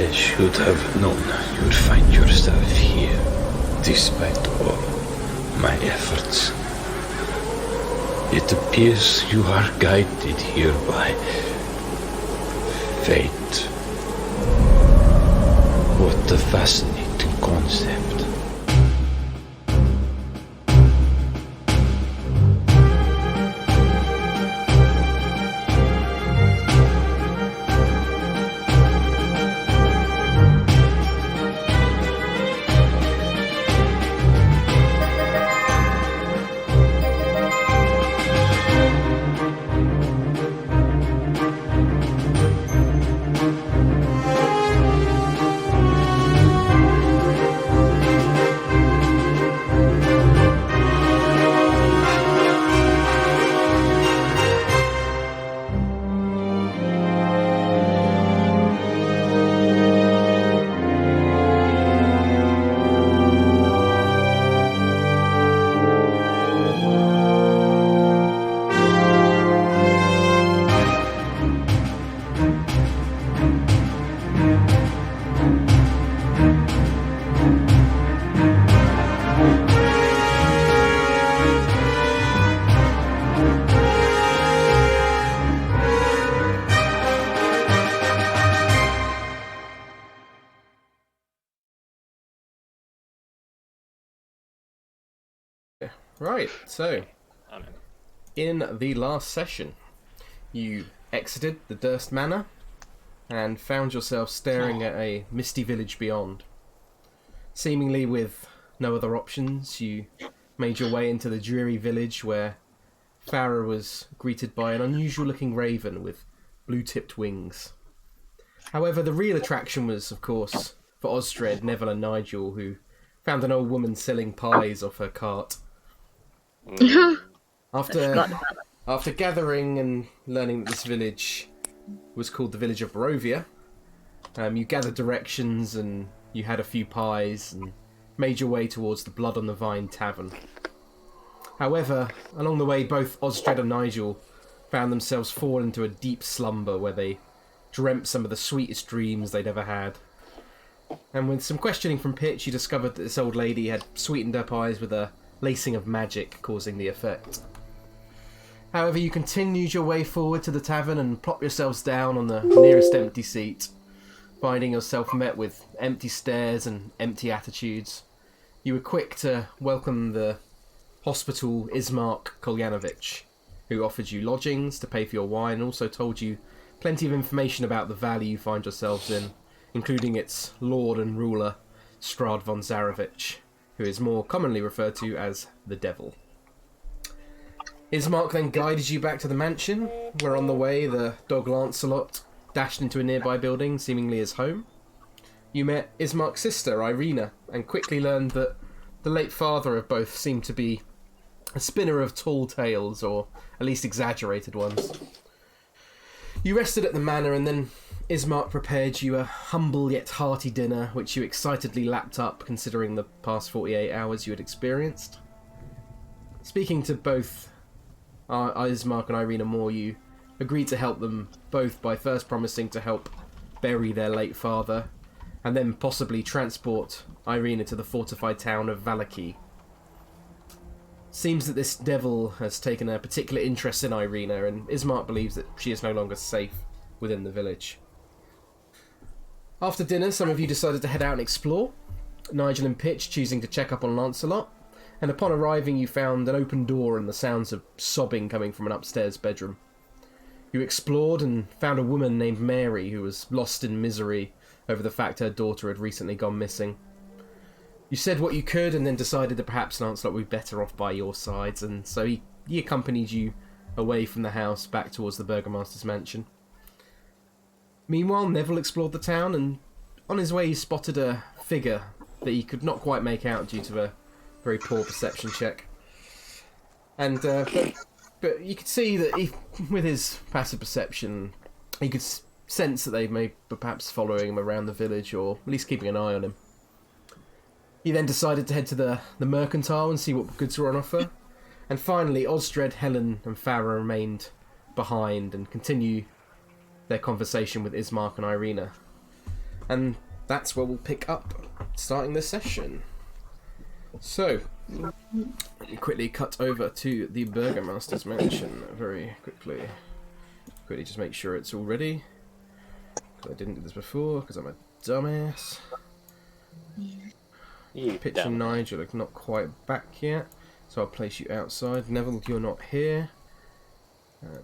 I should have known you'd find yourself here, despite all my efforts. It appears you are guided here by fate. What a fascinating concept. Right, so in the last session, you exited the Durst Manor and found yourself staring at a misty village beyond. Seemingly with no other options, you made your way into the dreary village where Farah was greeted by an unusual-looking raven with blue-tipped wings. However, the real attraction was, of course, for Strahd, Neville and Nigel, who found an old woman selling pies off her cart. After gathering and learning that this village was called the village of Barovia, you gathered directions and you had a few pies and made your way towards the Blood on the Vine tavern. However, along the way, both Strahd and Nigel found themselves falling into a deep slumber where they dreamt some of the sweetest dreams they'd ever had. And with some questioning from Pitch, you discovered that this old lady had sweetened her pies with a lacing of magic causing the effect. However, you continued your way forward to the tavern and plopped yourselves down on the nearest empty seat, finding yourself met with empty stares and empty attitudes. You were quick to welcome the hospital Ismark Kolyanovich, who offered you lodgings to pay for your wine and also told you plenty of information about the valley you find yourselves in, including its lord and ruler, Strahd von Zarevich, who is more commonly referred to as the Devil. Ismark then guided you back to the mansion, where on the way the dog Lancelot dashed into a nearby building, seemingly his home. You met Ismark's sister, Irina, and quickly learned that the late father of both seemed to be a spinner of tall tales, or at least exaggerated ones. You rested at the manor, and then Ismark prepared you a humble yet hearty dinner, which you excitedly lapped up, considering the past 48 hours you had experienced. Speaking to both Ismark and Irina Moore, you agreed to help them both by first promising to help bury their late father, and then possibly transport Irina to the fortified town of Valaki. Seems that this devil has taken a particular interest in Irina, and Ismark believes that she is no longer safe within the village. After dinner, some of you decided to head out and explore, Nigel and Pitch choosing to check up on Lancelot, and upon arriving you found an open door and the sounds of sobbing coming from an upstairs bedroom. You explored and found a woman named Mary who was lost in misery over the fact her daughter had recently gone missing. You said what you could and then decided that perhaps Lancelot would be better off by your sides, and so he accompanied you away from the house back towards the Burgomaster's mansion. Meanwhile, Neville explored the town, and on his way he spotted a figure that he could not quite make out due to a very poor perception check. And but you could see that with his passive perception, he could sense that they may be perhaps following him around the village, or at least keeping an eye on him. He then decided to head to the mercantile and see what goods were on offer. And finally, Strahd, Helen and Farah remained behind and continue their conversation with Ismark and Irina. And that's where we'll pick up, starting the session. So, let me quickly cut over to the Burgomaster's mansion very quickly. Quickly just make sure it's all ready. I didn't do this before, because I'm a dumbass. Pitch and Nigel are not quite back yet, so I'll place you outside. Neville, you're not here.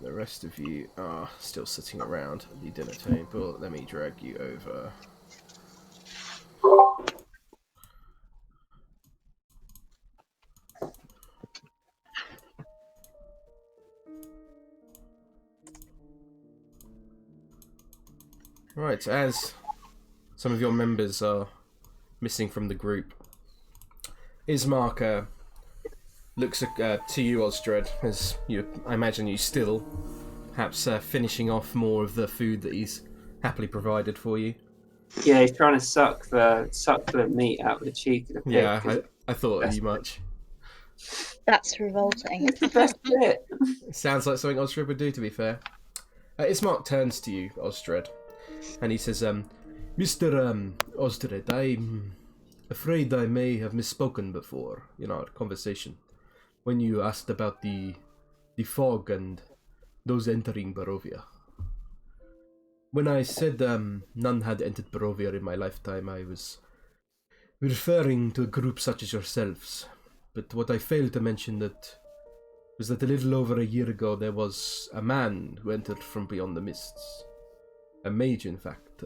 The rest of you are still sitting around the dinner table. Let me drag you over. Right, as some of your members are missing from the group, Ismark looks to you, Strahd, as I imagine you still perhaps finishing off more of the food that he's happily provided for you. Yeah, he's trying to suck the meat out of the cheek of the pig. Yeah, I thought as much. That's revolting. It's the best bit. It sounds like something Strahd would do, to be fair. Ismark turns to you, Strahd, and he says, Mr. Strahd, I'm afraid I may have misspoken before in our conversation when you asked about the fog and those entering Barovia. When I said none had entered Barovia in my lifetime, I was referring to a group such as yourselves. But what I failed to mention was that a little over a year ago there was a man who entered from beyond the mists. A mage, in fact.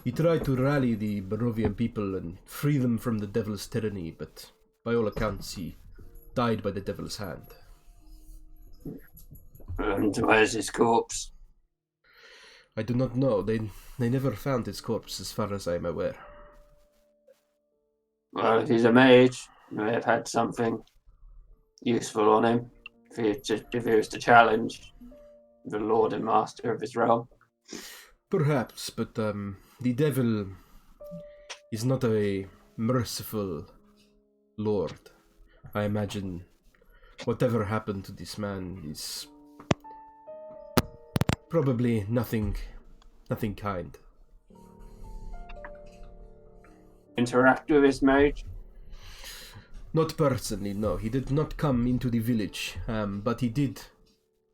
He tried to rally the Barovian people and free them from the devil's tyranny, but by all accounts he died by the devil's hand. And where's his corpse? I do not know. They never found his corpse as far as I am aware. Well, if he's a mage, he may have had something useful on him if he was to challenge the lord and master of his realm. Perhaps, but the devil is not a merciful lord. I imagine whatever happened to this man is probably nothing kind. Interact with his mage? Not personally, no. He did not come into the village, but he did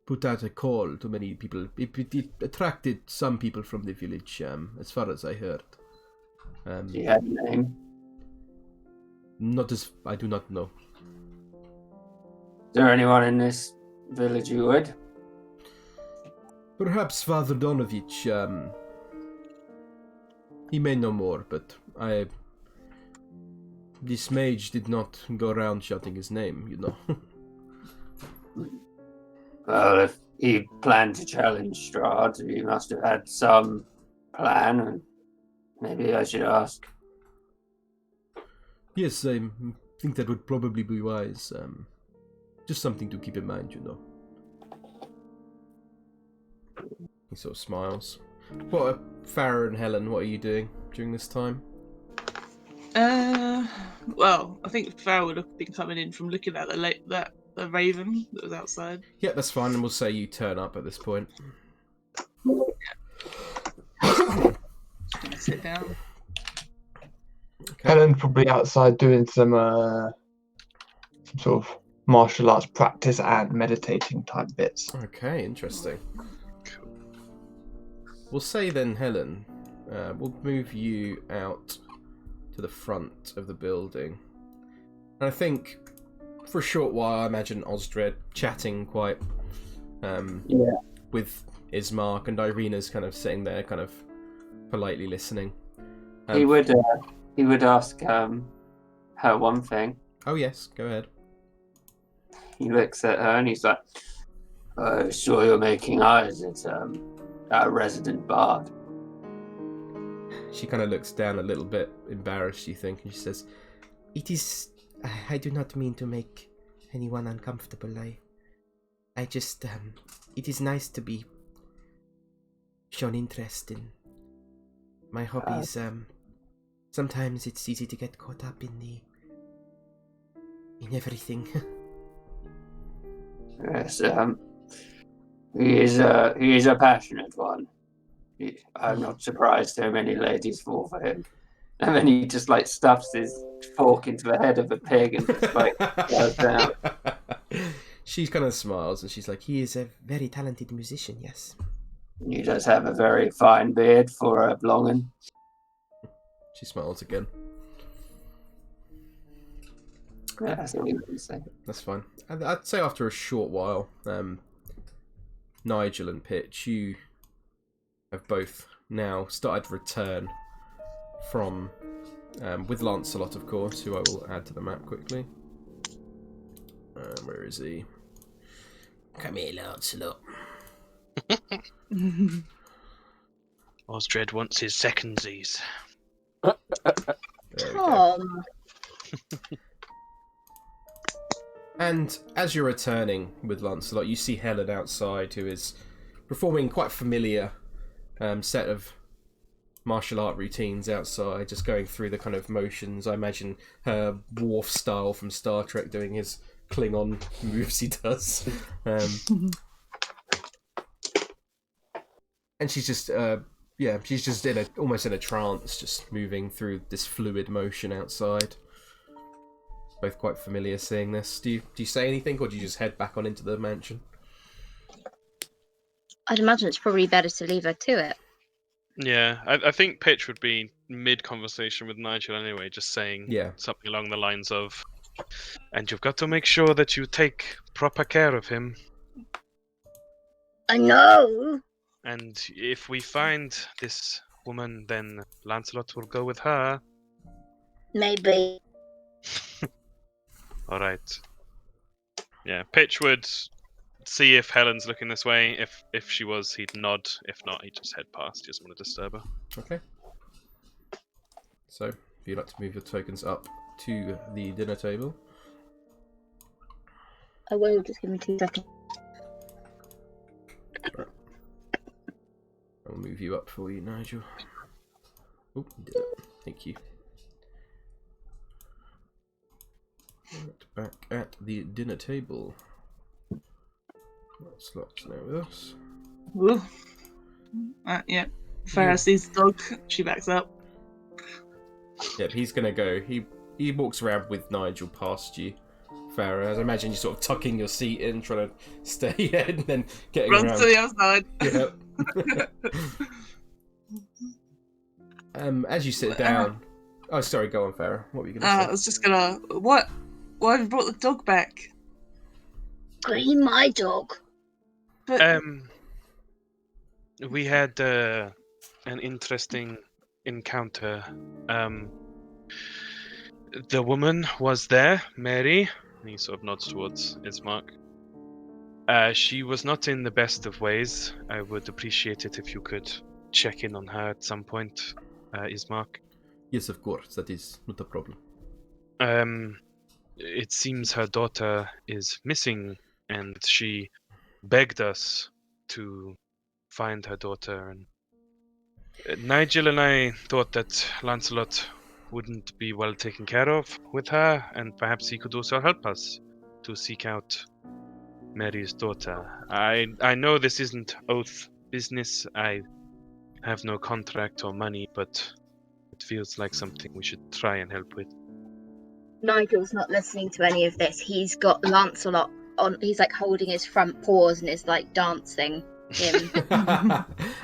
put out a call to many people. It attracted some people from the village, as far as I heard. He had a name? I do not know. Is there anyone in this village you would? Perhaps Father Donovich, he may know more, but this mage did not go around shouting his name, you know. Well, if he planned to challenge Strahd, he must have had some plan, and maybe I should ask. Yes, I think that would probably be wise. Just something to keep in mind, you know. He sort of smiles. Farah and Helen, what are you doing during this time? Well, I think Farah would have been coming in from looking at the raven that was outside. Yeah, that's fine, and we'll say you turn up at this point. Sit down. Okay. Helen probably outside doing some sort of martial arts practice and meditating type bits. Okay, interesting. We'll say then, Helen, we'll move you out to the front of the building. And I think for a short while, I imagine Strahd chatting quite with Ismark, and Irina's kind of sitting there, kind of politely listening. He would ask her one thing. Oh yes, go ahead. He looks at her and he's like, "I saw you're making eyes at our resident bard." She kind of looks down a little bit embarrassed, you think, and she says, "It is. I do not mean to make anyone uncomfortable. I just. It is nice to be shown interest in my hobbies. Sometimes it's easy to get caught up in everything." Yes, he is a passionate one. I'm not surprised how many ladies fall for him. And then he just like stuffs his fork into the head of a pig and just like goes down. She kind of smiles and she's like, he is a very talented musician, yes. He does have a very fine beard for a blongin. She smiles again. Yeah, that's all you can say. That's fine. I'd say after a short while, Nigel and Pitch, you have both now started to return from, with Lancelot, of course, who I will add to the map quickly. Where is he? Come here, Lancelot. Osdred wants his secondsies. There we go. Tom. And as you're returning with Lancelot, you see Helen outside, who is performing quite familiar set of martial art routines outside, just going through the kind of motions. I imagine her Worf style from Star Trek, doing his Klingon moves he does. And she's just, she's just almost in a trance, just moving through this fluid motion outside. Both quite familiar seeing this. Do you say anything, or do you just head back on into the mansion? I'd imagine it's probably better to leave her to it. Yeah, I think Pitch would be mid-conversation with Nigel anyway, just saying something along the lines of, and you've got to make sure that you take proper care of him. I know! And if we find this woman, then Lancelot will go with her. Maybe. Alright. Yeah, Pitch would see if Helen's looking this way. If she was, he'd nod. If not, he'd just head past. He doesn't want to disturb her. Okay. So, if you'd like to move your tokens up to the dinner table. I will, just give me 2 seconds. Right. I'll move you up for you, Nigel. Oh, you did it. Thank you. Right, back at the dinner table. Slot's now with us. Ooh. Yeah. Farah sees the dog. She backs up. Yep, he's gonna go. He walks around with Nigel past you, Farah. As I imagine you're sort of tucking your seat in, trying to stay ahead, and then getting Runs around. to the outside. Yep. As you sit down. Oh, sorry. Go on, Farah. What were you gonna say? I was just gonna. What? Why have you brought the dog back? Be my dog. But We had an interesting encounter. The woman was there, Mary. And he sort of nods towards Ismark. She was not in the best of ways. I would appreciate it if you could check in on her at some point, Ismark. Yes, of course. That is not a problem. It seems her daughter is missing, and she begged us to find her daughter. And Nigel and I thought that Lancelot wouldn't be well taken care of with her, and perhaps he could also help us to seek out Mary's daughter. I know this isn't oath business. I have no contract or money, but it feels like something we should try and help with. Nigel's not listening to any of this. He's got Lancelot on. He's like holding his front paws and is like dancing him.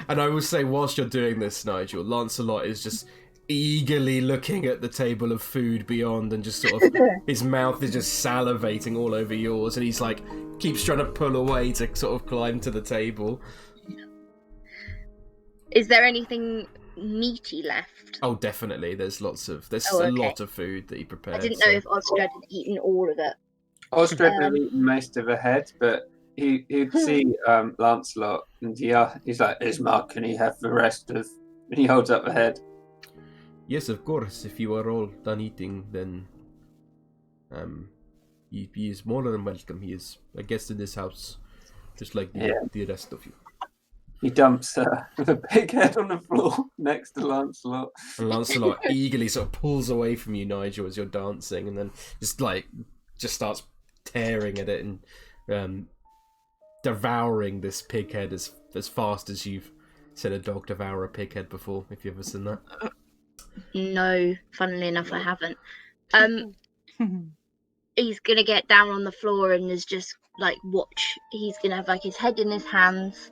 And I will say, whilst you're doing this, Nigel, Lancelot is just eagerly looking at the table of food beyond, and just sort of his mouth is just salivating all over yours, and he's like keeps trying to pull away to sort of climb to the table. Is there anything meaty left? Oh, definitely. There's a lot of food that he prepared. I didn't know if Oscar had eaten all of it. Osdred had eaten most of her head, but he'd see Lancelot, and he's like, Ismark, can he have the rest of... And he holds up the head. Yes, of course. If you are all done eating, then he is more than welcome. He is a guest in this house, just like the rest of you. He dumps the big head on the floor next to Lancelot. And Lancelot eagerly sort of pulls away from you, Nigel, as you're dancing, and then just starts tearing at it and devouring this pig head as fast as you've Send a dog devour a pighead before, if you've ever seen that. No, funnily enough, I haven't. He's gonna get down on the floor and is just like watch. He's gonna have like his head in his hands,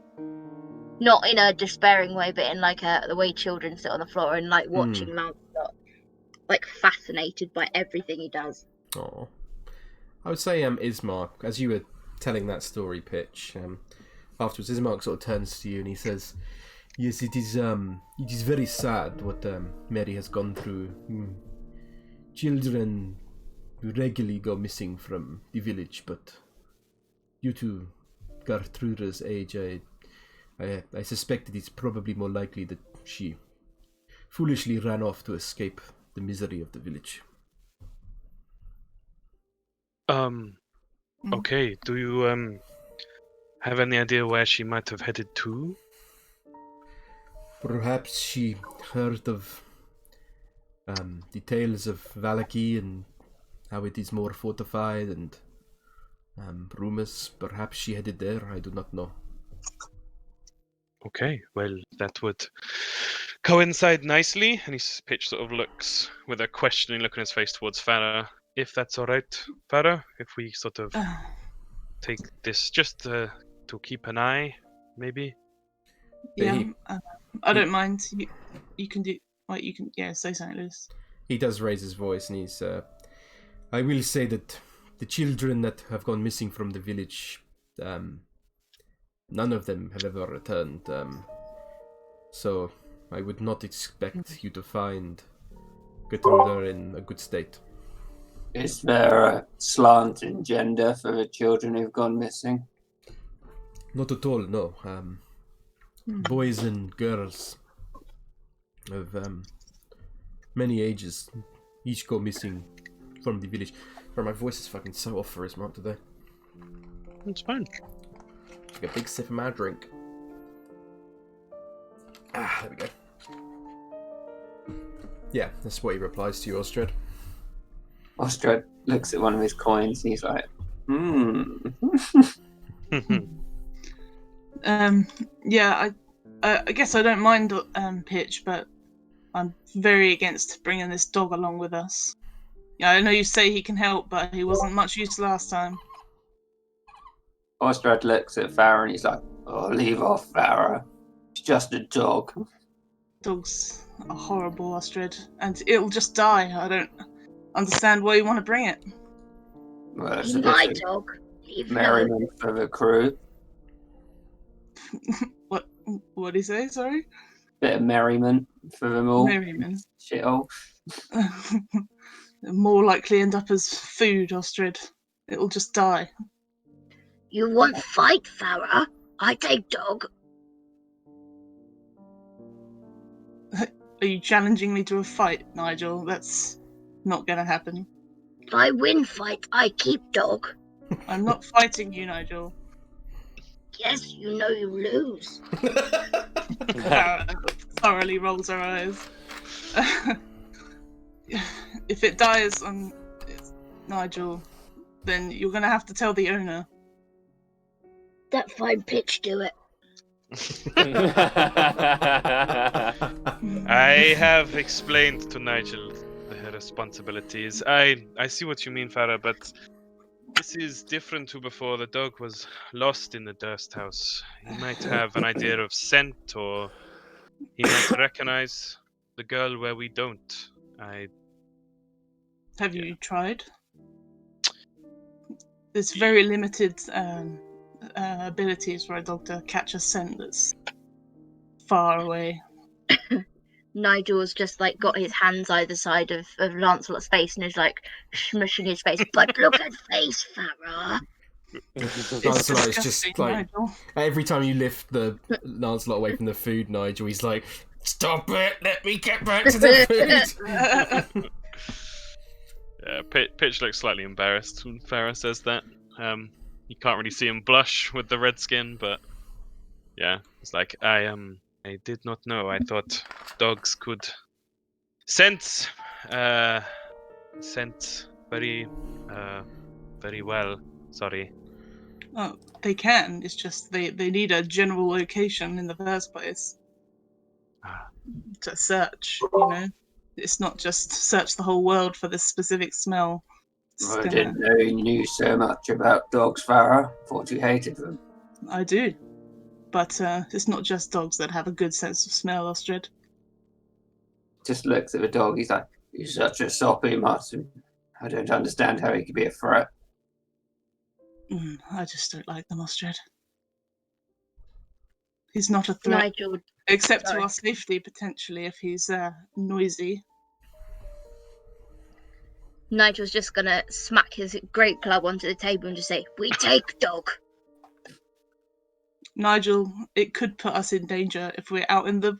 not in a despairing way, but in like the way children sit on the floor and like watching Lancelot, like fascinated by everything he does. Oh, I would say Ismark, as you were telling that story pitch, afterwards Ismark sort of turns to you and he says, "Yes, it is very sad what Mary has gone through. Children regularly go missing from the village, but due to Gertruda's age, I suspect it is probably more likely that she foolishly ran off to escape the misery of the village." Okay. Do you have any idea where she might have headed to? Perhaps she heard of the tales of Valaki and how it is more fortified, and rumours. Perhaps she headed there. I do not know. Okay, well, that would coincide nicely. And Pitch sort of looks with a questioning look on his face towards Farah. If that's all right, Farah, if we sort of take this just to keep an eye, maybe. Yeah, I don't mind. You can do like you can. Yeah, say something, Lewis. He does raise his voice, and he's. I will say that the children that have gone missing from the village, none of them have ever returned. So I would not expect you to find Gertruda in a good state. Is there a slant in gender for the children who've gone missing? Not at all, no. Boys and girls of many ages each go missing from the village. Bro, my voice is fucking so off for Ismark today. It's fine. Take a big sip of my drink. There we go. Yeah, that's what he replies to you, Strahd. Strahd looks at one of his coins and he's like, Yeah, I guess I don't mind Pitch, but I'm very against bringing this dog along with us. Yeah, I know you say he can help, but he wasn't much use last time. Strahd looks at Farah and he's like, "Oh, leave off, Farah. It's just a dog." Dogs are horrible, Strahd, and it'll just die. I don't understand why you want to bring it. Well, it's He's a my bit of dog. Leave him merriment for the crew. What did he say? Sorry. Bit of merriment for them all. Merriman. Shithole. More likely end up as food, Strahd. It'll just die. You want fight, Farah? I take dog. Are you challenging me to a fight, Nigel? That's not gonna happen. If I win fight, I keep dog. I'm not fighting you, Nigel. Yes, you know you lose. Farah thoroughly rolls her eyes. If it dies on Nigel, then you're gonna have to tell the owner. That fine Pitch do it. I have explained to Nigel the responsibilities. I see what you mean, Farah, but this is different to before. The dog was lost in the Durst house. He might have an idea of scent, or he might recognize the girl where we don't. Have you tried? There's very limited abilities for a dog to catch a scent that's far away. Nigel's just like got his hands either side of Lancelot's face and is like smushing his face. But look at face, Farah. Lancelot is just disgusting, like Nigel. every time you lift the Lancelot away from the food, Nigel, he's like, "Stop it! Let me get back to the food." Yeah, Pitch looks slightly embarrassed when Farah says that. You can't really see him blush with the red skin, but yeah, it's like I did not know. I thought dogs could sense very well. Sorry. Oh, they can. It's just they need a general location in the first place. to search. You know, it's not just search the whole world for this specific smell. It's I gonna- didn't know you knew so much about dogs, Farah. Thought you hated them. I do, but it's not just dogs that have a good sense of smell, Ostred. Just looks at the dog. He's like, "You're such a soppy mutt. I don't understand how he could be a threat." I just don't like them, Ostred. He's not a threat, Nigel, except to sorry. our safety potentially if he's noisy. Nigel's just gonna smack his great club onto the table and just say, "We take dog." Nigel, it could put us in danger if we're out in the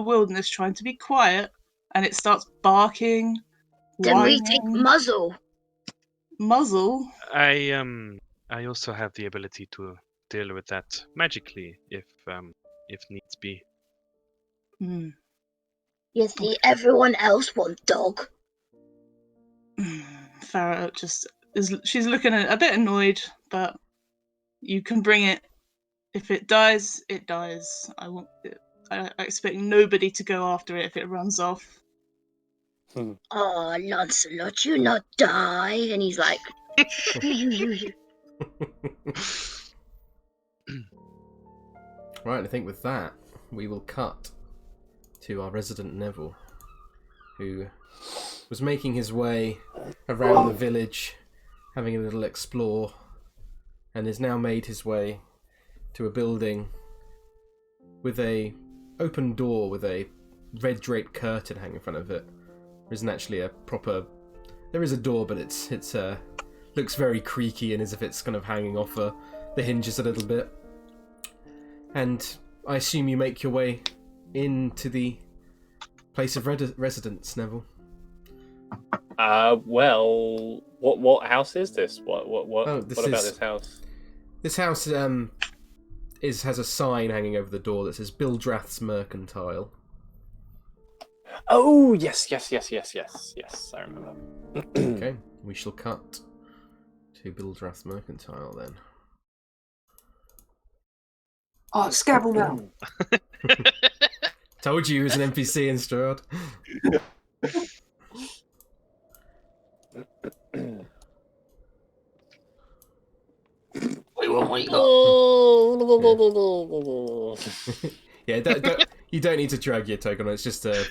wilderness trying to be quiet and it starts barking, Then we take whining, muzzle. muzzle. I also have the ability to deal with that magically if needs be. You see, everyone else want dog. Farah she's looking a bit annoyed, but you can bring it. If it dies, it dies. I expect nobody to go after it if it runs off. Oh, Lancelot, you not die. And he's like, Right, I think with that, we will cut to our resident Neville, who was making his way around the village, having a little explore, and has now made his way to a building with a open door with a red draped curtain hanging in front of it. There isn't actually a proper... There is a door, but it's looks very creaky and as if it's kind of hanging off the hinges a little bit. And I assume you make your way into the place of residence, Neville. Well, what house is this? What about this house? This house has a sign hanging over the door that says Bildrath's Mercantile. Oh, yes, I remember. Okay, we shall cut to Bildrath's Mercantile then. Oh, Scabble now. Told you he was an NPC in Strahd. We want what you got. Yeah, you don't need to drag your token on. It's just a...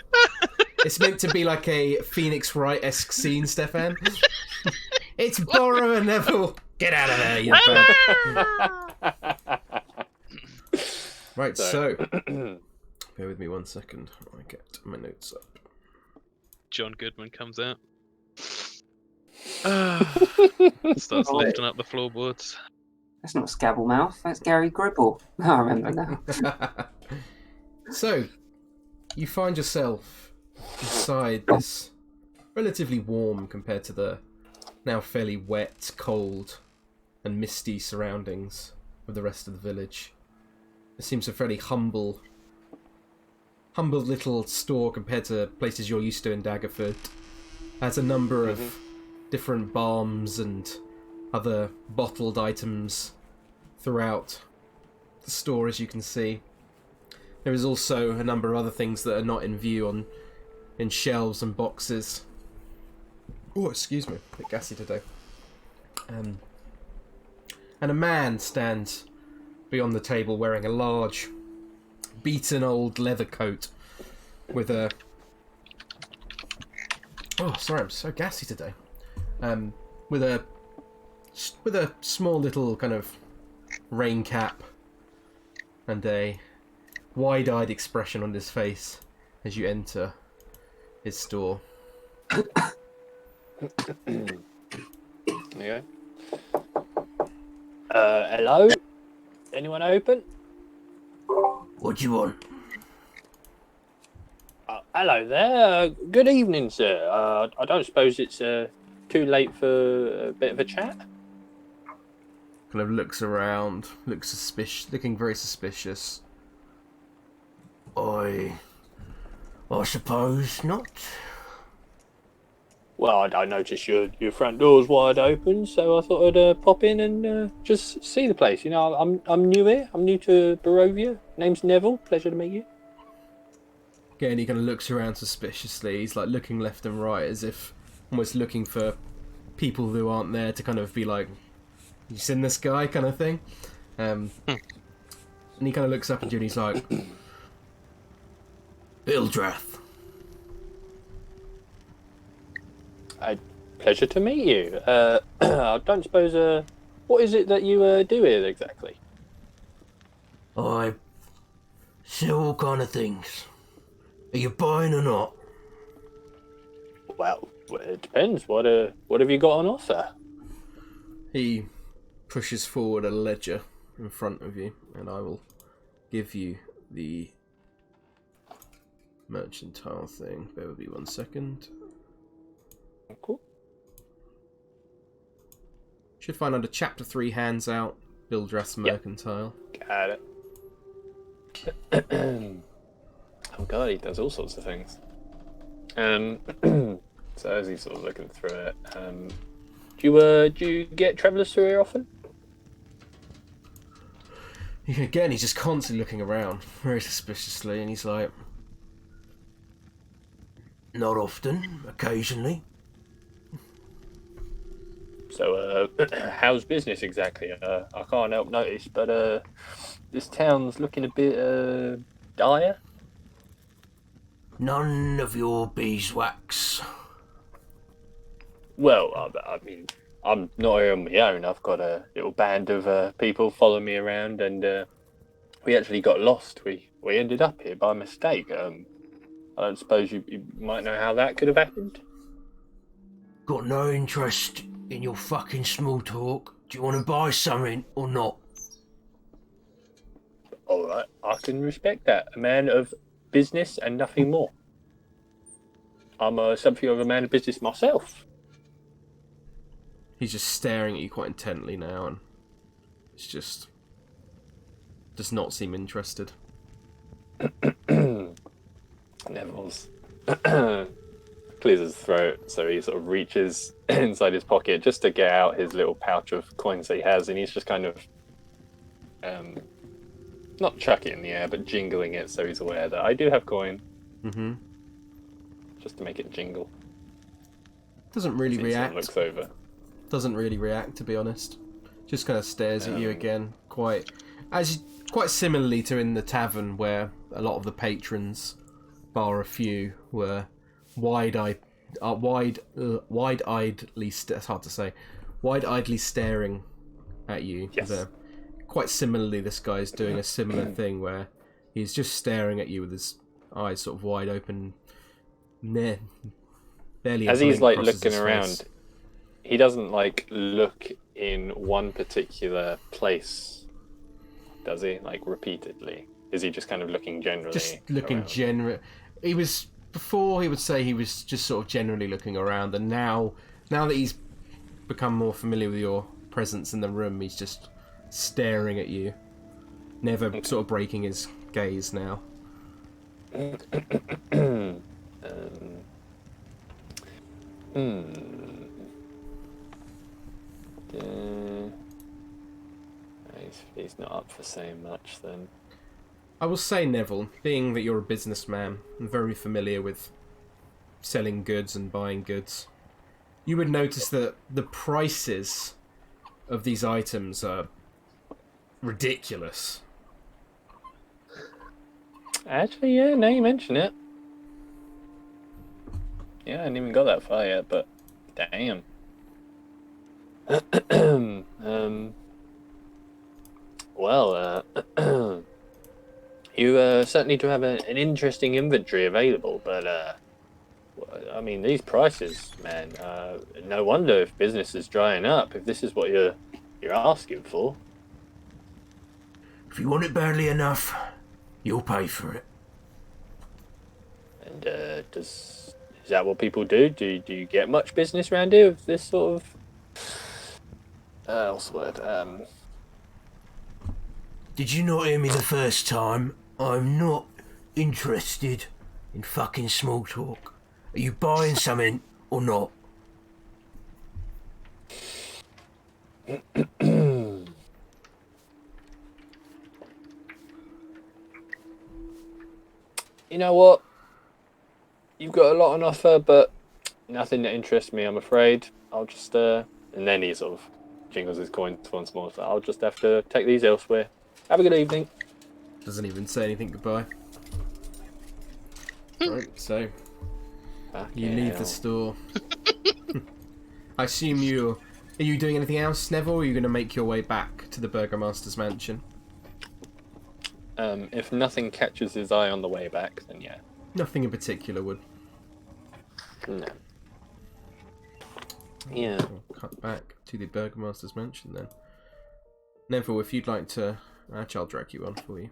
It's meant to be like a Phoenix Wright-esque scene, Stefan. It's Barovia, Neville. Get out of there, you bad. Right, so bear with me 1 second while I get my notes up. John Goodman comes out. Starts lifting up the floorboards. That's not Scabble Mouth. That's Gary Gribble. I remember now. So, you find yourself inside this relatively warm compared to the now fairly wet, cold, and misty surroundings of the rest of the village. It seems a fairly humble little store compared to places you're used to in Daggerford. It has a number of different balms and other bottled items throughout the store, as you can see. There is also a number of other things that are not in view in shelves and boxes. Oh, excuse me, a bit gassy today. And a man stands beyond the table wearing a large, beaten old leather coat with a... Oh, sorry, I'm so gassy today. With a small little kind of rain cap and a wide-eyed expression on his face as you enter his store. Okay. Hello? Anyone open? What do you want? Hello there. Good evening, sir. I don't suppose it's too late for a bit of a chat? Kind of looks around, looking very suspicious. I suppose not. Well, I noticed your front door's wide open, so I thought I'd pop in and just see the place. You know, I'm new here. I'm new to Barovia. Name's Neville. Pleasure to meet you. Again, he kind of looks around suspiciously. He's like looking left and right as if almost looking for people who aren't there to kind of be like, you seen this guy kind of thing. And he kind of looks up at you and he's like, Ildrath. Pleasure to meet you. I don't suppose. What is it that you do here exactly? I sell all kind of things. Are you buying or not? Well, it depends. What have you got on offer? He pushes forward a ledger in front of you, and I will give you the mercantile thing. Bear with me 1 second. Cool. Should find under Chapter 3 Hands Out, Ildrath's Mercantile. Got it. Oh god, he does all sorts of things. So as he's sort of looking through it, do you get travellers through here often? Again, he's just constantly looking around, very suspiciously, and he's like, Not often, occasionally. So, how's business exactly? I can't help notice, but this town's looking a bit dire. None of your beeswax. Well, I mean, I'm not here on my own. I've got a little band of people following me around, and we actually got lost. We ended up here by mistake. I don't suppose you might know how that could have happened. Got no interest in your fucking small talk. Do you want to buy something or not? All right, I can respect that. A man of business and nothing more. I'm something of a man of business myself. he's just staring at you quite intently now, and it's just does not seem interested. Neville's clears his throat, so he sort of reaches inside his pocket just to get out his little pouch of coins that he has, and he's just kind of not chuck it in the air, but jingling it so he's aware that I do have coin. Mm-hmm. Just to make it jingle. Doesn't really react. Looks over. Doesn't really react, to be honest. Just kind of stares at you again, quite similarly to in the tavern where a lot of the patrons, bar a few, were wide-eyedly staring at you. Yes. So, quite similarly, this guy's doing a similar thing where he's just staring at you with his eyes sort of wide open, barely. As he's like crosses looking his around, face. he doesn't like look in one particular place, does he? Like repeatedly? Is he just kind of looking generally? Just looking around? general. He was before. He would say he was just sort of generally looking around, and now that he's become more familiar with your presence in the room, he's just staring at you, never sort of breaking his gaze now. He's not up for saying much then. I will say, Neville, being that you're a businessman and very familiar with selling goods and buying goods, you would notice that the prices of these items are ridiculous. Actually, yeah, now you mention it. Yeah, I hadn't even got that far yet, but damn. Well, you certainly do have an interesting inventory available, but I mean, these prices, man, no wonder if business is drying up, if this is what you're asking for. If you want it badly enough, you'll pay for it. And is that what people do? Do you get much business around here with this sort of what's the word? Did you not hear me the first time? I'm not interested in fucking small talk. Are you buying something or not? You know what? got a lot on offer, but nothing that interests me, I'm afraid. I'll just and then he sort of jingles his coins once more. So I'll just have to take these elsewhere. Have a good evening. Doesn't even say anything goodbye. Right, so you leave the store. I assume are you doing anything else, Neville, or are you going to make your way back to the Burgomaster's mansion? If nothing catches his eye on the way back, then yeah. Nothing in particular would. No. Yeah. We'll cut back to the Burgomaster's mansion then. Neville, if you'd like to... I'll drag you on for you.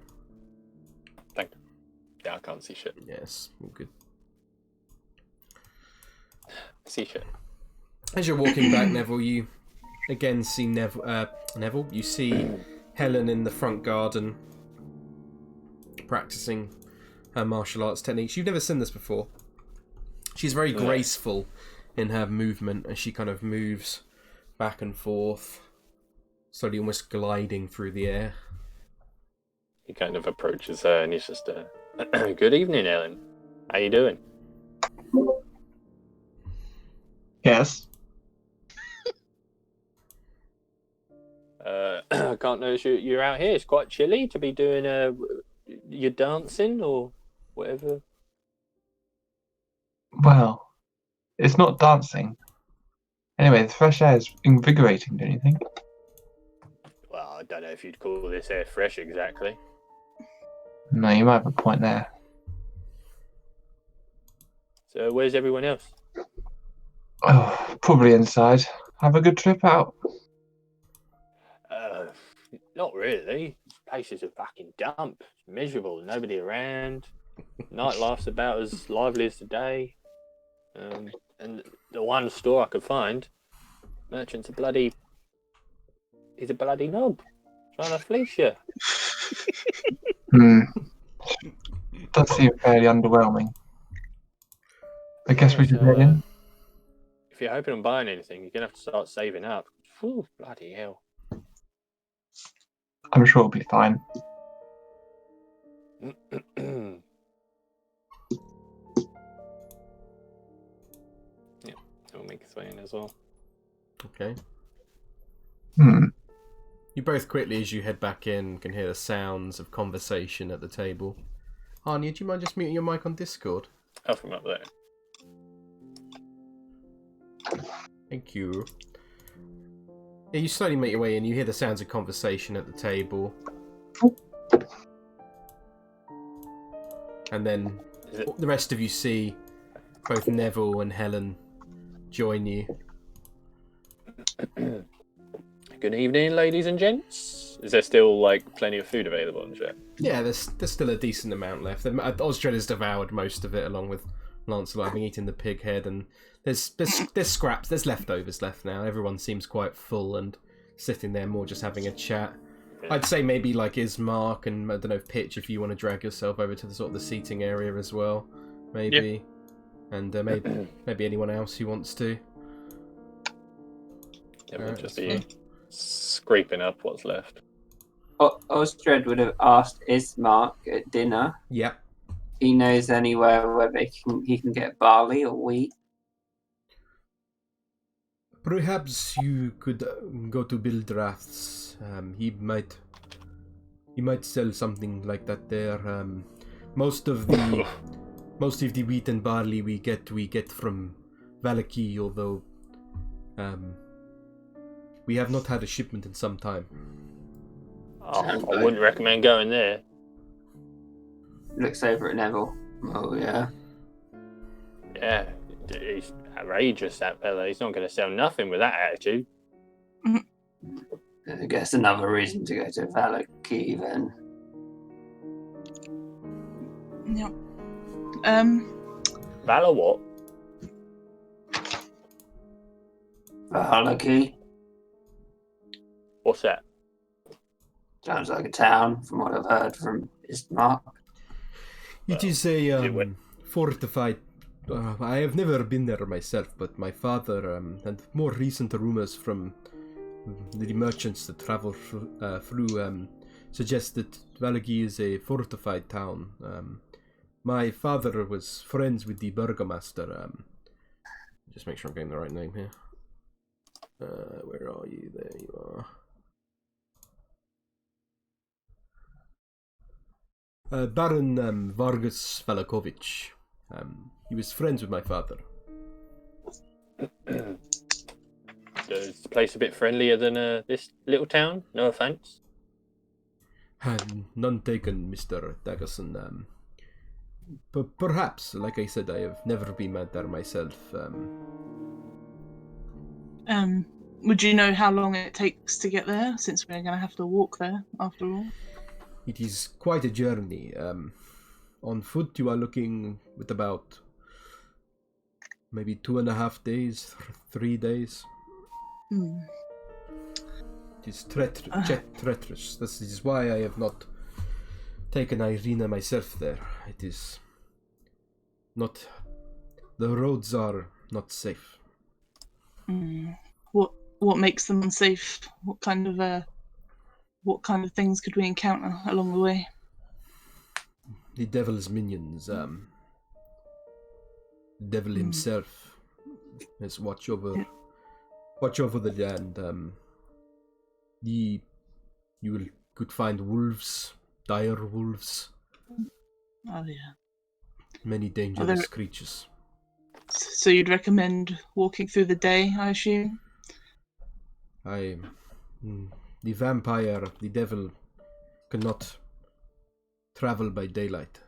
Thank you. Yeah, I can't see shit. Yes, all good. See shit. As you're walking back, Neville, you again see Neville. You see Helen in the front garden practicing her martial arts techniques. You've never seen this before. She's very graceful in her movement as she kind of moves back and forth, slowly almost gliding through the air. He kind of approaches her and he's just, good evening, Helen. How you doing? Yes. I can't notice you're out here. It's quite chilly to be doing your dancing or whatever. Well, it's not dancing. Anyway, the fresh air is invigorating, don't you think? Well, I don't know if you'd call this air fresh exactly. No, you might have a point there. So where's everyone else? Oh, probably inside. Have a good trip out. Not really. This place is a fucking dump. It's miserable. Nobody around. Nightlife's about as lively as the day. And the one store I could find, merchant's he's a bloody knob. Trying to fleece you. Does seem fairly underwhelming. I guess we should head in. If you're hoping on buying anything, you're going to have to start saving up. Whew, bloody hell. I'm sure it'll be fine. Yeah, it'll make its way in as well. Okay. You both quickly, as you head back in, can hear the sounds of conversation at the table. Anya, do you mind just muting your mic on Discord? Oh, from up there. Thank you. Yeah, you slowly make your way in. You hear the sounds of conversation at the table. And then the rest of you see both Neville and Helen join you. Good evening, ladies and gents. Is there still, plenty of food available and shit? Yeah, there's still a decent amount left. Osdred has devoured most of it, along with Lancelot having eaten the pig head, and there's scraps, there's leftovers left now. Everyone seems quite full and sitting there more just having a chat. Yeah. I'd say maybe Ismark and, I don't know, Pitch, if you want to drag yourself over to the seating area as well, maybe. Yeah. And maybe anyone else who wants to. Yeah, we'll just be scraping up what's left. Ostred would have asked Ismark at dinner. Yep. He knows anywhere where he can get barley or wheat. Perhaps you could go to Bill Draft's. He might sell something like that there. Most of the wheat and barley we get from Valaki, although we have not had a shipment in some time. Oh, I wouldn't recommend going there. Looks over at Neville. Oh, yeah. Yeah, he's outrageous, that fella. He's not going to sell nothing with that attitude. I guess another reason to go to Valaki, then. Yep. Valor what? Valaki. What's that? Sounds like a town, from what I've heard from Ismark. It is a fortified... I have never been there myself, but my father and more recent rumors from the merchants that travel through suggest that Valaki is a fortified town. My father was friends with the burgomaster. Just make sure I'm getting the right name here. Where are you? There you are. Baron Vargas Valakovich. He was friends with my father. Is the place a bit friendlier than this little town? No offence. None taken, Mr. Daggerson. But perhaps, like I said, I have never been mad there myself. Would you know how long it takes to get there, since we're going to have to walk there, after all? It is quite a journey. On foot, you are looking with about maybe 2.5 days, 3 days. It is treacherous. This is why I have not taken Irina myself there. It is not... The roads are not safe. What makes them unsafe? What kind of things could we encounter along the way? The devil's minions. The devil himself has watch over the land. You could find wolves, dire wolves. Oh yeah. Many dangerous creatures. So you'd recommend walking through the day, I assume? The vampire, the devil, cannot travel by daylight.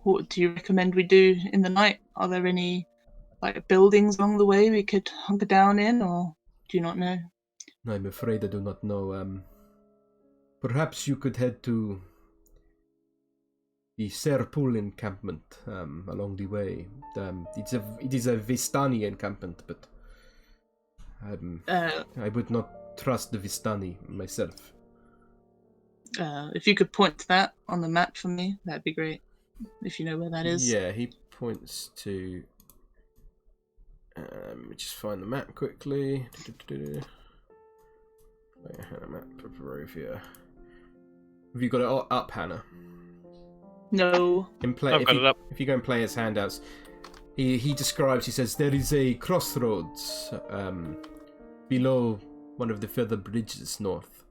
What do you recommend we do in the night? Are there any buildings along the way we could hunker down in, or do you not know? I'm afraid I do not know. Perhaps you could head to the Serpul encampment along the way. It is a Vistani encampment, but I would not trust the Vistani myself. If you could point to that on the map for me, that'd be great. If you know where that is. Yeah, he points to... let me just find the map quickly. Hannah, map of Barovia. Have you got it up, Hannah? No. If you go and play his handouts, he describes, he says, there is a crossroads below one of the further bridges north.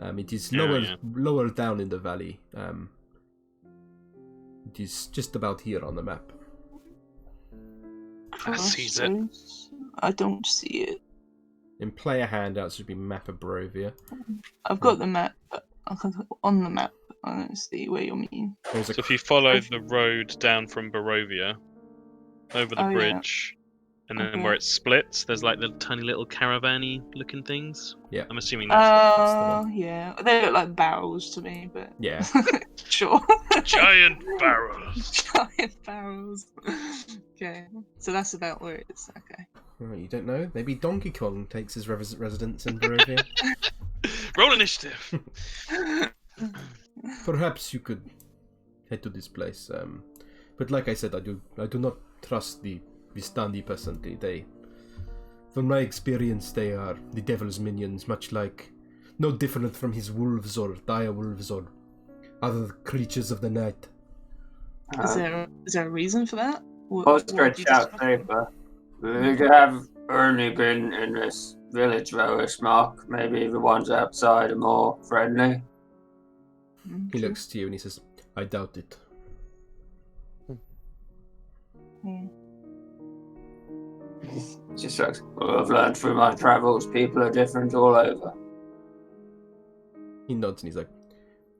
It is lower down in the valley. It is just about here on the map. I see it. I don't see it. In player handouts should be map of Barovia. I've got the map, but on the map, I don't see where you mean. So if you follow the road down from Barovia, over the bridge, and then where it splits, there's the tiny little caravan-y looking things. Yeah. I'm assuming that's the one. Yeah. They look like barrels to me, but... Yeah. Sure. Giant barrels. Giant barrels. Okay. So that's about where it is. Okay. Well, you don't know? Maybe Donkey Kong takes his residence in Barovia. Roll initiative. Perhaps you could head to this place. But like I said, I do not trust the Vistani personally. From my experience, they are the devil's minions, no different from his wolves or dire wolves or other creatures of the night. Is there a reason for that? Stretch out paper. We have only been in this village, Rowish Mark. Maybe the ones outside are more friendly. He looks to you and he says, I doubt it. Just like, I've learned through my travels, people are different all over. He nods and he's like,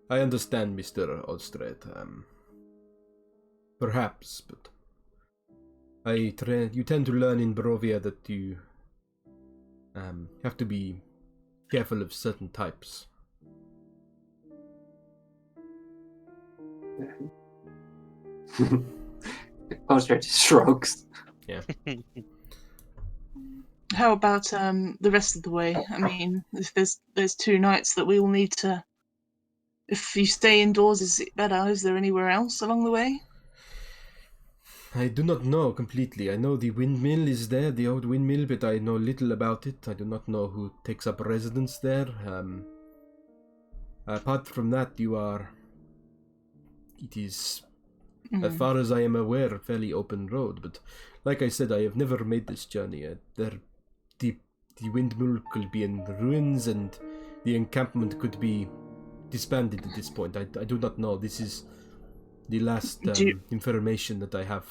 I understand, Mr. Strahd. Perhaps, but you tend to learn in Barovia that you have to be careful of certain types. Strahd just shrugs. Yeah. How about the rest of the way? I mean, if there's 2 nights that we will need to... If you stay indoors, is it better? Is there anywhere else along the way? I do not know completely. I know the windmill is there, the old windmill, but I know little about it. I do not know who takes up residence there. Apart from that, you are it is, as far as I am aware, a fairly open road. But like I said, I have never made this journey. The windmill could be in ruins, and the encampment could be disbanded at this point. I do not know. This is the last information that I have.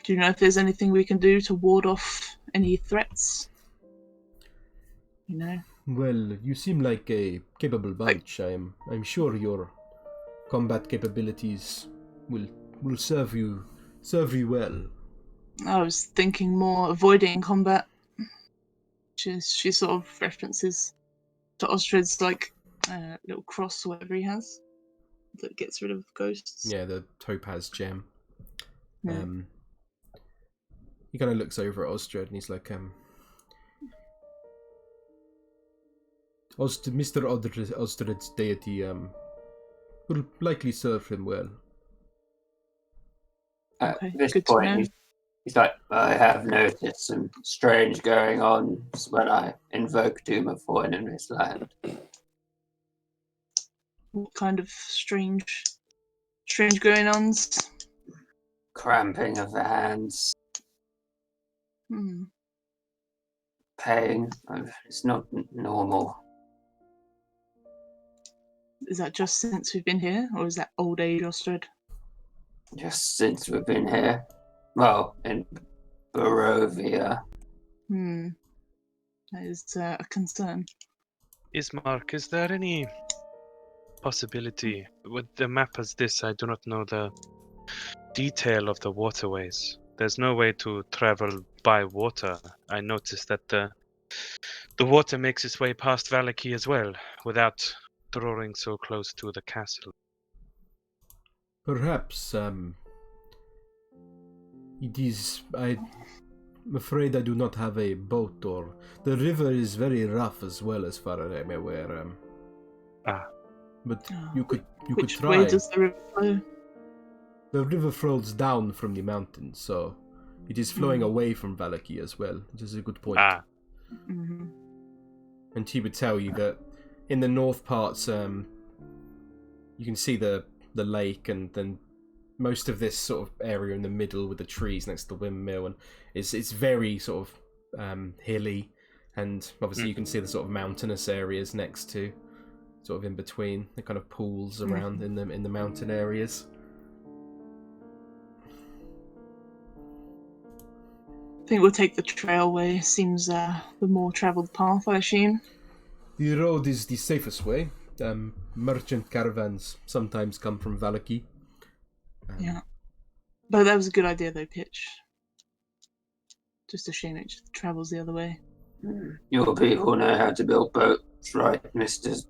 Do you know if there's anything we can do to ward off any threats? You know? Well, you seem like a capable bunch. I'm sure your combat capabilities will serve you well. I was thinking more avoiding combat. She sort of references to Ostred's little cross or whatever he has that gets rid of ghosts. Yeah, the topaz gem. Yeah. He kind of looks over at Ostred and he's like, Mr. Ostred's deity will likely serve him well. At Okay, this good to know. point, he's like, I have noticed some strange going on when I invoke Doom of Void in this land. What kind of strange going-ons? Cramping of the hands, Hmm. pain. It's not normal. Is that just since we've been here, or is that old age Ostred? Just since we've been here. Well, in Barovia. That is a concern. Ismark, is there any possibility with the map as this? I do not know the detail of the waterways. There's no way to travel by water. I noticed that the water makes its way past Valaki as well, without drawing so close to the castle. Perhaps, it is... I'm afraid I do not have a boat, or... The river is very rough as well, as far as I'm aware. But you could try. Which way does the river flow? The river flows down from the mountain, so it is flowing away from Valaki as well, which is a good point. Mm-hmm. And he would tell you that in the north parts, you can see the lake, and then most of this sort of area in the middle with the trees next to the windmill, and it's very sort of hilly, and obviously you can see the sort of mountainous areas next to, sort of in between, the kind of pools around in the mountain areas. I think we'll take the trailway. Seems the more travelled path, I assume. The road is the safest way. Merchant caravans sometimes come from Valaki. Yeah. But that was a good idea, though, Pitch. Just a shame it just travels the other way. Your people know how to build boats, right, Mr.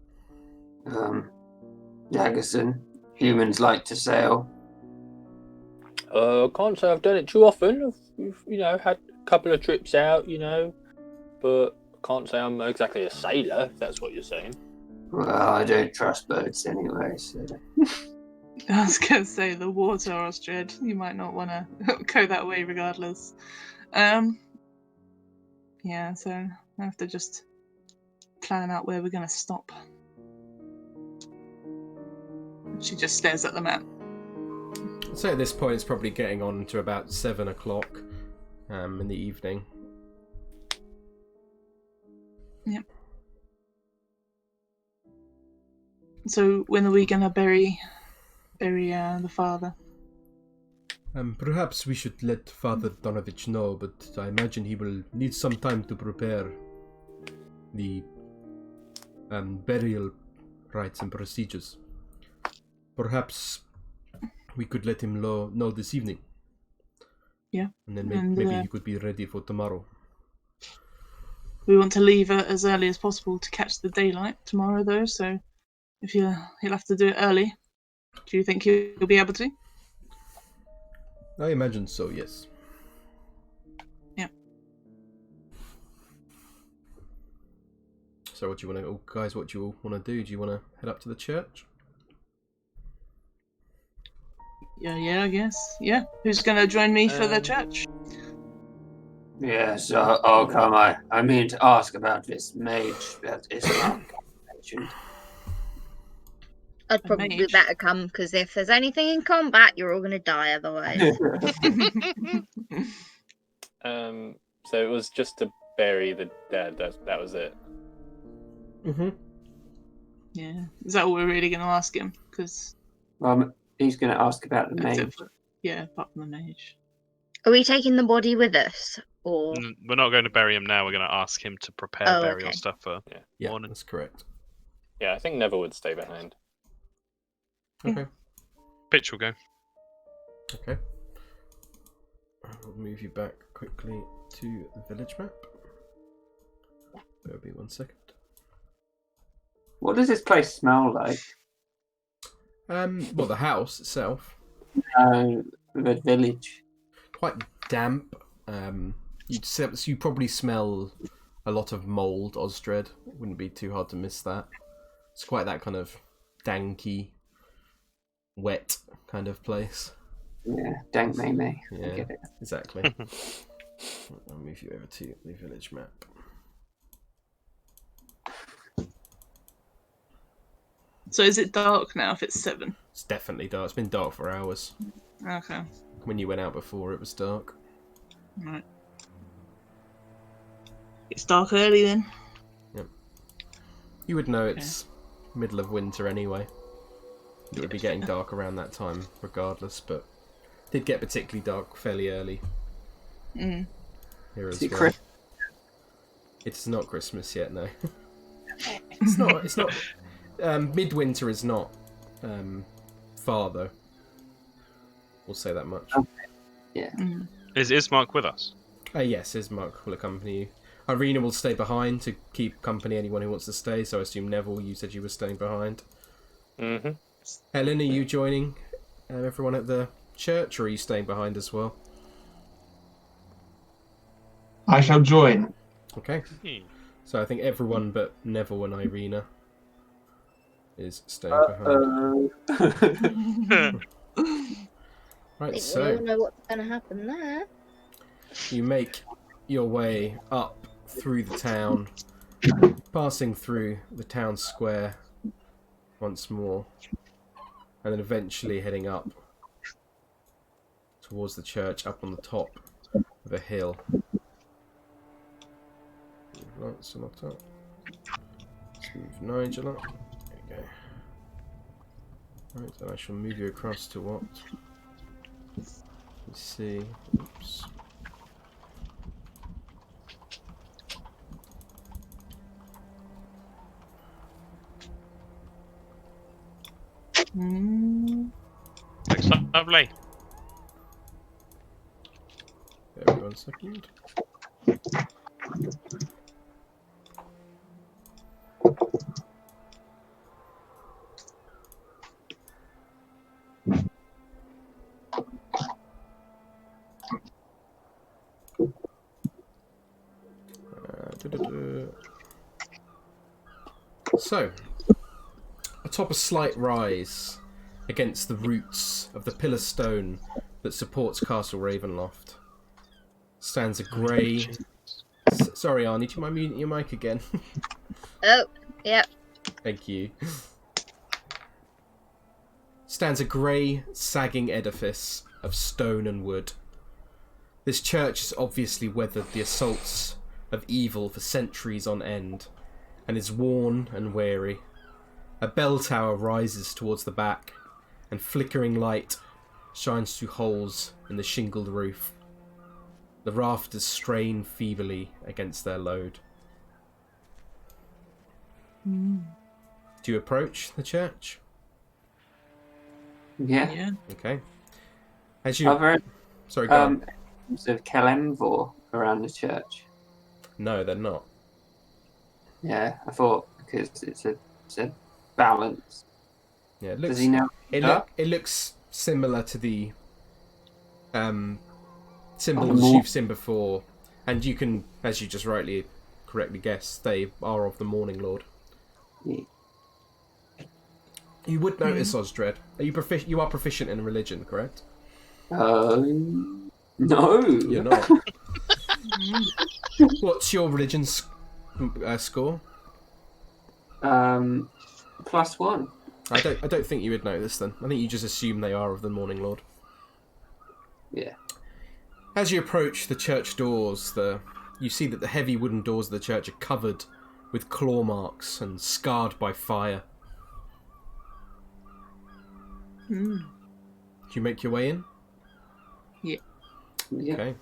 Jaggerson? Humans like to sail. Can't say I've done it too often. I've, had a couple of trips out, but can't say I'm exactly a sailor, if that's what you're saying. Well, I don't trust boats anyway, so... I was going to say, the water, Ostred. You might not want to go that way regardless. Yeah, so I have to just plan out where we're going to stop. She just stares at the map. I'd say at this point it's probably getting on to about 7 o'clock in the evening. Yep. So when are we going to bury the father? Perhaps we should let Father Donovich know, but I imagine he will need some time to prepare the burial rites and procedures. Perhaps we could let him know this evening. Yeah. And then maybe he could be ready for tomorrow. We want to leave as early as possible to catch the daylight tomorrow, though, so if he'll have to do it early. Do you think he'll be able to? I imagine so, yes. Yeah. So what do you want to... guys, what do you all want to do? Do you want to head up to the church? Yeah, I guess. Yeah. Who's going to join me for the church? Yes, I'll come. I mean to ask about this mage that Ismark mentioned. I'd A probably mage. better come, because if there's anything in combat, you're all gonna die otherwise. So it was just to bury the dead. That was it. Mm-hmm. Yeah. Is that all we're really going to ask him? Because He's going to ask about the mage. yeah, apart from the mage. Are we taking the body with us, or? We're not going to bury him now. We're going to ask him to prepare Oh, burial okay. stuff for Yeah, morning. that's correct. Yeah, I think Neville would stay behind. Okay. Pitch will go. Okay. I'll move you back quickly to the village map. There'll be 1 second. What does this place smell like? Well, the house itself, The village. quite damp. You probably smell a lot of mold, Strahd. It wouldn't be too hard to miss that. It's quite that kind of danky, wet kind of place. Yeah, dank me. I Yeah, get it. exactly. I'll move you over to the village map. So is it dark now if it's 7? It's definitely dark. It's been dark for hours. Okay. When you went out before, it was dark. Right. It's dark early then. You would know it's middle of winter anyway. It would be getting dark around that time regardless, but it did get particularly dark fairly early Mm. here as Is it well. Christmas? It's not Christmas yet, no. It's not. Midwinter is not far though. We'll say that much. Yeah. Mm. Is Ismark with us? Yes, Ismark will accompany you. Irina will stay behind to keep company anyone who wants to stay, so I assume Neville, you said you were staying behind. Mm-hmm. Helen, are you joining everyone at the church, or are you staying behind as well? I shall join. Okay. So I think everyone but Neville and Irina is staying behind. I Right, think we so all know what's going to happen there. you make your way up through the town, passing through the town square once more, and then eventually heading up towards the church up on the top of a hill. Lights are not up. Let's move Nigel up. There you go. Right, then I shall move you across to what? Let's see. Oops. Mm. Looks lovely. There we go, 1 second. So, atop a slight rise against the roots of the pillar stone that supports Castle Ravenloft stands a grey... Sorry, Arnie, do you mind muting your mic again? Oh, yep. Thank you. Stands a grey, sagging edifice of stone and wood. This church has obviously weathered the assaults of evil for centuries on end, and is worn and weary. A bell tower rises towards the back, and flickering light shines through holes in the shingled roof. The rafters strain feebly against their load. Mm. Do you approach the church? Yeah. Yeah. Okay. As you... Are there Sorry, go on. of Kalemvor around the church? No, they're not. Yeah, I thought because it's a balance. Yeah, it Does looks... he know? It looks similar to the symbols you've seen before, and you can, as you just correctly guessed, they are of the Morning Lord. Yeah. You would notice, Osdred. You are proficient in religion, correct? No. You're not. What's your religion score? +1. I don't think you would know this then. I think you just assume they are of the Morning Lord. Yeah. As you approach the church doors, you see that the heavy wooden doors of the church are covered with claw marks and scarred by fire. Hmm. Do you make your way in? Yeah. Okay.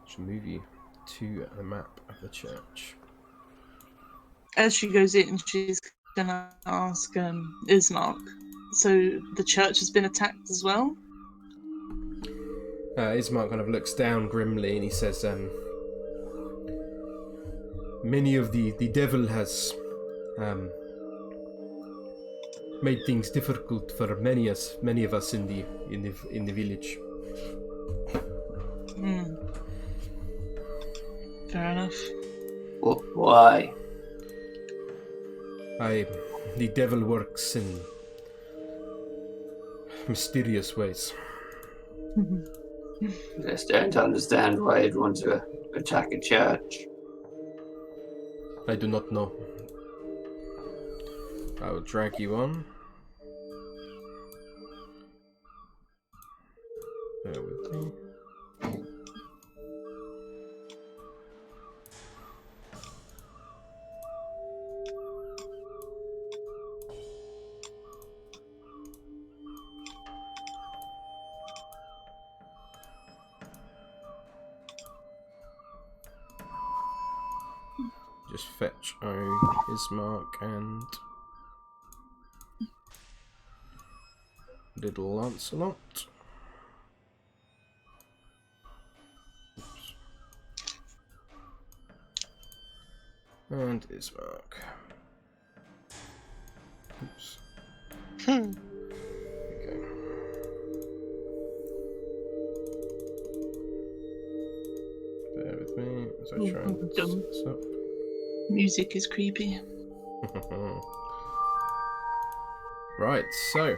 Should move you to the map of the church. As she goes in, she's gonna ask Ismark. So the church has been attacked as well? Ismark kind of looks down grimly and he says, many of the devil has made things difficult for many of us in the village. Hmm. Fair enough. Why? The devil works in mysterious ways. I just don't understand why you'd want to attack a church. I do not know. I will drag you on. Bear with me. Just fetch Ismark and little Lancelot. Oops. And Ismark. Oops. There we go. Bear with me as I try and set this up. Music is creepy. Right, so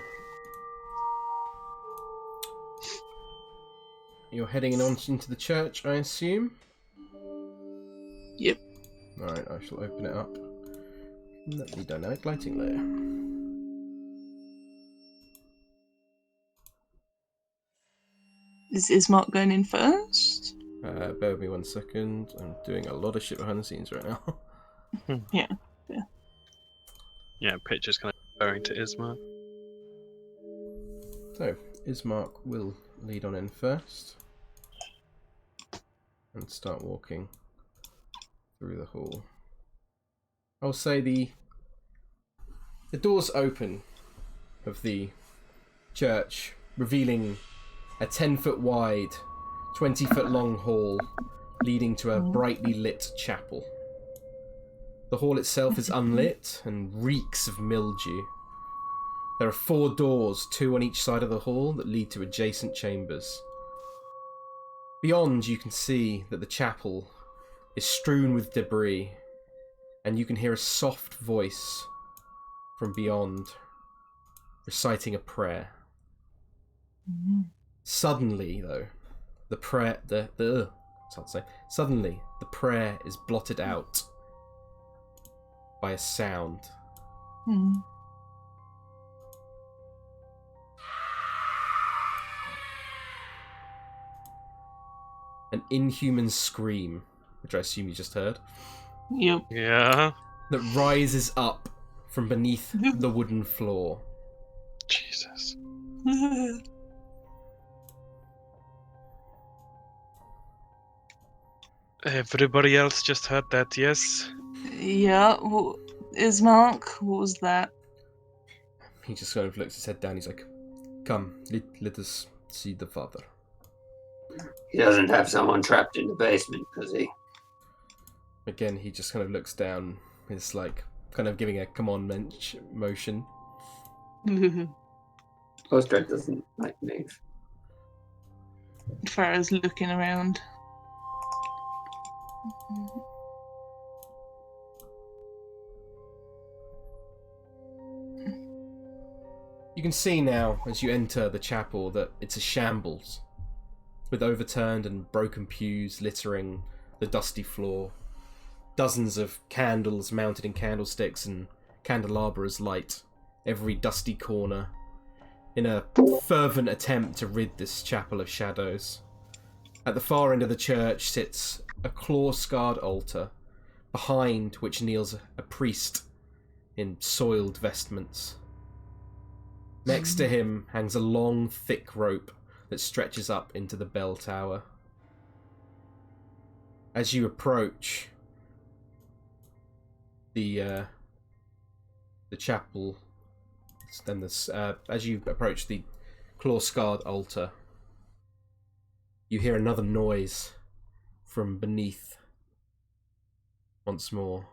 you're heading on into the church, I assume? Yep. Alright, I shall open it up. Let the dynamic lighting layer. Is Ismark going in first? Bear with me 1 second. I'm doing a lot of shit behind the scenes right now. Yeah. Yeah, picture's kind of referring to Isma. So, Ismark will lead on in first. And start walking through the hall. I'll say the doors open of the church, revealing a 10-foot wide, 20-foot long hall leading to a brightly lit chapel. The hall itself is unlit and reeks of mildew. There are 4 doors, 2 on each side of the hall, that lead to adjacent chambers. Beyond, you can see that the chapel is strewn with debris, and you can hear a soft voice from beyond reciting a prayer. Suddenly, though, suddenly the prayer is blotted out by a sound. An inhuman scream, which I assume you just heard, Yep. Yeah. that rises up from beneath the wooden floor. Jesus. Everybody else just heard that, yes? Yeah. Ismark, what was that? He just kind of looks his head down. He's like, "Come, let us see the father." He doesn't have someone trapped in the basement, does he? Again, he just kind of looks down. It's like kind of giving a come on motion. Strahd doesn't move. Farah's looking around. You can see now, as you enter the chapel, that it's a shambles, with overturned and broken pews littering the dusty floor. Dozens of candles mounted in candlesticks and candelabras light every dusty corner, in a fervent attempt to rid this chapel of shadows. At the far end of the church sits a claw-scarred altar, behind which kneels a priest in soiled vestments. Next to him hangs a long, thick rope that stretches up into the bell tower. As you approach the chapel, then as you approach the claw-scarred altar, you hear another noise from beneath. Once more,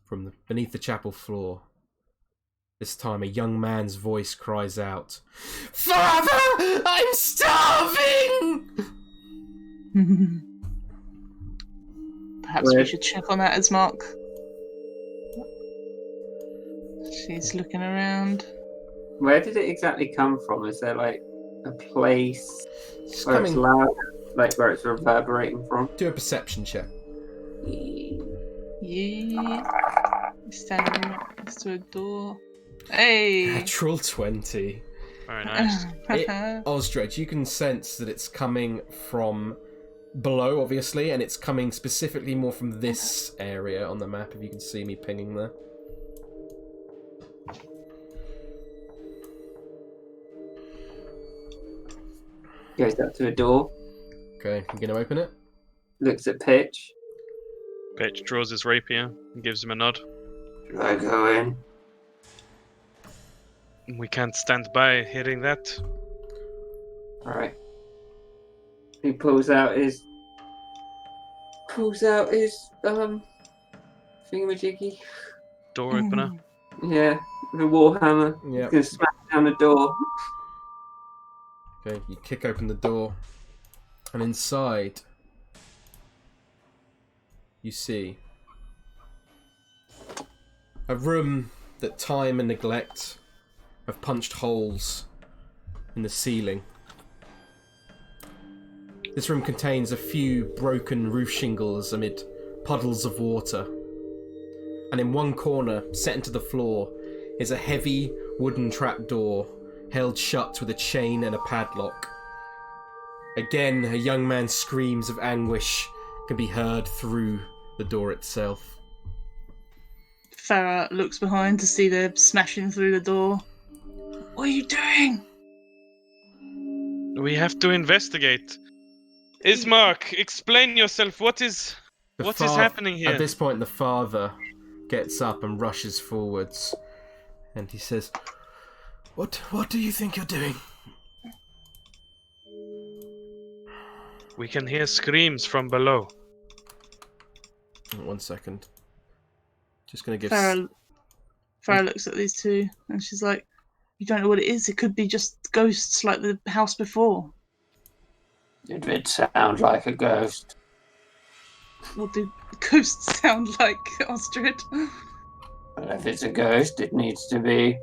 from beneath the chapel floor. This time, a young man's voice cries out, "Father, I'm starving!" Perhaps we should check on that as Mark. She's looking around. Where did it exactly come from? Is there like a place It's where it's coming. loud, like where it's reverberating from? Do a perception check. Yeah. Standing next to a door. Hey! Natural 20. Very nice. Ostrich, you can sense that it's coming from below, obviously, and it's coming specifically more from this area on the map, if you can see me pinging there. Goes up to a door, Okay, you gonna open it? looks at Pitch. Pitch draws his rapier and gives him a nod. Should I go in? We can't stand by hearing that. Alright. He pulls out his thingamajiggy. Door opener. Yeah, with a warhammer. Yeah. He's gonna smash down the door. Okay, you kick open the door, and inside, you see a room that time and neglect have punched holes in the ceiling. This room contains a few broken roof shingles amid puddles of water. And in one corner, set into the floor, is a heavy wooden trapdoor held shut with a chain and a padlock. Again, a young man's screams of anguish can be heard through the door itself. Farah looks behind to see them smashing through the door. What are you doing? We have to investigate. Ismark, explain yourself. What is happening here? At this point, the father gets up and rushes forwards, and he says, What do you think you're doing? We can hear screams from below. 1 second. Just gonna give... Farah looks at these two and she's like, you don't know what it is. It could be just ghosts like the house before. It did sound like a ghost. What do ghosts sound like, Ostrid? But if it's a ghost, it needs to be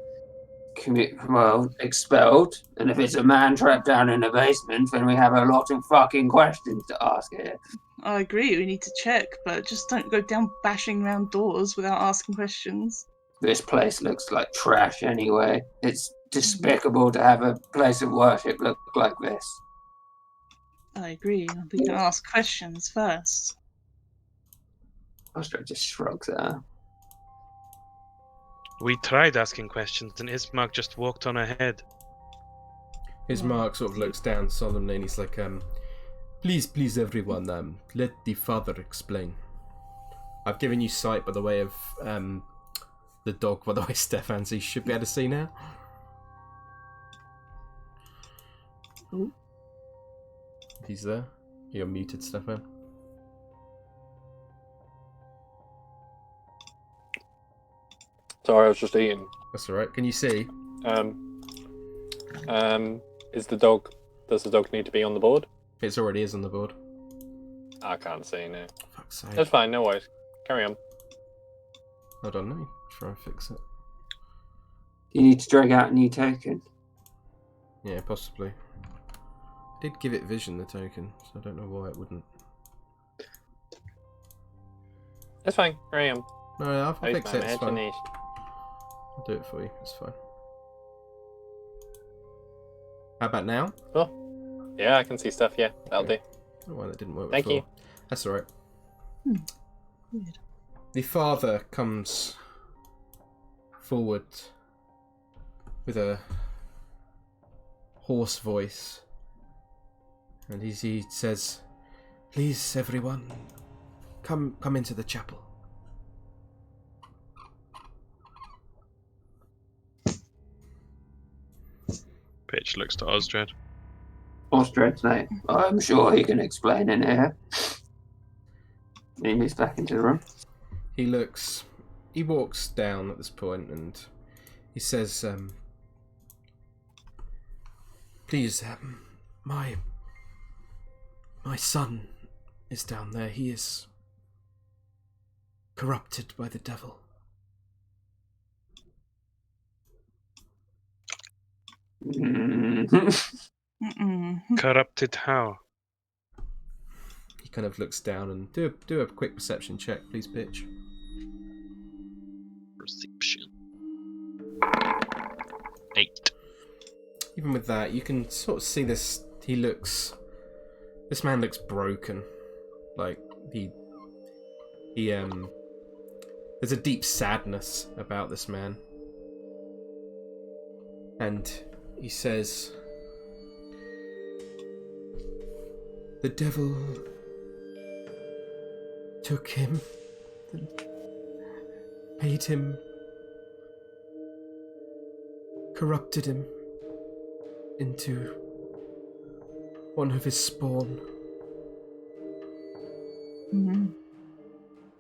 expelled. And if it's a man trapped down in a basement, then we have a lot of fucking questions to ask here. I agree, we need to check, but just don't go down bashing round doors without asking questions. This place looks like trash anyway. It's despicable to have a place of worship look like this. I agree, we can ask questions first. Ostro just shrugs at her. We tried asking questions and Ismark just walked on ahead. Ismark sort of looks down solemnly and he's like, Please everyone, let the father explain. I've given you sight by the way of the dog, by the way, Stefan, so you should be able to see now. Ooh. He's there. You're muted, Stefan. Sorry, I was just eating. That's alright. Can you see? Does the dog need to be on the board? It already is on the board. I can't see now. Fuck's sake. That's fine, no worries. Carry on. Hold on, let me try and fix it. You need to drag out a new token. Yeah, possibly. I did give it vision, the token, so I don't know why it wouldn't. That's fine, carry on. No, I'll fix it, it's fine. I'll do it for you. It's fine. How about now? Oh, yeah, I can see stuff. Yeah, that'll do. Oh, well, that didn't work Thank before. you. That's all right. Weird. The father comes forward with a hoarse voice, and he says, "Please, everyone, come into the chapel." Pitch looks to Osdred. Ostred's mate. I'm sure he can explain in here. He moves back into the room. He walks down at this point, and he says, "Please, my son is down there. He is corrupted by the devil." Corrupted how? He kind of looks down and do a quick perception check, please, Pitch. Perception. 8. Even with that, you can sort of see this. This man looks broken. Like there's a deep sadness about this man, and he says, "The devil took him and made him, corrupted him into one of his spawn." Mhm.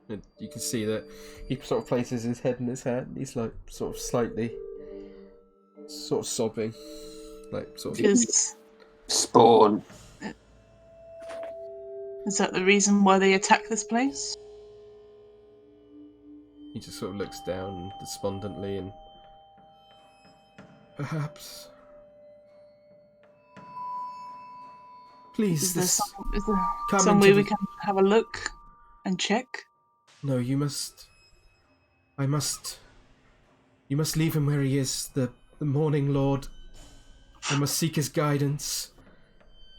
And you can see that he sort of places his head in his hand. He's like sort of slightly, sort of sobbing, like sort of. Is Spawn. that the reason why they attack this place? He just sort of looks down despondently and perhaps. Please, Is there this. some Come way into we the- can have a look and check? No, you must. You must leave him where he is, the Morning Lord. I must seek his guidance,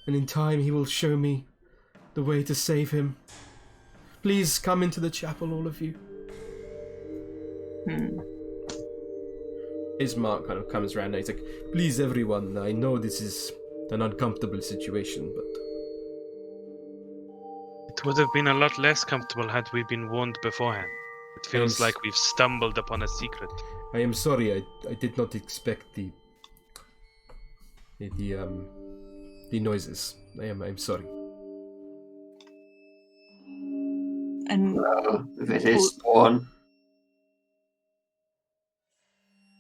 and in time he will show me the way to save him. Please come into the chapel, all of you. Ismark kind of comes around and he's like, "Please, everyone, I know this is an uncomfortable situation, but..." It would have been a lot less comfortable had we been warned beforehand. It feels like we've stumbled upon a secret. I am sorry, I did not expect the noises. I'm sorry. And If it is Spawn.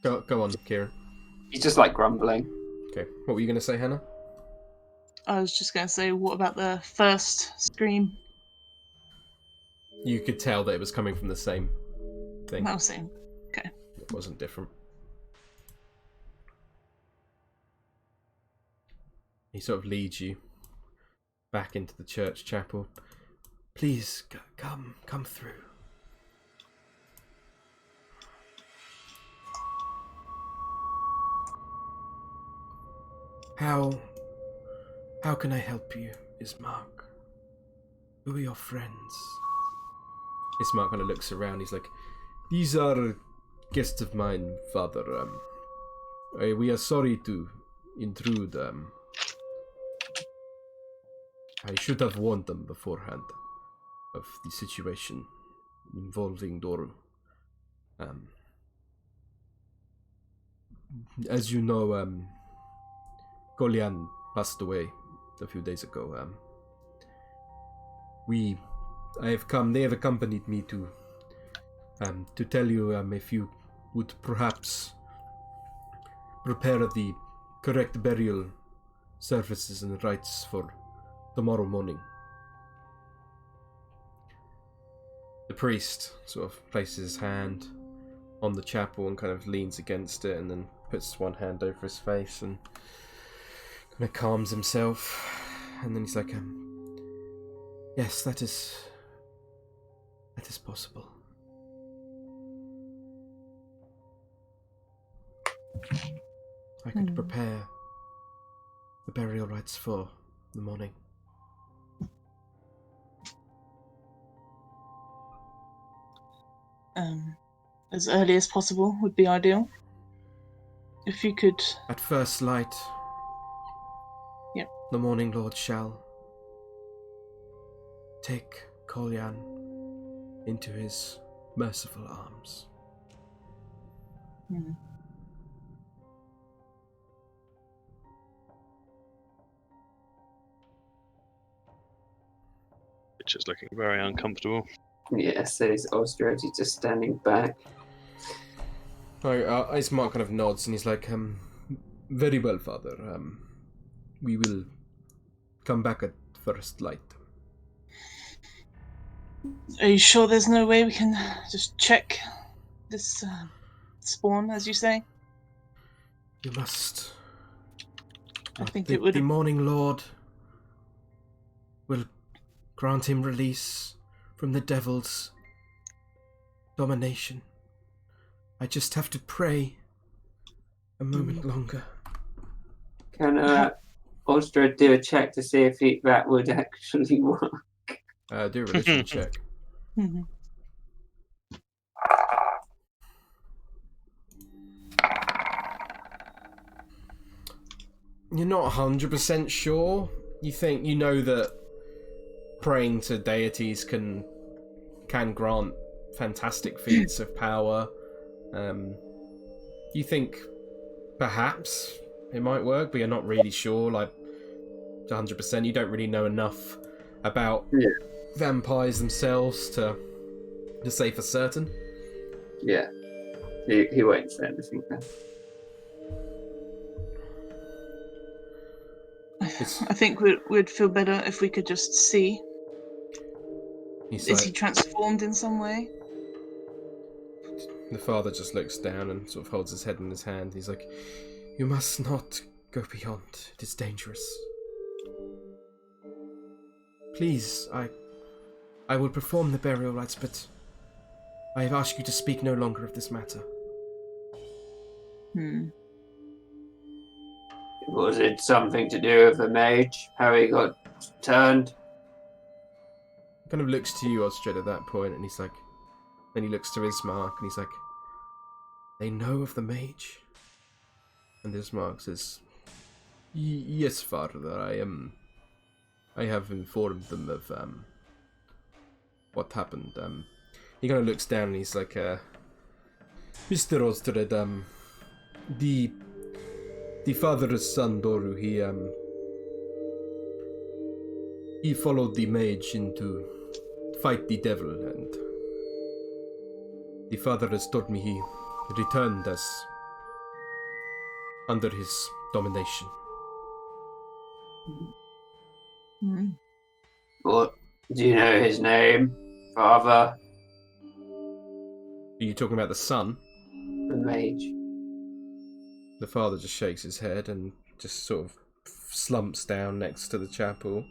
Go on, Kieran. He's just like grumbling. Okay, what were you going to say, Hannah? I was just going to say, what about the first scream? You could tell that it was coming from the same thing. That was same. Okay. It wasn't different. He sort of leads you back into the church chapel. "Please, come through." How can I help you, Ismark? Who are your friends? Ismark kind of looks around. He's like, "These are guests of mine, Father. We are sorry to intrude. I should have warned them beforehand of the situation involving Doru. As you know, Kolyan passed away a few days ago. They have accompanied me to tell you if you would perhaps prepare the correct burial services and rites for tomorrow morning." The priest sort of places his hand on the chapel and kind of leans against it and then puts one hand over his face and kind of calms himself. And then he's like, "Yes, that is possible." I could prepare the burial rites for the morning. As early as possible would be ideal. If you could... At first light, Yep. the Morning Lord shall take Kolyan into his merciful arms. Which is looking very uncomfortable. Yeah, says Strahd. He's just standing back. Ismark kind of nods and he's like, very well, Father. We will come back at first light. Are you sure there's no way we can just check this spawn, as you say? You must. I think the, it would. The Morning Lord will grant him release from the devil's domination. I just have to pray a moment longer. Can Strahd do a check to see if that would actually work? Do a religion check. You're not 100% sure. You know that praying to deities can grant fantastic feats of power. You think perhaps it might work, but you're not really sure, like 100%. You don't really know enough about vampires themselves to say for certain. Yeah. He won't say anything then. I think we'd feel better if we could just see. Is he transformed in some way? The father just looks down and sort of holds his head in his hand. He's like, you must not go beyond. It is dangerous. Please, I will perform the burial rites, but I have asked you to speak no longer of this matter. Was it something to do with the mage? How he got turned? He kind of looks to you, Strahd, at that point, and he's like... Then he looks to Ismark, and he's like... They know of the mage? And Ismark says... Yes, Father, I have informed them of, what happened. He kind of looks down, and he's like, Mr. Strahd, the father's son, Doru, he followed the mage into fight the devil, and the father has told me he returned as under his domination. What? Do you know his name, Father? Are you talking about the son? The mage. The father just shakes his head and just sort of slumps down next to the chapel.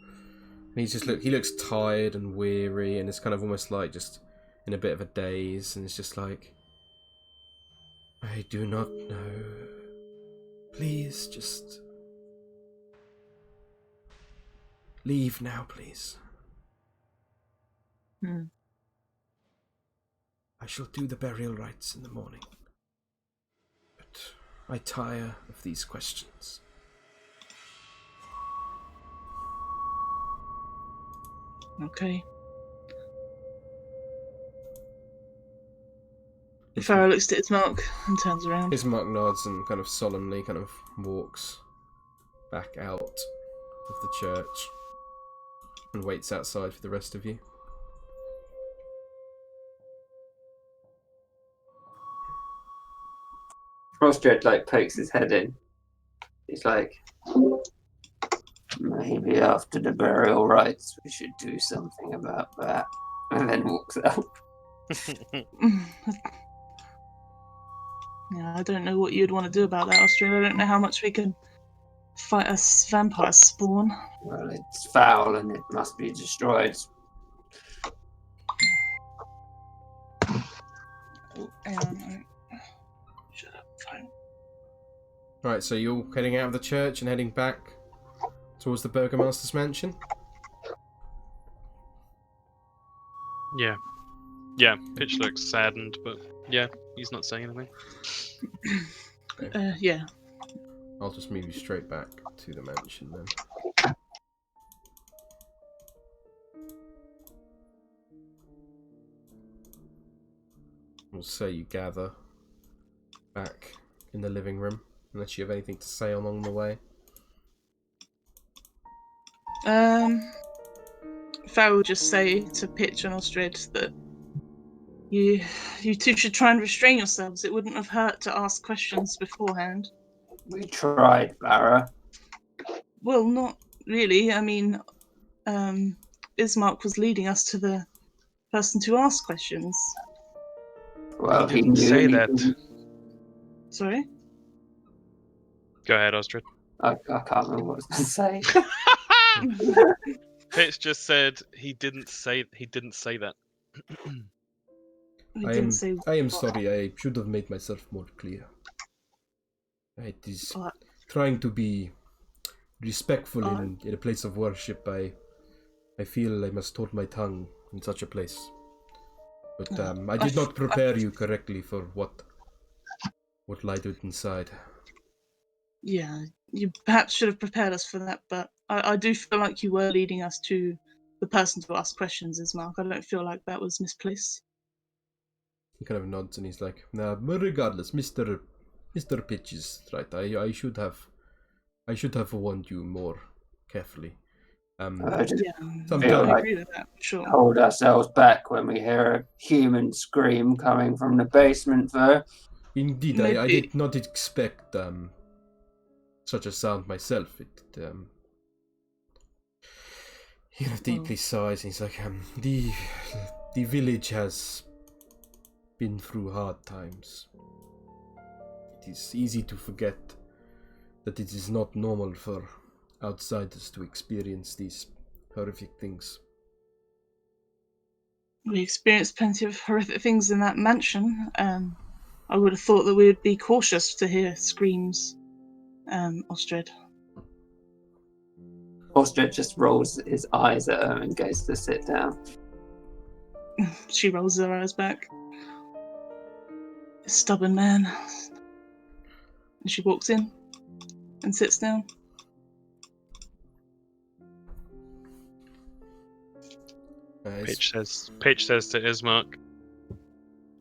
And he looks tired and weary, and it's kind of almost like just in a bit of a daze, and it's just like, I do not know. Please just leave now, please. I shall do the burial rites in the morning. But I tire of these questions. Okay. The Pharaoh looks at Ismark and turns around. Ismark nods and kind of solemnly kind of walks back out of the church and waits outside for the rest of you. Strahd pokes his head in. He's like, maybe after the burial rites we should do something about that. And then walks out. Yeah, I don't know what you'd want to do about that, Strahd. I don't know how much we can fight a vampire spawn. Well, it's foul and it must be destroyed. Oh, hang on. Shut up, fine. Right, so you're heading out of the church and heading back towards the Burgomaster's mansion? Yeah. Yeah, Pitch looks saddened, but yeah, he's not saying anything. Yeah. I'll just move you straight back to the mansion then. We'll say you gather back in the living room, unless you have anything to say along the way. Farrell will just say to Pitch and Strahd that you two should try and restrain yourselves. It wouldn't have hurt to ask questions beforehand. We tried, Barra. Well, not really. I mean, Ismark was leading us to the person to ask questions. Well, He he didn't knew say and he that. didn't. Sorry? Go ahead, Ostrid. I can't remember what I was going to say. Pitch just said he didn't say that. He I didn't am say what. sorry, I should have made myself more clear. It is What? trying to be respectful in a place of worship. I feel I must hold my tongue in such a place. But I did not prepare you correctly for what lied inside. Yeah, you perhaps should have prepared us for that, but I do feel like you were leading us to the person to ask questions, Ismark. I don't feel like that was misplaced. He kind of nods and he's like, "Nah, but regardless, Mr. Pitch is right. I should have warned you more carefully. I just Yeah, Sometimes- feel I like agree with that, sure. hold ourselves back when we hear a human scream coming from the basement, though. Indeed, I Maybe- did not expect such a sound myself. He deeply sighs and he's like, the village has been through hard times. It is easy to forget that it is not normal for outsiders to experience these horrific things. We experienced plenty of horrific things in that mansion. I would have thought that we would be cautious to hear screams, Ostrid. Ostrich just rolls his eyes at her and goes to sit down. She rolls her eyes back. Stubborn man. And she walks in and sits down. Pitch says to Ismark,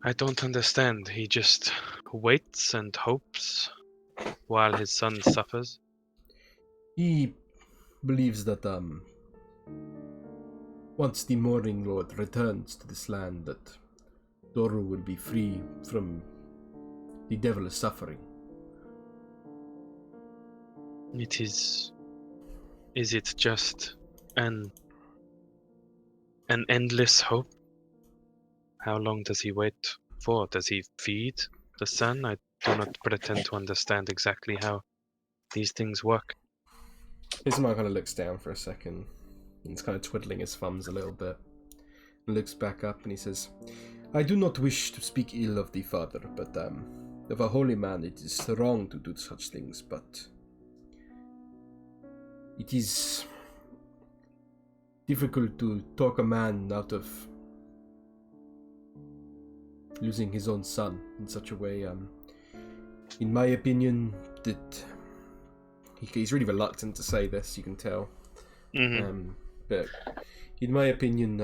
I don't understand. He just waits and hopes while his son suffers. He believes that once the Morning Lord returns to this land, that Doru will be free from the devil's suffering. Is it just an endless hope? How long does he wait for? Does he feed the sun? I do not pretend to understand exactly how these things work. Ismail kind of looks down for a second. And he's kind of twiddling his thumbs a little bit. And looks back up and he says, I do not wish to speak ill of the father, but of a holy man it is wrong to do such things, but it is difficult to talk a man out of losing his own son in such a way. In my opinion, that he's really reluctant to say this, you can tell. Mm-hmm. But in my opinion,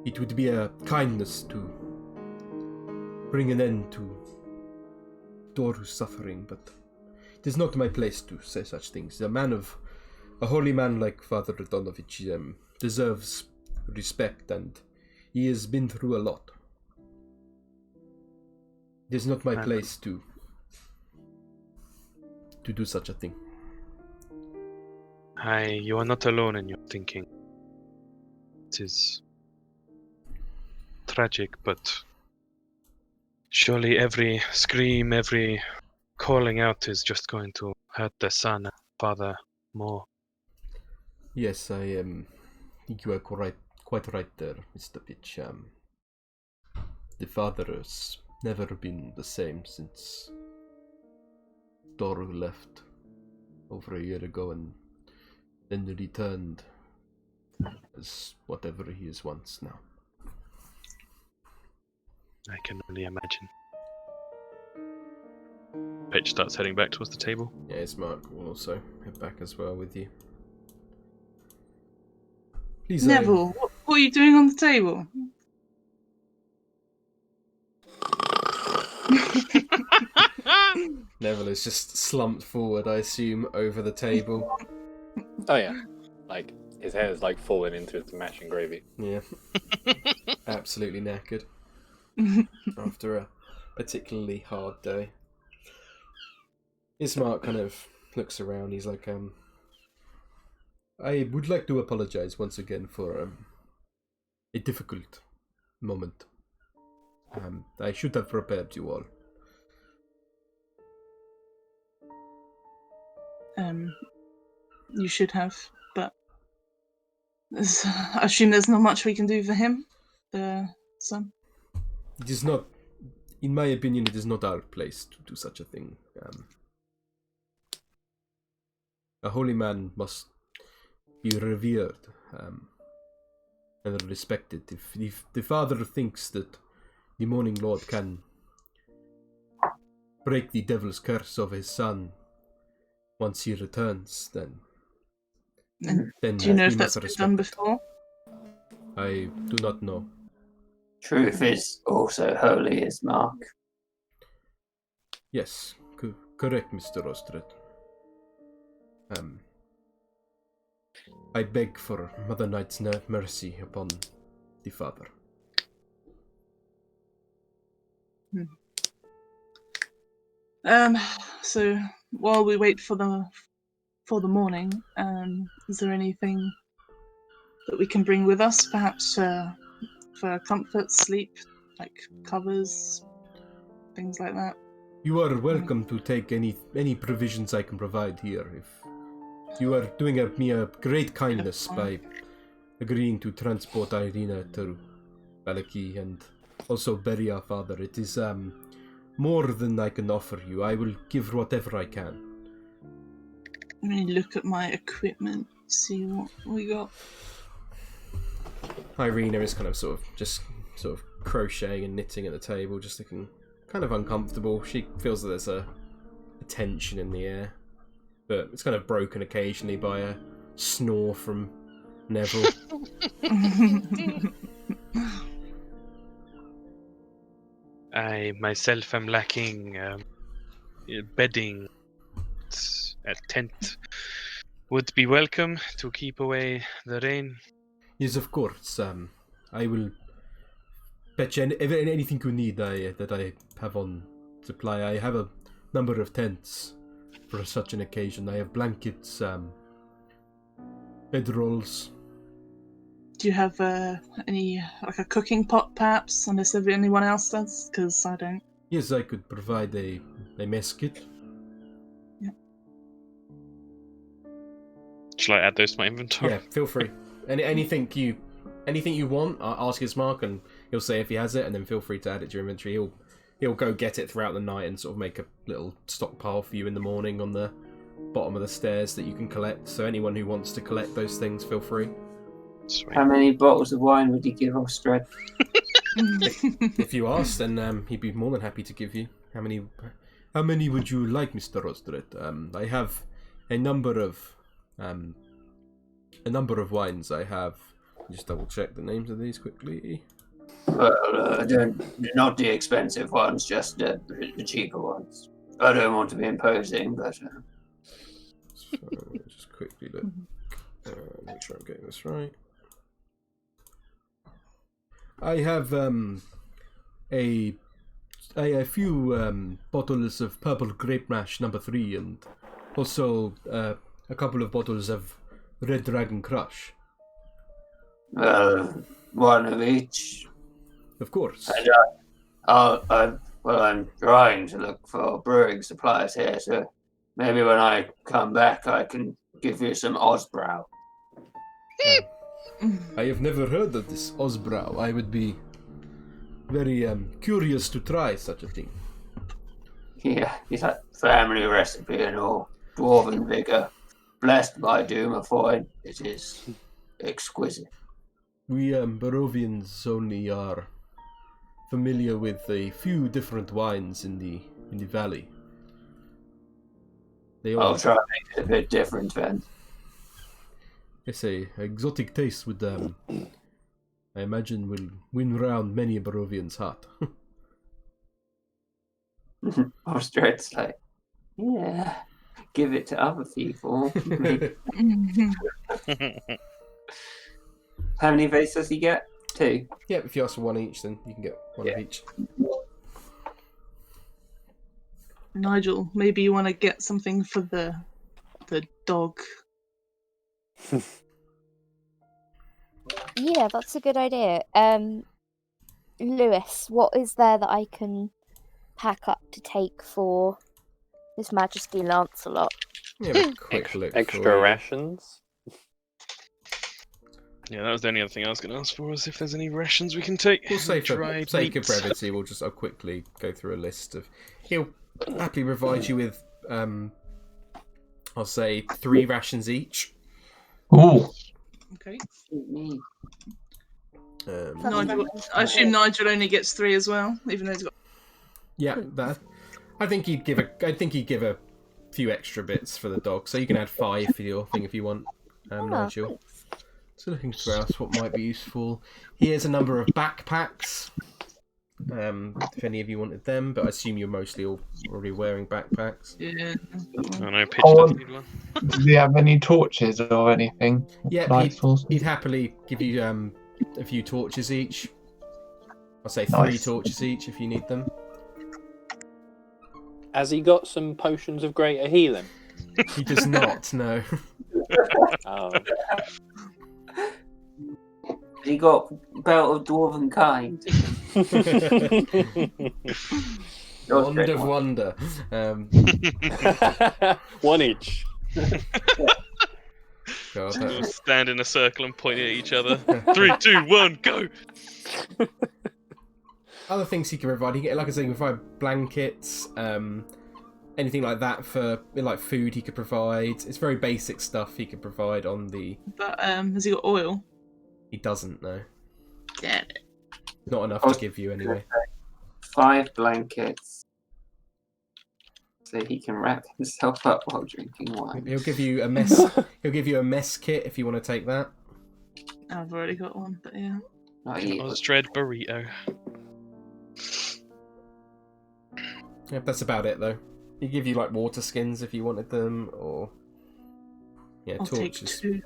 it would be a kindness to bring an end to Doru's suffering, but it is not my place to say such things. A holy man like Father Radonovich deserves respect, and he has been through a lot. It is not my place to do such a thing. You are not alone in your thinking. It is tragic, but surely every scream, every calling out is just going to hurt the son and father more. Yes, I think you are quite right there, Mr. Pitch. The father has never been the same since Storg left over a year ago and then returned as whatever he is once now. I can only imagine. Pitch starts heading back towards the table. Yeah, Ismark will also head back as well with you. Please, Neville, what are you doing on the table? Neville is just slumped forward, I assume, over the table. Oh yeah, like his hair's like falling into his mash and gravy. Yeah. Absolutely knackered. After a particularly hard day. Ismark kind of looks around, he's like, I would like to apologize once again for a difficult moment. I should have prepared you all. You should have, but I assume there's not much we can do for him, the son. It is not, in my opinion, it is not our place to do such a thing. A holy man must be revered and respected. If the father thinks that the Morning Lord can break the devil's curse of his son once he returns, then do you know we if that's must been done respect it. before? I do not know. Truth is also holy, Ismark. Yes, correct, Mr. Ostred. I beg for Mother Knight's mercy upon the father. So while we wait for the morning, is there anything that we can bring with us, perhaps for comfort, sleep, like covers, things like that? You are welcome to take any provisions I can provide here. If you are doing me a great kindness by agreeing to transport Irina to Valaki and also bury our father. It is more than I can offer you. I will give whatever I can. Let me look at my equipment, see what we got. Irina is kind of sort of crocheting and knitting at the table, just looking kind of uncomfortable. She feels that there's a tension in the air, but it's kind of broken occasionally by a snore from Neville. I myself am lacking bedding. A tent would be welcome to keep away the rain. Yes, of course. I will bet you anything you need that I have on supply. I have a number of tents for such an occasion. I have blankets, bedrolls. Do you have any, like a cooking pot, perhaps, unless anyone else does? Because I don't. Yes, I could provide a mess kit. Yeah. Shall I add those to my inventory? Yeah, feel free. Anything you want, ask Ismark and he'll say if he has it, and then feel free to add it to your inventory. He'll go get it throughout the night and sort of make a little stockpile for you in the morning on the bottom of the stairs that you can collect. So anyone who wants to collect those things, feel free. Sweet. How many bottles of wine would you give us, Strahd? If you ask, then he'd be more than happy to give you. How many would you like, Mr. Ostred? I have a number of wines. I have. Just double check the names of these quickly. Well, not the expensive ones, just the cheaper ones. I don't want to be imposing, but... So, just quickly look. Make sure I'm getting this right. I have a few bottles of purple grape mash number 3, and also a couple of bottles of Red Dragon Crush. Well, one of each. Of course. And I'm trying to look for brewing supplies here, so maybe when I come back I can give you some Osbrow. I have never heard of this Osbrow. I would be very curious to try such a thing. Yeah, he's like family recipe and all, dwarven vigor, blessed by Dumafoy. It is exquisite. We Barovians only are familiar with a few different wines in the valley. They all I'll try and make it a bit different then. It's a exotic taste would I imagine will win round many a Barovian's heart. Strahd like, yeah, give it to other people. How many vase does he get? 2. Yeah, if you ask for one each, then you can get one of each. Nigel, maybe you want to get something for the dog. Yeah, that's a good idea. Lewis, what is there that I can pack up to take for His Majesty Lancelot? Yeah, have a quick look for Extra you. rations. Yeah, that was the only other thing I was going to ask for, was if there's any rations we can take. We'll say for Dried sake of meats. brevity, I'll quickly go through a list of. He'll happily provide you with, I'll say 3 rations each. Ooh. Okay. Um, I assume Nigel only gets 3 as well, even though he's got. yeah, that. I think he'd give a few extra bits for the dog, so you can add 5 for your thing if you want, Nigel. So looking through else, what might be useful. Here's a number of backpacks. If any of you wanted them, but I assume you're mostly already wearing backpacks. Yeah. I know, Pitch Oh, does need one. Do you have any torches or anything? Yeah, Light sources? he'd happily give you a few torches each. I'll say 3 Nice. torches each if you need them. Has he got some potions of greater healing? He does not, no. Oh, He got belt of dwarven kind. Wand of wonder. one each. God, We'll stand in a circle and point at each other. 3, 2, 1, go! Other things he can provide, like I said, he can provide blankets, anything like that for like food he could provide. It's very basic stuff he could provide on the. But has he got oil? He doesn't know. Damn it. Not enough to give you anyway. 5 blankets. So he can wrap himself up while drinking wine. He'll give you a mess. He'll give you a mess kit if you want to take that. I've already got one, but yeah. Not yet. Strahd burrito. Yeah, that's about it though. He'll give you like water skins if you wanted them, or I'll take torches. 2.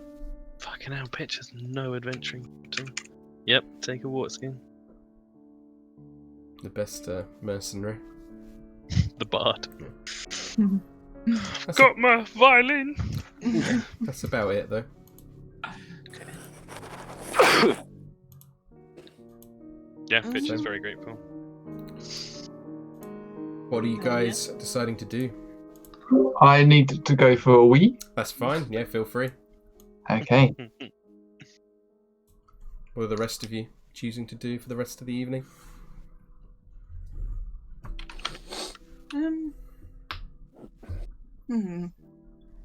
Fucking hell, Pitch has no adventuring. Yep, take a water skin. The best mercenary. The bard. That's, Got my violin! that's about it though. Yeah, Pitch is very grateful. What are you guys deciding to do? I need to go for a wee. That's fine. Yeah, feel free. Okay. What are the rest of you choosing to do for the rest of the evening?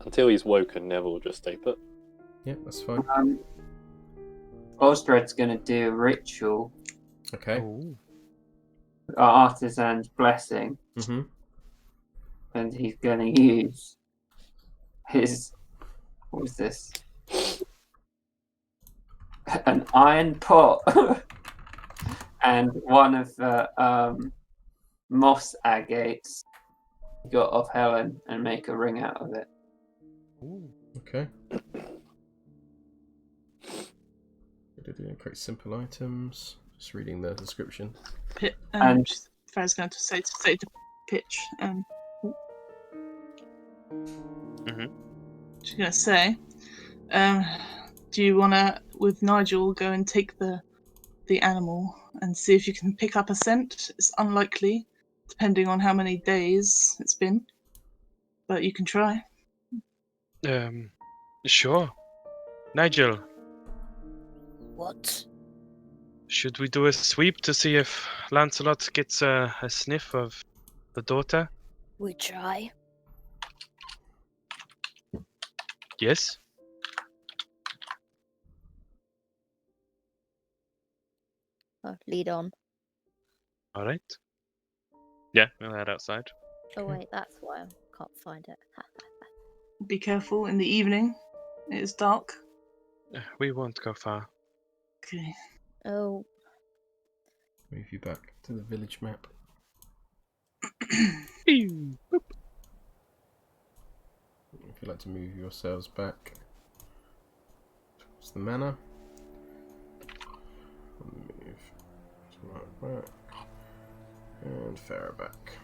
Until he's woken, Neville will just stay put. Yeah, that's fine. Ostrad's going to do a ritual, Okay. Ooh. Artisan's blessing, Mm-hmm. and he's going to use his. What was this? An iron pot and one of the moss agates he got off Helen and make a ring out of it. Ooh. Okay. Create simple items. Just reading the description. And- I was going to say to Pitch. She's going to say, do you want to, with Nigel, go and take the animal and see if you can pick up a scent? It's unlikely, depending on how many days it's been, but you can try. Sure. Nigel, What? should we do a sweep to see if Lancelot gets a sniff of the daughter? We try. Yes? Oh, lead on. Alright. Yeah, we'll head outside. Oh wait, that's why I can't find it. Be careful in the evening. It is dark. We won't go far. Okay. Oh, Move you back to the village map. Pew! Boop. If you'd like to move yourselves back towards the manor. Move to right back. And Farah back.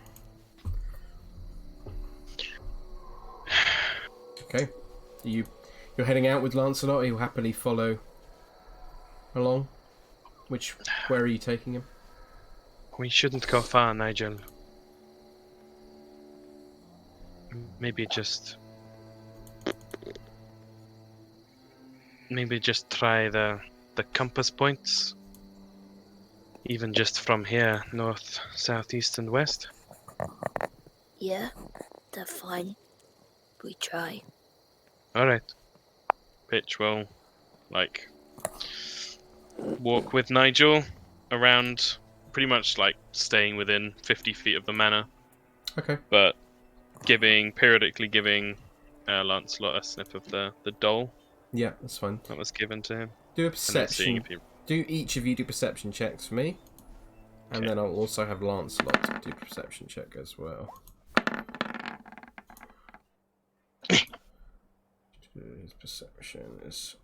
Okay. You're heading out with Lancelot. He'll happily follow along. Where are you taking him? We shouldn't go far, Nigel. Maybe just try the compass points. Even just from here, north, south, east, and west. yeah, they're fine. We try. Alright. Pitch will, walk with Nigel around, pretty much, staying within 50 feet of the manor. Okay. But periodically giving Lancelot a sniff of the doll Yeah, that's fine. that was given to him. Do a And then seeing perception. if he... Do each of you do perception checks for me. And then I'll also have Lancelot do a perception check as well. His perception is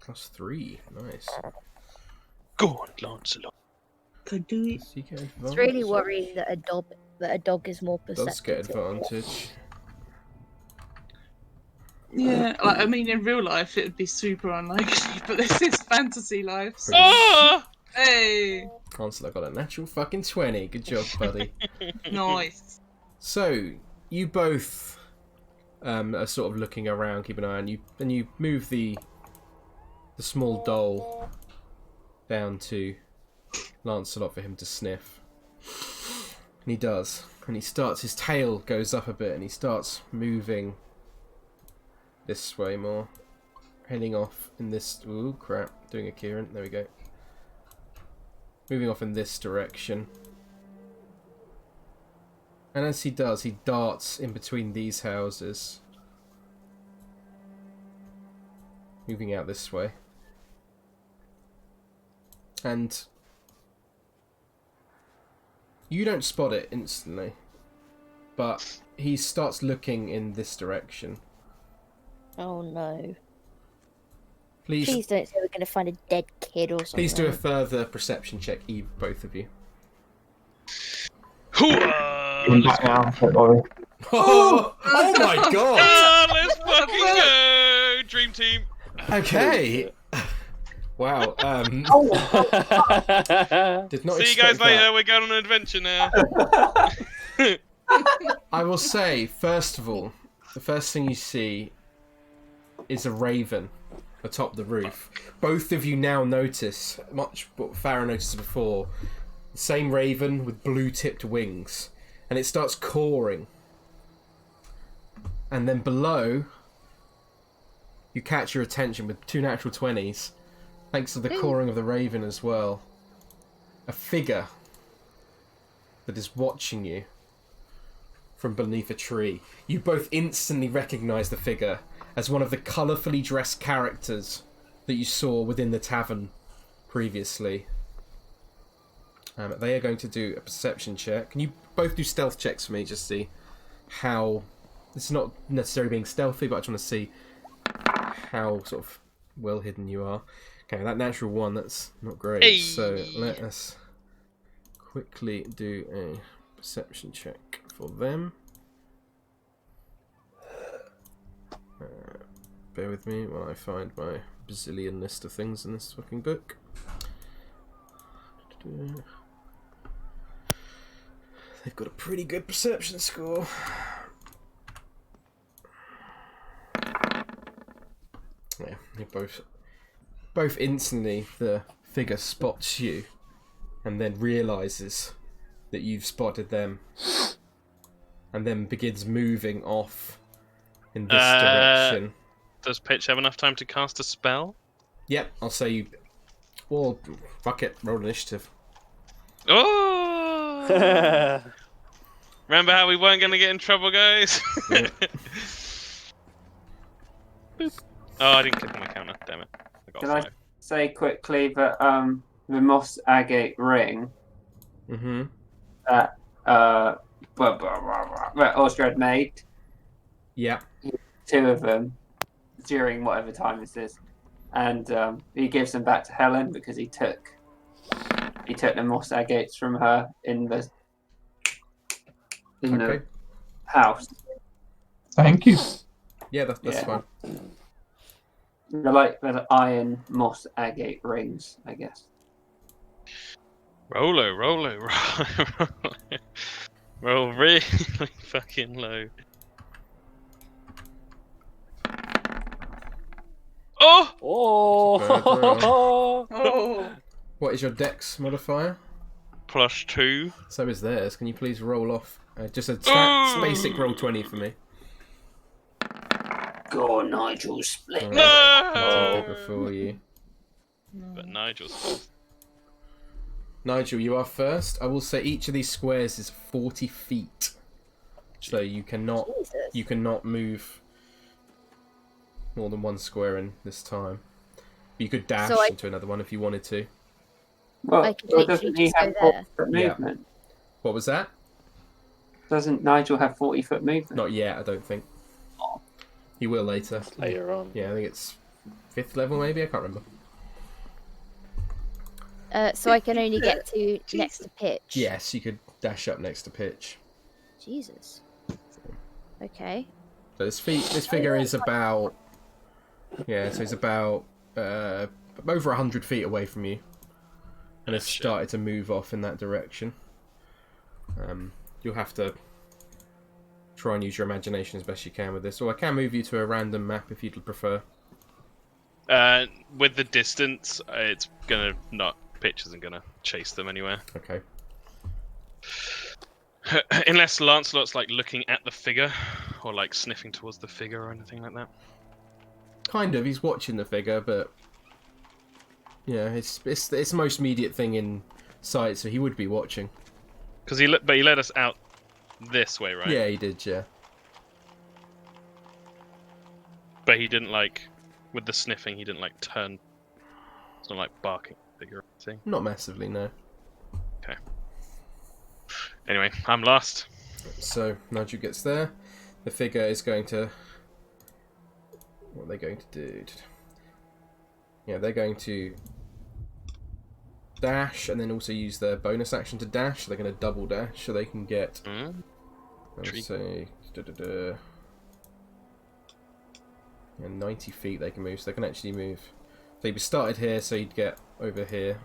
+3. Nice. Go on, Lancelot. Could do it. Does he get It's advantage? really worrying that a dog is more Does get perceptive. advantage. Yeah, I mean, in real life it would be super unlikely, but this is fantasy life. So... Ah! Hey, Lancelot got a natural fucking 20. Good job, buddy. nice. So, you both are sort of looking around, keep an eye on you, and you move the small doll down to Lancelot for him to sniff. And he does. And he starts, his tail goes up a bit, and he starts moving this way more. Heading off in this... Ooh, crap. Doing a Kieran. There we go. Moving off in this direction. And as he does, he darts in between these houses. Moving out this way. And you don't spot it instantly. But he starts looking in this direction. Oh no. Please don't say we're going to find a dead kid or something. please do a further perception check, both of you. Hooah! I'm Let's back now, don't worry. Oh my god! Ah, let's fucking go! Dream team! Okay. Wow. Did not See you expect guys later, that. we're going on an adventure now. I will say, first of all, the first thing you see is a raven atop the roof. Both of you now notice, much what Farah noticed before, the same raven with blue-tipped wings. And it starts cawing. And then below, you catch your attention with 2 natural 20s, thanks to the cawing of the raven as well. A figure that is watching you from beneath a tree. You both instantly recognise the figure as one of the colourfully dressed characters that you saw within the tavern previously. They are going to do a perception check. Can you both do stealth checks for me, just see how... This is not necessarily being stealthy, but I just want to see how sort of well hidden you are. Okay, that natural 1, that's not great. Hey. So let us quickly do a perception check for them. Bear with me while I find my bazillion list of things in this fucking book. They've got a pretty good perception score. Yeah, you're both instantly, the figure spots you and then realises that you've spotted them. and then begins moving off in this direction. Does Pitch have enough time to cast a spell? Yep, I'll say you. Well, fuck it, roll initiative. Oh! Remember how we weren't going to get in trouble, guys? Yep. Boop. Oh, I didn't click on my counter. Damn it! I got Can 5. I say quickly that the moss agate ring Mm-hmm. that that Strahd made, Yep. 2 of them during whatever time this is, and he gives them back to Helen because he took the moss agates from her in the house. Thank you. Yeah, that's fine. They're like the iron moss agate rings, I guess. Roll low, roll low, roll really fucking low. Oh! Oh! Oh, What is your dex modifier? +2. So is theirs. Can you please roll off just a Ooh. basic roll 20 for me? Go on, Nigel, split. Alright, No! I'll take it before you. But Nigel's. Nigel, you are first. I will say each of these squares is 40 feet, so you cannot move more than one square in this time. You could dash into another one if you wanted to. Well, I could literally doesn't he just have go there. 40-foot Yeah. movement? What was that? Doesn't Nigel have 40-foot movement? Not yet, I don't think. He will later. Later on. Yeah, I think it's 5th level maybe, I can't remember. So I can only get to next to Pitch. Yes, you could dash up next to Pitch. Jesus. Okay. So this figure is about... Yeah, so he's about over 100 feet away from you. And has started to move off in that direction. You'll have to try and use your imagination as best you can with this. Or I can move you to a random map if you'd prefer. With the distance, it's gonna not. Pitch isn't gonna chase them anywhere. Okay. Unless Lancelot's like looking at the figure, or like sniffing towards the figure or anything like that. Kind of, he's watching the figure, but... Yeah, it's the most immediate thing in sight, so he would be watching. Because he led us out this way, right? Yeah, he did, yeah. But he didn't like, with the sniffing, he didn't like turn. It's not like barking at the figure or anything. Not massively, no. Okay. Anyway, I'm last. So, Nigel gets there. The figure is going to... What are they going to do? Yeah, they're going to dash and then also use their bonus action to dash. They're going to double dash so they can get... Let's say... Yeah, 90 feet they can move, so they can actually move. So you'd be started here, so you'd get over here.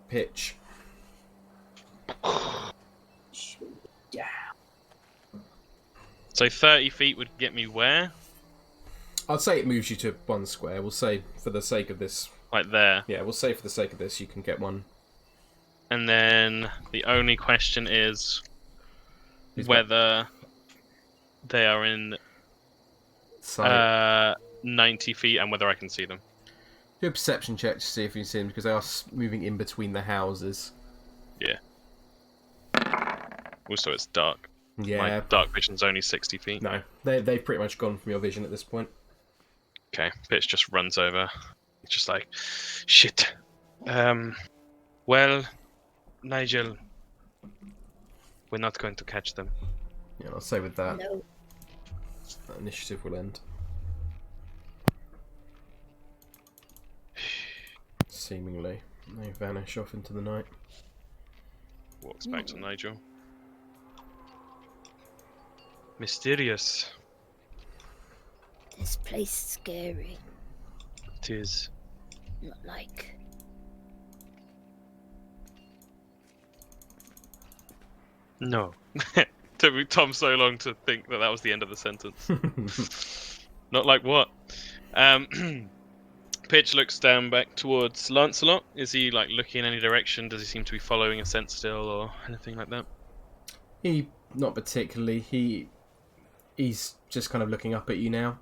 Pitch. Yeah. So 30 feet would get me where? I'd say it moves you to one square. We'll say for the sake of this. Like there. Yeah, we'll say for the sake of this, you can get one. And then the only question is whether they are in 90 feet and whether I can see them. Do a perception check to see if you can see them, because they are moving in between the houses. Yeah. Also, it's dark. Yeah. My dark vision's only 60 feet. No, they've pretty much gone from your vision at this point. Okay, Pitch just runs over. It's just like, shit. Well, Nigel, we're not going to catch them. Yeah, I'll say with that, No. that initiative will end. Seemingly, they vanish off into the night. Walks back to Nigel. Mysterious. This place is scary. It is. Not like... No. Took me Tom so long to think that was the end of the sentence. Not like what? Pitch looks down back towards Lancelot. Is he like looking in any direction? Does he seem to be following a scent still or anything like that? Not particularly. He's just kind of looking up at you now.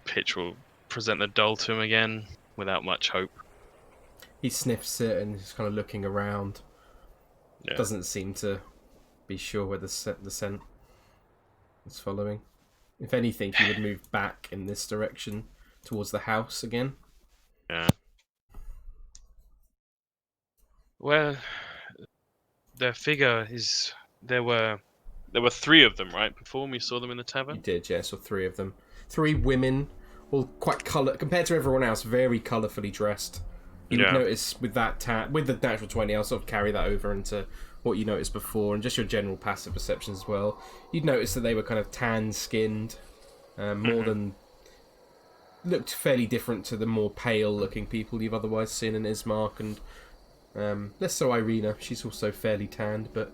Pitch will present the doll to him again without much hope. He sniffs it and is kind of looking around. Yeah. Doesn't seem to be sure where the scent is following. If anything, he would move back in this direction towards the house again. Yeah. Well, their figure is... There were 3 of them, right? Before when we saw them in the tavern? You did, yes, or 3 of them. 3 women, all quite compared to everyone else, very colourfully dressed. You would notice with that with the natural 20, I'll sort of carry that over into what you noticed before, and just your general passive perception as well. You'd notice that they were kind of tan-skinned, more than... Looked fairly different to the more pale-looking people you've otherwise seen in Ismark, and less so Irina. She's also fairly tanned, but...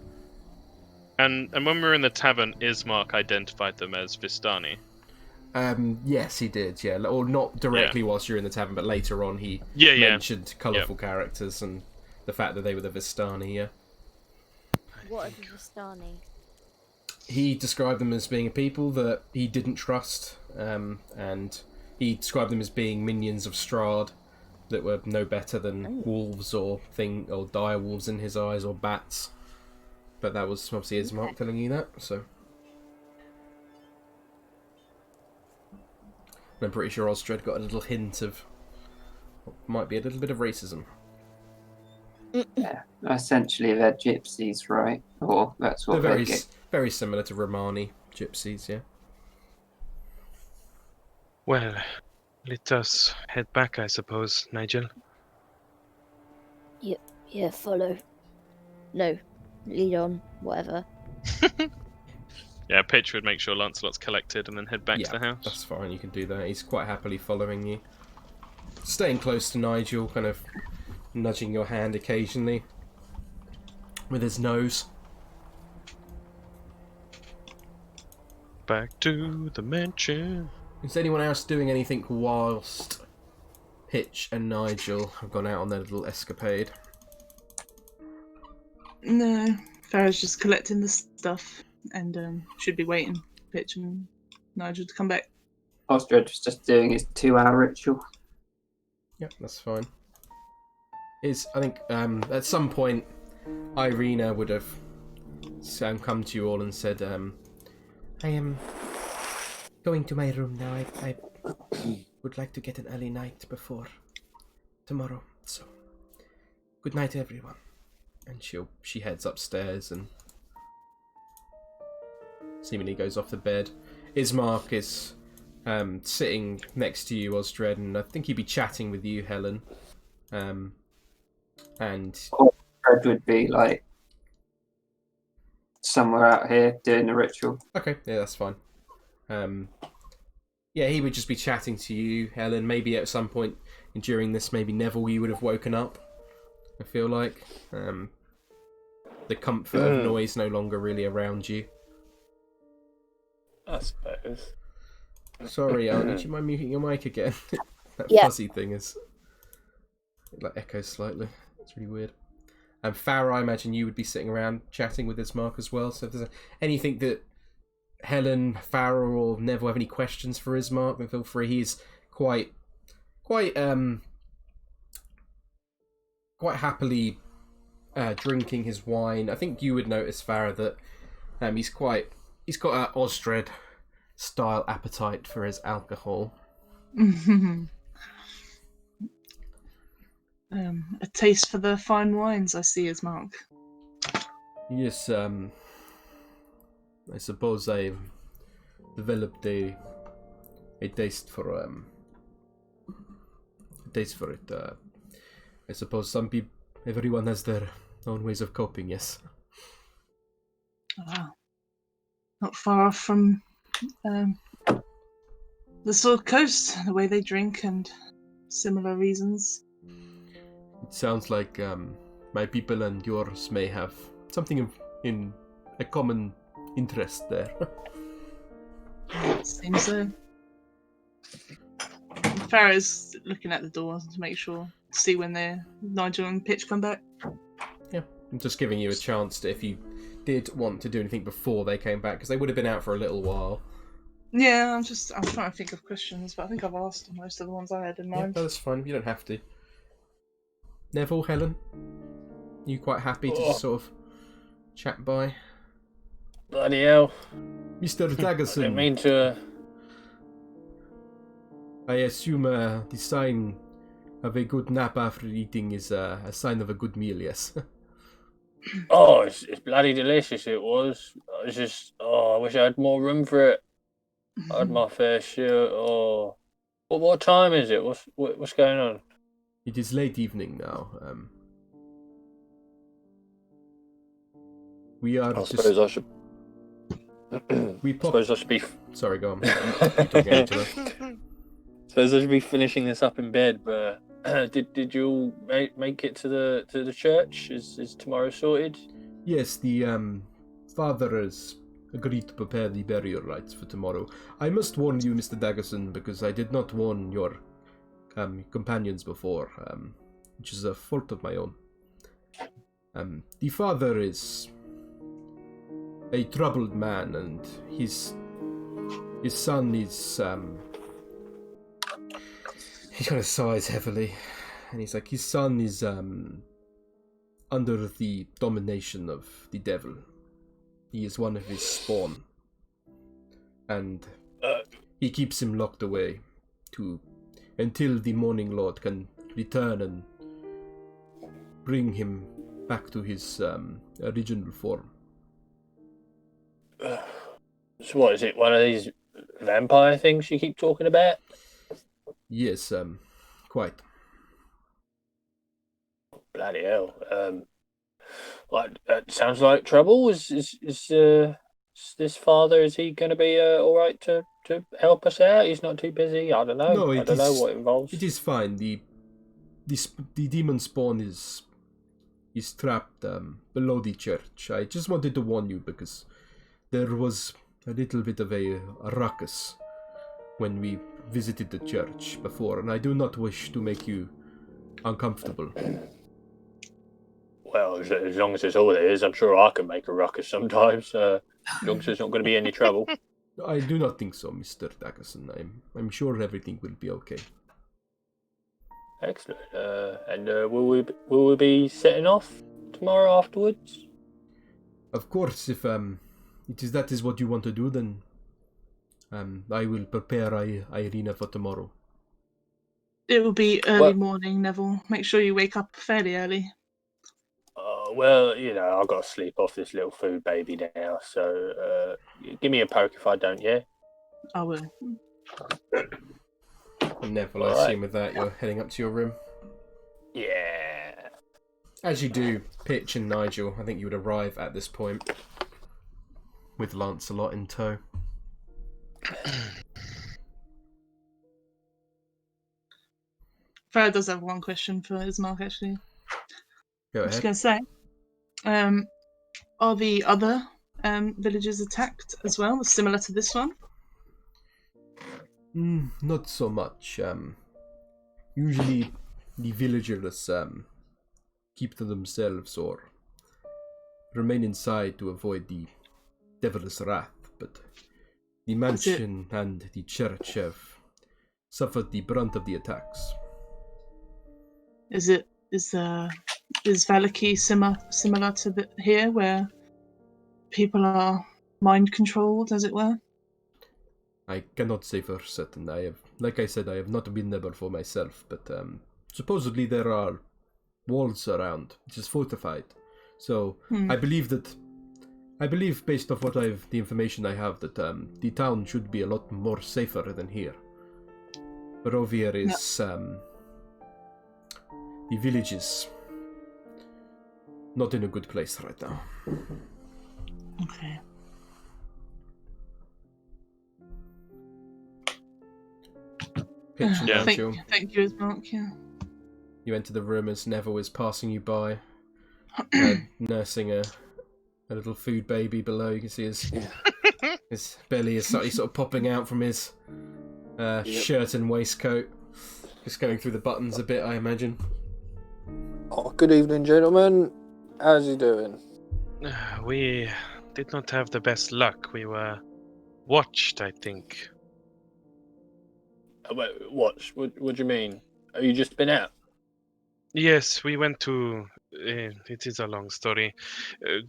And when we were in the tavern, Ismark identified them as Vistani. Yes, he did, yeah. Or not directly whilst you were in the tavern, but later on he mentioned colourful characters and the fact that they were the Vistani, yeah. What are the Vistani? He described them as being a people that he didn't trust, and he described them as being minions of Strahd that were no better than wolves or dire wolves in his eyes, or bats. But that was obviously Ismark telling you that, so... I'm pretty sure Strahd got a little hint of what might be a little bit of racism. Yeah, essentially they're gypsies, right? Or that's what They're they get. very similar to Romani gypsies, yeah. Well, let us head back, I suppose, Nigel. Yeah, follow. No, lead on, whatever. Yeah, Pitch would make sure Lancelot's collected and then head back to the house. That's fine, you can do that. He's quite happily following you. Staying close to Nigel, kind of nudging your hand occasionally with his nose. Back to the mansion. Is anyone else doing anything whilst Pitch and Nigel have gone out on their little escapade? No, Farah's just collecting the stuff and should be waiting for Pitch and Nigel to come back. Strahd was just doing his 2-hour ritual. Yep, that's fine. I think at some point Irina would have come to you all and said, I am going to my room now. I would like to get an early night before tomorrow. So, good night, everyone. And she heads upstairs and seemingly goes off to bed. Ismark is sitting next to you, Strahd, and I think he'd be chatting with you, Helen. And Strahd would be like somewhere out here doing the ritual. Okay, yeah, that's fine. Yeah, he would just be chatting to you, Helen. Maybe at some point during this, maybe Neville, you would have woken up. I feel like the comfort of noise no longer really around you. I suppose. Sorry, Arnie, do you mind muting your mic again? That fuzzy thing is it like echoes slightly. It's really weird. And Farah, I imagine you would be sitting around chatting with Ismark as well. So if there's anything that Helen, Farah, or Neville have any questions for Ismark, then feel free. He's quite happily drinking his wine. I think you would notice, Farah, that he's got an Strahd style appetite for his alcohol. A taste for the fine wines, I see, Ismark. Yes, I suppose I've developed a taste for it. I suppose everyone has their own ways of coping. Yes. Not far off from the Sword Coast, the way they drink and similar reasons. It sounds like my people and yours may have something in a common interest there. Seems so. Farah's looking at the door to make sure, see when Nigel and Pitch come back. Yeah, I'm just giving you a chance to, if you did want to do anything before they came back, because they would have been out for a little while. Yeah, I'm trying to think of questions, but I think I've asked most of the ones I had in Yeah, mind. that's fine. You don't have to. Neville, Helen, you quite happy to just sort of chat by? Bloody hell. Mr. I didn't Daggerson, mean to. I assume the sign of a good nap after eating is a sign of a good meal, yes? Oh, it's bloody delicious. It was. I was just. Oh, I wish I had more room for it. I had my fair share. Oh, what time is it? What's going on? It is late evening now. We are I suppose I should. We suppose I should be. Sorry, go on. You're talking to them. Suppose I should be finishing this up in bed, but did you all make it to the church? Is tomorrow sorted? Yes, the father has agreed to prepare the burial rites for tomorrow. I must warn you, Mr. Daggerson, because I did not warn your companions before, which is a fault of my own. The father is a troubled man, and his son is he kind of sighs heavily, and he's like, his son is under the domination of the devil. He is one of his spawn, and he keeps him locked away until the Morning Lord can return and bring him back to his original form. So what is it? One of these vampire things you keep talking about? Yes, quite. Bloody hell! Like that sounds like trouble. Is this father? Is he going to be all right to help us out? He's not too busy. I don't know. No, I don't know what it involves. It is fine. The demon spawn is trapped below the church. I just wanted to warn you because there was a little bit of a ruckus when we visited the church before, and I do not wish to make you uncomfortable. Well, as long as it's all there is, I'm sure I can make a ruckus sometimes. As long as there's not going to be any trouble. I do not think so, Mr. Daggerson. I'm sure everything will be okay. Excellent. And will we be setting off tomorrow afterwards? Of course, if that is what you want to do, then I will prepare Irina for tomorrow. It will be early morning, Neville. Make sure you wake up fairly early. Well, I've got to sleep off this little food baby now, so give me a poke if I don't, yeah? I will. Neville, I assume with that you're heading up to your room? Yeah. As you do, Pitch and Nigel, I think you would arrive at this point with Lancelot in tow. Farah does have one question for Ismark, actually. Go I ahead. was going to say, are the other villages attacked as well, similar to this one? Not so much. Usually the villagers keep to themselves or remain inside to avoid the devil's wrath, but the mansion and the church have suffered the brunt of the attacks. Is Valaki similar to here, where people mind controlled, as it were? I cannot say for certain. Like I said, I have not been there before myself, but supposedly there are walls around, which is fortified. So I believe, based off the information I have, that the town should be a lot more safer than here. Barovia is the village is not in a good place right now. Okay. Thank you, Ismark. Yeah. You enter the room as Neville is passing you by, nursing a little food baby below. You can see his belly is slightly sort of popping out from his shirt and waistcoat, just going through the buttons a bit, I imagine. Oh, good evening, gentlemen. How's he doing? We did not have the best luck. We were watched, I think. Wait, watch. What do you mean? Have you just been out? Yes, we went to. It is a long story,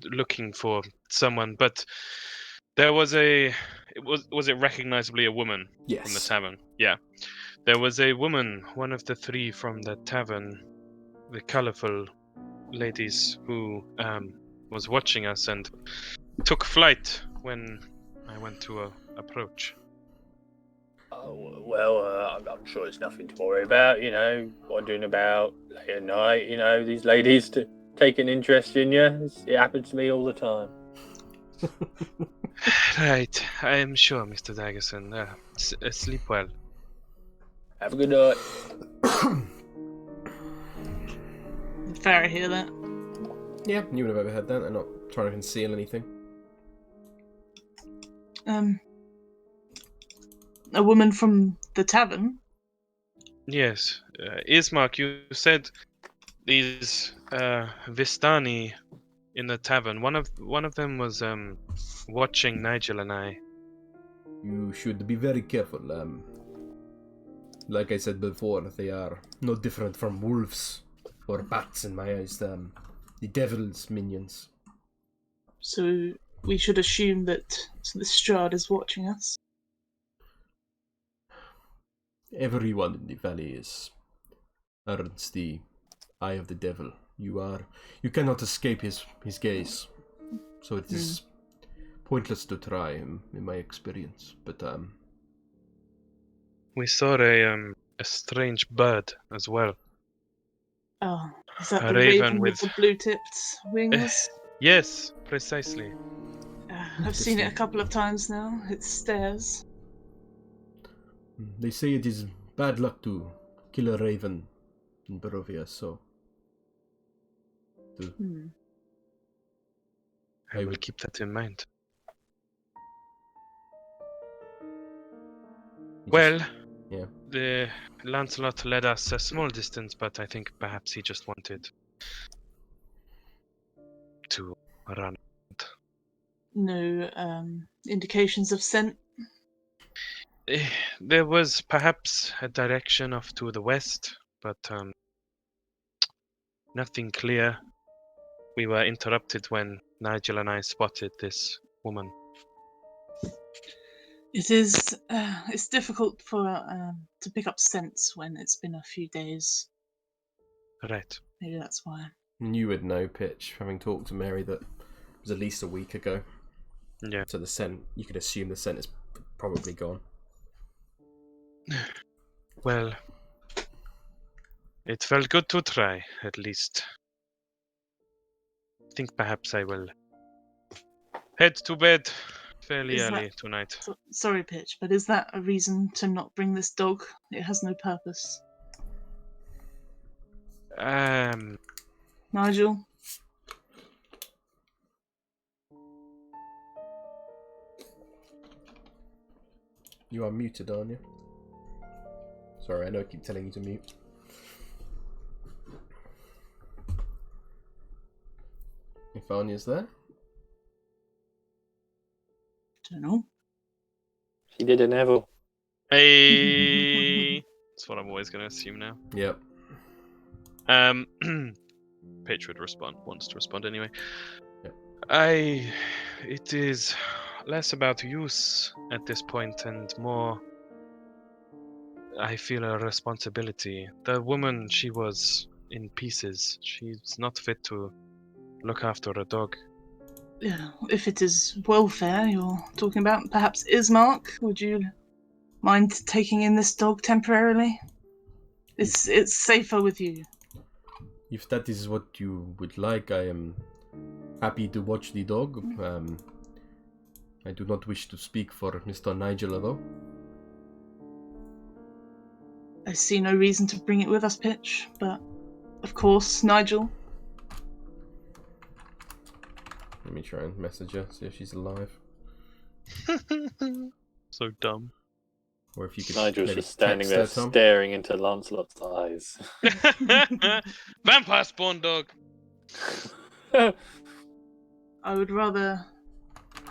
looking for someone, but there was a. Was it recognizably a woman from the Yes. tavern? Yeah, there was a woman, one of the three from the tavern, the colorful ladies who was watching us and took flight when I went to approach. Oh, well, I'm sure it's nothing to worry about. You know, wondering about late at night. You know, these ladies take an interest in you. It happens to me all the time. Right, I am sure, Mr. Daggerson. Sleep well. Have a good night. Did Farah hear that? Yeah, you would have overheard that. They're not trying to conceal anything. A woman from the tavern? Yes, Ismark, you said these Vistani in the tavern. One of them was watching Nigel and I. You should be very careful. Like I said before, they are no different from wolves or bats in my eyes. The devil's minions. So we should assume that the Strahd is watching us. Everyone in the valley earns the eye of the devil. You cannot escape his gaze. So it is pointless to try, in my experience. But We saw a strange bird as well. Oh, is that A the raven raven with with- the blue-tipped wings? Yes, precisely. I've seen it a couple of times now. It stares. they say it is bad luck to kill a raven in Barovia, so I will keep that in mind. Well, yeah. the Lancelot led us a small distance, but I think perhaps he just wanted to run. No indications of scent. There was perhaps a direction off to the west, but nothing clear. We were interrupted when Nigel and I spotted this woman. It is. It's difficult for to pick up scents when it's been a few days. Right. Maybe that's why. You would know, Pitch, having talked to Mary, that it was at least a week ago. Yeah. So the scent, you could assume the scent is probably gone. Well, it felt good to try, at least. I think perhaps I will head to bed fairly Is that- early tonight. Sorry, Pitch, but is that a reason to not bring this dog? It has no purpose. Nigel? You are muted, aren't you? Sorry, I know I keep telling you to mute. If Anya's there? Don't know. She did a Neville. Hey! That's what I'm always going to assume now. Yep. Pitch would respond, wants to respond anyway. Yep. It is less about use at this point and more, I feel a responsibility. The woman, she was in pieces. She's not fit to look after a dog. Yeah, if it is welfare you're talking about, perhaps Ismark, would you mind taking in this dog temporarily? It's safer with you. If that is what you would like, I am happy to watch the dog. I do not wish to speak for Mr. Nigel, though. I see no reason to bring it with us, Pitch, but of course, Nigel. Let me try and message her, see if she's alive. So dumb. Or if you could Nigel's maybe just standing text there her, Tom. staring into Lancelot's eyes. Vampire spawn dog! I would rather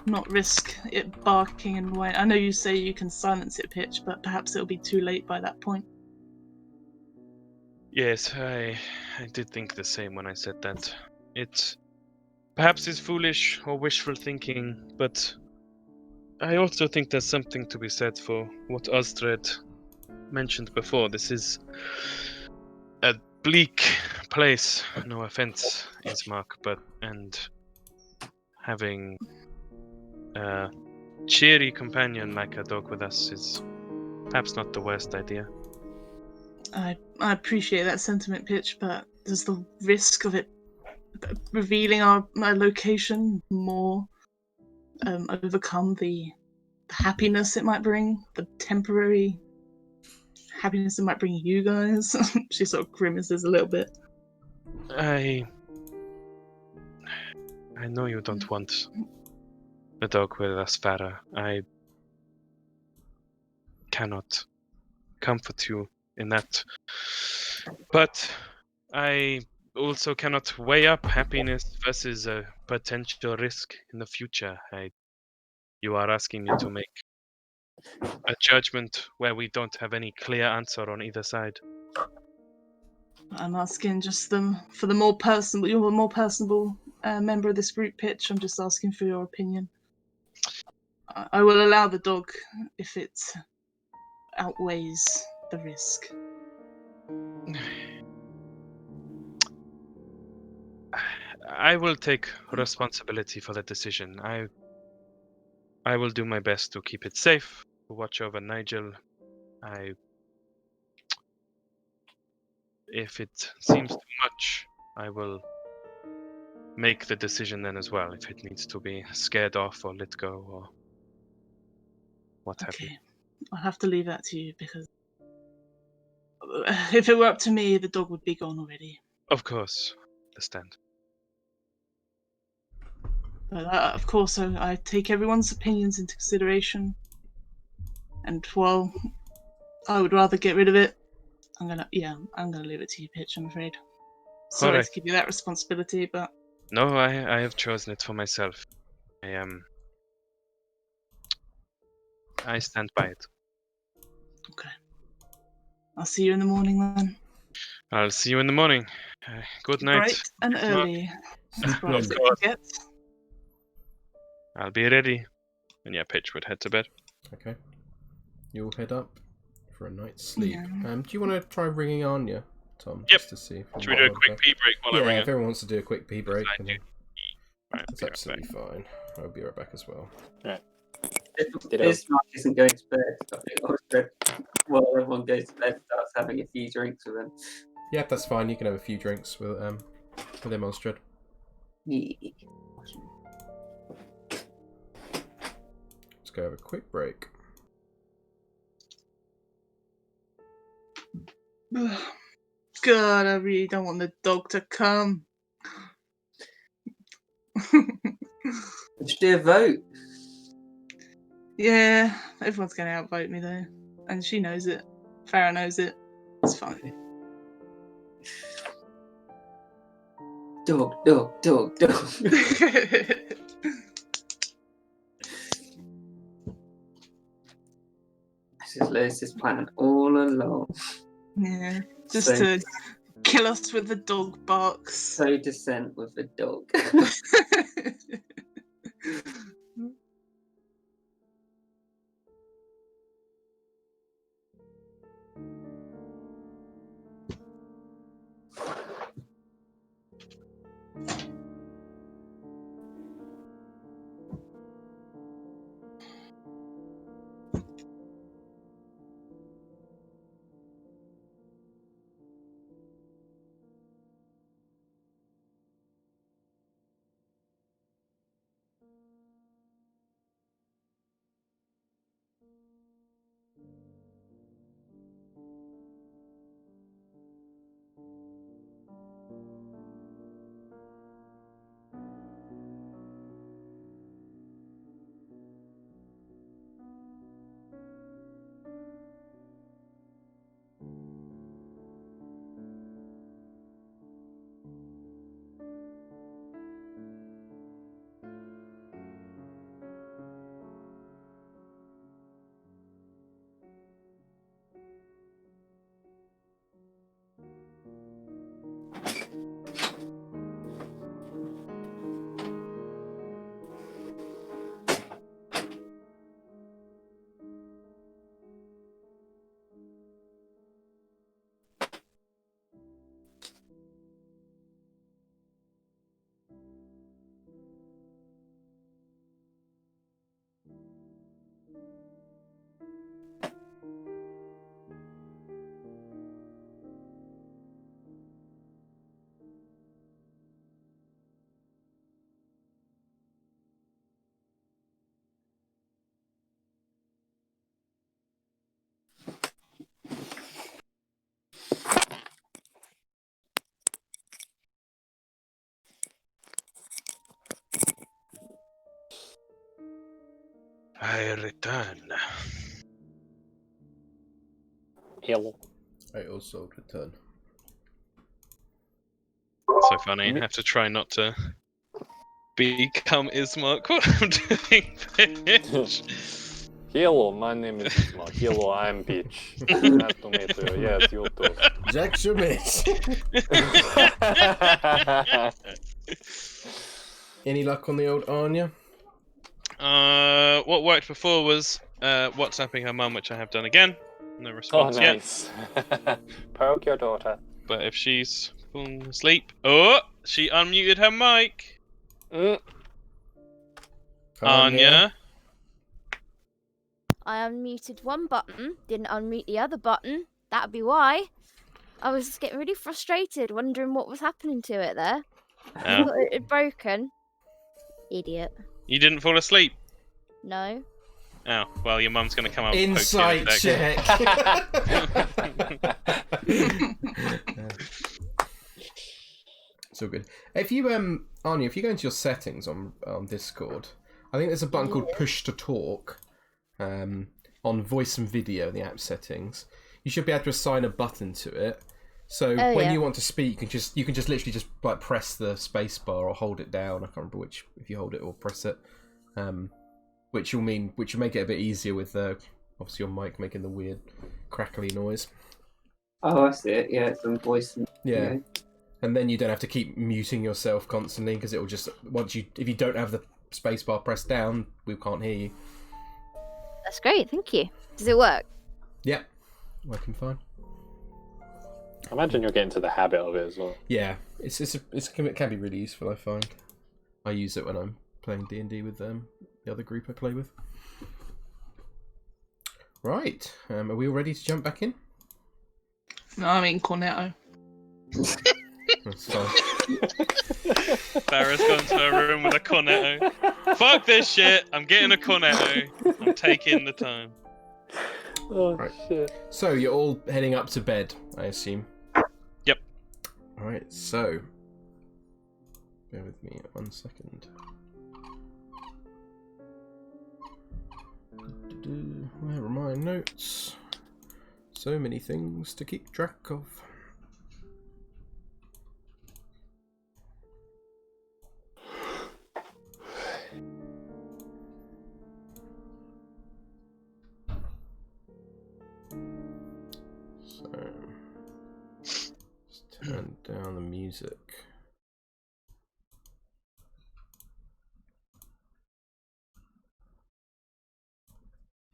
not risk it barking and whining. I know you say you can silence it, Pitch, but perhaps it'll be too late by that point. Yes, I did think the same when I said that. It perhaps is foolish or wishful thinking, but I also think there's something to be said for what Strahd mentioned before. This is a bleak place. No offense, Ismark, and having a cheery companion like a dog with us is perhaps not the worst idea. I appreciate that sentiment, Pitch, but does the risk of it revealing my location more overcome the happiness it might bring, the temporary happiness it might bring you guys? She sort of grimaces a little bit. I know you don't want a dog with us, Farah. I cannot comfort you in that. But I also cannot weigh up happiness versus a potential risk in the future. You are asking me to make a judgment where we don't have any clear answer on either side. I'm asking just for the more personable. You're a more personable member of this group, Pitch. I'm just asking for your opinion. I will allow the dog if it outweighs the risk. I will take responsibility for the decision. I will do my best to keep it safe, to watch over Nigel. If it seems too much, I will make the decision then as well, if it needs to be scared off or let go or what have you. Okay, I'll have to leave that to you because if it were up to me, the dog would be gone already. Of course, understand. But of course, I take everyone's opinions into consideration. And while I would rather get rid of it, I'm gonna leave it to you, Pitch. I'm afraid. Sorry Alright. to give you that responsibility, but No, I have chosen it for myself. I stand by it. okay. I'll see you in the morning then. I'll see you in the morning. Good night. Bright and early. As bright as it can get. I'll be ready. And yeah, Pitch would head to bed. Okay. You'll head up for a night's sleep. Yeah. Do you want to try ringing Anya, Tom? Yep. Just to see. Should we do a quick pee break while I ring Yeah, her? if everyone wants to do a quick pee break, I do. Right, that's absolutely fine. I'll be right back as well. Right. This Mark isn't going to bed. I think Oxford, well, everyone goes to bed, starts having a few drinks with him. Yeah, that's fine. You can have a few drinks with him on Strahd. Yeah. Let's go have a quick break. God, I really don't want the dog to come. Just do a vote. Yeah, everyone's going to outvote me though. And she knows it. Farah knows it. It's fine. Dog, dog, dog, dog. This is Lewis's plan all along. Yeah, just to kill us with the dog barks. So descent with the dog. I return. Hello. I also return. So funny. I have to try not to become Ismark while I'm doing pitch. Hello, my name is Ismark. Hello, I'm Peach. Nice to meet you. Yes, you too. Jack Schmidt. Any luck on the old Anya? What worked before was WhatsApping her mum, which I have done again. No Oh, response yet. nice. Poke your daughter. But if she's fallen asleep, oh, she unmuted her mic. Anya. I unmuted one button, didn't unmute the other button. That'd be why. I was getting really frustrated, wondering what was happening to it there. I thought it had broken. Idiot. You didn't fall asleep? No. Oh, well, your mum's going to come up and Insight poke you in the check. It's all good. If you Anya, if you go into your settings on Discord, I think there's a button called Push to Talk on voice and video in the app settings. You should be able to assign a button to it. So when you want to speak, you can just literally just like press the space bar or hold it down. I can't remember which, if you hold it or press it. Which will make it a bit easier with obviously your mic making the weird crackly noise. Oh, I see it. Yeah, it's on voice. Yeah. And then you don't have to keep muting yourself constantly because it will just if you don't have the spacebar pressed down, we can't hear you. That's great, thank you. Does it work? Yeah, working fine. I imagine you'll get into the habit of it as well. Yeah, it can be really useful. I find I use it when I'm playing D&D with the other group I play with. Right, are we all ready to jump back in? No, I mean Cornetto. That's fine. Farrah's gone to her room with a cornetto. Fuck this shit, I'm getting a cornetto. I'm taking the time. Oh, right. Shit. So you're all heading up to bed, I assume? Yep. Alright, so bear with me 1 second. Where are my notes? So many things to keep track of. So, let's turn down the music.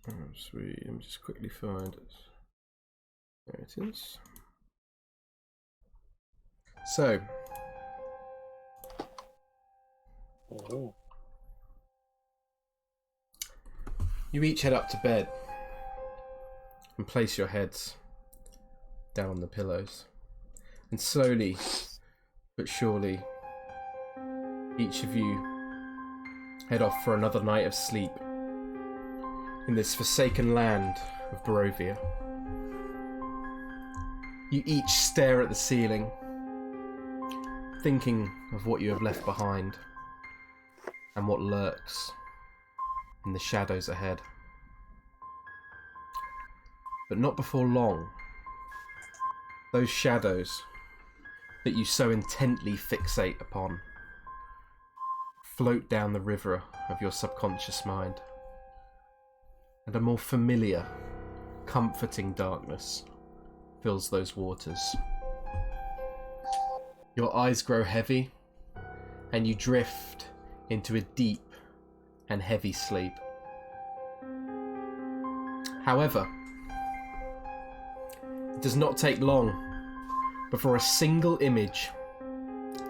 Oh, sweet. Let me just quickly find it. There it is. So, you each head up to bed and place your heads down on the pillows. And slowly but surely, each of you head off for another night of sleep in this forsaken land of Barovia. You each stare at the ceiling, thinking of what you have left behind and what lurks in the shadows ahead. But not before long, those shadows that you so intently fixate upon float down the river of your subconscious mind, and a more familiar, comforting darkness fills those waters. Your eyes grow heavy, and you drift into a deep and heavy sleep. However, it does not take long before a single image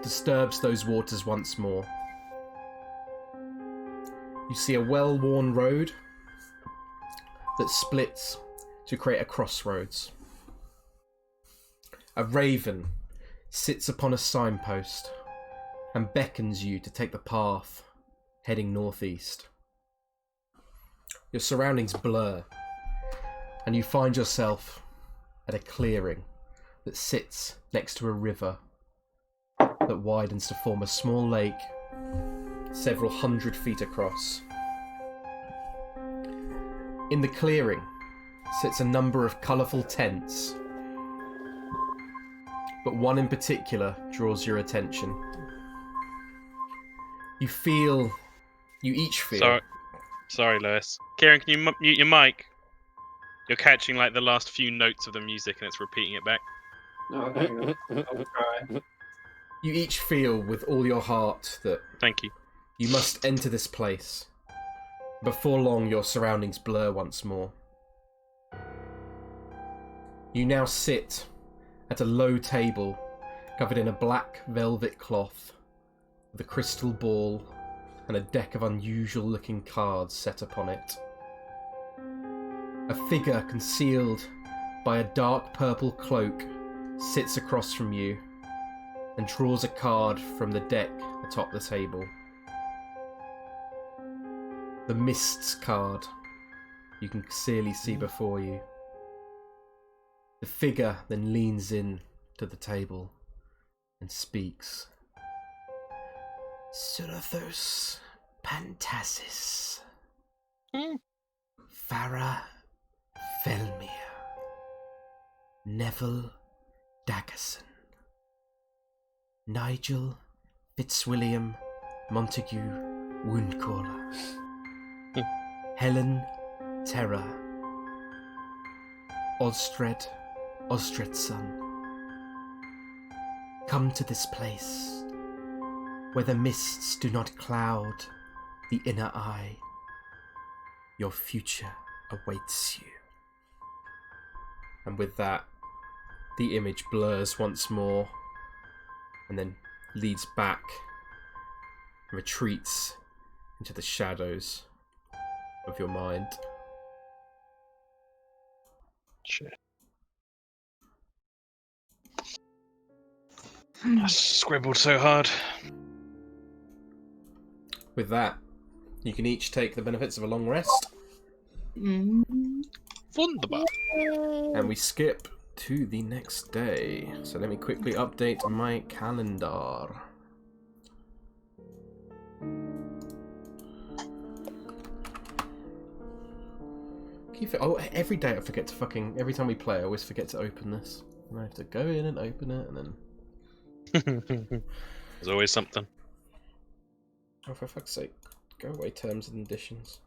disturbs those waters once more. You see a well-worn road that splits to create a crossroads. A raven sits upon a signpost and beckons you to take the path heading northeast. Your surroundings blur, and you find yourself at a clearing that sits next to a river that widens to form a small lake several 100 feet across. In the clearing sits a number of colourful tents, but one in particular draws your attention. You each feel... Sorry, Lewis. Kieran, can you mute your mic? You're catching like the last few notes of the music and it's repeating it back. No, hang on. I'll try. You each feel with all your heart that Thank you. you must enter this place. Before long, your surroundings blur once more. You now sit at a low table covered in a black velvet cloth with a crystal ball and a deck of unusual-looking cards set upon it. A figure concealed by a dark purple cloak sits across from you and draws a card from the deck atop the table. The Mists card you can clearly see before you. The figure then leans in to the table and speaks. Surathos Pantasis. Farah Felmir. Neville Daggerson. Nigel Fitzwilliam Montague Woundcaller. Helen Terra. Ostred's son. Come to this place where the mists do not cloud the inner eye. Your future awaits you. And with that, the image blurs once more and then leads back, retreats into the shadows of your mind. Shit. I scribbled so hard. With that, you can each take the benefits of a long rest. Wunderbar. And we skip to the next day. So let me quickly update my calendar. Every day I forget to every time we play I always forget to open this. And I have to go in and open it and then... There's always something. Oh, for fuck's sake. Go away, terms and conditions.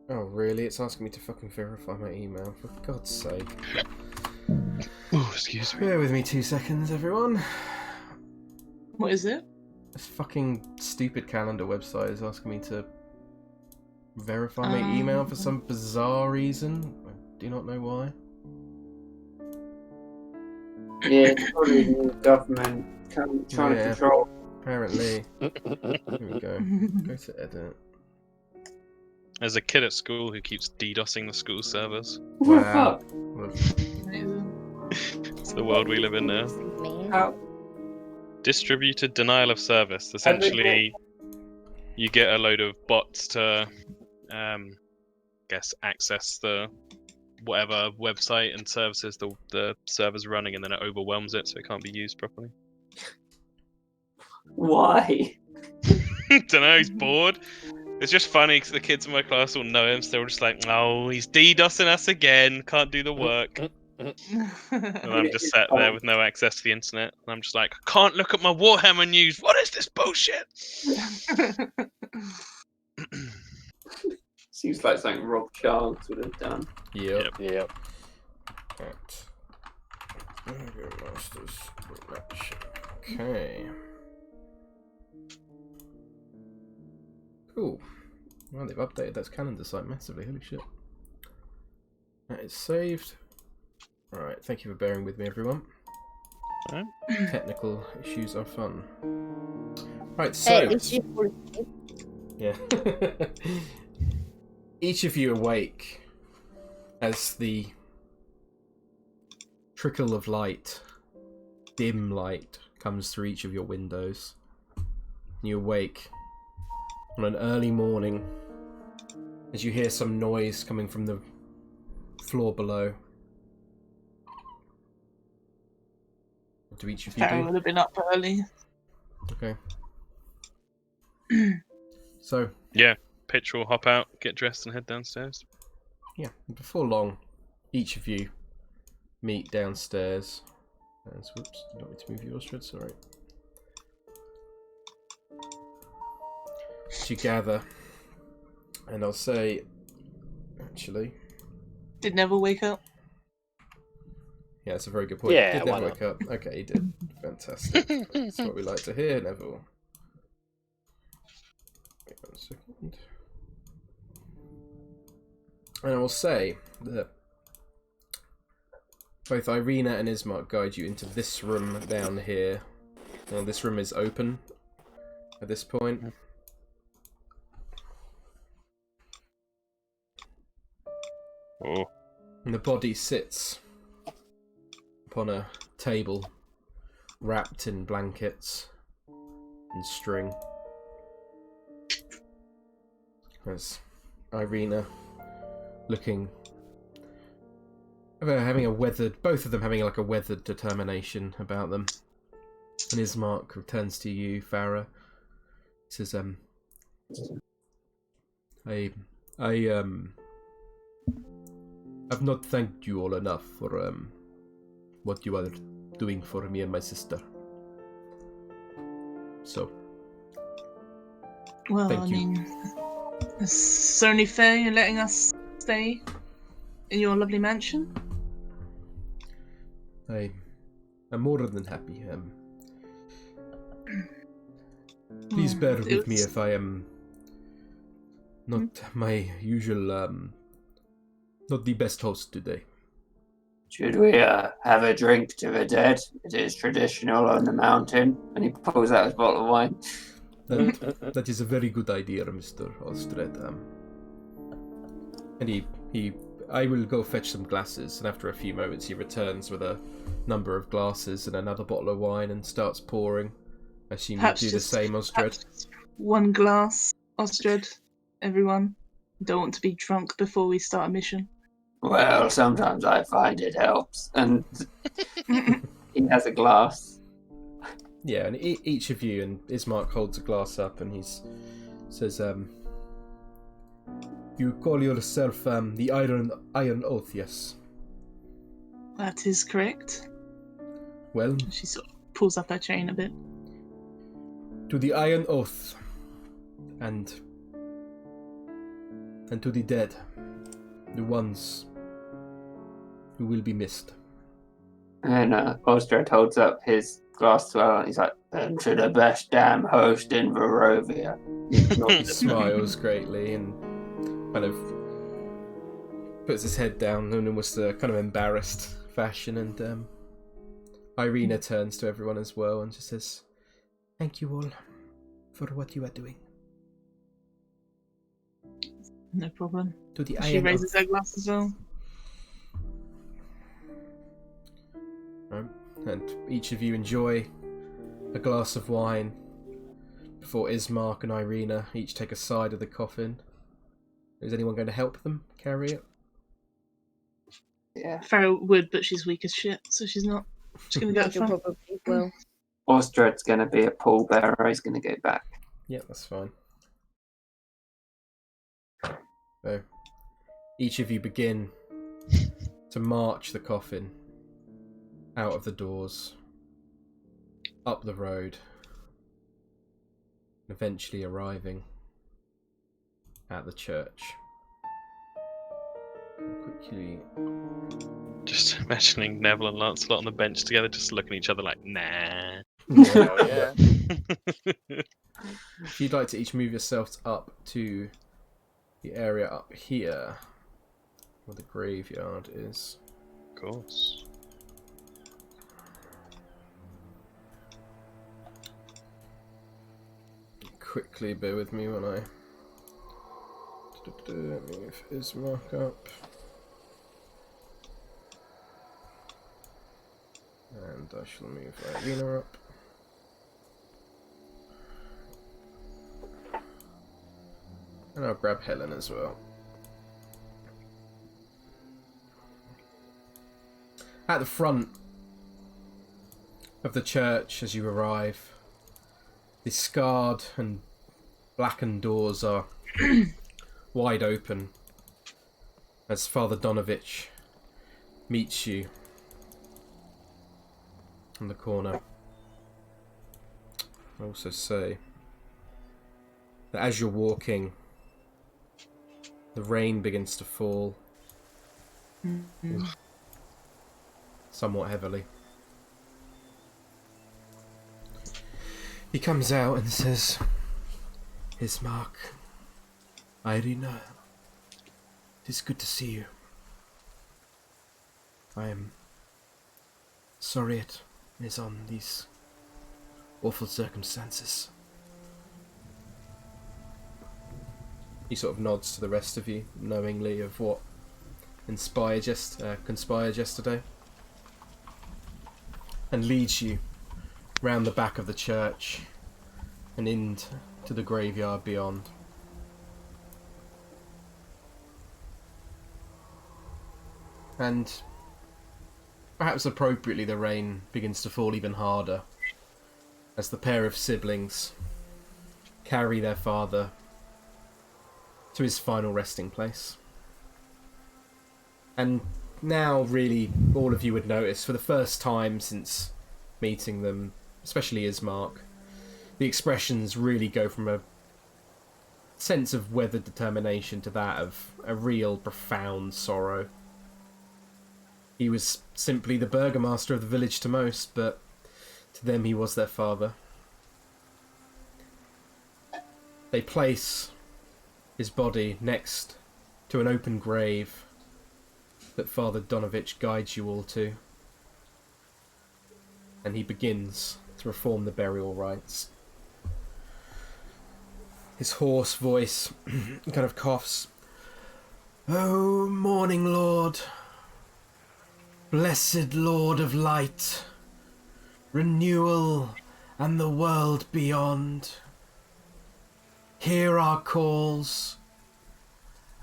Oh, really? It's asking me to fucking verify my email, for God's sake. Oh, excuse me. Bear with me 2 seconds, everyone. What is it? This fucking stupid calendar website is asking me to verify my email for some bizarre reason. I do not know why. Yeah, it's probably the government trying to control. Apparently. Here we go. Go to edit. There's a kid at school who keeps DDoSing the school servers. Wow. It's the world we live in now. How? Distributed denial of service. Essentially, you get a load of bots to, access the whatever website and services the server's running, and then it overwhelms it, so it can't be used properly. Why? Don't know. He's bored. It's just funny because the kids in my class all know him, so they're just like, "Oh, he's DDoSing us again. Can't do the work." And I'm just sat there with no access to the internet, and I'm just like, "I can't look at my Warhammer news. What is this bullshit?" Seems like something Rob Charles would have done. Yep. Right. Masters Collection. Okay. Cool. Well, they've updated that calendar site massively. Holy shit. That is saved. Alright, thank you for bearing with me, everyone. Alright. Technical issues are fun. Right, so... Yeah. Each of you awake as the trickle of light, dim light, comes through each of your windows. You awake on an early morning as you hear some noise coming from the floor below. What do each of you Farrell do? would have been up early. Okay. So, Yeah, Pitch will hop out, get dressed, and head downstairs. yeah, before long, each of you meet downstairs. And whoops, you don't want me to move yours, Strahd, sorry. To gather, and I'll say, actually, Did Neville wake up? yeah, that's a very good point. Yeah, Did why Neville not? wake up? Okay, he did. Fantastic. That's what we like to hear, Neville. Wait 1 second. And I will say that both Irina and Ismark guide you into this room down here. Well, this room is open at this point. Oh. And the body sits upon a table wrapped in blankets and string. As Irina looking, having a weathered, both of them having like a weathered determination about them. And Ismark returns to you, Farah. Says, I've not thanked you all enough for what you are doing for me and my sister. So, Well, thank I you. mean, it's only fair you're letting us stay in your lovely mansion. I'm more than happy. Please bear with me if I am not my usual, not the best host today. Should we have a drink to the dead? It is traditional on the mountain. And he pulls out his bottle of wine. That is a very good idea, Mr. Strahd. And I will go fetch some glasses, and after a few moments he returns with a number of glasses and another bottle of wine and starts pouring. I assume you do the same, Strahd. One glass, Strahd. Everyone. Don't want to be drunk before we start a mission. Well, sometimes I find it helps. And he has a glass. Yeah, and each of you, and Ismark holds a glass up and he says, you call yourself the Iron Oath, yes? That is correct. Well, She sort of pulls up her chain a bit. to the Iron Oath, and to the dead, the ones who will be missed. And Strahd holds up his glass to her and he's like, and to the best damn host in Barovia. He smiles greatly and kind of puts his head down in almost a kind of embarrassed fashion, and Irina turns to everyone as well and just says, thank you all for what you are doing. No problem. To the She Iron raises Oath. her glass as well. And each of you enjoy a glass of wine before Ismark and Irina each take a side of the coffin. Is anyone going to help them carry it? Yeah. Farah would, but she's weak as shit, so she's not. She's gonna go Nigel front. probably will. Ostrad's going to be a pallbearer. He's going to go back. Yeah, that's fine. So, each of you begin to march the coffin out of the doors, up the road, and eventually arriving at the church. Quickly. Just imagining Neville and Lancelot on the bench together, just looking at each other like, nah. Hell yeah. If you'd like to each move yourselves up to the area up here, where the graveyard is. Of course. Quickly bear with me when I move Ismark up. And I shall move Irina up. And I'll grab Helen as well. At the front of the church, as you arrive, The scarred and blackened doors are wide open as Father Donovich meets you in the corner. I also say that as you're walking, the rain begins to fall somewhat heavily. He comes out and says, Ismark, Irina, it is good to see you. I am sorry it is on these awful circumstances. He sort of nods to the rest of you, knowingly of what conspired yesterday, and leads you round the back of the church and into the graveyard beyond. And perhaps appropriately, the rain begins to fall even harder as the pair of siblings carry their father to his final resting place. And now, really, all of you would notice, for the first time since meeting them, especially Ismark, the expressions really go from a sense of weathered determination to that of a real profound sorrow. He was simply the burgomaster of the village to most, but to them he was their father. They place his body next to an open grave that Father Donovich guides you all to, and he begins to perform the burial rites. His hoarse voice kind of coughs. "Oh, morning lord, blessed Lord of light, renewal and the world beyond, hear our calls.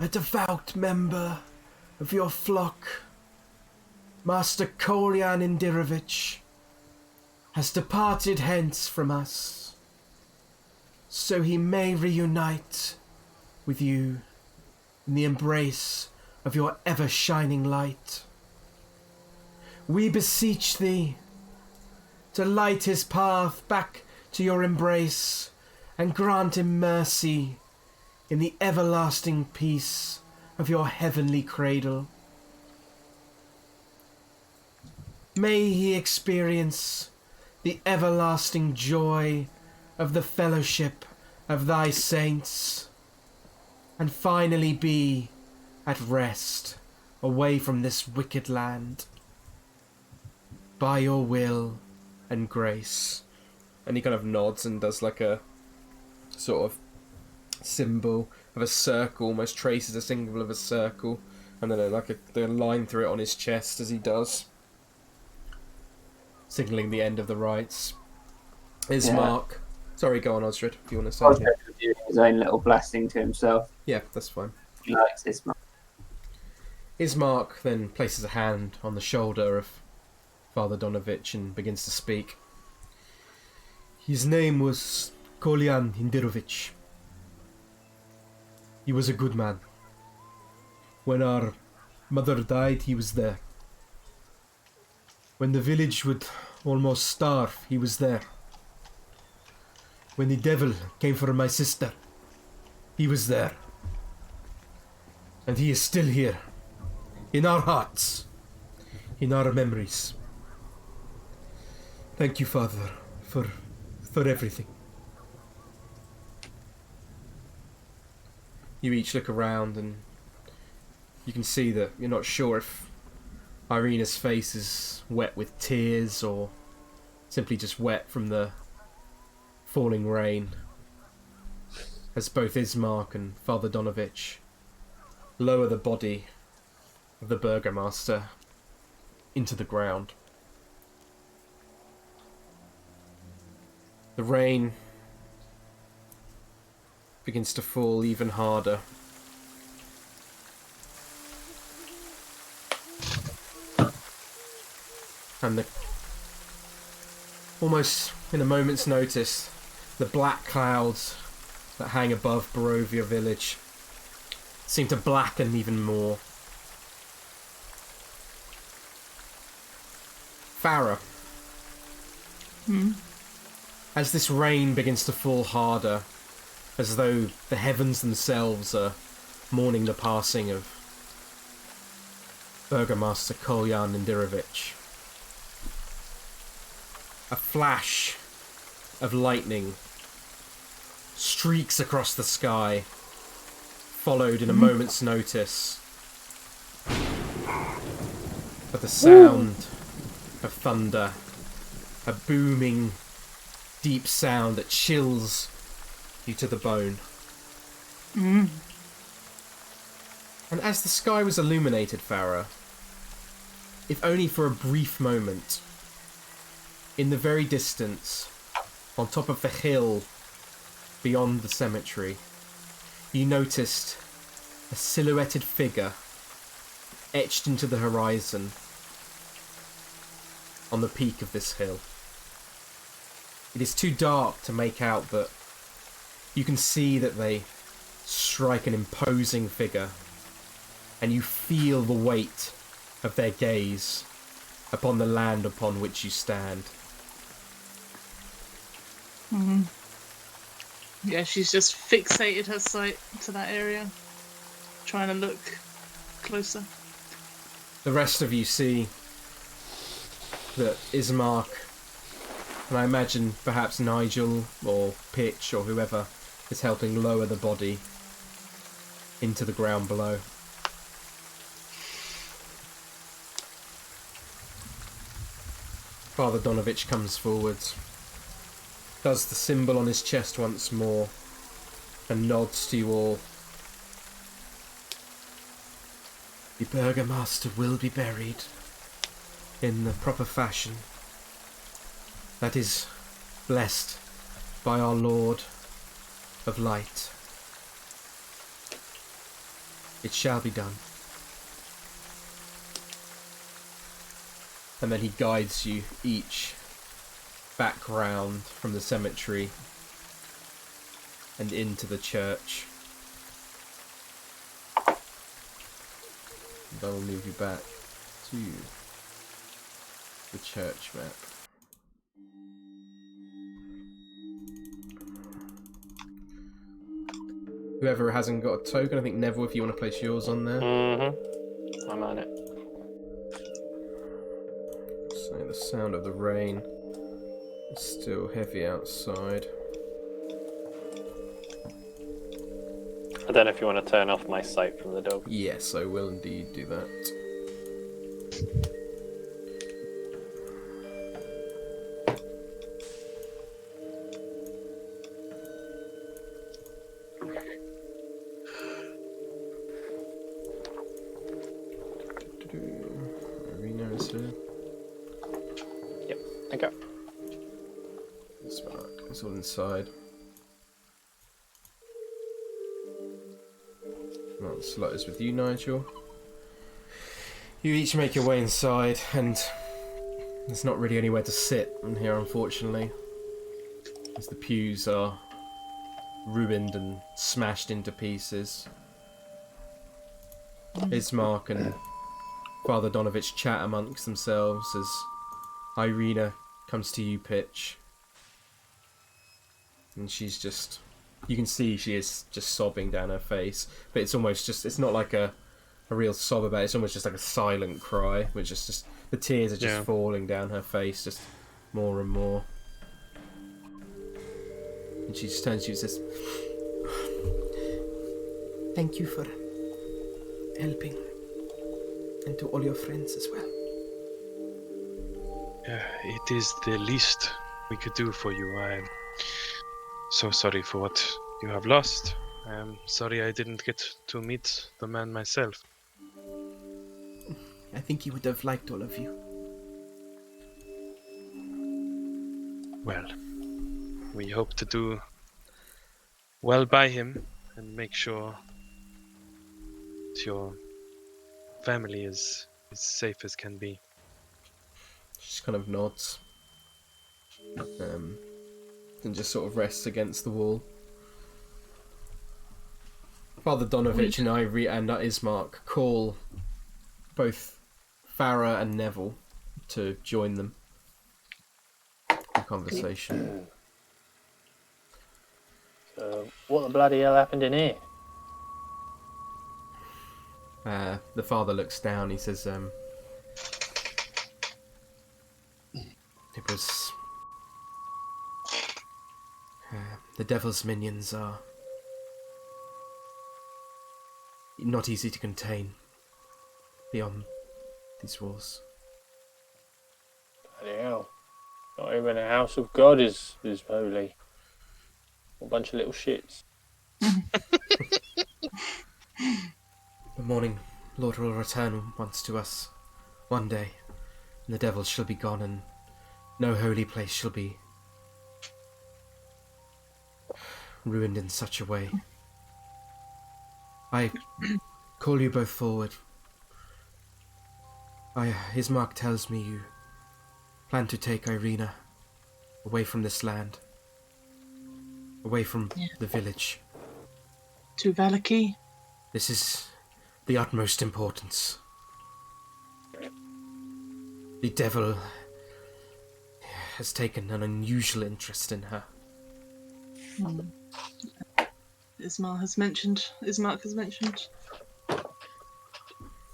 A devout member of your flock, Master Kolyan Indirovich, has departed hence from us, so he may reunite with you in the embrace of your ever-shining light. We beseech thee to light his path back to your embrace and grant him mercy in the everlasting peace of your heavenly cradle. May he experience the everlasting joy of the fellowship of thy saints, and finally be at rest away from this wicked land. By your will and grace." And he kind of nods and does like a sort of symbol of a circle, almost traces a symbol of a circle, and then the line through it on his chest as he does, signalling the end of the rites. Ismark. Yeah. Sorry, go on, Osred, if you want to say anything. Doing his own little blessing to himself. Yeah, that's fine. He likes Ismark. Ismark then places a hand on the shoulder of Father Donovich and begins to speak. His name was Kolyan Indirovich. He was a good man. When our mother died, he was there. When the village would almost starve, he was there. When the devil came for my sister, he was there. And he is still here, in our hearts, in our memories. Thank you, Father, for everything. You each look around and you can see that you're not sure if Irina's face is wet with tears or simply just wet from the falling rain, as both Ismark and Father Donovich lower the body of the burgomaster into the ground. The rain begins to fall even harder. And almost in a moment's notice, The black clouds that hang above Barovia village seem to blacken even more. Farah, as this rain begins to fall harder, as though the heavens themselves are mourning the passing of Burgomaster Kolyan Indirovich, a flash of lightning streaks across the sky, followed in a moment's notice by the sound of thunder, a booming, deep sound that chills you to the bone. And as the sky was illuminated, Farah, if only for a brief moment, in the very distance, on top of the hill beyond the cemetery, you noticed a silhouetted figure etched into the horizon on the peak of this hill. It is too dark to make out, but you can see that they strike an imposing figure, and you feel the weight of their gaze upon the land upon which you stand. Yeah, she's just fixated her sight to that area, trying to look closer. The rest of you see that Ismark, and I imagine perhaps Nigel or Pitch or whoever, is helping lower the body into the ground below. Father Donovich comes forward, does the symbol on his chest once more, and nods to you all. The Burgomaster will be buried in the proper fashion that is blessed by our Lord of Light. It shall be done. And then he guides you each back round from the cemetery and into the church. And that will move you back to the church map. Whoever hasn't got a token, I think Neville, if you want to place yours on there. I'm on it. So the sound of the rain is still heavy outside. I don't know if you want to turn off my sight from the dog. Yes, I will indeed do that. Arena is here. Yep, okay. It's all inside. Well, the slot is with you, Nigel. You each make your way inside, and there's not really anywhere to sit in here, unfortunately, as the pews are ruined and smashed into pieces. Ismark and Father Donovich chat amongst themselves as Irina comes to you, Pitch. And she's just... You can see she is just sobbing down her face. But it's almost just... It's not like a real sob about it. It's almost just like a silent cry. Which is just... The tears are just falling down her face, just more and more. And she just turns to you and says... Thank you for helping. And to all your friends as well. It is the least we could do for you. I'm so sorry for what you have lost. I'm sorry I didn't get to meet the man myself. I think he would have liked all of you. Well, we hope to do well by him and make sure that your family is as safe as can be. She just kind of nods. and just sort of rests against the wall. Father Donovich and Ivory and Ismark call both Farah and Neville to join them in conversation. So, what the bloody hell happened in here? The father looks down. He says, "It was the devil's minions are not easy to contain beyond these walls." Bloody hell. Not even a house of God is holy. A bunch of little shits. The morning Lord will return once to us one day, and the devils shall be gone, and no holy place shall be ruined in such a way. I call you both forward. Ismark tells me you plan to take Irina away from this land, away from the village. To Valaki. This is the utmost importance. The devil has taken an unusual interest in her. Ismark has mentioned.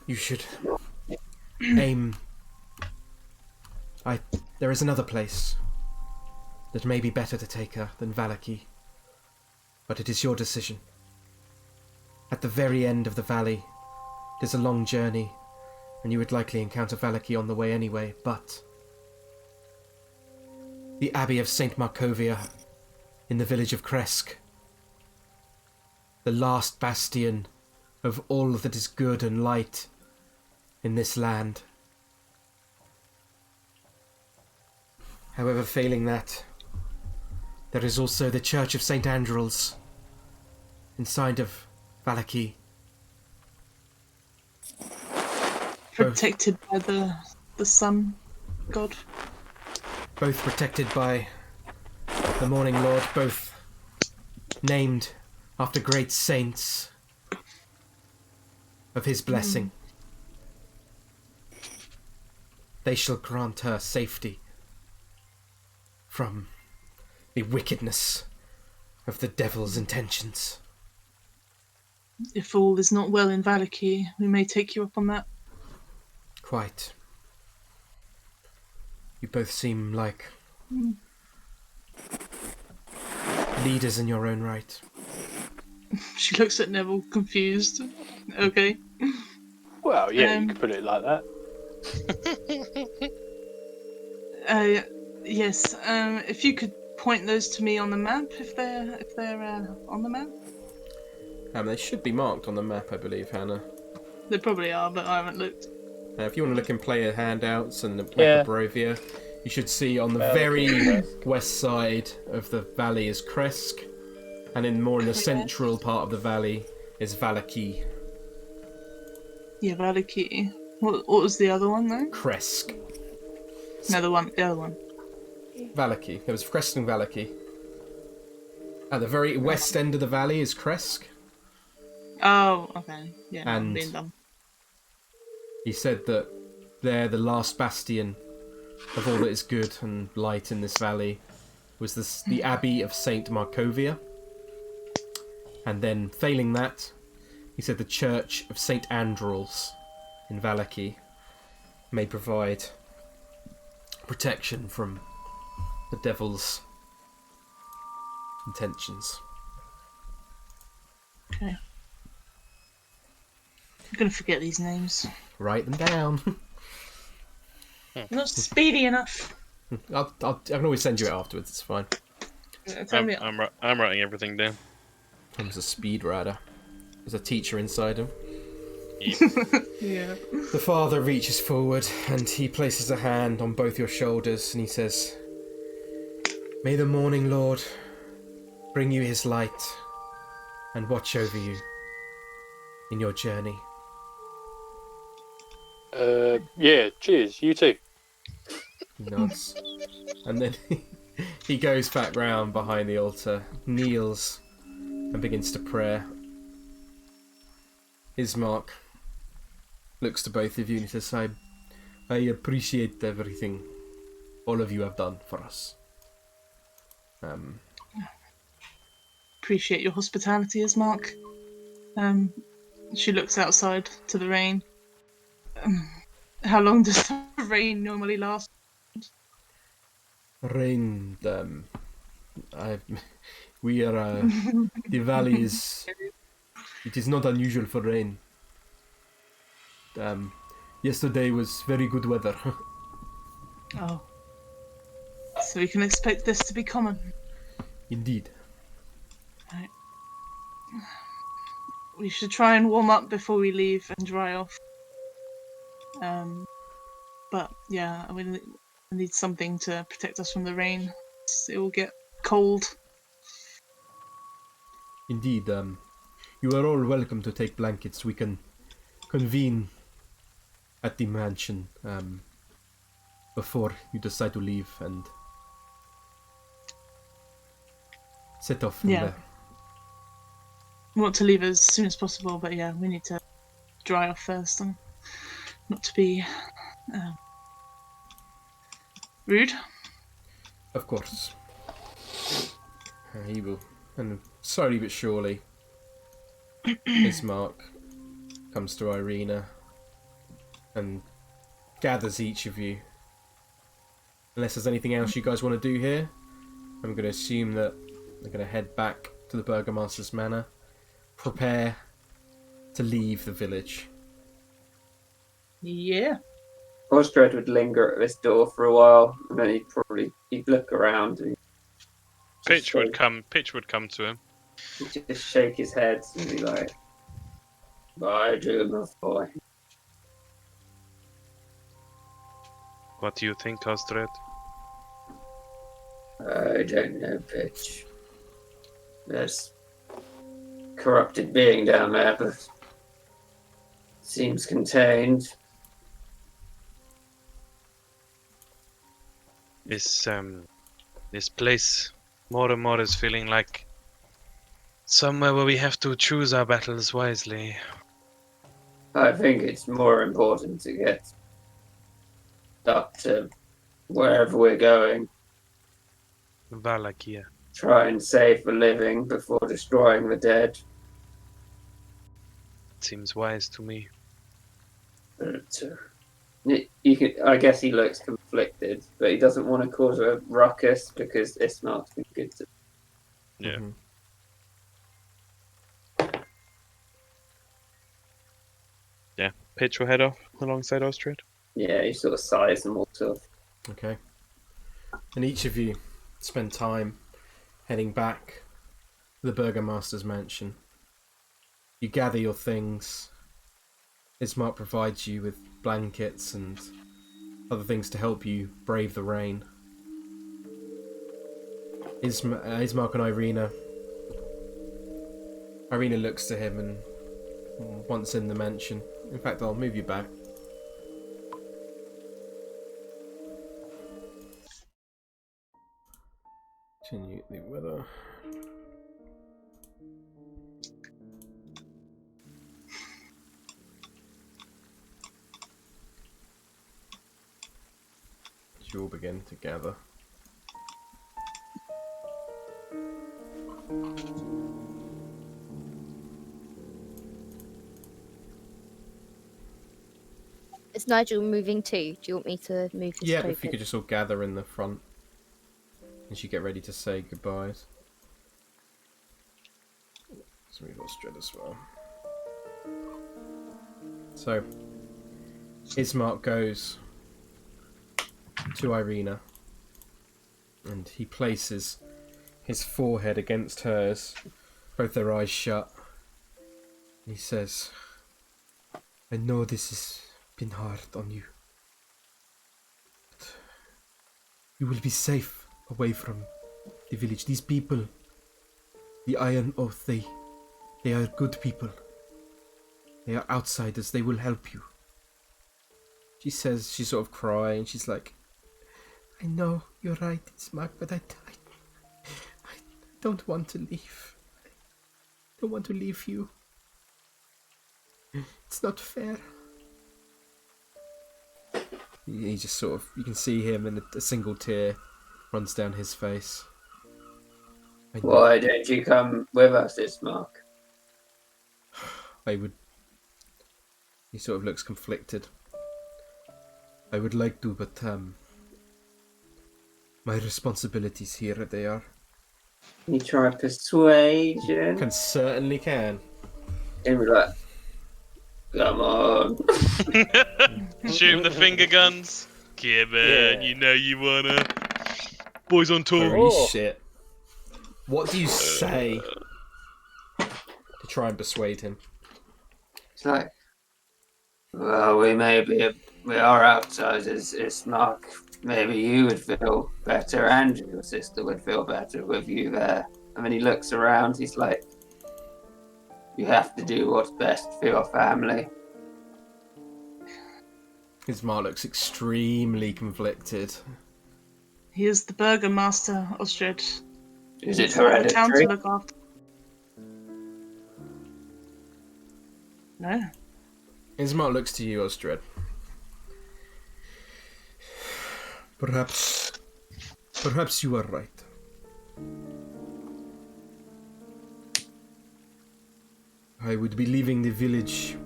You should aim. There is another place that may be better to take her than Valaki, but it is your decision. At the very end of the valley, it is a long journey, and you would likely encounter Valaki on the way anyway, but the Abbey of St. Markovia in the village of Kresk, the last bastion of all that is good and light in this land. However, failing that, there is also the Church of St. Andrew's inside of Valaki. Protected by the sun god. Both protected by the Morning Lord, both named after great saints of his blessing. They shall grant her safety from the wickedness of the devil's intentions. If all is not well in Valaki, we may take you up on that. Quite. You both seem like leaders in your own right. She looks at Neville, confused. Okay. Well, yeah, you could put it like that. Yes. If you could point those to me on the map, if they're on the map. They should be marked on the map, I believe, Hannah. They probably are, but I haven't looked. If you want to look in player handouts and the map of Barovia, you should see on the very west side of the valley is Kresk, and in the central part of the valley is Valaki. Yeah, Valaki. What was the other one though? Kresk. No, the other one. Valaki. There was Kresk and Valaki. At the very west end of the valley is Kresk. Oh, okay. Yeah, and I'm being dumb. He said that they're the last bastion of all that is good and light in this valley was the Abbey of St. Markovia. And then, failing that, he said the Church of St. Andrew's in Valaki may provide protection from the devil's intentions. Okay. I'm going to forget these names. Write them down. Not speedy enough. I can always send you it afterwards, it's fine. I'm writing everything down. Tom's a speed rider. There's a teacher inside him. Yeah. The father reaches forward and he places a hand on both your shoulders and he says, "May the Morning Lord bring you his light and watch over you in your journey." Yeah, cheers, you too. He nods. And then He goes back round behind the altar, kneels, and begins to pray. Ismark looks to both of you and says, I appreciate everything all of you have done for us. Appreciate your hospitality, Ismark. She looks outside to the rain. How long does the rain normally last? Rain, we are, the valley is, it is not unusual for rain. Yesterday was very good weather. Oh. So we can expect this to be common. Indeed. Right. We should try and warm up before we leave and dry off. But yeah, we need something to protect us from the rain. It will get cold. Indeed, you are all welcome to take blankets. We can convene at the mansion before you decide to leave and set off from there. We want to leave as soon as possible, but yeah, we need to dry off first and not to be rude. Of course. He will. And slowly but surely, Ismark comes to Irina and gathers each of you. Unless there's anything else you guys want to do here, I'm going to assume that they're going to head back to the Burgomaster's Manor, prepare to leave the village. Yeah. Strahd would linger at this door for a while, and then he'd look around and Pitch would come to him. he'd just shake his head and be like, "Bye, dreamer boy." What do you think, Strahd? I don't know, Pitch. There's corrupted being down there, but seems contained. This place more and more is feeling like somewhere where we have to choose our battles wisely. I think it's more important to get up to wherever we're going. Valakia. Try and save the living before destroying the dead. Seems wise to me. But I guess he looks conflicted, but he doesn't want to cause a ruckus because Ismark's been good to. Yeah. Mm-hmm. Yeah. Pitch will head off alongside Strahd. Yeah, he sort of sighs and walks off. Okay. And each of you spend time heading back to the Burgomaster's mansion. You gather your things. Ismark provides you with blankets and other things to help you brave the rain. Ismark and Irina. Irina looks to him and once in the mansion. In fact, I'll move you back. Continue the weather. You all begin to gather. Is Nigel moving too? Do you want me to move his Yeah, token? if you could just all gather in the front as you get ready to say goodbyes. So we've got Strahd as well. So, Ismark goes to Irina and he places his forehead against hers, both their eyes shut. And he says, I know this has been hard on you, but you will be safe away from the village. These people, the Iron Oath, they are good people. They are outsiders. They will help you. She says, she's sort of crying. She's like, I know you're right, Smack, but I don't want to leave. I don't want to leave you. It's not fair. He just sort of, you can see him and a single tear runs down his face. Why don't you come with us, Ismark? I would... He sort of looks conflicted. I would like to, but my responsibilities here, they are. You try persuasion. Certainly can. And we're like, come on. Shoot him the finger guns. Yeah, man, you know you wanna. Boys on tour. Holy shit. What do you say to try and persuade him? It's like, well, we are outsiders, Ismark. Maybe you would feel better and your sister would feel better with you there. And then he looks around, he's like, you have to do what's best for your family. Ismar looks extremely conflicted. He is the burgomaster, Strahd. Is it He's got the town to hereditary? look after. No. Ismar looks to you, Strahd. Perhaps you are right. I would be leaving the village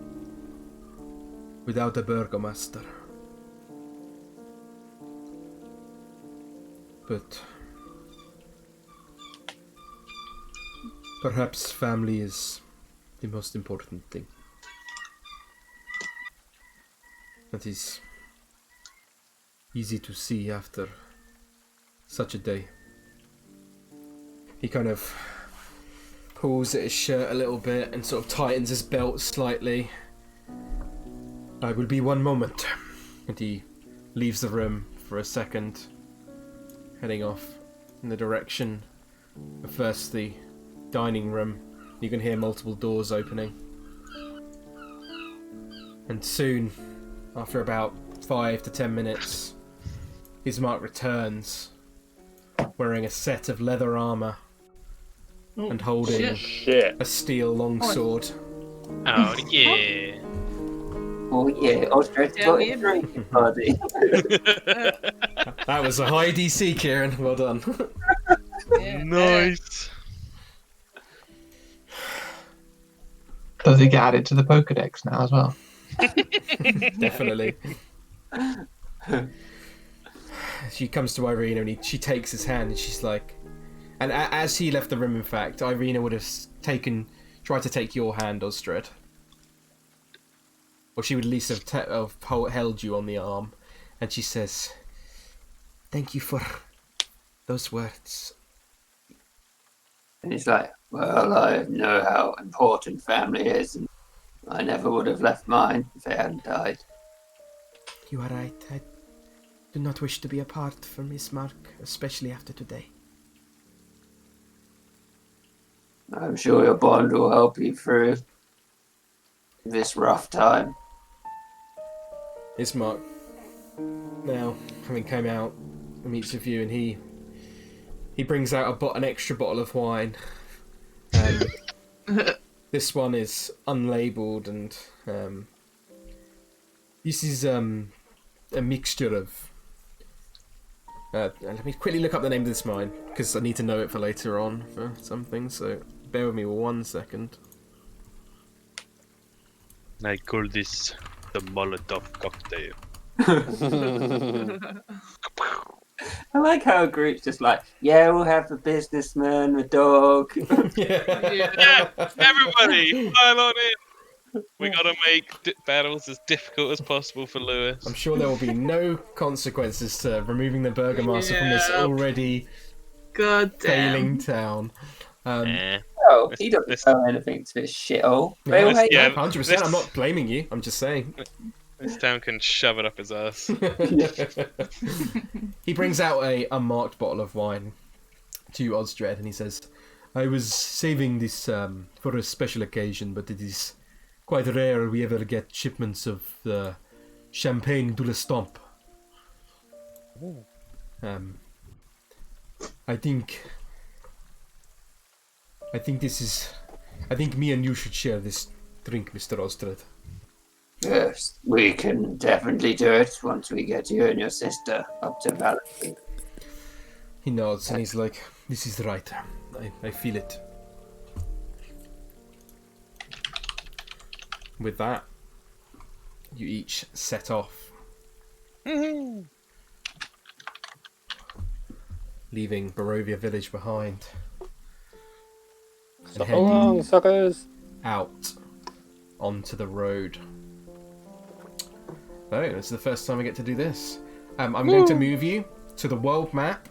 without a burgomaster. But perhaps family is the most important thing. That is easy to see after such a day. He kind of pulls at his shirt a little bit and sort of tightens his belt slightly. I will be one moment. And he leaves the room for a second, heading off in the direction of first the dining room. You can hear multiple doors opening. And soon, after about 5 to 10 minutes, Ismark returns, wearing a set of leather armour and holding a steel longsword. Oh, yeah. Oh, yeah, Strahd got a drink, buddy. That was a high DC, Kieran. Well done. Nice. Does it get added to the Pokedex now as well? Definitely. She comes to Irina and she takes his hand and she's like... And as he left the room, in fact, Irina would have tried to take your hand, Strahd. Or she would at least have held you on the arm. And she says, "Thank you for those words." And he's like, well, I know how important family is, and I never would have left mine if they hadn't died. You are right. I do not wish to be apart from Ismark, especially after today. I'm sure your bond will help you through this rough time. Ismark, now, having come out and meets with you, and he brings out an extra bottle of wine. This one is unlabelled, and this is a mixture of... let me quickly look up the name of this wine, because I need to know it for later on for something, so bear with me 1 second. I call this the Molotov cocktail. I like how a group's just like, yeah, we'll have the businessman, the dog. Yeah, everybody, pile on in. We gotta make battles as difficult as possible for Lewis. I'm sure there will be no consequences to removing the burgomaster from this already failing town. Oh, he doesn't know anything to this shithole. Yeah, 100%. I'm not blaming you. I'm just saying. This town can shove it up his ass. He brings out a unmarked bottle of wine to Strahd and he says, "I was saving this for a special occasion, but it is quite rare we ever get shipments of the champagne de la Stomp." I think me and you should share this drink, Mr. Ostrad. Yes, we can definitely do it once we get you and your sister up to Barovia. He nods and he's like, this is right. I feel it. With that, you each set off. Leaving Barovia village behind. So long, suckers! Out onto the road. Oh, this is the first time I get to do this. I'm going to move you to the world map.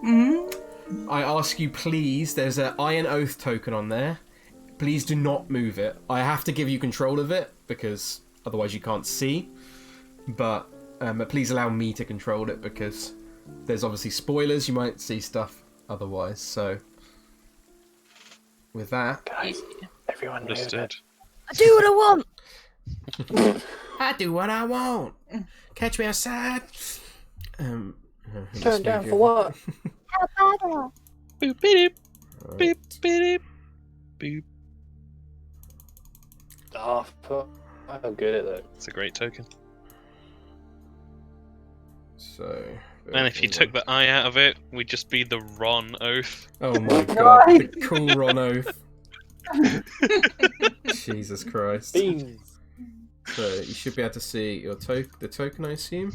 I ask you, please, there's an Iron Oath token on there. Please do not move it. I have to give you control of it, because otherwise you can't see. But please allow me to control it, because there's obviously spoilers. You might see stuff otherwise, so... With that... Guys, everyone Understood. I do what I want. I do what I want. Catch me outside. Turn down for what? How bad are Boop beep beep beep beep. Oh, fuck. I'm good at that. It's a great token. So... And if you took the I out of it, we'd just be the Ron Oath. Oh my god, the cool Ron Oath. Jesus Christ. Beans. So you should be able to see your the token, I assume?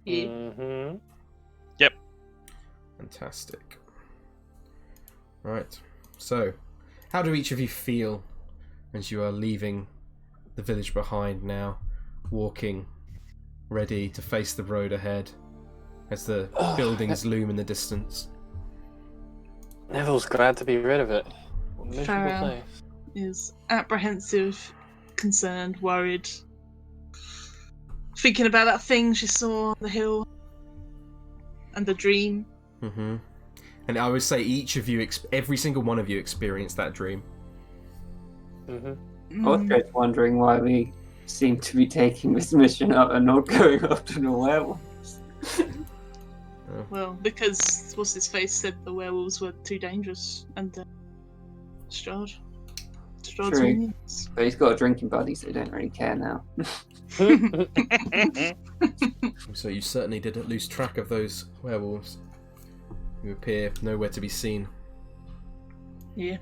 Mm-hmm. Yep. Fantastic. Right. So, how do each of you feel as you are leaving the village behind now, walking, ready to face the road ahead, as the buildings loom in the distance? Neville's glad to be rid of it. What a miserable Farah place. is apprehensive, concerned, worried, thinking about that thing she saw on the hill and the dream. Mm-hmm. And I would say each of you, every single one of you experienced that dream. Mm-hmm. I was just wondering why we seem to be taking this mission up and not going after the werewolves. Well, because what's his face said the werewolves were too dangerous, and Strahd's True. minions. But he's got a drinking buddy, so he don't really care now. So you certainly didn't lose track of those werewolves, who appear nowhere to be seen. Yeah.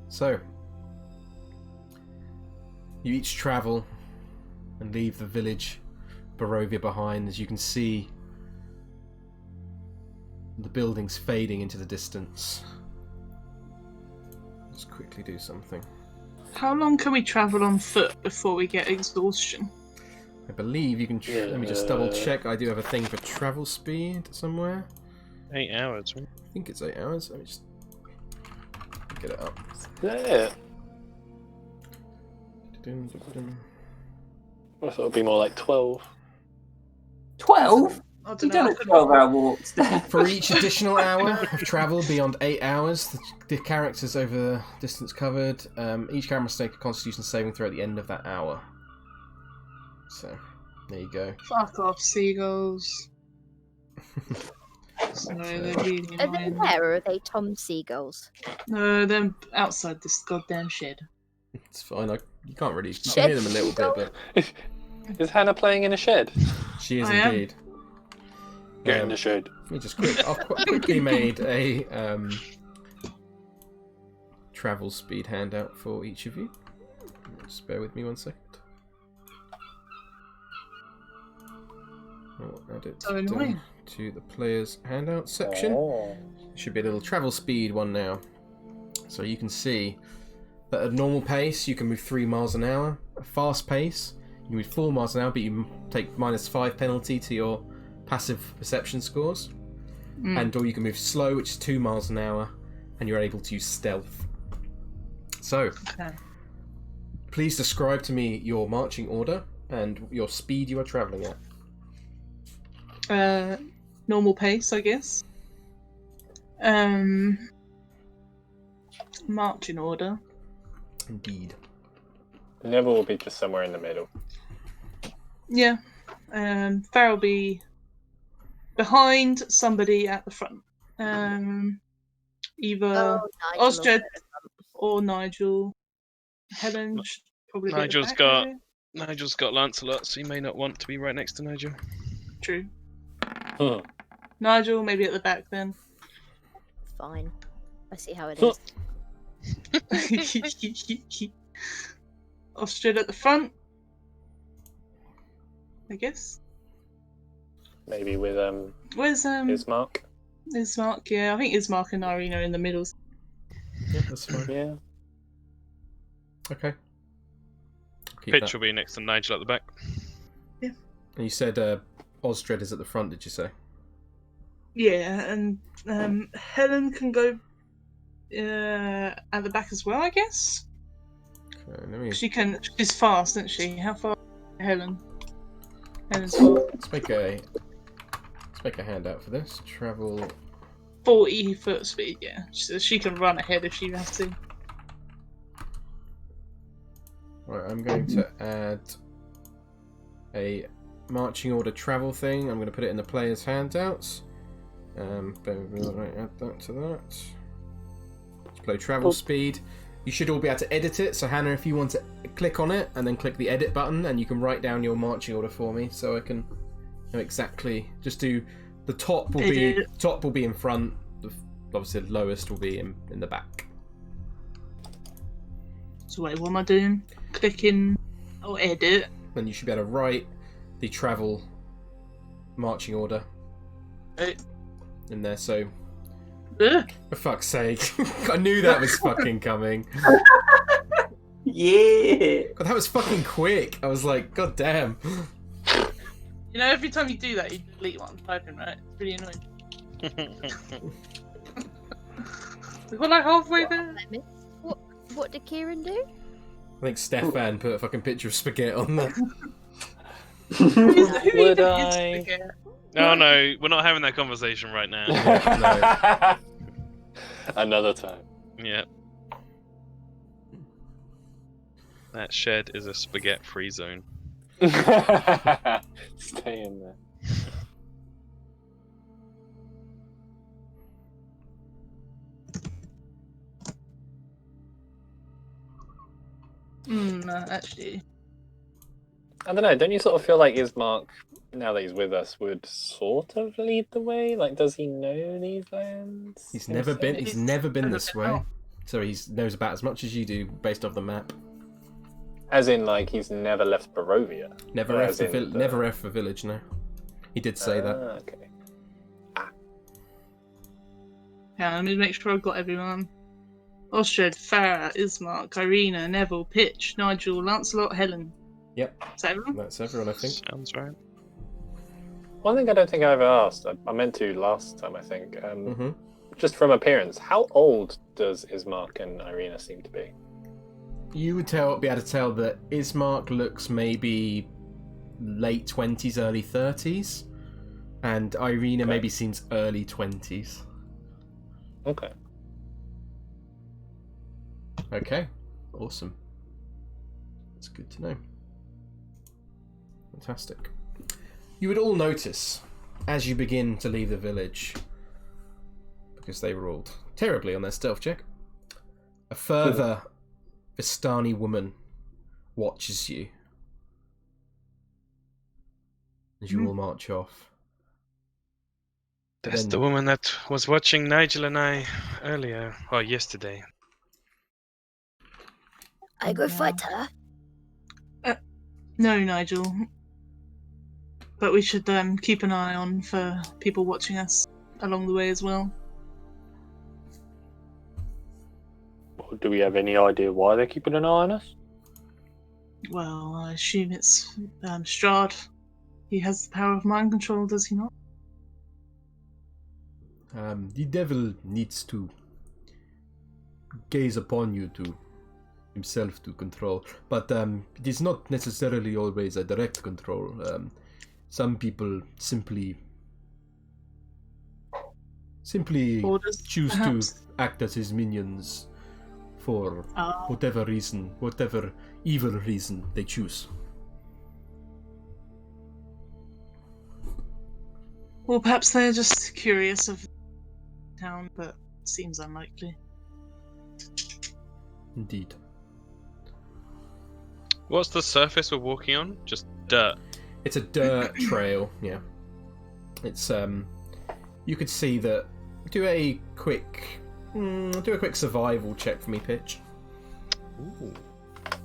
So, you each travel and leave the village Barovia behind. As you can see the buildings fading into the distance. Let's quickly do something. How long can we travel on foot before we get exhaustion? I believe you can... Let me just double check. I do have a thing for travel speed somewhere. 8 hours, right? I think it's 8 hours. Let me just get it up. Yeah. I thought it would be more like 12. 12? I You don't done know. a 12-hour walk there. For each additional hour of travel beyond 8 hours, the characters over the distance covered, each character must make a Constitution saving throw at the end of that hour. So, there you go. Fuck off, seagulls. Sorry, they're really Are they annoying. there or are they Tom Seagulls? No, they're outside this goddamn shed. It's fine. You can't really... You can hear them a little bit, but Is Hannah playing in a shed? she is I am. indeed. Get in the shed. Let me just I've quickly made a travel speed handout for each of you. Just bear with me 1 second. I'll add it So annoying. to the players handout section. Oh. Should be a little travel speed one now. So you can see that at normal pace you can move 3 miles an hour. At fast pace you can move 4 miles an hour, but you take -5 penalty to your passive perception scores. And or you can move slow, which is 2 miles an hour, and you're able to use stealth. So, Okay. please describe to me your marching order and your speed you are travelling at. Normal pace, I guess. Marching order. Indeed. Neville will be just somewhere in the middle. Yeah. Farrell will be behind somebody at the front. Either Oh, Ozjed or Nigel. Helen should probably be at the back. Nigel's got Lancelot, so he may not want to be right next to Nigel. True. Huh. Nigel maybe at the back then. Fine. I see how it is. Ozjed at the front. I guess. Maybe with Where's Ismark. Ismark? Yeah, I think Ismark and Irene are in the middle. Yeah, that's fine. Yeah. Okay. Keep Pitch that. will be next to Nigel at the back. Yeah. And you said Ozjed is at the front, did you say? Yeah, and Helen can go at the back as well, I guess. Okay, let me... She's fast, isn't she? How far is Helen? Helen's fast. Let's make a handout for this. Travel 40 foot speed, yeah. So she can run ahead if she has to. Right, I'm going to add a marching order travel thing. I'm going to put it in the player's handouts. Add that to that. Display travel speed. You should all be able to edit it. So Hannah, if you want to click on it and then click the edit button, and you can write down your marching order for me, so I can know exactly. Just do the top will be in front. Obviously, the lowest will be in the back. So wait, what am I doing? Clicking or edit? Then you should be able to write the travel marching order in there. So, for fuck's sake, I knew that was fucking coming. Yeah. God, that was fucking quick. I was like, God damn. You know, every time you do that, you delete what I'm typing, right? It's pretty annoying. We got like halfway there. What did Kieran do? I think Stefan put a fucking picture of spaghetti on there. Would I? No, we're not having that conversation right now. No. Another time. Yeah. That shed is a spaghetti-free zone. Stay in there. Actually. I don't know, don't you sort of feel like Ismark, now that he's with us, would sort of lead the way? Like, does he know these lands? He's never been this way. So he knows about as much as you do based off the map. As in, like, he's never left Barovia? Never left the village, no. He did say that. Okay. Yeah, let me make sure I've got everyone. Ozjed, Farah, Ismark, Irina, Neville, Pitch, Nigel, Lancelot, Helen. Yep. Is that everyone? That's everyone, I think. Sounds right. One thing I don't think I ever asked, I meant to last time, I think. Just from appearance, how old does Ismark and Irina seem to be? You would be able to tell that Ismark looks maybe late 20s, early 30s, and Irina maybe seems early 20s. Okay. Okay, awesome. That's good to know. Fantastic. You would all notice, as you begin to leave the village, because they rolled terribly on their stealth check, a further Vistani woman watches you as you all march off. That's the woman that was watching Nigel and I earlier, or yesterday. I go fight her. No, Nigel. But we should keep an eye on for people watching us along the way as well. Well, do we have any idea why they're keeping an eye on us? Well, I assume it's Strahd. He has the power of mind control, does he not? The devil needs to gaze upon you to himself to control, but it is not necessarily always a direct control. Some people simply Orders, choose perhaps? to act as his minions for whatever reason, whatever evil reason they choose. Well, perhaps they're just curious of the town, but seems unlikely. Indeed. What's the surface we're walking on? Just dirt. It's a dirt trail, yeah. It's you could see that. Do a quick survival check for me, Pitch. Ooh.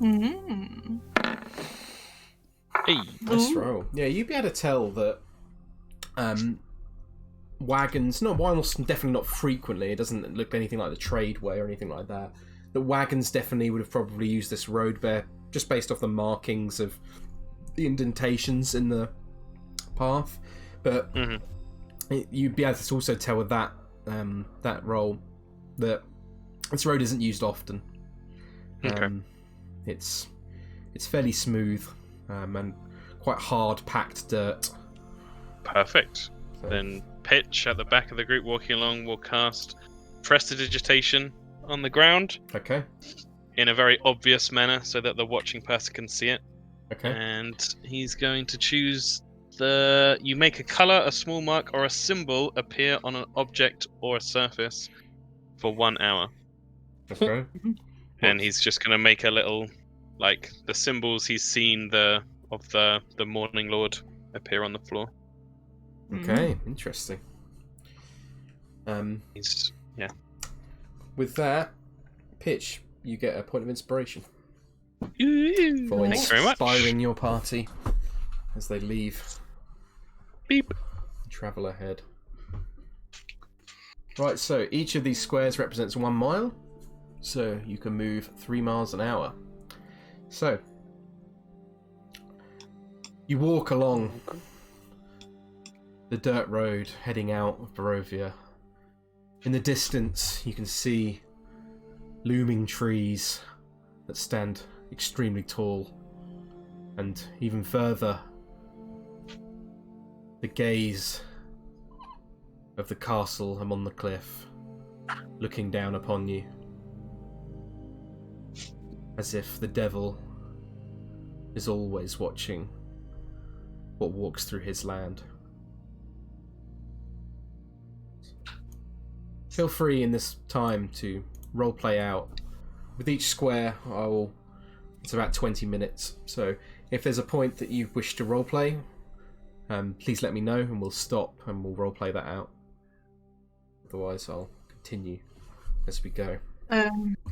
Mm-hmm. Hey. Nice roll. Yeah, you'd be able to tell that wagons, definitely not frequently, it doesn't look anything like the tradeway or anything like that. The wagons definitely would have probably used this road there, just based off the markings of the indentations in the path. But you'd be able to also tell with that roll that this road isn't used often. Okay. It's fairly smooth and quite hard packed dirt. Perfect. So- Then Pitch at the back of the group walking along will cast Prestidigitation on the ground Okay. in a very obvious manner so that the watching person can see it. Okay. And he's going to choose you make a color, a small mark, or a symbol appear on an object or a surface for 1 hour. Okay. And he's just going to make a little, like, the symbols he's seen of the Morning Lord appear on the floor. Okay. Interesting. Yeah. With that, Pitch, you get a point of inspiration for Thank you very much. inspiring your party as they leave. Beep. Travel ahead. Right, so each of these squares represents 1 mile, so you can move 3 miles an hour. So you walk along the dirt road heading out of Barovia. In the distance, you can see looming trees that stand extremely tall, and even further, the gaze of the castle among the cliff, looking down upon you, as if the devil is always watching what walks through his land. Feel free in this time to roleplay out. With each square, it's about 20 minutes, so if there's a point that you wish to roleplay, please let me know and we'll stop and we'll roleplay that out. Otherwise, I'll continue as we go.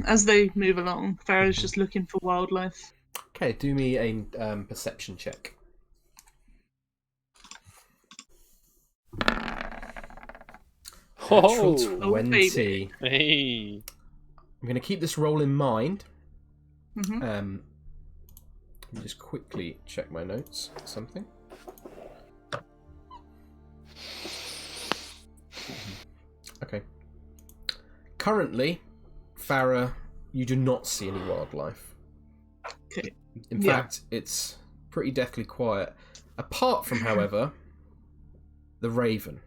As they move along, Farrah's just looking for wildlife. Okay, do me a perception check. Natural 20. Hey. I'm going to keep this roll in mind. Mhm. Let me just quickly check my notes. Something. Okay. Currently, Farrah, you do not see any wildlife. Okay. In Yeah. fact, it's pretty deathly quiet. Apart from, however, the raven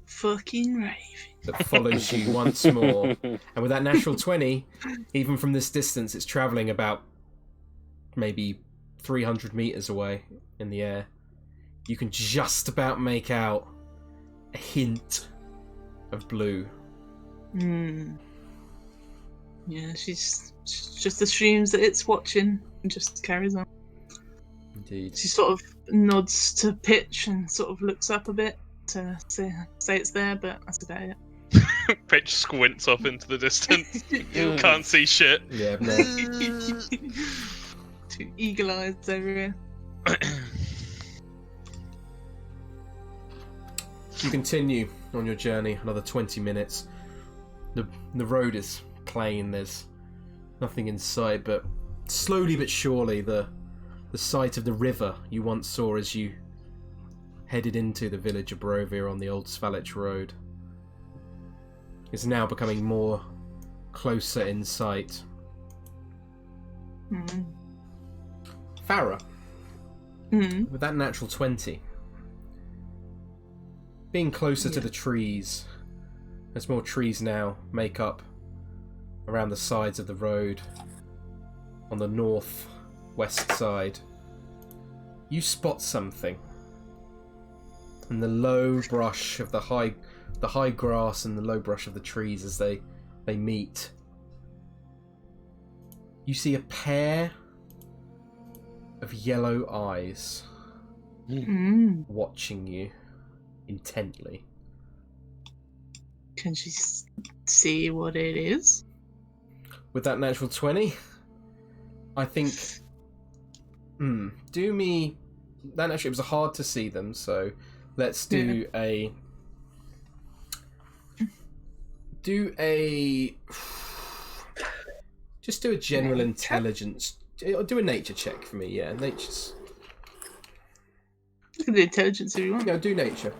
Fucking raven. that follows you once more. And with that natural 20, even from this distance, it's travelling about maybe 300 metres away in the air. You can just about make out a hint of blue. Yeah, she just assumes that it's watching and just carries on. Indeed. She sort of nods to Pitch and sort of looks up a bit to say it's there, but that's about it. Pitch squints off into the distance. Can't see shit. Yeah, no. Two eagle eyes over here. You continue on your journey another 20 minutes. The road is plain, there's nothing in sight, but slowly but surely the sight of the river you once saw as you headed into the village of Barovia on the old Svalich road is now becoming more closer in sight. Farrah, with that natural 20, being closer to the trees, as more trees now make up around the sides of the road on the north-west side, you spot something and the low brush of the high grass and the low brush of the trees as they meet. You see a pair of yellow eyes watching you intently. Can she see what it is? With that natural 20, I think... do me... That actually, it was hard to see them, so let's do a... Just do a general intelligence. Do a nature check for me, yeah. Nature's... Look at the intelligence if you want. No, do nature.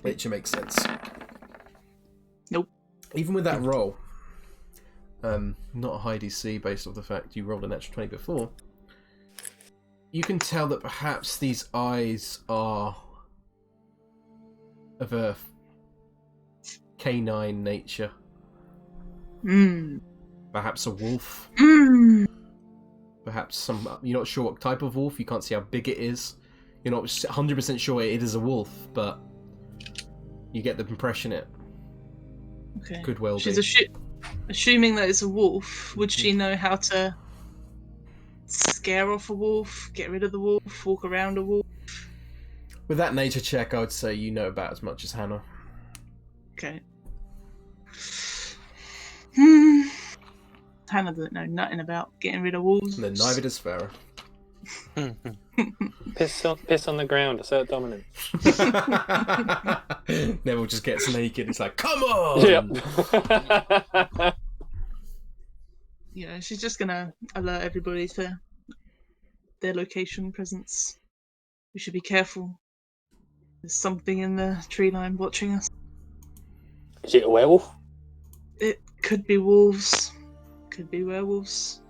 Nature makes sense. Nope. Even with that roll, not a high DC based off the fact you rolled a natural 20 before, you can tell that perhaps these eyes are of a canine nature. Perhaps a wolf. Perhaps some... You're not sure what type of wolf. You can't see how big it is. You're not 100% sure it is a wolf, but you get the impression it could well be. She's assuming that it's a wolf. Would she know how to scare off a wolf, get rid of the wolf, walk around a wolf? With that nature check, I would say you know about as much as Hannah. Okay. Hannah doesn't know nothing about getting rid of wolves. And then neither does Farah. Piss on the ground, assert dominance. Neville just gets naked. It's like, come on! Yep. Yeah, she's just gonna alert everybody to their location presence. We should be careful. There's something in the tree line watching us. Is it a werewolf? It could be wolves. Could be werewolves.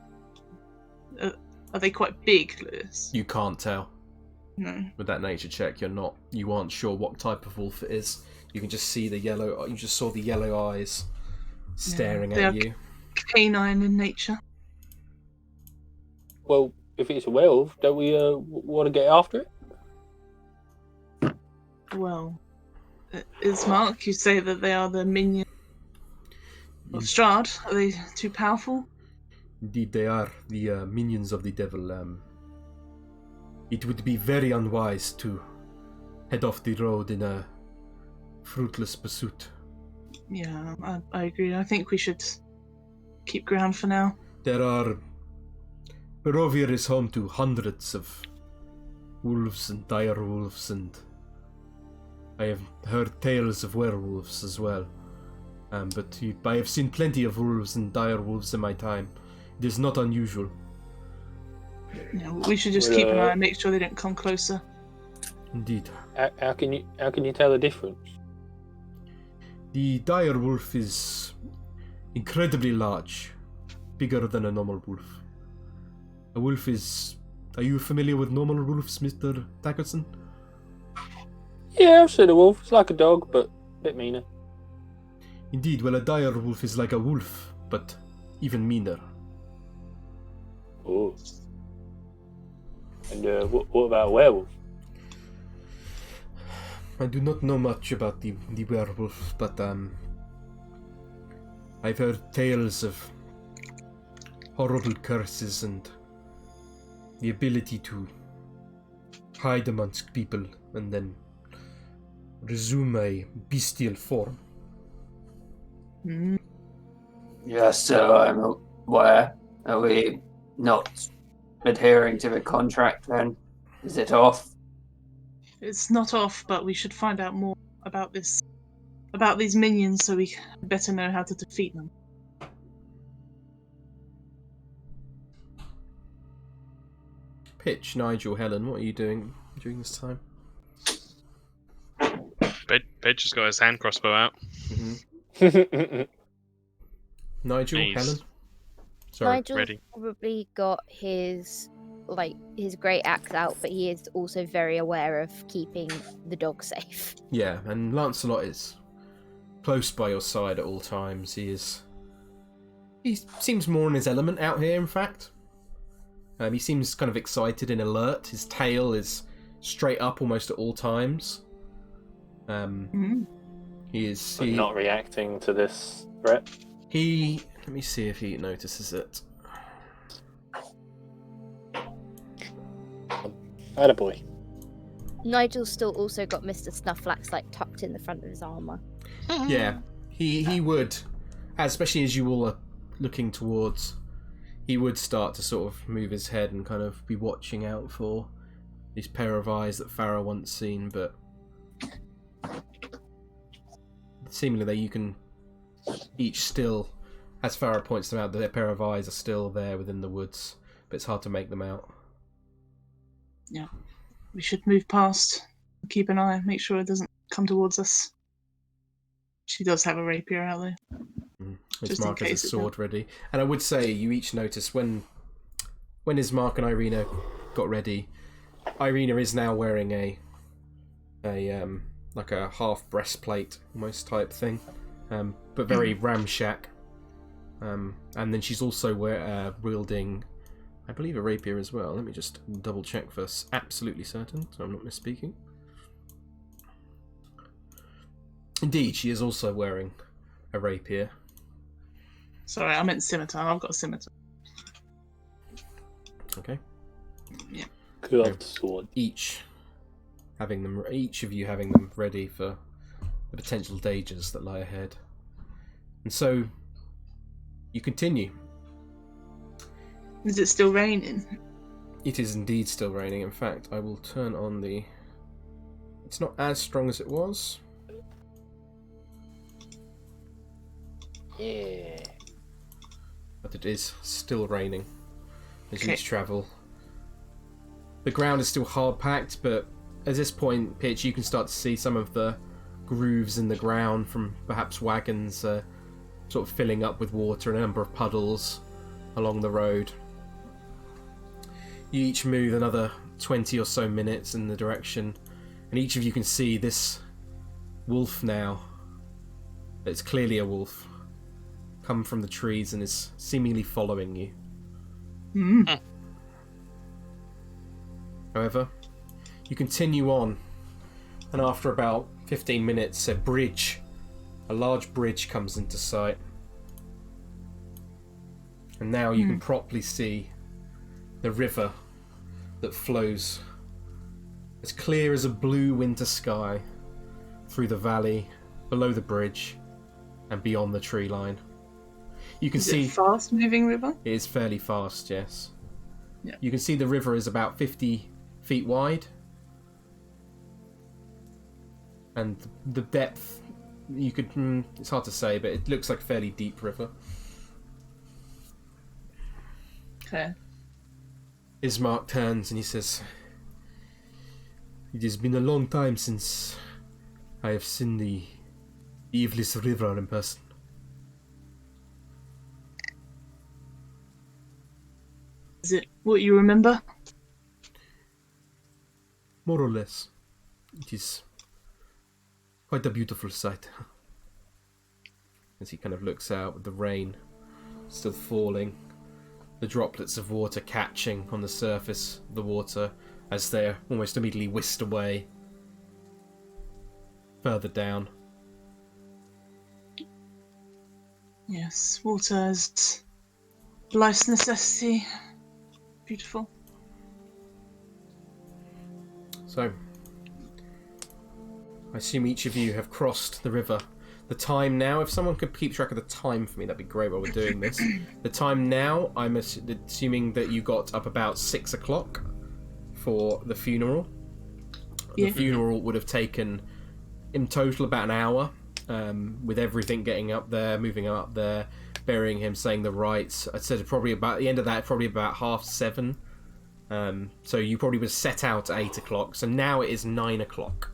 Are they quite big, Lewis? You can't tell. No. With that nature check, you aren't sure what type of wolf it is. You can just see you just saw the yellow eyes staring at you. Canine in nature. Well, if it's a werewolf, don't we want to get after it? Well, is Mark, you say that they are the minion of Strahd. Are they too powerful? Indeed, they are the minions of the devil. It would be very unwise to head off the road in a fruitless pursuit. Yeah, I agree. I think we should keep ground for now. Barovia is home to hundreds of wolves and dire wolves, and I have heard tales of werewolves as well. But I have seen plenty of wolves and dire wolves in my time. It is not unusual. Yeah, we should just keep an eye and make sure they don't come closer. Indeed. How can you tell the difference? The dire wolf is incredibly large, bigger than a normal wolf. A wolf is... Are you familiar with normal wolves, Mr. Tackerson? Yeah, I've seen a wolf. It's like a dog, but a bit meaner. Indeed, well, a dire wolf is like a wolf, but even meaner. Oh. And what about a werewolf? I do not know much about the werewolf, but I've heard tales of horrible curses and the ability to hide amongst people and then resume a bestial form. Yes, so I'm aware. Are we not adhering to the contract then? Is it off? It's not off, but we should find out more about these minions so we better know how to defeat them. Pitch, Nigel, Helen, what are you doing during this time? Pitch has got his hand crossbow out. Nigel, Nice. Helen? Sorry. Nigel's ready. probably got his great axe out, but he is also very aware of keeping the dog safe. Yeah, and Lancelot is close by your side at all times. He seems more in his element out here, in fact. He seems kind of excited and alert. His tail is straight up almost at all times. Mm. But not reacting to this threat. Let me see if he notices it. Attaboy. Nigel's still also got Mr. Snufflax like tucked in the front of his armor. Yeah, he would, especially as you all are looking towards, he would start to sort of move his head and kind of be watching out for this pair of eyes that Farah once seen, but seemingly you can each still, as Farah points them out, their pair of eyes are still there within the woods, but it's hard to make them out. Yeah. We should move past. Keep an eye, make sure it doesn't come towards us. She does have a rapier out there. It's Mark has a sword ready. And I would say you each notice when Ismark and Irina got ready, Irina is now wearing a like a half breastplate almost type thing, but very ramshack. And then she's also wielding, I believe, a rapier as well. Let me just double check for absolutely certain, so I'm not misspeaking. Indeed, she is also wearing a rapier. Sorry, I meant scimitar. I've got a scimitar. Okay. Yeah. Good sword. Each of you having them ready for the potential dangers that lie ahead. And so you continue. Is it still raining? It is indeed still raining. In fact, I will turn on the... It's not as strong as it was. Yeah. But it is still raining as you travel. The ground is still hard packed, but at this point, Pitch, you can start to see some of the grooves in the ground from perhaps wagons sort of filling up with water and a number of puddles along the road. You each move another 20 or so minutes in the direction, and each of you can see this wolf now. It's clearly a wolf. Come from the trees and is seemingly following you. However, you continue on, and after about 15 minutes, a large bridge comes into sight. And now you can properly see the river that flows as clear as a blue winter sky through the valley, below the bridge, and beyond the tree line. You can see it a fast-moving river? It is fairly fast, yes. Yeah. You can see the river is about 50 feet wide, and the depth, you could it's hard to say, but it looks like a fairly deep river. Okay. Ismark turns and he says, "It has been a long time since I have seen the Evelis River in person. Is it what you remember? More or less. It is quite a beautiful sight." As he kind of looks out with the rain still falling, the droplets of water catching on the surface of the water as they're almost immediately whisked away further down. Yes, water is life's necessity. Beautiful. So, I assume each of you have crossed the river. The time now, if someone could keep track of the time for me, that'd be great while we're doing this. The time now, I'm assuming that you got up about 6 o'clock for the funeral. Yeah. The funeral would have taken, in total, about an hour, with everything getting up there, moving up there, burying him, saying the rites. I'd say probably about the end of that, probably about 7:30. So you probably would set out at 8 o'clock. So now it is 9 o'clock.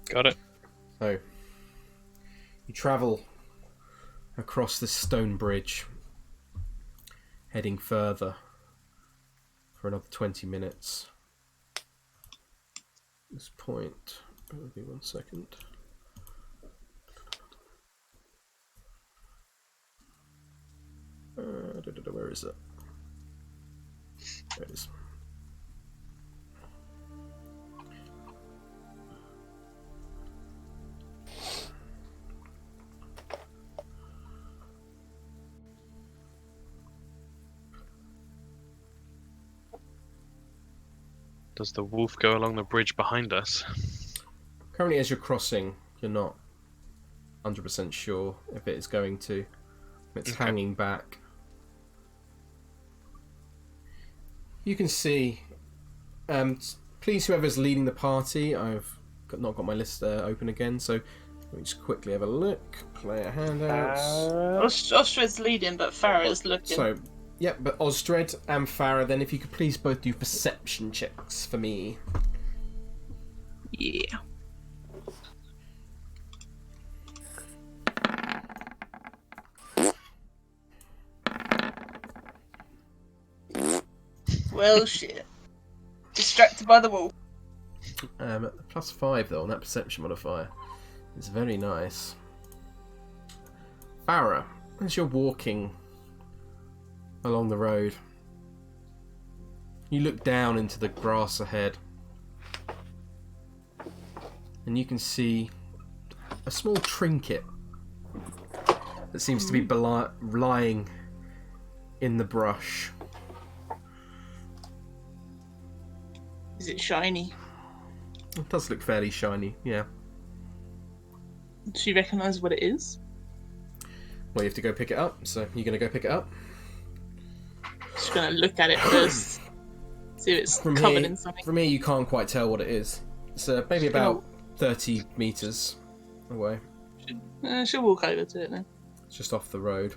Got it. So you travel across this stone bridge, heading further for another 20 minutes. At this point, bear with me 1 second. Where is it? There it is. Does the wolf go along the bridge behind us? Currently, as you're crossing, you're not 100% sure if it is going to. It's Okay. hanging back. You can see. Please, whoever's leading the party, I've not got my list open again, so let me just quickly have a look. Player handouts. Ostred's leading, but Farah's looking. So, yep, but Ostred and Farah, then if you could please both do perception checks for me. Yeah. Well, shit. Distracted by the wolf. +5 though on that perception modifier. It's very nice. Farah, as you're walking along the road, you look down into the grass ahead, and you can see a small trinket that seems to be lying in the brush. Is it shiny? It does look fairly shiny, yeah. Do you recognise what it is? Well, you have to go pick it up, so you're going to go pick it up? Just gonna look at it first. See if it's covered in something. From here, you can't quite tell what it is. It's maybe about 30 metres away. She'll walk over to it then. It's just off the road.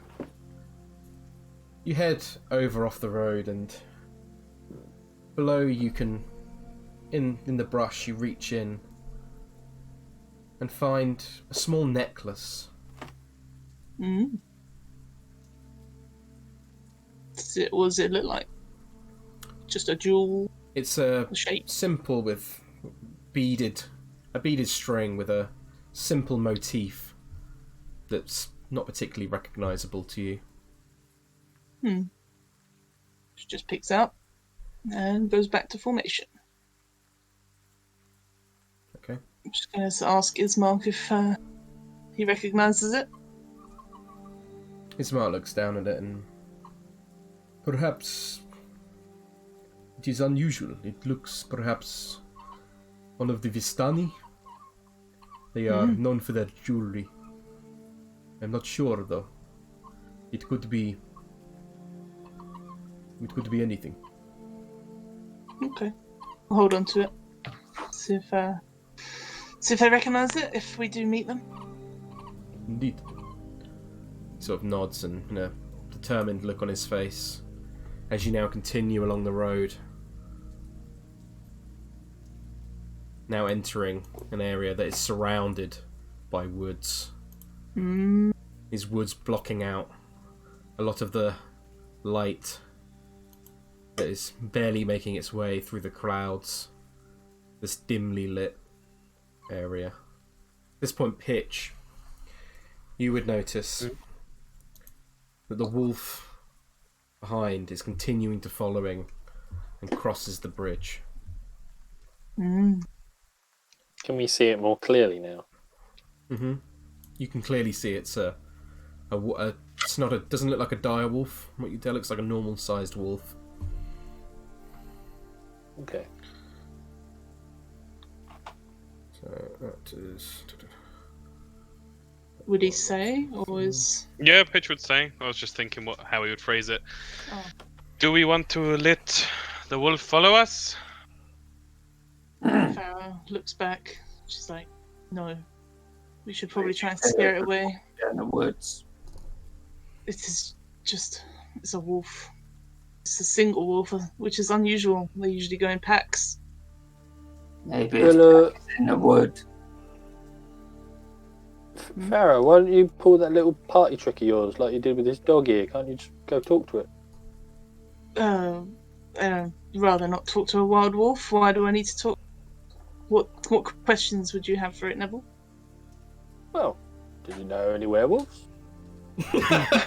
You head over off the road, and below you can, in the brush, you reach in and find a small necklace. Mm. What does it look like? Just a jewel? It's a shape? Simple with a beaded string with a simple motif that's not particularly recognisable to you. She just picks up and goes back to formation. Okay. I'm just going to ask Ismark if he recognises it. Ismark looks down at it and... Perhaps it is unusual. It looks perhaps one of the Vistani. They are known for their jewellery. I'm not sure though. It could be anything. Okay. I'll hold on to it. See if they recognise it, if we do meet them. Indeed. He sort of nods and a determined look on his face as you now continue along the road. Now entering an area that is surrounded by woods. These woods blocking out a lot of the light that is barely making its way through the clouds. This dimly lit area. At this point, Pitch, you would notice that the wolf behind is continuing to following and crosses the bridge. Can we see it more clearly now? You can clearly see it's it's not a, doesn't look like a dire wolf. What you tell, looks like a normal sized wolf. Okay. So that is. Would he say, or is... Yeah, Pitch would say. I was just thinking how he would phrase it. Oh. Do we want to let the wolf follow us? Farah looks back. She's like, no. We should probably try and scare it away. In the woods. It is just... It's a wolf. It's a single wolf, which is unusual. They usually go in packs. Maybe it's in the wood. Farah, why don't you pull that little party trick of yours like you did with this dog here? Can't you just go talk to it? Rather not talk to a wild wolf. Why do I need to talk? What questions would you have for it, Neville? Well, do you know any werewolves? I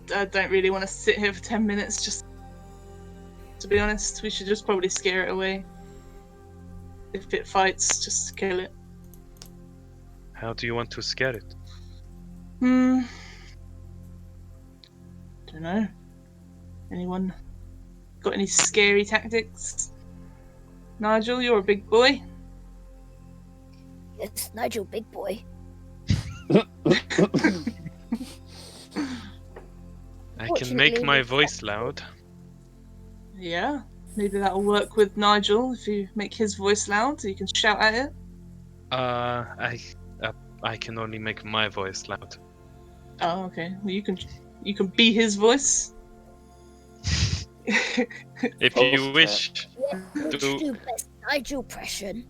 don't really want to sit here for 10 minutes, just to be honest. We should just probably scare it away. If it fights, just kill it. How do you want to scare it? Don't know. Anyone got any scary tactics? Nigel, you're a big boy. Yes, Nigel, big boy. I can make my voice loud. Yeah, maybe that'll work with Nigel if you make his voice loud so you can shout at it. I can only make my voice loud. Oh, okay. Well, you can be his voice. If you wish Let's to. do best Nigel impression.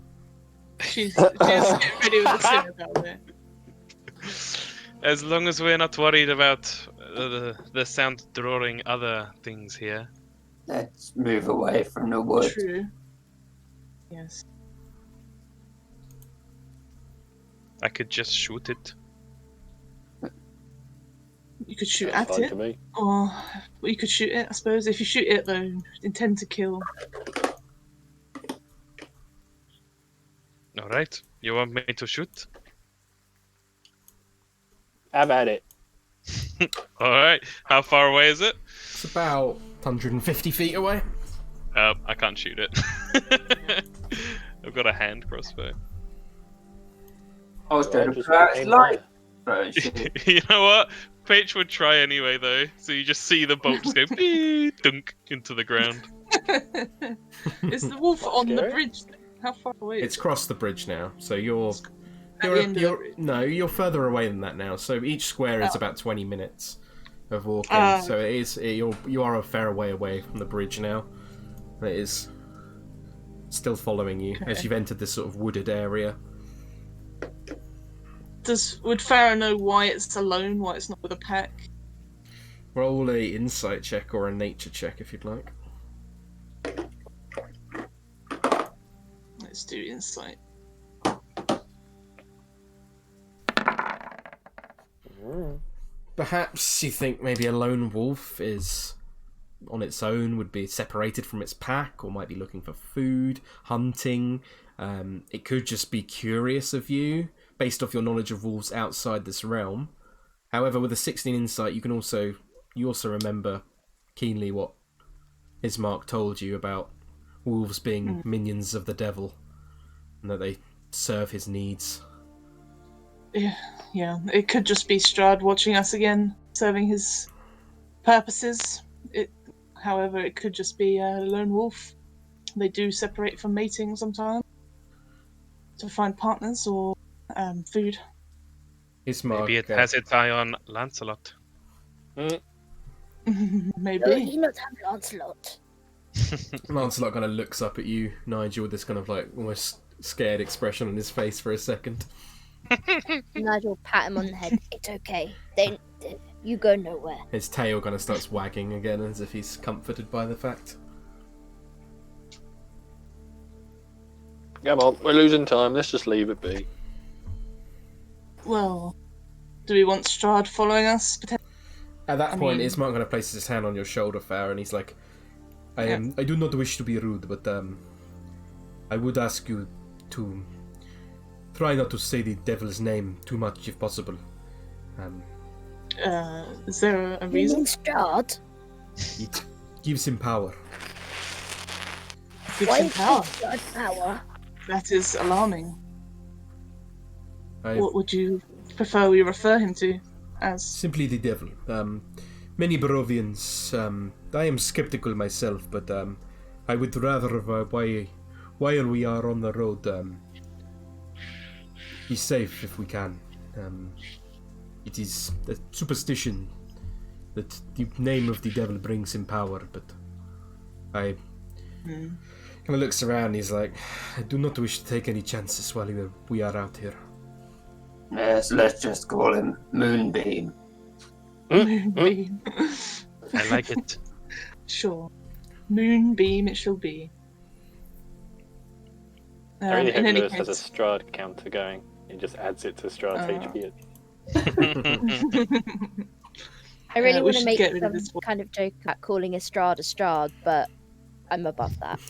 She's getting ready with the sin about it. As long as we're not worried about the sound drawing other things here. Let's move away from the wood. True. Yes. I could just shoot it. You could shoot Sounds at fine it, to me. or well, you could shoot it. I suppose if you shoot it, though, intend to kill. All right. You want me to shoot? Have at it. All right. How far away is it? It's about 150 feet away. I can't shoot it. I've got a hand crossbow. I was Well, going to just crash aim light. higher. You know what? Paige would try anyway, though. So you just see the bolt just go beep, dunk into the ground. Is the wolf on the scary. bridge? How far away? It's crossed the bridge now, so you're At the end of the bridge. you're further away than that now. So each square is Oh. about 20 minutes of walking. Oh. So you are a fair way away from the bridge now. It is still following you as Okay. you've entered this sort of wooded area. Would Farah know why it's alone? Why it's not with a pack? Roll a insight check or a nature check if you'd like. Let's do insight. Perhaps you think maybe a lone wolf is on its own, would be separated from its pack, or might be looking for food, hunting. It could just be curious of you, based off your knowledge of wolves outside this realm. However, with a 16 insight, you also remember keenly what Ismark told you about wolves being minions of the devil, and that they serve his needs. Yeah. It could just be Strahd watching us again, serving his purposes. However, it could just be a lone wolf. They do separate for mating sometimes to find partners or food. Ismark, Maybe it has its eye on Lancelot. Maybe. No, he not have Lancelot. Lancelot kind of looks up at you, Nigel, with this kind of like almost scared expression on his face for a second. Nigel pat him on the head. It's okay. You go nowhere. His tail kind of starts wagging again as if he's comforted by the fact. Come on, we're losing time. Let's just leave it be. Well, do we want Strahd following us? At that point, mean- Ismark kind of places his hand on your shoulder, Farah, and he's like, I do not wish to be rude, but I would ask you to try not to say the devil's name too much if possible. Is there a You reason? mean Strahd? It gives him power. Gives Why him is power. Strahd power? That is alarming. I What would you prefer we refer him to as? simply the devil. Many Barovians, I am skeptical myself, but I would rather, while we are on the road, be safe if we can. It is a superstition that the name of the devil brings him power, but I kind of looks around and he's like, I do not wish to take any chances while we are out here. Yes, let's just call him Moonbeam. Moonbeam. I like it. Sure. Moonbeam it shall be. I really In hope any Lewis has a case, Strahd counter going. He just adds it to Strahd's HP. I really we want to should make get rid of some this one. kind of joke about calling a Strahd, but I'm above that.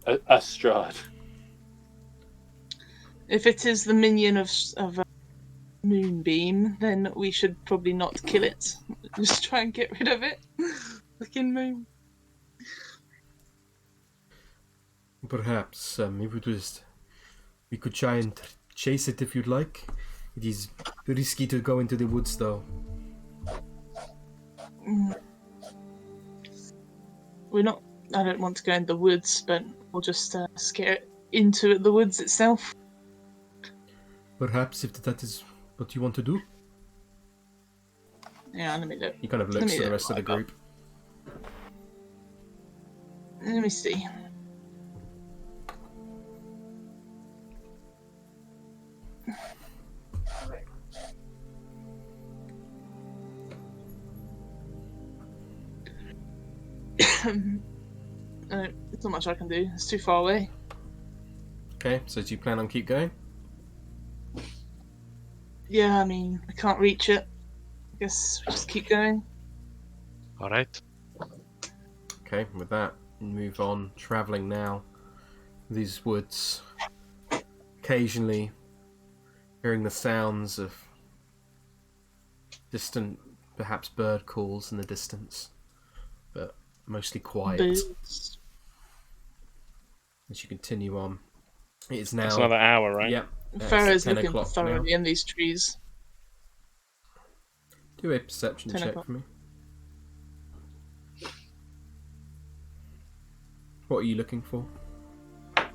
A Strahd. if it is the minion of Moonbeam, then we should probably not kill it. Just try and get rid of it. Fucking moon. Perhaps we could try and chase it if you'd like. It is risky to go into the woods, though. We're not. I don't want to go in the woods, but we'll just scare it into the woods itself. Perhaps if that is what you want to do. Yeah, let me look. He kind of looks at the rest of the group. Let me see. There's not much I can do. It's too far away. Okay, so do you plan on keep going? Yeah, I mean, I can't reach it. I guess we just keep going. All right. Okay, with that, move on, travelling now. These woods, occasionally hearing the sounds of distant, perhaps bird calls in the distance, but mostly quiet. Birds. As you continue on, it is now. It's another hour, right? Yep. Pharaoh's 10 looking o'clock thoroughly now. in these trees. Do a perception 10 check o'clock. for me. What are you looking for?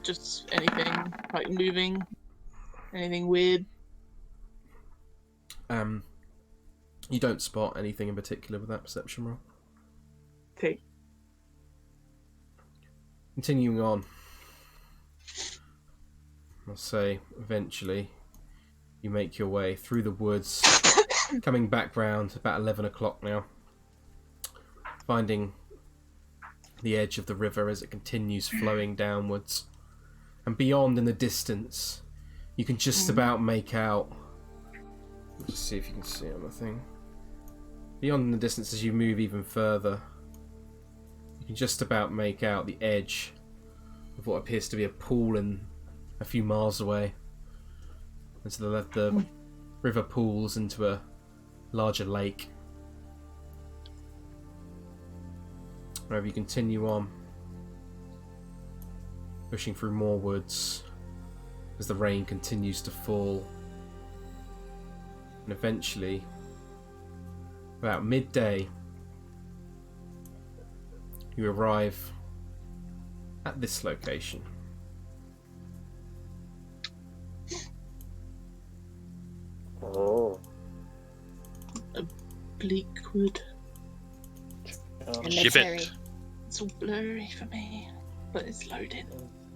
Just anything like moving, anything weird. You don't spot anything in particular with that perception roll. Okay. Continuing on, I'll say eventually you make your way through the woods, coming back round about 11 o'clock now, finding the edge of the river as it continues flowing downwards. And beyond in the distance, you can just about make out... Let's see if you can see on the thing. Beyond in the distance as you move even further, you can just about make out the edge of what appears to be a pool in a few miles away. And to the left, the river pools into a larger lake. Wherever you continue on, pushing through more woods as the rain continues to fall. And eventually, about midday, you arrive at this location. Oh. Bleakwood. Cemetery. It's all blurry for me, but it's loading.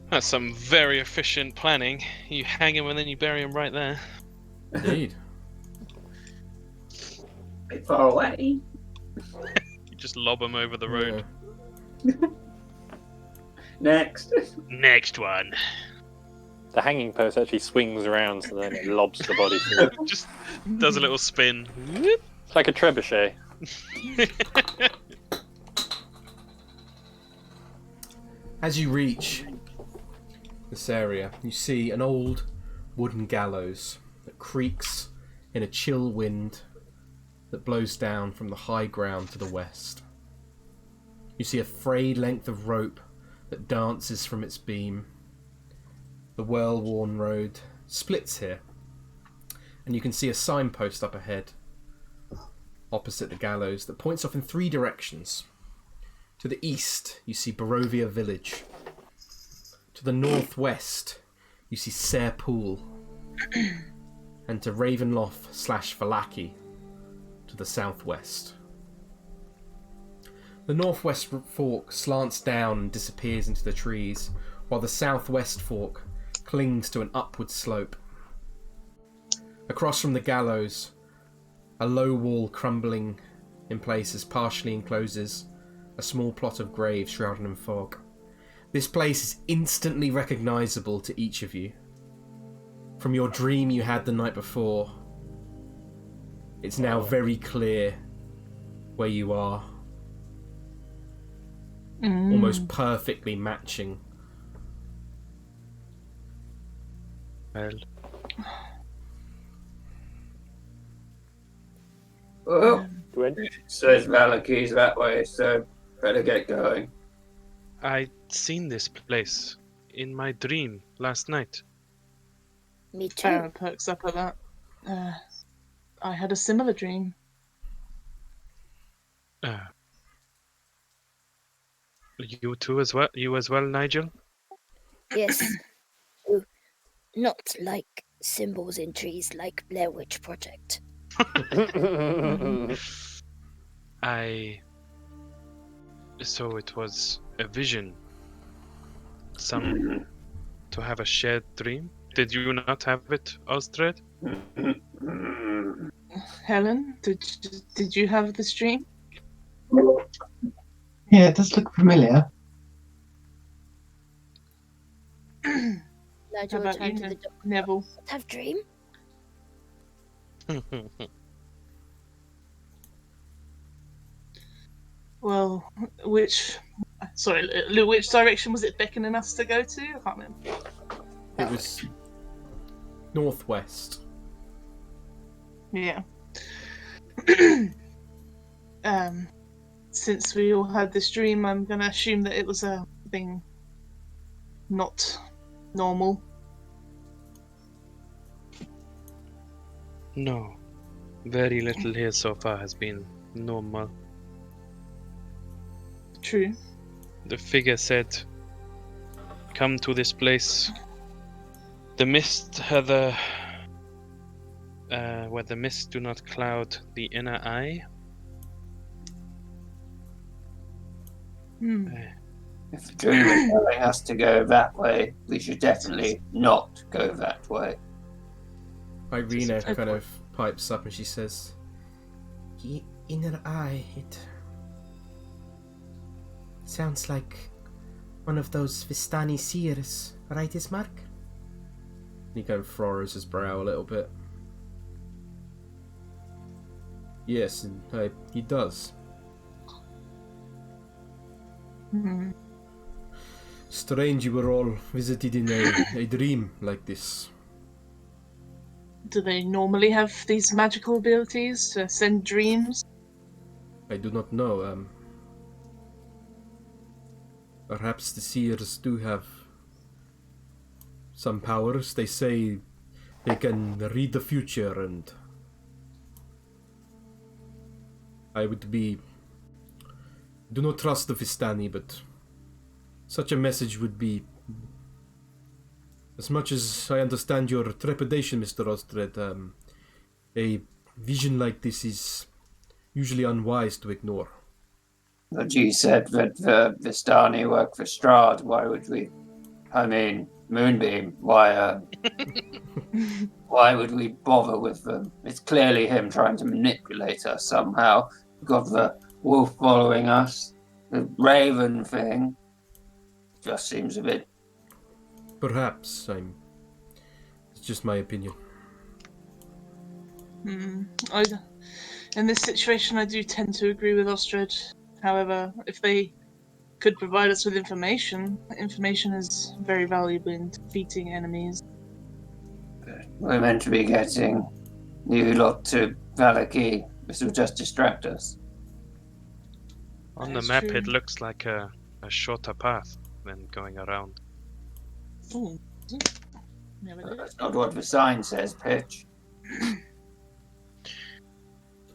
That's some very efficient planning. You hang him and then you bury him right there. Indeed. A bit far away. You just lob him over the road. Next. Next one. The hanging post actually swings around, so then it lobs the body forward. Just does a little spin. It's like a trebuchet. As you reach this area, you see an old wooden gallows that creaks in a chill wind that blows down from the high ground to the west. You see a frayed length of rope that dances from its beam. The well-worn road splits here, and you can see a signpost up ahead, opposite the gallows, that points off in 3 directions. To the east, you see Barovia village. To the northwest, you see Sayre Pool. And to Ravenloft/Falaki, to the southwest. The northwest fork slants down and disappears into the trees, while the southwest fork clings to an upward slope. Across from the gallows, a low wall crumbling in places partially encloses a small plot of graves shrouded in fog. This place is instantly recognisable to each of you. From your dream you had the night before, it's now very clear where you are. Almost perfectly matching. Well, Well, Gwen? says Valaki's that way, so better get going. I'd seen this place in my dream last night. Me too. Farah perks up at that. I had a similar dream. You too as well? You as well, Nigel? Yes. Oh, not like symbols in trees like Blair Witch Project. So it was a vision. To have a shared dream? Did you not have it, Strahd? Helen, did you have this dream? Yeah, it does look familiar. Nigel about returned you, to the doctor. Neville? Have dream? Well, which direction was it beckoning us to go to? I can't remember. It was northwest. Yeah. Since we all had this dream, I'm gonna assume that it was a thing not normal. No. Very little here so far has been normal. True. The figure said, come to this place. The mist had where the mist do not cloud the inner eye. If the dream is telling us to go that way, we should definitely not go that way. Irina kind of pipes up and she says, "The inner eye, it sounds like one of those Vistani seers, right, Ismark?" He kind of furrows his brow a little bit. Yes, and he does. Strange you were all visited in a dream like this. Do they normally have these magical abilities to send dreams? I do not know. Perhaps the seers do have some powers. They say they can read the future, and I do not trust the Vistani, but such a message would be, as much as I understand your trepidation, Mr. Strahd, a vision like this is usually unwise to ignore. But you said that the Vistani work for Strahd. Why would we? I mean, Moonbeam. Why would we bother with them? It's clearly him trying to manipulate us somehow. We've got the wolf following us. The raven thing just seems a bit. Perhaps it's just my opinion. In this situation, I do tend to agree with Strahd. However, if they could provide us with information is very valuable in defeating enemies. We're meant to be getting you lot to Valaki. This will just distract us. On That's the map, true. it looks like a shorter path than going around. Ooh. Never did. That's not what the sign says, Pitch.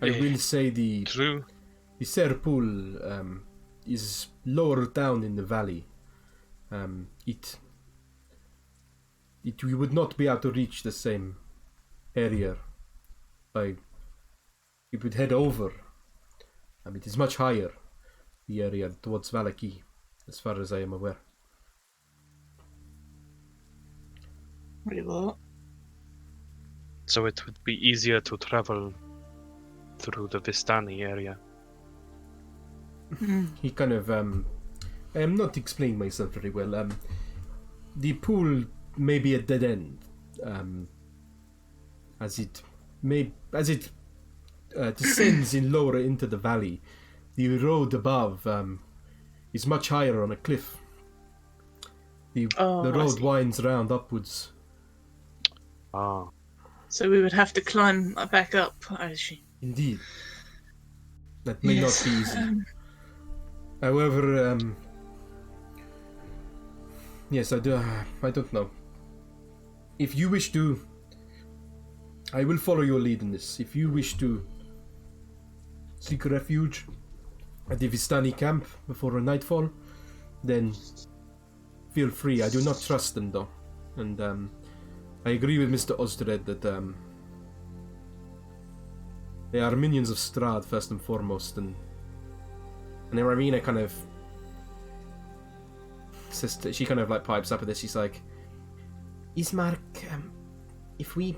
I will say the True. Serpul is lower down in the valley. We would not be able to reach the same area by. It would head over. It is much higher, the area towards Valaki, as far as I am aware. Really well. So it would be easier to travel through the Vistani area. He kind of I am not explaining myself very well. The pool may be a dead end, as it descends in lower into the valley. The road above is much higher on a cliff. The road winds round upwards. Ah. So we would have to climb back up, I assume. Indeed. That may not be easy. However, yes, I do. I don't know. If you wish to, I will follow your lead in this. If you wish to seek refuge at the Vistani camp before nightfall, then feel free. I do not trust them, though, and I agree with Mr. Ostred that they are minions of Strahd first and foremost, and Irina kind of she kind of like pipes up at this. She's like, Ismark, if we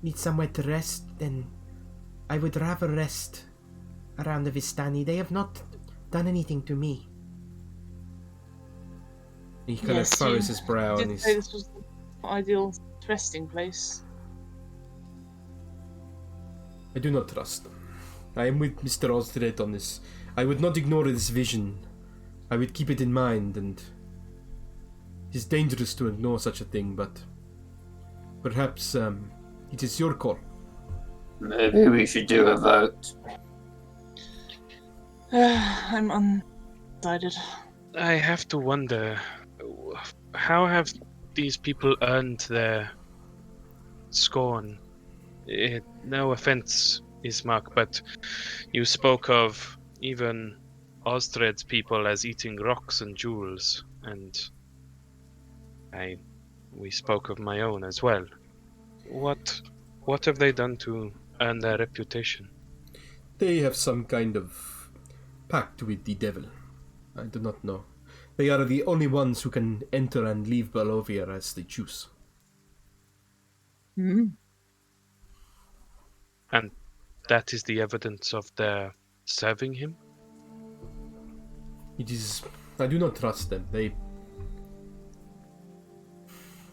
need somewhere to rest, then I would rather rest around the Vistani. They have not done anything to me. He kind of furrows his brow and he's... This was the ideal resting place. I do not trust them. I am with Mr. Ostred on this. I would not ignore this vision. I would keep it in mind, and it is dangerous to ignore such a thing, but perhaps it is your call. Maybe we should do a vote. I'm undecided. I have to wonder, how have these people earned their scorn? No offense, Ismark, but you spoke of even Ostred's people as eating rocks and jewels, and we spoke of my own as well. What have they done to earn their reputation? They have some kind of pact with the devil. I do not know. They are the only ones who can enter and leave Barovia as they choose. Mm. And that is the evidence of their serving him? It is... I do not trust them.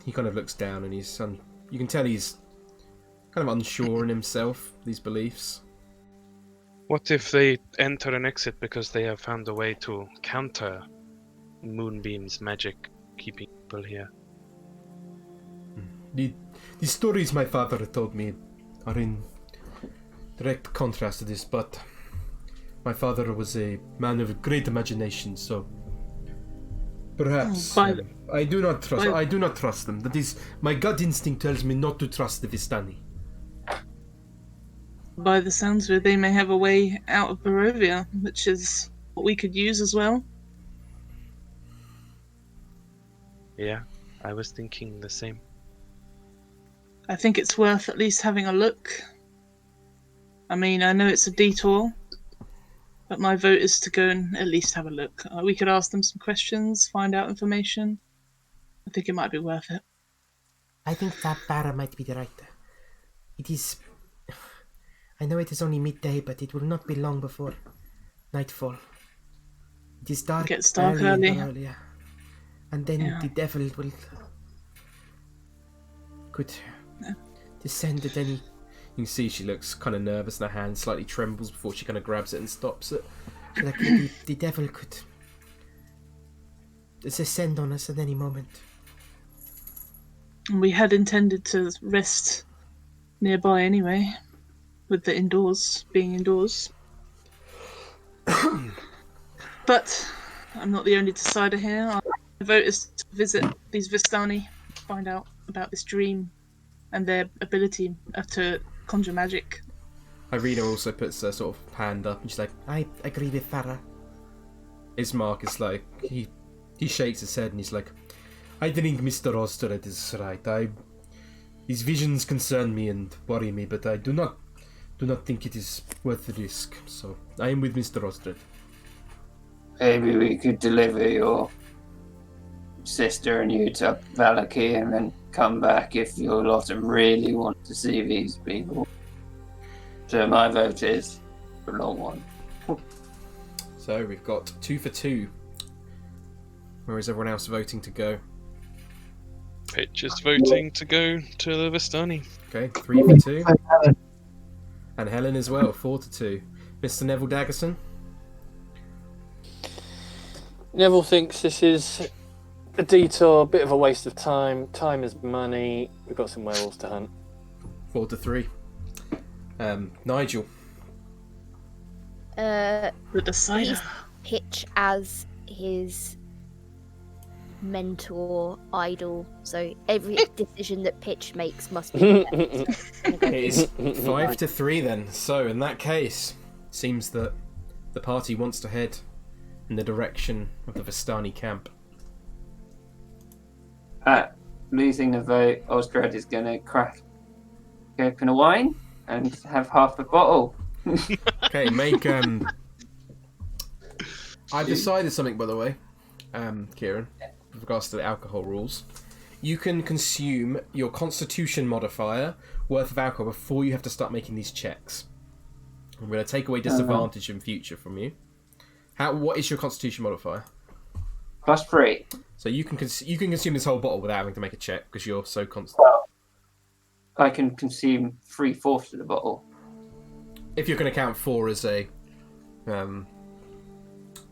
He kind of looks down and he's... you can tell he's kind of unsure in himself, these beliefs. What if they enter and exit because they have found a way to counter Moonbeam's magic keeping people here? The stories my father told me are in direct contrast to this, but my father was a man of great imagination, so perhaps I do not trust them. That is, my gut instinct tells me not to trust the Vistani. By the sounds of it, they may have a way out of Barovia, which is what we could use as well. Yeah, I was thinking the same. I think it's worth at least having a look. I mean, I know it's a detour, but my vote is to go and at least have a look. We could ask them some questions, find out information. I think it might be worth it. I think that Bara might be right. It is... I know it is only midday, but it will not be long before nightfall. It is dark. It gets dark early. Yeah. And then the devil could descend at any... You can see she looks kind of nervous and her hand slightly trembles before she kind of grabs it and stops it. Like the devil could descend on us at any moment. We had intended to rest nearby anyway, with the indoors being indoors. But I'm not the only decider here. My vote is to visit these Vistani, find out about this dream and their ability to conjure magic. Irina also puts her sort of hand up and she's like, I agree with Farah. Ismark is like, he shakes his head and he's like, I think Mr. Ostred is right. These visions concern me and worry me, but I do not think it is worth the risk. So I am with Mr. Ostred. Maybe we could deliver your sister and you to Valaki and then come back if your lot really want to see these people. So my vote is for a long one. So we've got 2 for 2. Where is everyone else voting to go? Pitch is voting to go to the Vistani. Okay, 3 for 2. And Helen as well, 4 to 2. Mr. Neville Daggerson? Neville thinks this is a detour, a bit of a waste of time. Time is money. We've got some werewolves to hunt. 4 to 3. Nigel? The decider. Pitch as his mentor, idol. So every decision that Pitch makes must be correct. So I'm gonna go It is Pitch. 5-3 then. So in that case, seems that the party wants to head in the direction of the Vistani camp. Losing the vote, Strahd is going to crack open a wine and have half the bottle. Okay, make I've decided something, by the way, Kieran, with regards to the alcohol rules. You can consume your Constitution modifier worth of alcohol before you have to start making these checks. I'm going to take away disadvantage in future from you. What is your Constitution modifier? +3. So you can consume this whole bottle without having to make a check because you're so constant. Well, I can consume 3/4 of the bottle. If you're going to count 4 as a,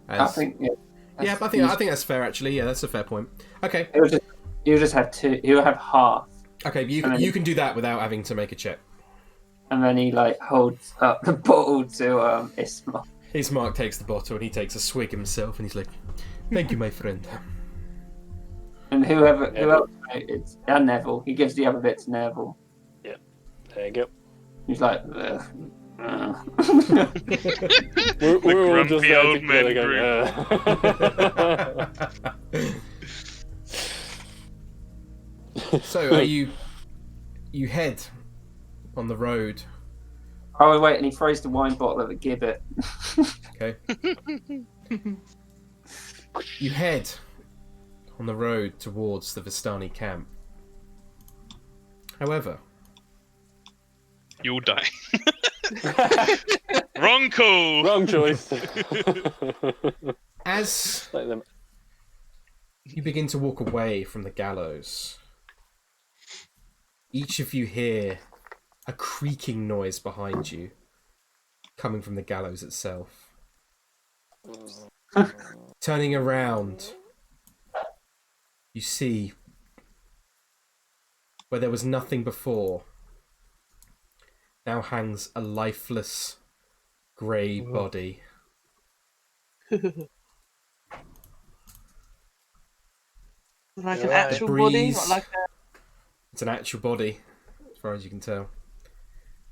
I think. Yeah, but I think that's fair actually. Yeah, that's a fair point. Okay. You'll just have 2. You'll have half. Okay, you can do that without having to make a check. And then he holds up the bottle to Ismark. Ismark takes the bottle and he takes a swig himself and he's like, "Thank you, my friend." And who else it's and Neville. He gives the other bit to Neville. Yeah, there you go. He's like, we're The all just grumpy there old men together going, So you head on the road. oh wait, and he throws the wine bottle at the gibbet. Okay. You head on the road towards the Vistani camp. However, You'll die. Wrong call. Wrong choice. as Like them. you begin to walk away from the gallows, each of you hear a creaking noise behind you, coming from the gallows itself. Turning around, you see where there was nothing before, now hangs a lifeless grey body. Like an Right. actual The body, breeze- not like a... It's an actual body, as far as you can tell.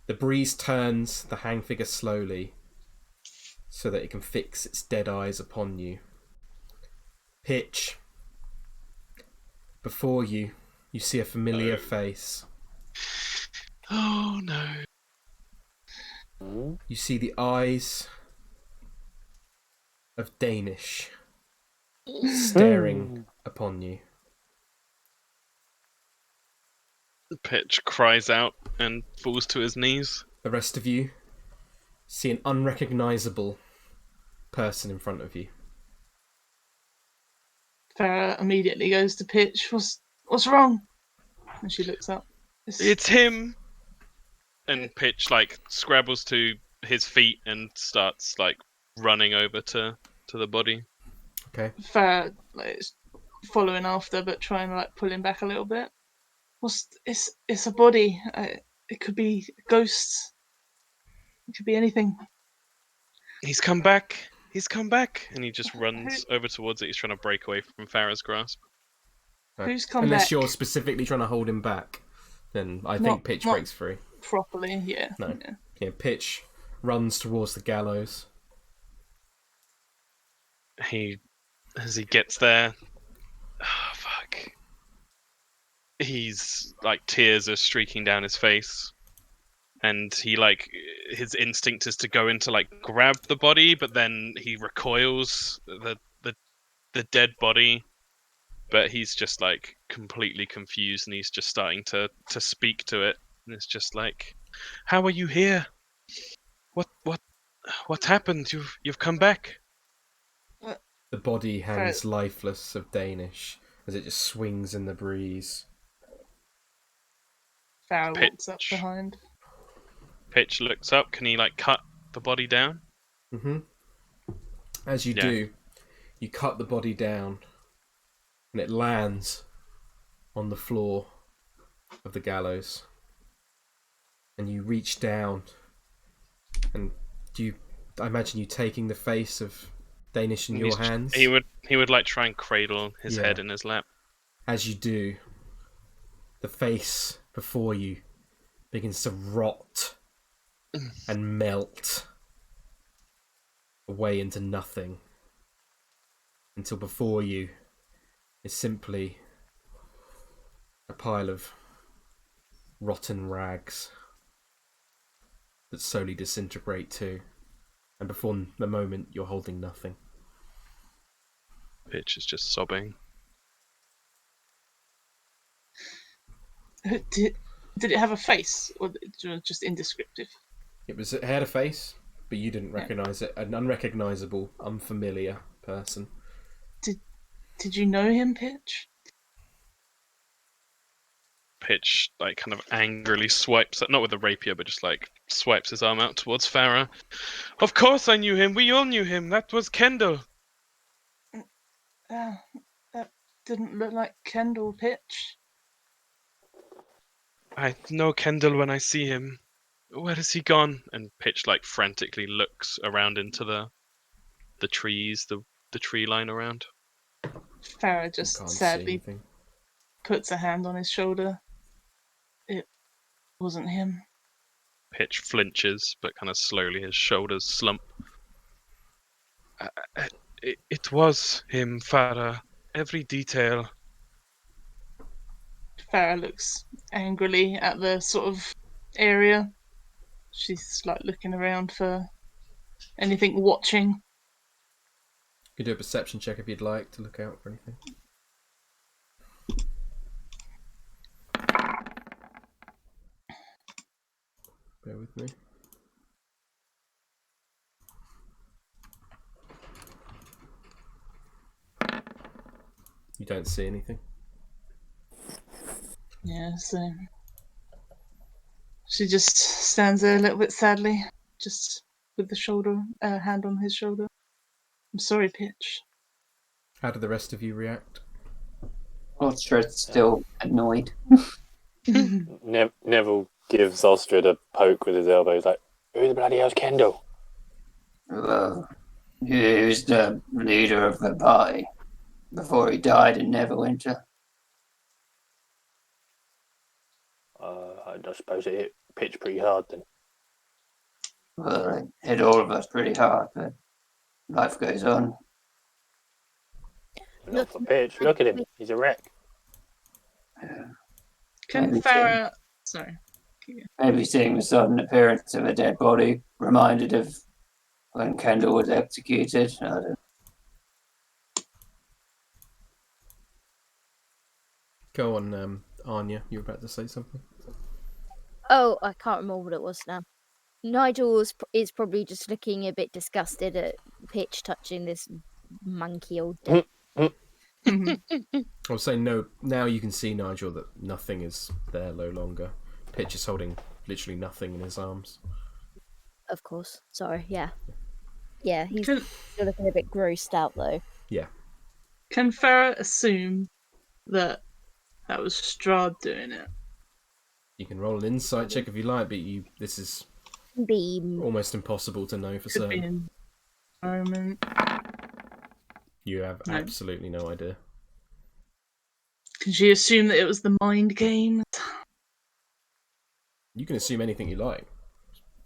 The breeze turns the hang figure slowly so that it can fix its dead eyes upon you. Pitch. Before you, you see a familiar face. Oh no. You see the eyes of Danish staring upon you. Pitch cries out and falls to his knees. The rest of you see an unrecognisable person in front of you. Farah immediately goes to Pitch. What's wrong? And she looks up. It's him. And Pitch scrabbles to his feet and starts running over to the body. Okay. Farah is following after, but trying to pull him back a little bit. It's a body. It could be ghosts. It could be anything. He's come back. He's come back. And he just runs over towards it. He's trying to break away from Farah's grasp. Who's come Unless back? you're specifically trying to hold him back, then I think Pitch not breaks free. properly. Yeah. No. Yeah. Yeah, Pitch runs towards the gallows. As he gets there, oh, fuck. He's tears are streaking down his face, and he his instinct is to go in to grab the body, but then he recoils the dead body. But he's just completely confused, and he's just starting to speak to it, and it's just how are you here? What happened? You've come back. The body hangs lifeless of Danish as it just swings in the breeze. Farah walks up behind. Pitch looks up. Can he cut the body down? Mm-hmm. As you do, you cut the body down, and it lands on the floor of the gallows. And you reach down, and I imagine you taking the face of Danish in your hands. He would like try and cradle his head in his lap. As you do, the face before you begins to rot and melt away into nothing, until before you is simply a pile of rotten rags that slowly disintegrate too, and before the moment you're holding nothing. Pitch is just sobbing. Did it have a face, or just indescriptive? It had a face, but you didn't recognise it. An unrecognisable, unfamiliar person. Did you know him, Pitch? Pitch like kind of angrily swipes, not with a rapier, but just like swipes his arm out towards Farah. Of course I knew him. We all knew him. That was Kendall. That didn't look like Kendall, Pitch. I know Kendall when I see him. Where has he gone? And Pitch like frantically looks around into the trees, the tree line around. Farah just sadly puts a hand on his shoulder. It wasn't him. Pitch flinches, but kind of slowly his shoulders slump. It was him, Farah. Every detail. Farah looks angrily at the sort of area. She's like looking around for anything watching. You could do a perception check if you'd like to look out for anything. Bear with me. You don't see anything? Yeah, so she just stands there a little bit sadly, just with the hand on his shoulder. I'm sorry, Pitch. How did the rest of you react? Ostrad's still annoyed. Neville gives Ostrad a poke with his elbow. He's like, "Who the bloody hell's Kendall?" Well, he was the leader of the party before he died in Neverwinter. I suppose it hit Pitch pretty hard then. Well, it hit all of us pretty hard, but life goes on. Not for Pitch. Look at him. He's a wreck. Can Farah... Sorry. Maybe seeing the sudden appearance of a dead body reminded of when Kendall was executed. I don't... Go on, Anya. You were about to say something? Oh, I can't remember what it was now. Nigel is probably just looking a bit disgusted at Pitch touching this monkey old dead. I was saying no. Now you can see, Nigel, that nothing is there no longer. Pitch is holding literally nothing in his arms. Of course. Sorry. Yeah. Yeah. He's still looking a bit grossed out though. Yeah. Can Farah assume that was Strahd doing it? You can roll an insight check if you like, but this is almost impossible to know for certain. Environment. You have absolutely no idea. Can she assume that it was the mind game? You can assume anything you like.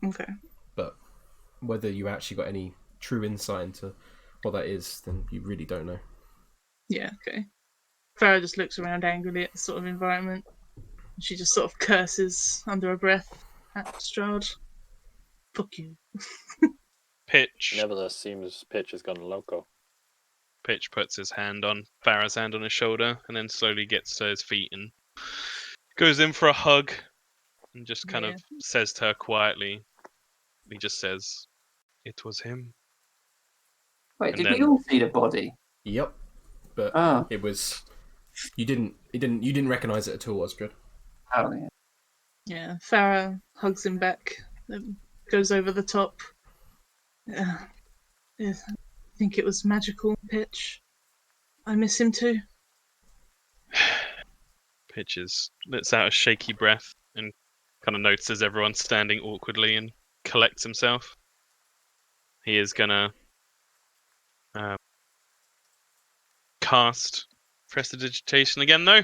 Okay. But whether you actually got any true insight into what that is, then you really don't know. Yeah, okay. Farah just looks around angrily at the sort of environment. She just sort of curses under her breath at Strahd. Fuck you. Pitch. Nevertheless, seems Pitch has gone loco. Pitch puts his hand on Farah's hand on his shoulder and then slowly gets to his feet and goes in for a hug and just kind of says to her quietly, he just says, "It was him." Wait, did we all see the body? Yep. But it was... You didn't recognise it at all, Ostred. Oh, yeah. Yeah, Farah hugs him back, goes over the top. Yeah, I think it was magical, Pitch. I miss him too. Pitch lets out a shaky breath and kind of notices everyone standing awkwardly and collects himself. He is gonna Cast prestidigitation again, though.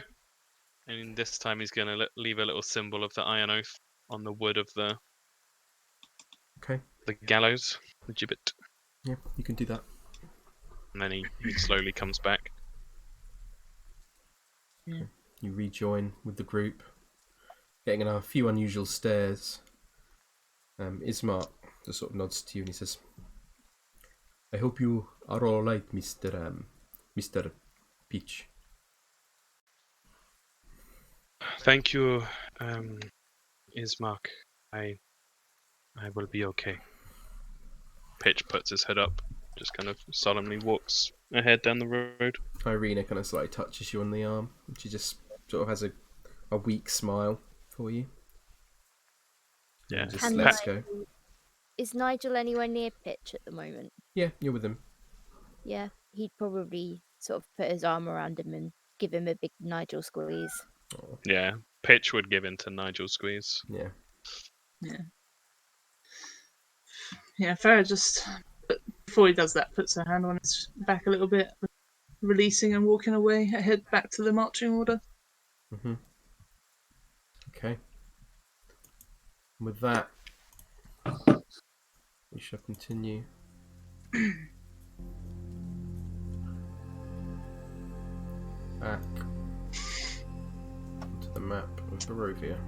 And this time he's going to leave a little symbol of the Iron Oath on the wood of the gallows, the gibbet. Yeah, you can do that. And then he slowly comes back. Okay. You rejoin with the group, getting a few unusual stares. Ismark just sort of nods to you and he says, "I hope you are all right, Mr. Peach." Thank you, Ismark. I will be okay. Pitch puts his head up, just kind of solemnly walks ahead down the road. Irina kind of slightly touches you on the arm, and she just sort of has a weak smile for you. Yeah, and just lets go. Is Nigel anywhere near Pitch at the moment? Yeah, you're with him. Yeah, he'd probably sort of put his arm around him and give him a big Nigel squeeze. Oh. Yeah, Pitch would give in to Nigel squeeze. Yeah. Yeah, Farah just, before he does that, puts her hand on his back a little bit, releasing and walking away, ahead back to the marching order. Mm-hmm. Okay. With that, we shall continue. Back onto the map of Barovia.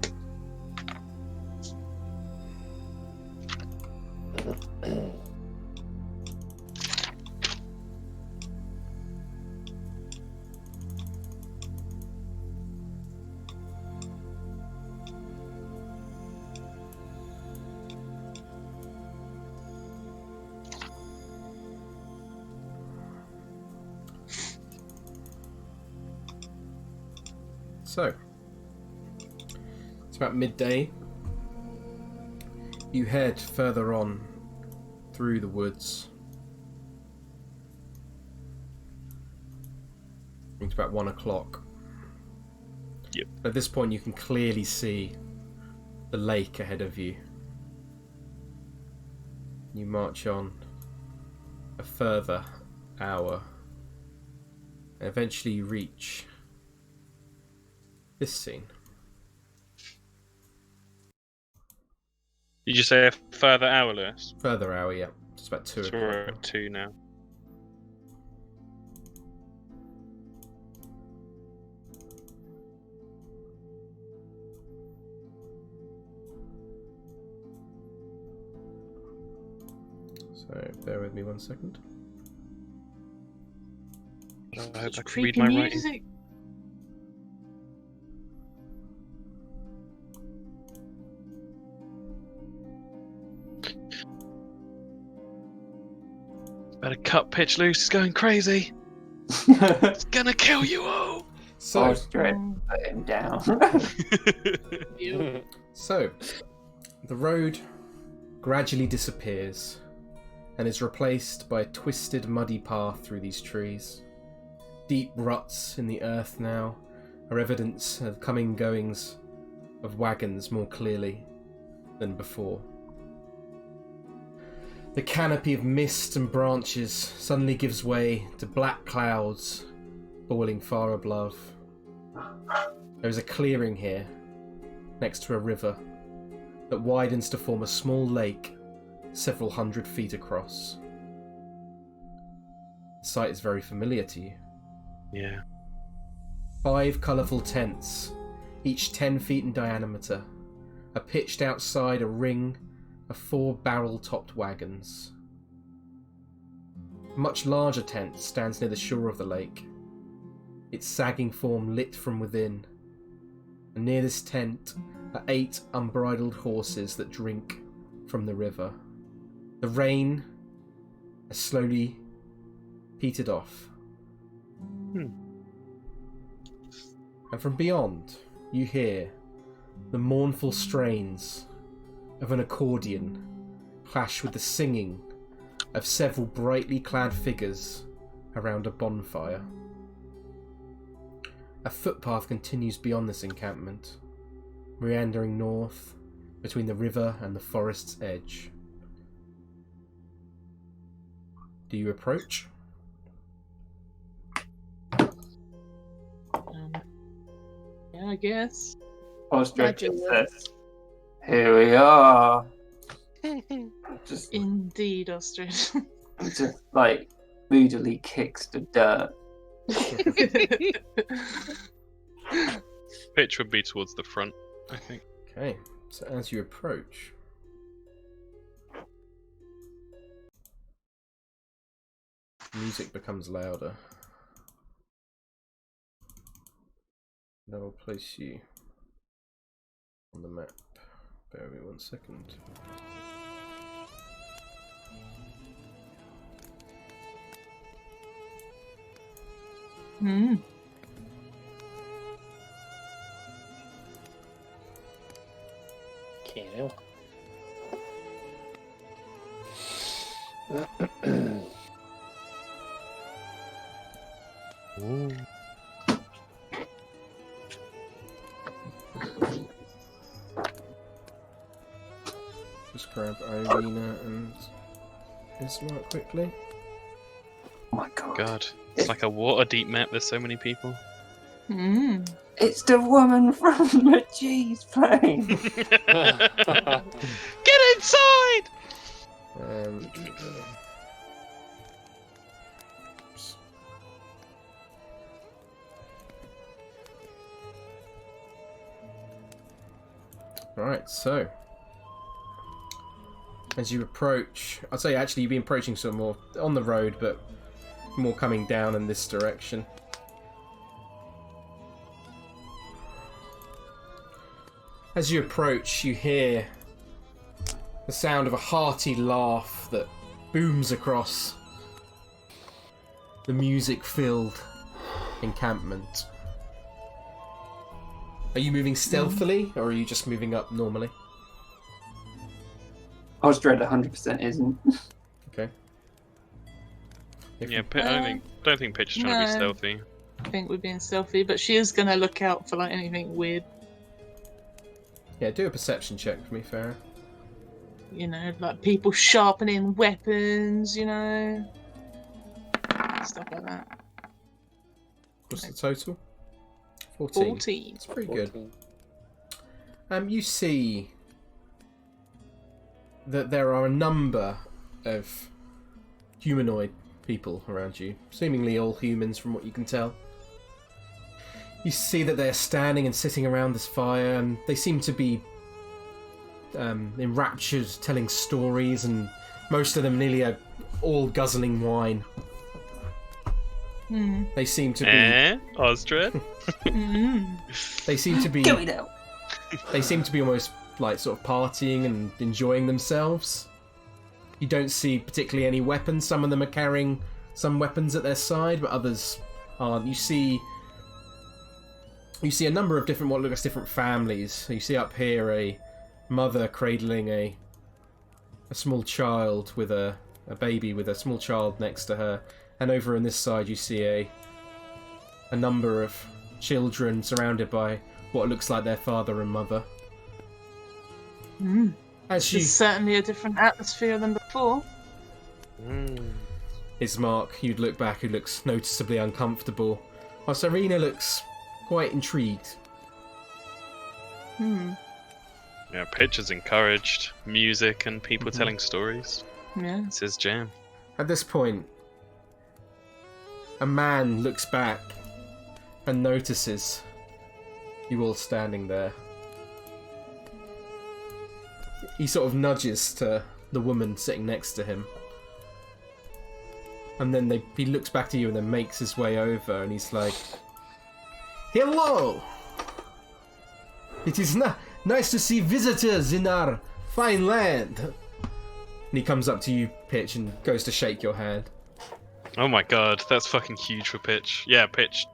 So, it's about midday. You head further on through the woods. It's about 1 o'clock. Yep. At this point, you can clearly see the lake ahead of you. You march on a further hour. And eventually, you reach this scene. Did you say a further hour, Lewis? Further hour, yeah. It's about 2 So o'clock. we're at 2 now. So, bear with me 1 second. I hope I can Creepy read my writing. music. Better cut Pitch loose, he's going crazy. It's gonna kill you all. So, Straight put him down. So, the road gradually disappears and is replaced by a twisted, muddy path through these trees. Deep ruts in the earth now are evidence of coming goings of wagons more clearly than before. The canopy of mist and branches suddenly gives way to black clouds boiling far above. There is a clearing here, next to a river, that widens to form a small lake several 100 feet across. The sight is very familiar to you. Yeah. 5 colourful tents, each 10 feet in diameter, are pitched outside a ring of 4 barrel-topped wagons. A much larger tent stands near the shore of the lake, its sagging form lit from within, and near this tent are 8 unbridled horses that drink from the river. The rain has slowly petered off. And from beyond, you hear the mournful strains of an accordion clash with the singing of several brightly clad figures around a bonfire. A footpath continues beyond this encampment, meandering north between the river and the forest's edge. Do you approach? Yeah, I guess. Ostrich Nigel would. says, "Here we are." Just, Indeed, Ostrich. just like moodily kicks the dirt. Pitch would be towards the front, I think. Okay, so as you approach, music becomes louder. And I will place you on the map. Bear with me 1 second. Hmm. Kill. Just grab Irina and Ismark quickly. Oh my god. God, it's like a water deep map. There's so many people. Hmm. It's the woman from the cheese plane. Get inside! Alright, so as you approach, I'd say actually you've been approaching sort of more on the road, but more coming down in this direction. As you approach, you hear the sound of a hearty laugh that booms across the music-filled encampment. Are you moving stealthily, or are you just moving up normally? Osdred 100% isn't. Okay. Yeah, I don't think Pitch is trying to be No. stealthy. I think we're being stealthy, but she is going to look out for like anything weird. Yeah, do a perception check for me, Farah. You know, like people sharpening weapons, you know. Stuff like that. What's the total? 14. 14. It's pretty good. You see that there are a number of humanoid people around you, seemingly all humans from what you can tell. You see that they're standing and sitting around this fire, and they seem to be enraptured, telling stories, and most of them nearly are all guzzling wine. Hmm. They seem to be... Ostred? They seem to be... Go now. They seem to be almost like sort of partying and enjoying themselves. You don't see particularly any weapons. Some of them are carrying some weapons at their side, but others aren't. You see a number of different, what look like different families. You see up here a mother cradling a small child with a baby with a small child next to her, and over on this side you see a number of children surrounded by what looks like their father and mother. As you, It's certainly a different atmosphere than before. Ismark, you'd look back, who looks noticeably uncomfortable, while Serena looks quite intrigued. Yeah, Pitch is encouraged. Music and people telling stories. Yeah. It's his jam. At this point, a man looks back and notices you all standing there. He sort of nudges to the woman sitting next to him. And then he looks back to you and then makes his way over, and he's like, "Hello! It is nice to see visitors in our fine land." And he comes up to you, Pitch, and goes to shake your hand. Oh my god, that's fucking huge for Pitch. Yeah, Pitch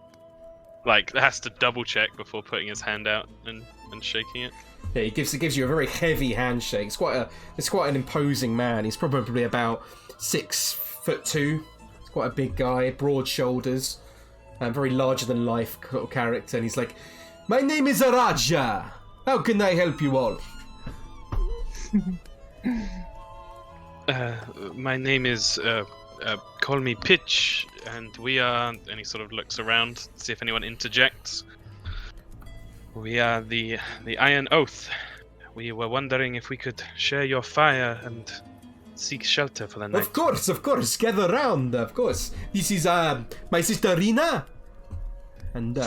has to double check before putting his hand out and shaking it. Yeah, he gives you a very heavy handshake. It's quite an imposing man. He's probably about 6'2". He's quite a big guy, broad shoulders, very larger than life sort of character. And he's like, "My name is Araja. How can I help you all?" My name is call me Pitch, and we are. And he sort of looks around to see if anyone interjects. We are the Iron Oath. We were wondering if we could share your fire and seek shelter for the night. Of course. Gather round, of course. This is my sister Rina. And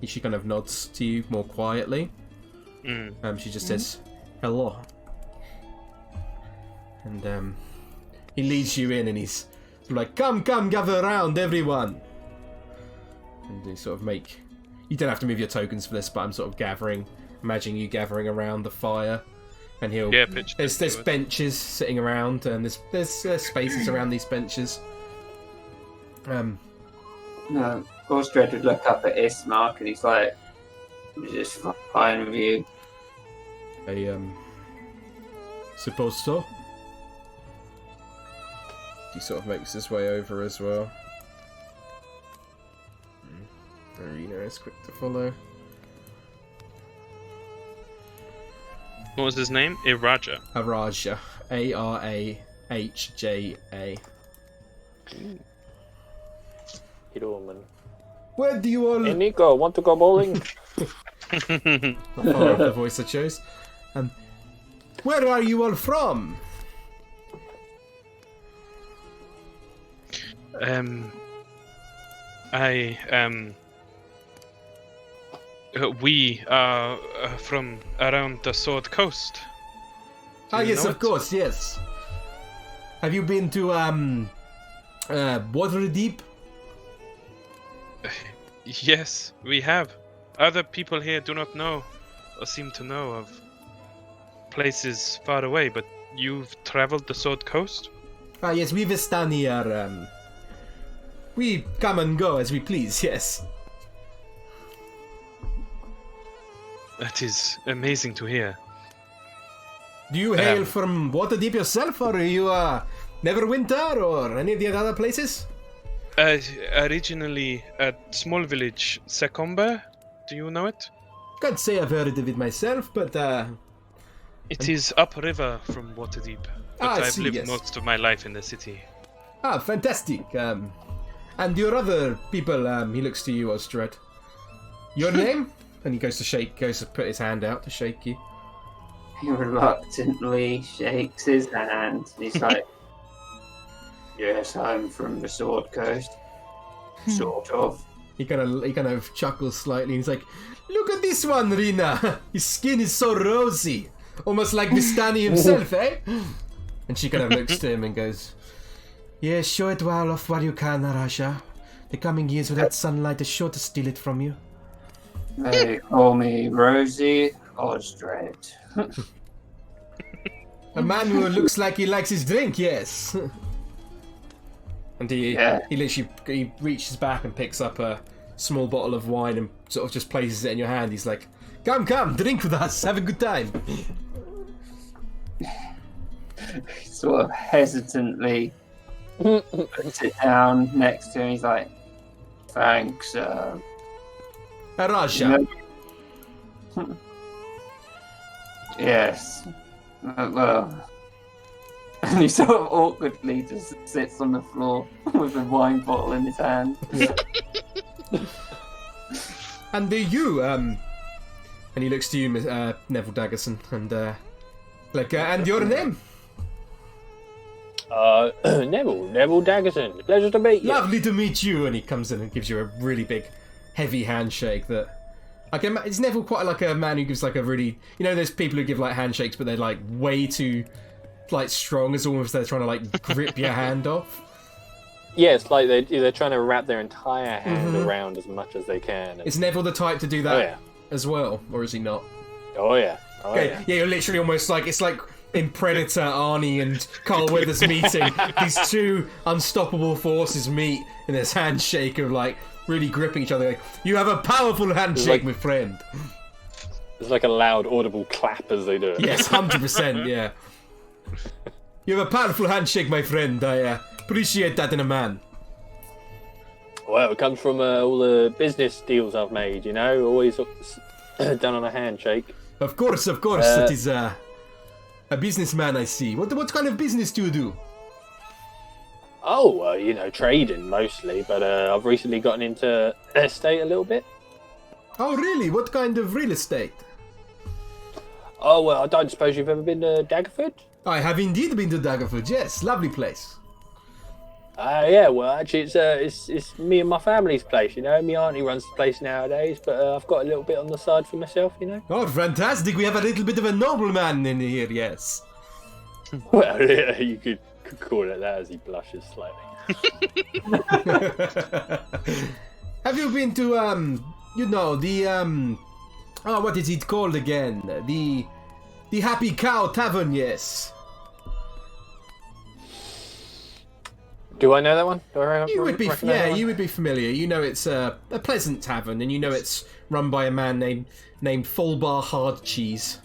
she kind of nods to you more quietly. She just says, hello. And he leads you in and he's sort of like, come, gather round, everyone. And they sort of make... You don't have to move your tokens for this, but I'm sort of imagining you gathering around the fire. And he'll... Yeah, Pitch. There's benches sitting around, and there's spaces around these benches. No, of course, Strahd would look up at Ismark and he's like, just fine with you. I suppose so. He sort of makes his way over as well. Arena is quick to follow. What was his name? Iraja. Araja. Arahja. Hidorman. Where do you all... Hey Nico, want to go bowling? Not far off the voice I chose. Where are you all from? We are from around the Sword Coast. Do you Yes, know of it? course, yes. Have you been to Waterdeep? Yes, we have. Other people here do not know or seem to know of places far away, but you've traveled the Sword Coast? Yes, we Vistani are, we come and go as we please, yes. That is amazing to hear. Do you hail from Waterdeep yourself, or are you, Neverwinter, or any of the other places? Originally a small village, Secomber. Do you know it? Can't say I've heard of it myself, but, It is upriver from Waterdeep, but I I've see, lived yes. most of my life in the city. Fantastic. And your other people, he looks to you, Strahd. Your name? And he goes to put his hand out to shake you. He reluctantly shakes his hand. He's like, yes, I'm from the Sword Coast. Sort of. He kind of chuckles slightly. He's like, look at this one, Rina. His skin is so rosy. Almost like Vistani himself, eh? And she kind of looks to him and goes, yes, show it well off while you can, Araja. The coming years without sunlight are sure to steal it from you. They call me Rosie or Strahd. A man who looks like he likes his drink, yes. And he reaches back and picks up a small bottle of wine and sort of just places it in your hand. He's like, come, drink with us, have a good time. Sort of hesitantly puts it down next to him. He's like, thanks, Raja. Yes. Well, and he sort of awkwardly just sits on the floor with a wine bottle in his hand. And you, and he looks to you, Neville Daggerson, and and your name? Neville Daggerson. Pleasure to meet you. Lovely to meet you. And he comes in and gives you a really big, heavy handshake that... Like, is Neville quite like a man who gives like a really... You know, there's people who give like handshakes, but they're like way too like strong. It's almost they're trying to like grip your hand off. Yeah, it's like they're trying to wrap their entire hand around as much as they can. Is Neville the type to do that as well? Or is he not? Oh, yeah. Yeah, you're literally almost like... It's like in Predator, Arnie and Carl Weathers meeting. These two unstoppable forces meet in this handshake of like... really gripping each other. Like, you have a powerful handshake, my friend. There's like a loud, audible clap as they do it. Yes, 100%, yeah. You have a powerful handshake, my friend. I appreciate that in a man. Well, it comes from all the business deals I've made, you know? Always done on a handshake. Of course. That is a businessman, I see. What kind of business do you do? Oh, trading mostly, but I've recently gotten into estate a little bit. Oh, really? What kind of real estate? Oh, well, I don't suppose you've ever been to Daggerford? I have indeed been to Daggerford, yes. Lovely place. Yeah, well, actually, it's me and my family's place, My auntie runs the place nowadays, but I've got a little bit on the side for myself, Oh, fantastic. We have a little bit of a nobleman in here, yes. Well, yeah, you could call it that as he blushes slightly. Have you been to, what is it called again? The Happy Cow Tavern, yes. Do I know that one? You would be familiar. You know it's a pleasant tavern, and you know it's run by a man named Folbar Hardcheese,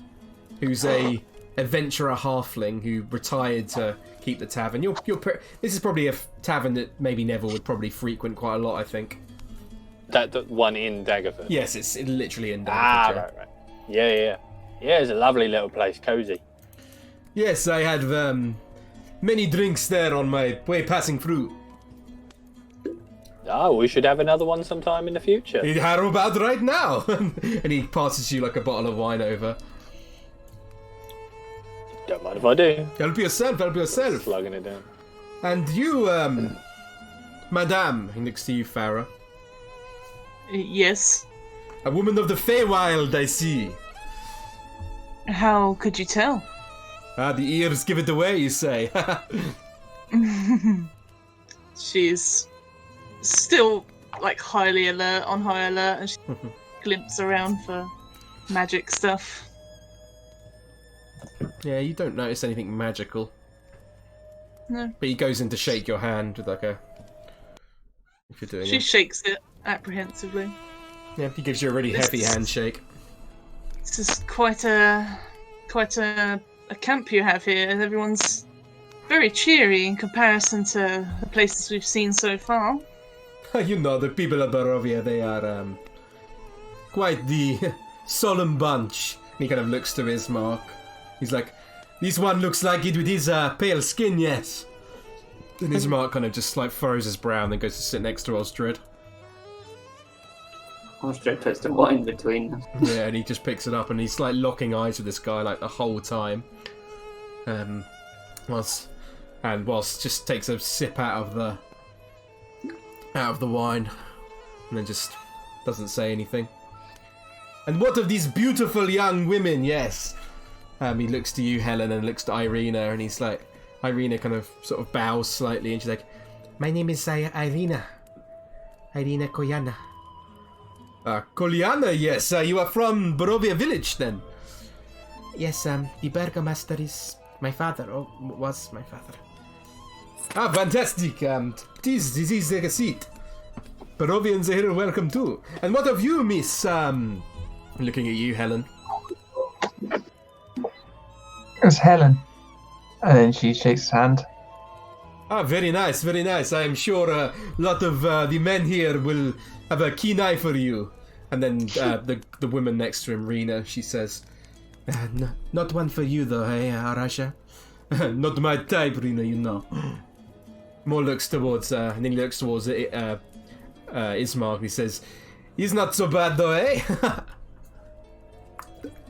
who's a adventurer halfling who retired to keep the tavern. This is probably a tavern that maybe Neville would probably frequent quite a lot, I think. That one in Daggerford? Yes, it's literally in Daggerford. Right. Yeah, it's a lovely little place, cosy. Yes, I had many drinks there on my way passing through. Oh, we should have another one sometime in the future. How about right now? And he passes you like a bottle of wine over. Don't mind if I do. Help yourself. Slugging it down. And you, Madame, next to you, Farah. Yes. A woman of the Feywild, I see. How could you tell? The ears give it away, you say. She's still highly alert, on high alert, and she glimpses around for magic stuff. Yeah, you don't notice anything magical. No. But he goes in to shake your hand with if you're doing She it. shakes it apprehensively. Yeah, he gives you a really heavy handshake. This is quite a camp you have here. Everyone's very cheery in comparison to the places we've seen so far. The people of Barovia, they are quite the solemn bunch. And he kind of looks to Ismark. He's like, this one looks like it with his pale skin, yes. And Ismark kind of just furrows his brow and then goes to sit next to Osdred. Osdred puts the wine between them. Yeah, and he just picks it up and he's locking eyes with this guy the whole time. Whilst just takes a sip out of the wine and then just doesn't say anything. And what of these beautiful young women? Yes. He looks to you, Helen, and looks to Irina, and he's like, Irina kind of sort of bows slightly, and she's like, my name is Irina. Irina Kolyana. Kolyana, yes. You are from Barovia village, then? Yes, the burgomaster is my father, or was my father. Fantastic. This is a seat. Barovians are here, welcome too. And what of you, miss? Looking at you, Helen. It's Helen. And then she shakes his hand. Very nice, very nice. I am sure a lot of the men here will have a keen eye for you. And then the woman next to him, Rena, she says, not one for you though, hey, Arasha? Not my type, Rena, More looks towards, and then he looks towards Ismark. He says, he's not so bad though, eh?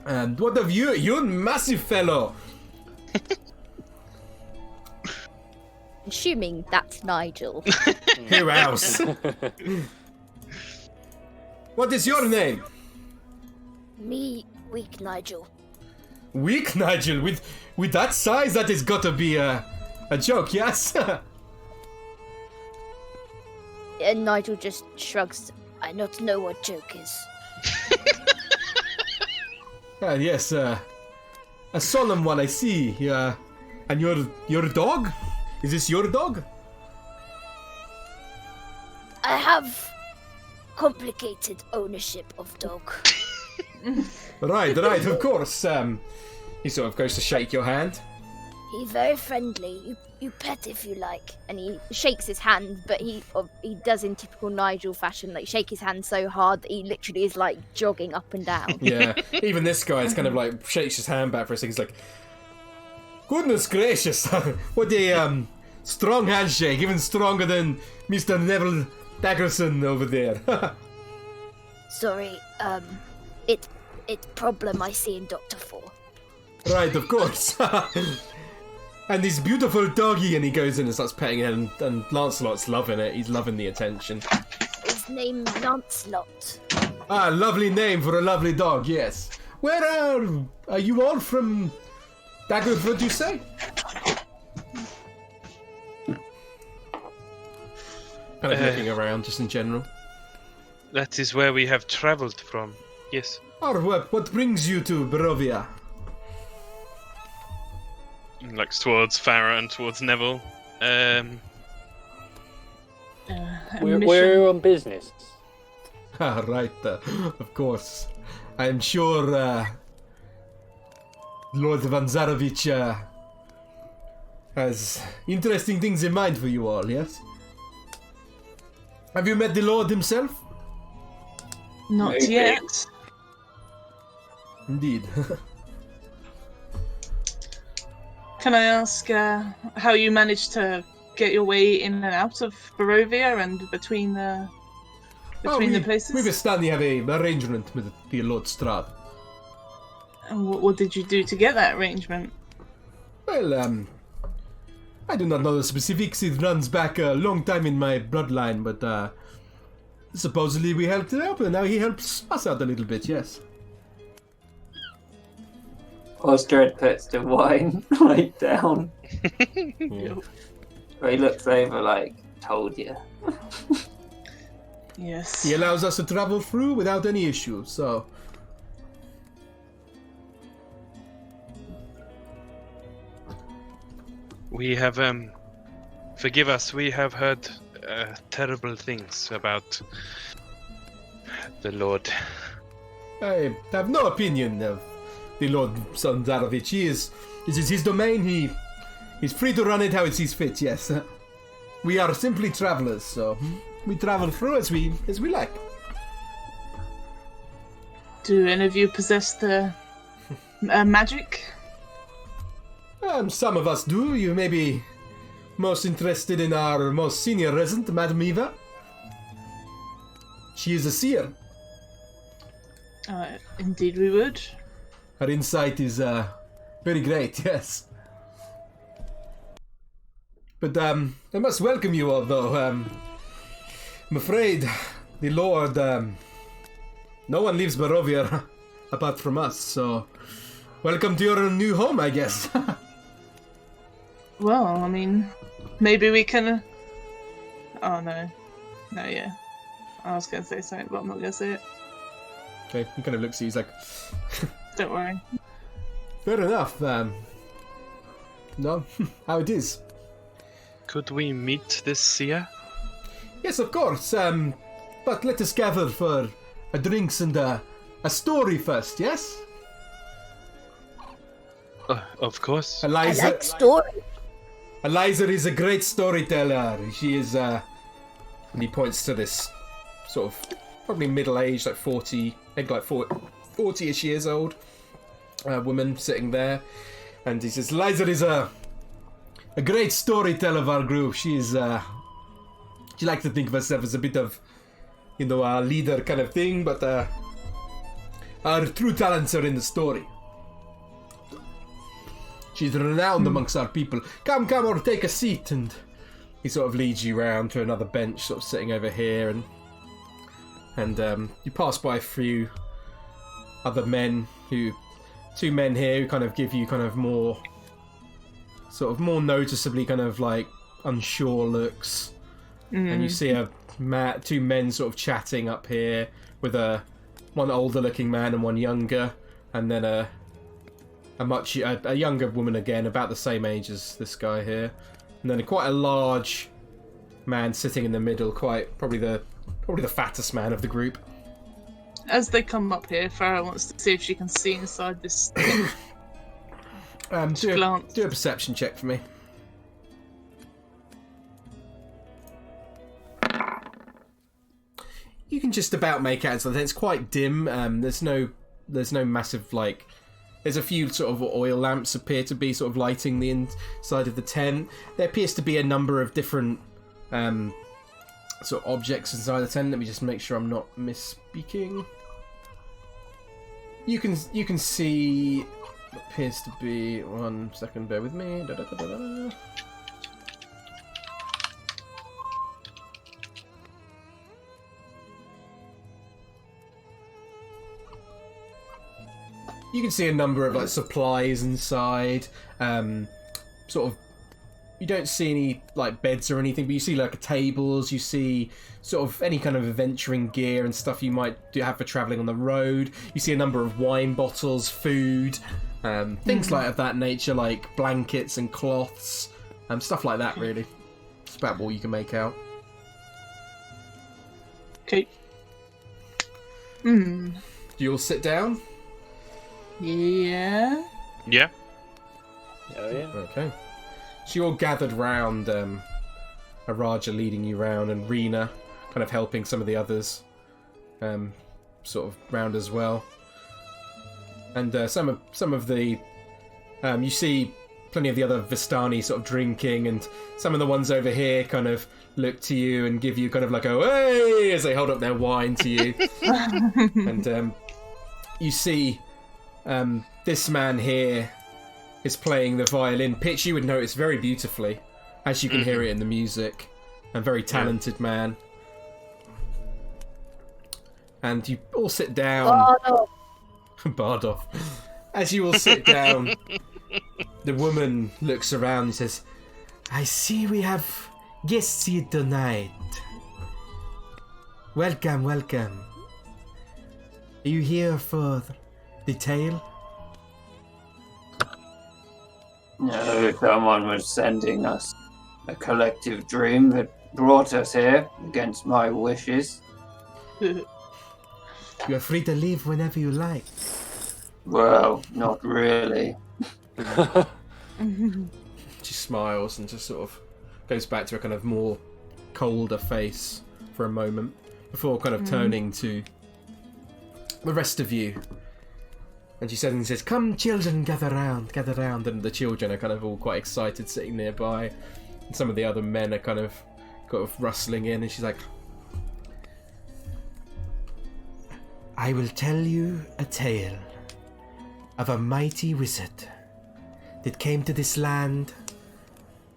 And what of you? You're a massive fellow. Assuming that's Nigel. Who else? What is your name? Me, Weak Nigel. Weak Nigel? With that size, that has got to be a joke, yes? And Nigel just shrugs. I not know what joke is. Yes, a solemn one, I see. And your dog? Is this your dog? I have complicated ownership of dog. Right, of course. He sort of goes to shake your hand. He's very friendly. You pet if you like. And he shakes his hand, but he does in typical Nigel fashion, shake his hand so hard that he literally is jogging up and down. Yeah, even this guy is kind of shakes his hand back for a second. He's like, goodness gracious, what a Strong handshake, even stronger than Mr. Neville Daggerson over there. Sorry, it's problem I see in Doctor 4. Right, of course. And this beautiful doggy, and he goes in and starts petting it, and Lancelot's loving it. He's loving the attention. His name's Lancelot. Ah, lovely name for a lovely dog, yes. Where are you all from? Daggerford, you say? Kind of looking around, just in general. That is where we have travelled from. Yes. Or what brings you to Barovia? Looks towards Farah and towards Neville. We're on business. Ah, right, of course. I'm sure Lord Vanzarovich has interesting things in mind for you all, yes? Have you met the Lord himself? Not Maybe. yet. Indeed. Can I ask how you managed to get your way in and out of Barovia and between the places? We standing have a arrangement with the Lord Strahd. And what did you do to get that arrangement? Well, I do not know the specifics. It runs back a long time in my bloodline, but supposedly we helped him out, and now he helps us out a little bit, yes. Strahd puts the wine right down. Yeah. He looks over like, told you. Yes. He allows us to travel through without any issue, so... We have, forgive us, we have heard terrible things about the Lord. I have no opinion of the Lord Sandarovich. This is his domain. He's free to run it how it sees fit, yes. We are simply travelers, so we travel through as we like. Do any of you possess the magic? Some of us do. You may be most interested in our most senior resident, Madame Eva. She is a seer. Indeed we would. Her insight is very great, yes. But I must welcome you all, though. I'm afraid the Lord... no one leaves Barovia apart from us, so... Welcome to your new home, I guess. Well, I mean, maybe we can... Oh, no. No, yeah. I was going to say something, but I'm not going to say it. Okay, he kind of looks at you, he's like... Don't worry. Fair enough. No, how it is. Could we meet this seer? Yes, of course. But let us gather for a drinks and a story first, yes? Of course. Eliza, I like stories. Eliza is a great storyteller. She is, and he points to this sort of probably middle-aged, like 40, maybe like 40-ish years old woman sitting there. And he says, Eliza is a great storyteller of our group. She likes to think of herself as a bit of, a leader kind of thing, but our true talents are in the story. She's renowned amongst our people. Come, or take a seat. And he sort of leads you round to another bench, sort of sitting over here, and you pass by a few other men two men here who kind of give you kind of more noticeably kind of like unsure looks. And you see two men sort of chatting up here with one older looking man and one younger, and then a younger woman again, about the same age as this guy here, and then quite a large man sitting in the middle, probably the fattest man of the group. As they come up here, Farah wants to see if she can see inside this. Do a perception check for me. You can just about make out something. It's quite dim. There's no massive There's a few sort of oil lamps appear to be sort of lighting the inside of the tent. There appears to be a number of different sort of objects inside the tent. Let me just make sure I'm not misspeaking. You can see what appears to be, 1 second, bear with me. You can see a number of like supplies inside. Sort of, you don't see any like beds or anything, but you see like tables. You see sort of any kind of adventuring gear and stuff you might have for traveling on the road. You see a number of wine bottles, food, things like of that nature, like blankets and cloths, stuff like that. Really, it's about all you can make out. Okay. Do you all sit down? Yeah. Yeah. Oh yeah. Okay. So you're all gathered round, Araja leading you round, and Rena kind of helping some of the others, sort of round as well. And some of the, you see plenty of the other Vistani sort of drinking, and some of the ones over here kind of look to you and give you kind of like a hey as they hold up their wine to you. And you see this man here is playing the violin. Pitch, you would notice very beautifully, as you can hear it in the music. A very talented man. And you all sit down. Bardoff. As you all sit down, the woman looks around and says, I see we have guests here tonight. Welcome, welcome. Are you here for the tale? No, someone was sending us a collective dream that brought us here against my wishes. You are free to leave whenever you like. Well, not really. she smiles and just sort of goes back to a kind of more colder face for a moment before kind of turning to the rest of you. And she says, come children, gather round. And the children are kind of all quite excited sitting nearby. And some of the other men are kind of rustling in. And she's like, I will tell you a tale of a mighty wizard that came to this land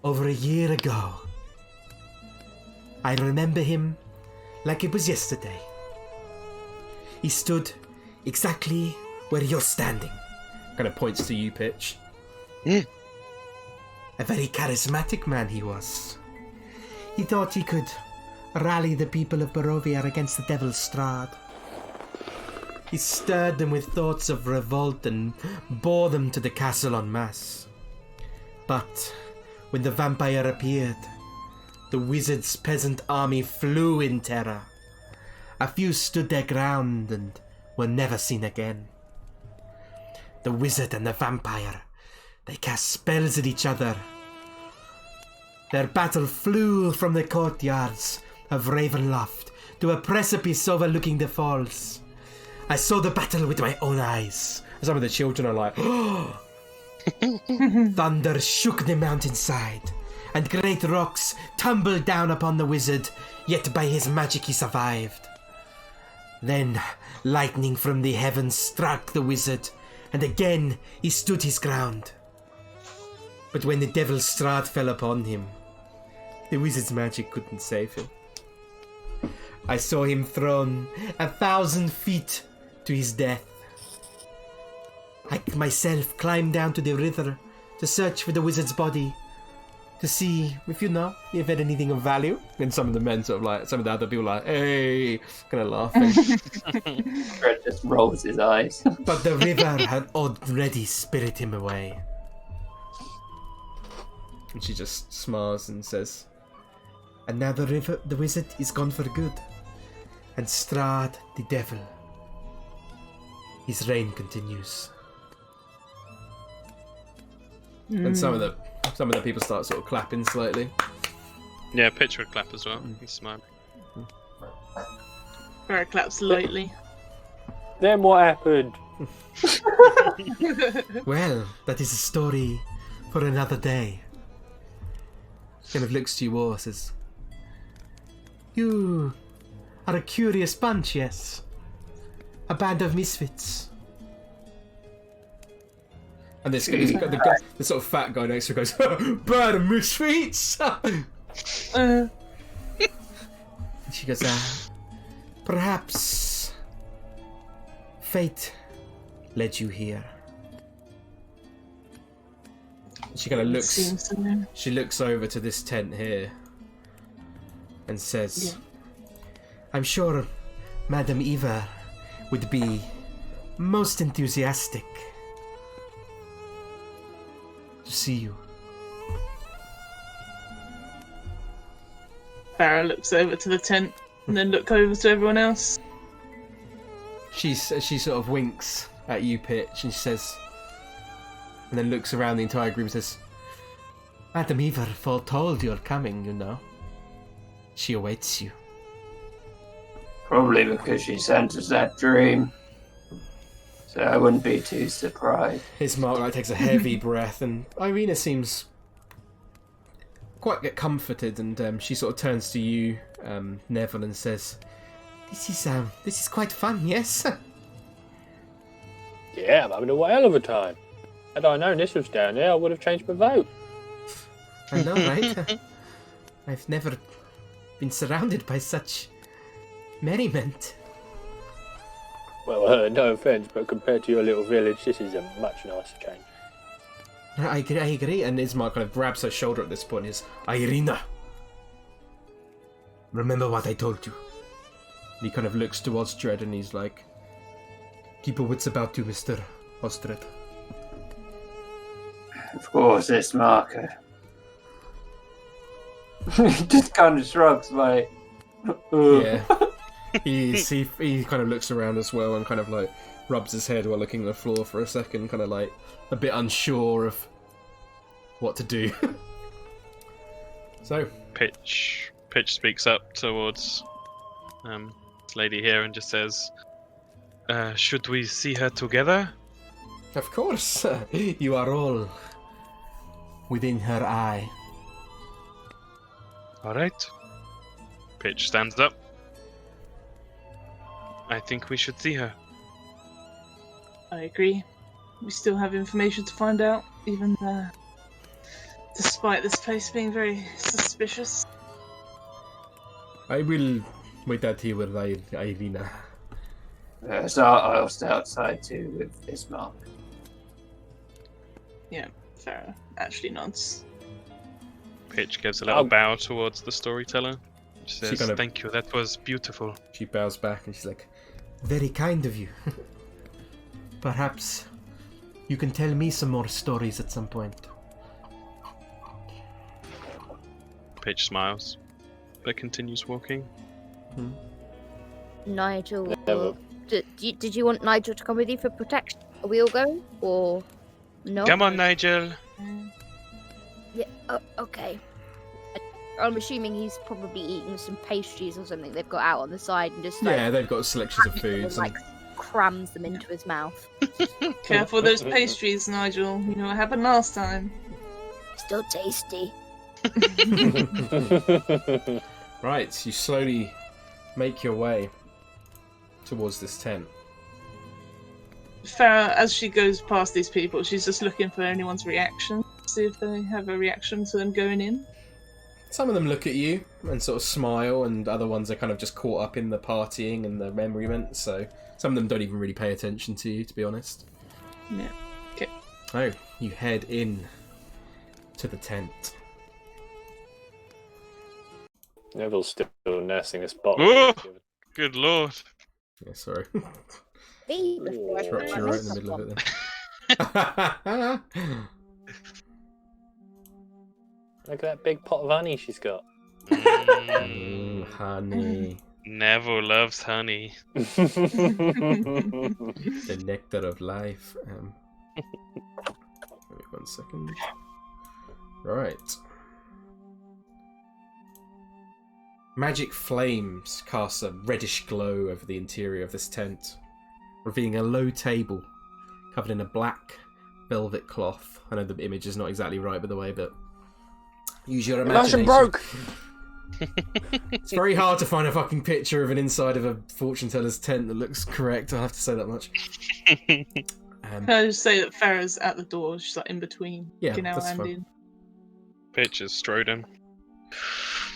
over a year ago. I remember him like it was yesterday. He stood exactly where you're standing. Kind of points to you, Pitch. A very charismatic man he was. He thought he could rally the people of Barovia against the devil Strahd. He stirred them with thoughts of revolt and bore them to the castle en masse. But when the vampire appeared, the wizard's peasant army flew in terror. A few stood their ground and were never seen again. The wizard and the vampire, they cast spells at each other. Their battle flew from the courtyards of Ravenloft to a precipice overlooking the falls. I saw the battle with my own eyes. Some of the children are like, oh! Thunder shook the mountainside, and great rocks tumbled down upon the wizard, yet by his magic he survived. Then lightning from the heavens struck the wizard, and again he stood his ground. But when the devil Strahd fell upon him, the wizard's magic couldn't save him. I saw him thrown 1,000 feet to his death. I myself climbed down to the river to search for the wizard's body, to see if if had anything of value. And some of the men sort of like, some of the other people are like, hey, kind of laughing. Fred just rolls his eyes. But the river had already spirited him away. And she just smiles and says, and now the wizard is gone for good. And Strahd, the devil, his reign continues. And some of the people start sort of clapping slightly. Yeah, Pitch would clap as well. He's smiling. Vera claps lightly. Then what happened? Well, that is a story for another day. Kind of looks to you all, says, "You are a curious bunch, yes? A band of misfits." And this the sort of fat guy next to her goes, "Bad of misfits." She goes, "Perhaps fate led you here." She kind of looks. Seems so. She looks over to this tent here, and says, I'm sure Madame Eva would be most enthusiastic to see you. Farah looks over to the tent and then look over to everyone else. she sort of winks at you, Pitch, and she says, and then looks around the entire group and says, Madame Eva foretold your coming, you know. She awaits you. Probably because she sent us that dream. So I wouldn't be too surprised. Ismark takes a heavy breath, and Irina seems quite comforted, and she sort of turns to you, Neville, and says, This is quite fun, yes? Yeah, I'm having a whale of a time. Had I known this was down there, I would have changed my vote. I know, right? I've never been surrounded by such merriment. Well, no offence, but compared to your little village, this is a much nicer change. I agree. and Ismark kind of grabs her shoulder at this point and is, Irina, remember what I told you. and he kind of looks towards Strahd and he's like, Keep your wits about you, Mr. Strahd. Of course, this marker. Just kind of shrugs, like, yeah. He kind of looks around as well and kind of like rubs his head while looking at the floor for a second, kind of like a bit unsure of what to do. So Pitch speaks up towards this lady here and just says, should we see her together? of course, You are all within her eye. Alright. Pitch stands up. I think we should see her. I agree. We still have information to find out, even despite this place being very suspicious. I will wait out here with Irina. so I'll stay outside too with Ismark. Yeah, Farah actually nods. Pitch gives a little bow towards the storyteller. She says, kind of- thank you, that was beautiful. She bows back and she's like, Very kind of you. Perhaps you can tell me some more stories at some point. Pitch smiles, but continues walking. Nigel, Never. did you want Nigel to come with you for protection? Are we all going, or no? Come on, Nigel. Yeah. Oh, okay. I'm assuming he's probably eating some pastries or something they've got out on the side and just like, yeah, they've got selections of foods. like crams them into his mouth. Careful those pastries, Nigel. You know what happened last time. Still tasty. Right, you slowly make your way towards this tent. Farah, as she goes past these people, she's just looking for anyone's reaction. See if they have a reaction to them going in. Some of them look at you and sort of smile, and other ones are kind of just caught up in the partying and the merriment, so some of them don't even really pay attention to you, to be honest. Yeah. Okay. Oh, you head in to the tent. Neville's still nursing this bottle. Oh! Good lord. Yeah, sorry. Me before I Dropped put you my right in the makeup middle on. of it then. Look at that big pot of honey she's got. Honey. Neville loves honey. The nectar of life. Give me 1 second. Right. Magic flames cast a reddish glow over the interior of this tent. revealing a low table covered in a black velvet cloth. I know the image is not exactly right, by the way, but use your imagination. broke! It's very hard to find a fucking picture of an inside of a fortune teller's tent that looks correct. I'll have to say that much. Can I just say that Farah's at the door? She's like in between. Yeah, Genau that's and fine. in. Pitch is strode in.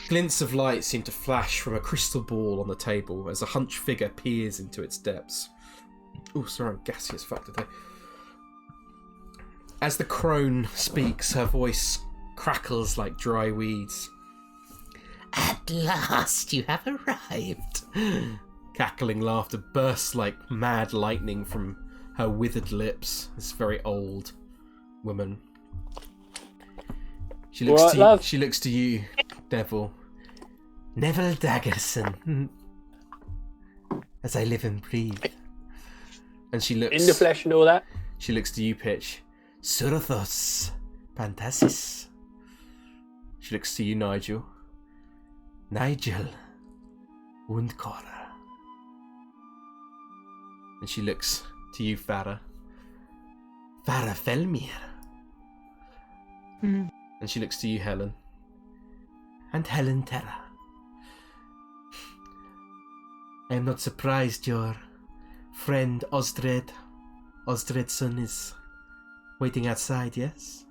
Glints of light seem to flash from a crystal ball on the table as a hunched figure peers into its depths. Oh, sorry, I'm gassy as fuck today. As the crone speaks, her voice crackles like dry weeds. At last you have arrived. Cackling laughter bursts like mad lightning from her withered lips. This very old woman. She looks to you, Neville. Neville Daggerson. As I live and breathe. And she looks... In the flesh and all that? She looks to you, Pitch. Surthos Pantasis. She looks to you, Nigel. Nigel Wundkora. And she looks to you, Farah. Farah Felmir. Mm. And she looks to you, Helen. And Helen Terra. I am not surprised your friend Osdredson is waiting outside, yes?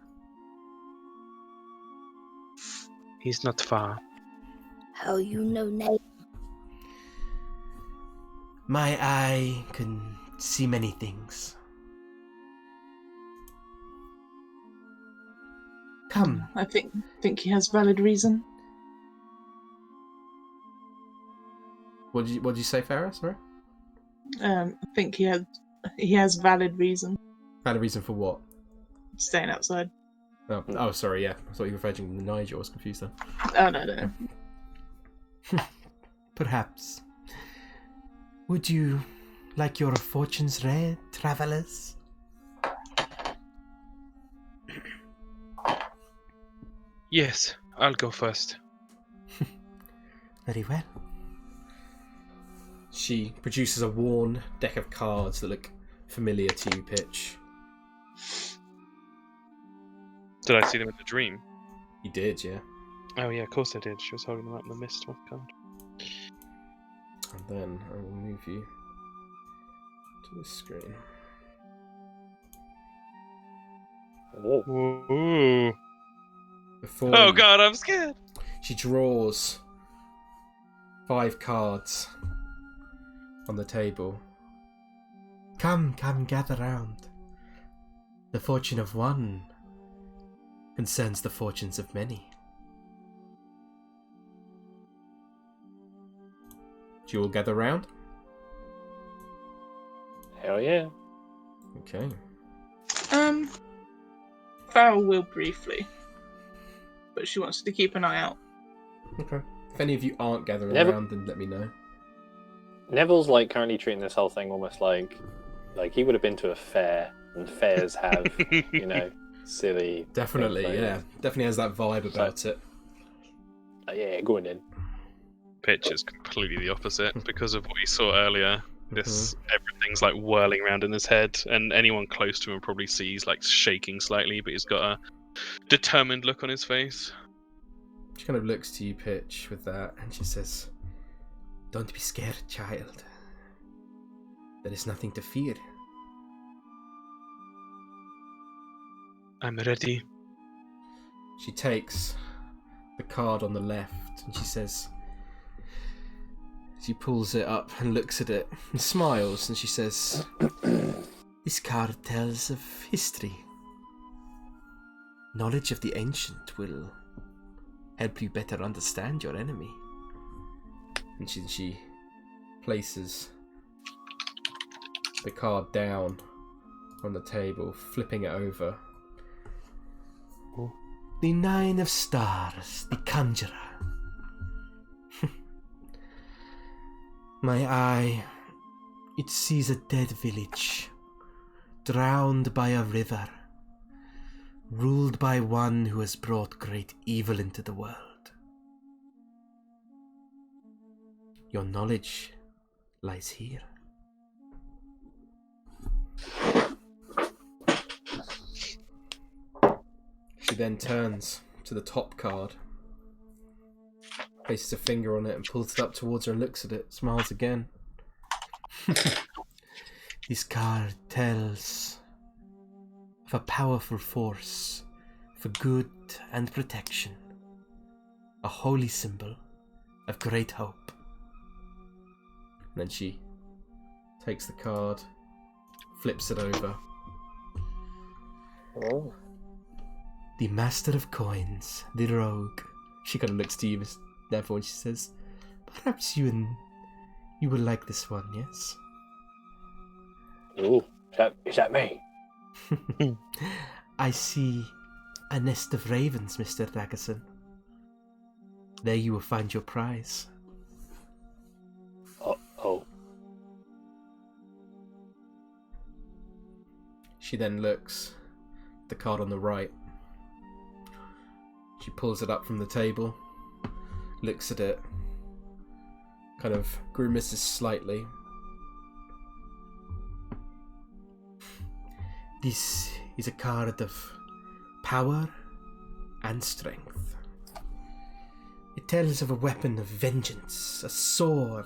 He's not far. How you know name? My eye can see many things. Come. I think he has valid reason. What did you say, Farah? Sorry? I think he has valid reason. Had a reason for what? Staying outside. Oh, sorry, yeah. I thought you were referring to Nigel. I was confused then. Oh, no. Perhaps. Would you like your fortunes read, travelers? Yes, I'll go first. Very well. She produces a worn deck of cards that look familiar to you, Pitch. Did I see them in the dream? You did, yeah. Oh yeah, of course I did. She was holding them up in the mist one card. And then I will move you to this screen. Ooh. Before Oh you- god, I'm scared. She draws 5 cards on the table. Come, gather round. The fortune of one concerns the fortunes of many. Do you all gather round? Hell yeah. Okay. Farrell will briefly, but she wants to keep an eye out. Okay. If any of you aren't gathering Never- around, then let me know. Neville's like currently treating this whole thing almost like he would have been to a fair, and fairs have, silly. Definitely, things like yeah. Definitely has that vibe about it. Yeah, going in. Pitch is completely the opposite because of what you saw earlier. Everything's like whirling around in his head, and anyone close to him probably sees like shaking slightly, but he's got a determined look on his face. She kind of looks to you, Pitch, with that, and she says, "Don't be scared, child. There is nothing to fear." I'm ready. She takes the card on the left, and she says, she pulls it up and looks at it and smiles, and she says, This card tells of history. Knowledge of the ancient will help you better understand your enemy. and she places the card down on the table, flipping it over. The 9 of Stars, the Conjurer. My eye, it sees a dead village, drowned by a river, ruled by one who has brought great evil into the world. Your knowledge lies here. She then turns to the top card, places a finger on it and pulls it up towards her and looks at it, smiles again. This card tells of a powerful force for good and protection, a holy symbol of great hope. And then she takes the card, flips it over. Oh. The Master of Coins, the Rogue. She kind of looks to you, Miss Neville, and she says, Perhaps you will like this one, yes? Ooh, is that me? I see a nest of ravens, Mr. Daggerson. There you will find your prize. Oh. She then looks at the card on the right. She pulls it up from the table, looks at it, kind of grimaces slightly. This is a card of power and strength. It tells of a weapon of vengeance, a sword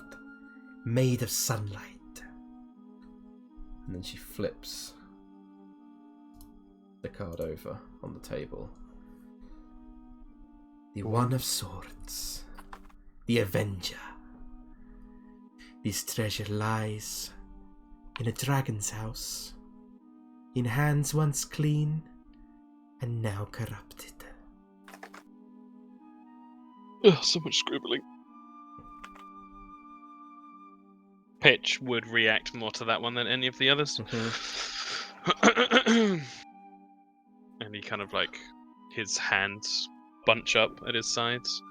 made of sunlight. And then she flips the card over on the table. The One of Swords, the Avenger. This treasure lies in a dragon's house, in hands once clean and now corrupted. Ugh, so much scribbling. Pitch would react more to that one than any of the others. And he kind of like, his hands bunch up at his sides,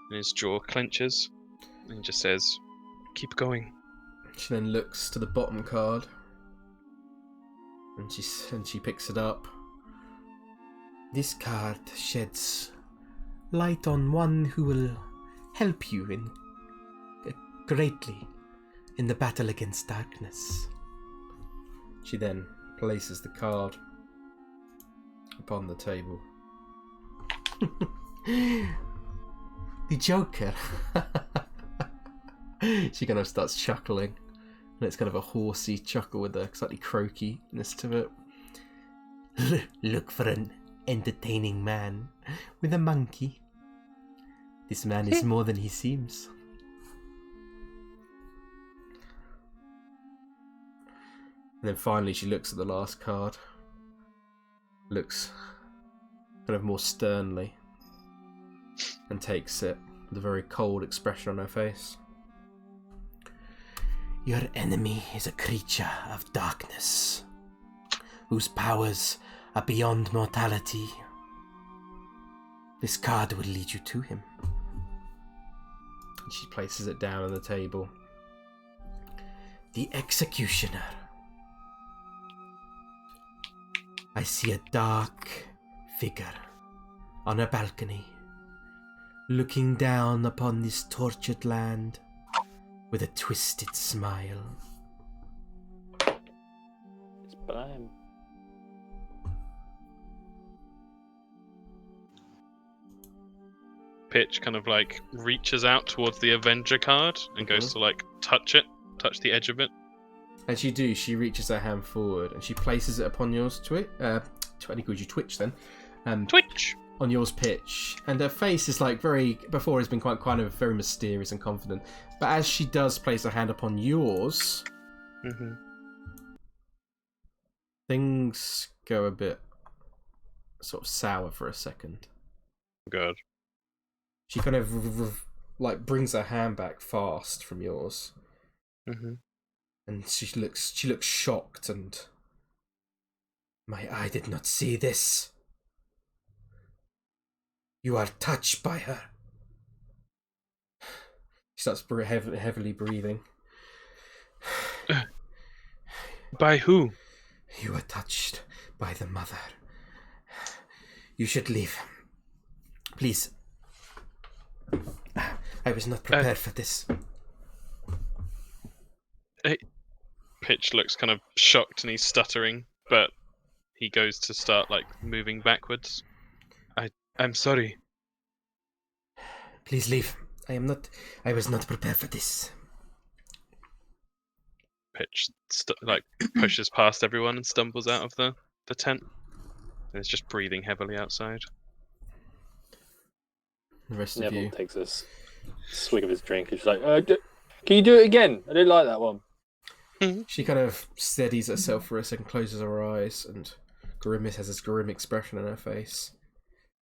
and his jaw clenches, and he just says, "Keep going." She then looks to the bottom card, and she picks it up. This card sheds light on one who will help you greatly in the battle against darkness. She then places the card upon the table. The Joker. She kind of starts chuckling, and it's kind of a horsey chuckle with a slightly croakiness to it. Look for an entertaining man with a monkey. This man is more than he seems. And then finally she looks at the last card, looks kind of more sternly, and takes it with a very cold expression on her face. Your enemy is a creature of darkness, whose powers are beyond mortality. This card will lead you to him. And she places it down on the table. The Executioner. I see a dark figure on a balcony, looking down upon this tortured land with a twisted smile. It's Blam. Pitch kind of like reaches out towards the Avenger card and goes to like touch the edge of it. As you do, she reaches her hand forward and she places it upon yours Twitch. I think it was you Twitch then. Twitch! On yours Pitch. And her face is like before has been quite kind of very mysterious and confident. But as she does place her hand upon yours, things go a bit sort of sour for a second. Good. She kind of like brings her hand back fast from yours. And she looks shocked and... My eye did not see this. You are touched by her. She starts heavily breathing. By who? You are touched by the mother. You should leave. Please. I was not prepared for this. Pitch looks kind of shocked and he's stuttering, but he goes to start like moving backwards. I'm sorry. Please leave. I was not prepared for this. Pitch pushes past everyone and stumbles out of the tent. And is just breathing heavily outside. The rest of Neville you. takes a swig of his drink and she's like, can you do it again? I didn't like that one. She kind of steadies herself for a second, closes her eyes, and Grimace has this grim expression on her face.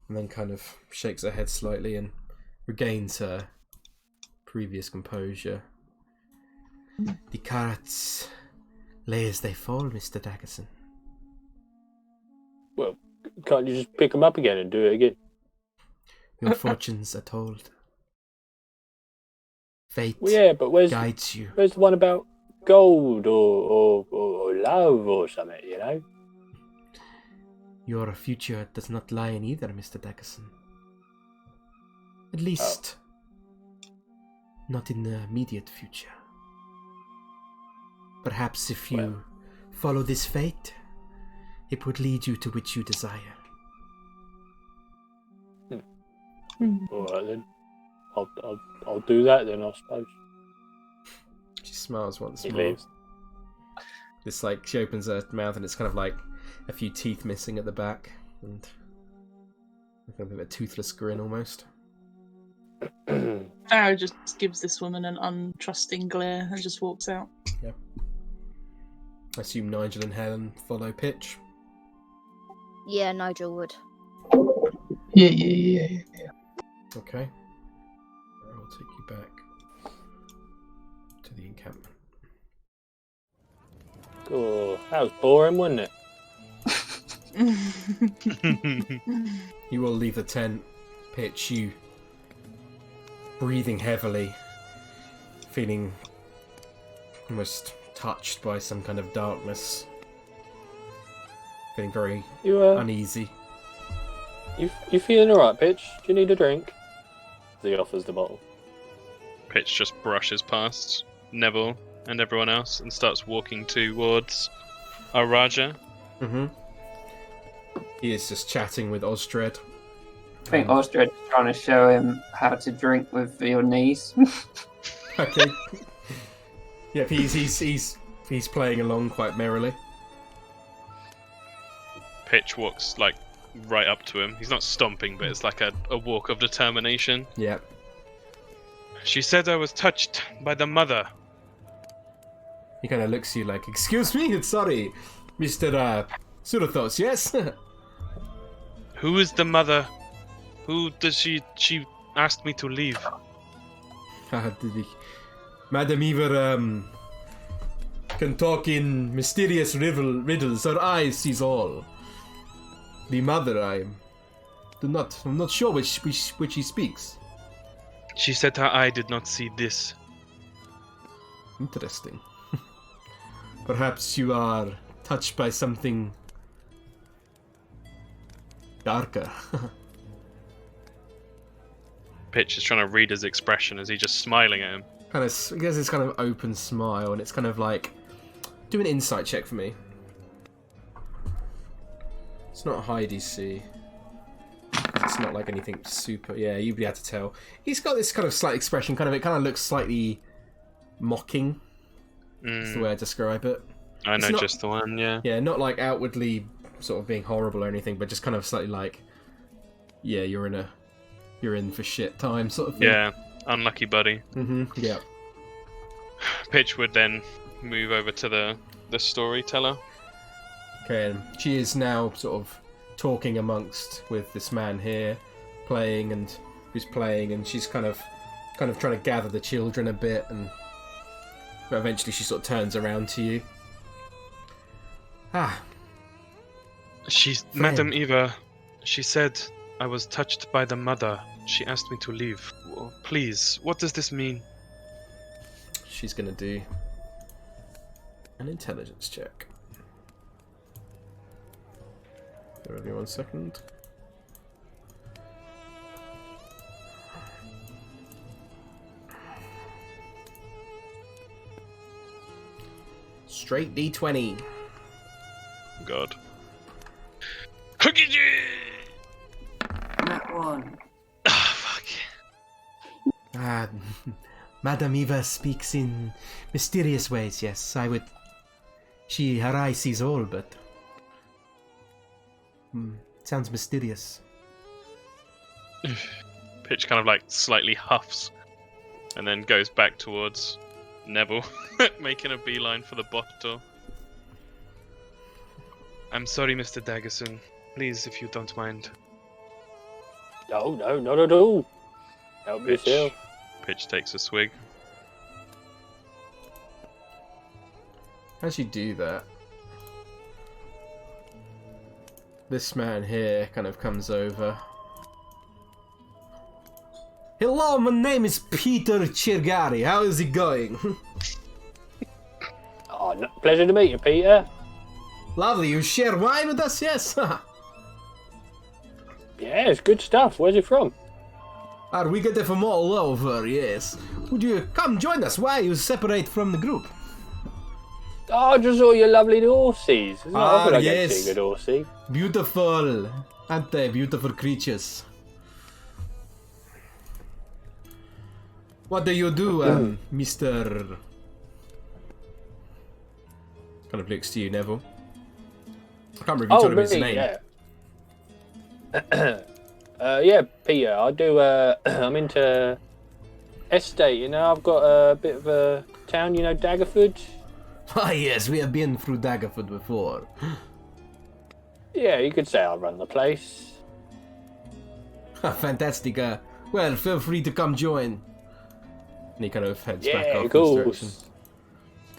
And then kind of shakes her head slightly and regains her previous composure. The carrots lay as they fall, Mr. Daggerson. Well, can't you just pick them up again and do it again? Your fortunes are told. Fate But guides you. Where's the one about gold or love or something, you know? Your future does not lie in either, Mr. Daggerson. At least, not in the immediate future. Perhaps if you follow this fate, it would lead you to which you desire. All right then, I'll do that then, I suppose. She smiles once He more. leaves. It's like she opens her mouth and it's kind of like a few teeth missing at the back and a bit of a toothless grin almost. Farah just gives this woman an untrusting glare and just walks out. Yeah. I assume Nigel and Helen follow Pitch. Yeah, Nigel would. Yeah. Okay. I'll take you back to the encampment. Oh, that was boring, wasn't it? You all leave the tent. Pitch, you breathing heavily, feeling almost touched by some kind of darkness. Feeling very uneasy. You feeling alright, Pitch? Do you need a drink? He offers the bottle. Pitch just brushes past Neville and everyone else and starts walking towards our Raja. Mm-hmm. He is just chatting with Strahd. I think Ostred's trying to show him how to drink with your knees. Okay. Yep, he's playing along quite merrily. Pitch walks like right up to him. He's not stomping, but it's like a walk of determination. Yep. She said I was touched by the mother. He kind of looks at you like, "Excuse me, sorry, Mr. Surathos, yes?" Who is the mother? Who does she asked me to leave. Madam Ever can talk in mysterious riddles. Her eyes sees all. The mother, I'm not sure which he speaks. She said her eye did not see this. Interesting. Perhaps you are touched by something darker. Pitch is trying to read his expression as he's just smiling at him. I guess this kind of open smile, and it's kind of like, do an insight check for me. It's not high DC. It's not like anything super. Yeah, you'd be able to tell. He's got this kind of slight expression. It kind of looks slightly mocking. That's the way I describe it. I know not, just the one. Yeah. Yeah, not like outwardly sort of being horrible or anything, but just kind of slightly like, yeah, you're in for shit time sort of thing. Yeah, unlucky buddy. Yeah. Pitch would then move over to the storyteller. Okay, and she is now sort of talking with this man here, who's playing, and she's kind of trying to gather the children a bit, but eventually she sort of turns around to you. Madam Eva, she said I was touched by the mother. She asked me to leave. Oh, please, what does this mean? She's gonna do an intelligence check. Give me 1 second. Straight D20. God. That one. Ah, fuck. Ah, Madame Eva speaks in mysterious ways, yes. I would... her eye sees all, but... sounds mysterious. Pitch kind of like slightly huffs and then goes back towards Neville, making a beeline for the bottle. I'm sorry, Mr. Daggerson. Please, if you don't mind. No, not at all. Help yourself. Pitch takes a swig. As you do that, this man here kind of comes over. Hello, my name is Peter Chirgari. How is it going? Pleasure to meet you, Peter. Lovely. You share wine with us, yes? Yeah, it's good stuff. Where's it from? We get it from all over, yes. Would you come join us? Why you separate from the group? Oh, I just saw your lovely horses. It's not often I get to see a good horsey. Beautiful. Aren't they beautiful creatures? What do you do, Mr... Kind of looks to you, Neville. I can't remember if you told him his name. Yeah, Peter. I do. I'm into estate. You know, I've got a bit of a town. You know, Daggerford. Ah, yes, we have been through Daggerford before. Yeah, you could say I run the place. Fantastic. Well, feel free to come join. And he kind of heads back off cool. this direction.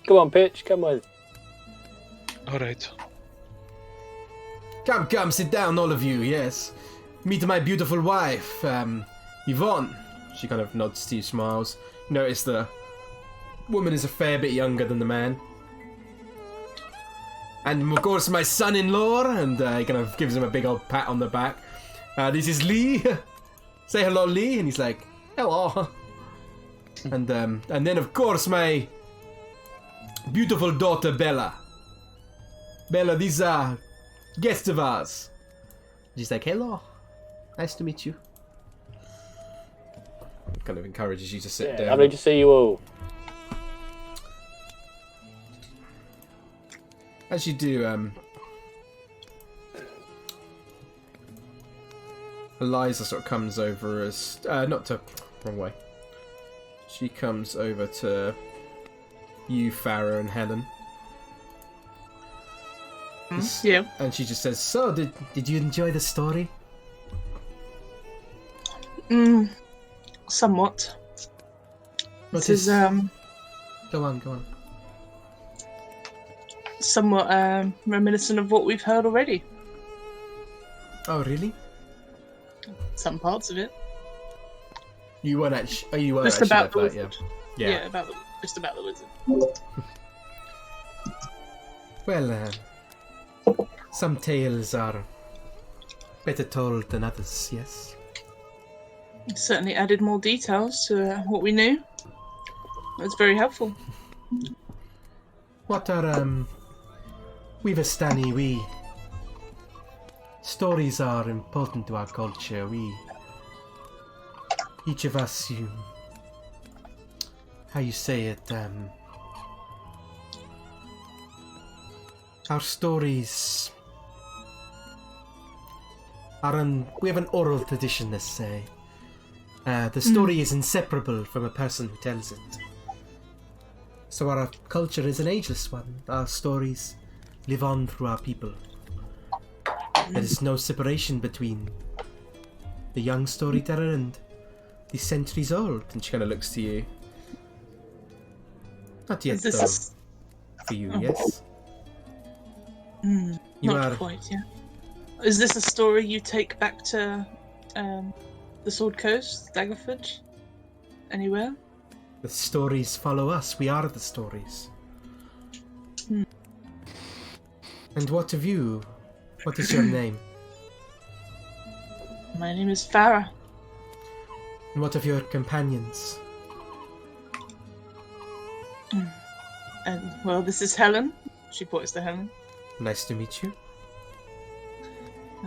Come on, Pitch. Come on. All right. Come, sit down, all of you, yes. Meet my beautiful wife, Yvonne. She kind of nods to you, smiles. Notice the woman is a fair bit younger than the man. And, of course, my son-in-law, and he kind of gives him a big old pat on the back. This is Lee. Say hello, Lee. And he's like, hello. And then, of course, my beautiful daughter, Bella. Bella, these are guests of ours. She's like, hello. Nice to meet you. Kind of encourages you to sit down. Lovely to see you all. As you do, Eliza sort of comes over as... wrong way. She comes over to you, Farah, and Helen. Yeah. And she just says, so, did you enjoy the story? Somewhat. What This is Go on. somewhat reminiscent of what we've heard already. Oh, really? Some parts of it. You weren't actually... you weren't Just actually about the like that, wizard. yeah. Yeah, just about the wizard. Well, some tales are better told than others, yes. It certainly added more details to what we knew. It's very helpful. What are, Weavastani, stories are important to our culture. Each of us, how you say it, our stories we have an oral tradition, let's say. The story is inseparable from a person who tells it. So our culture is an ageless one. Our stories live on through our people. There is no separation between the young storyteller and the centuries old. And she kind of looks to you. Not yet, Is this though. For you, yes? You not are... quite, yeah. Is this a story you take back to the Sword Coast, Daggerford? Anywhere? The stories follow us. We are the stories. And what of you? What is your name? My name is Farah. And what of your companions? And, well, this is Helen. She points to Helen. Nice to meet you.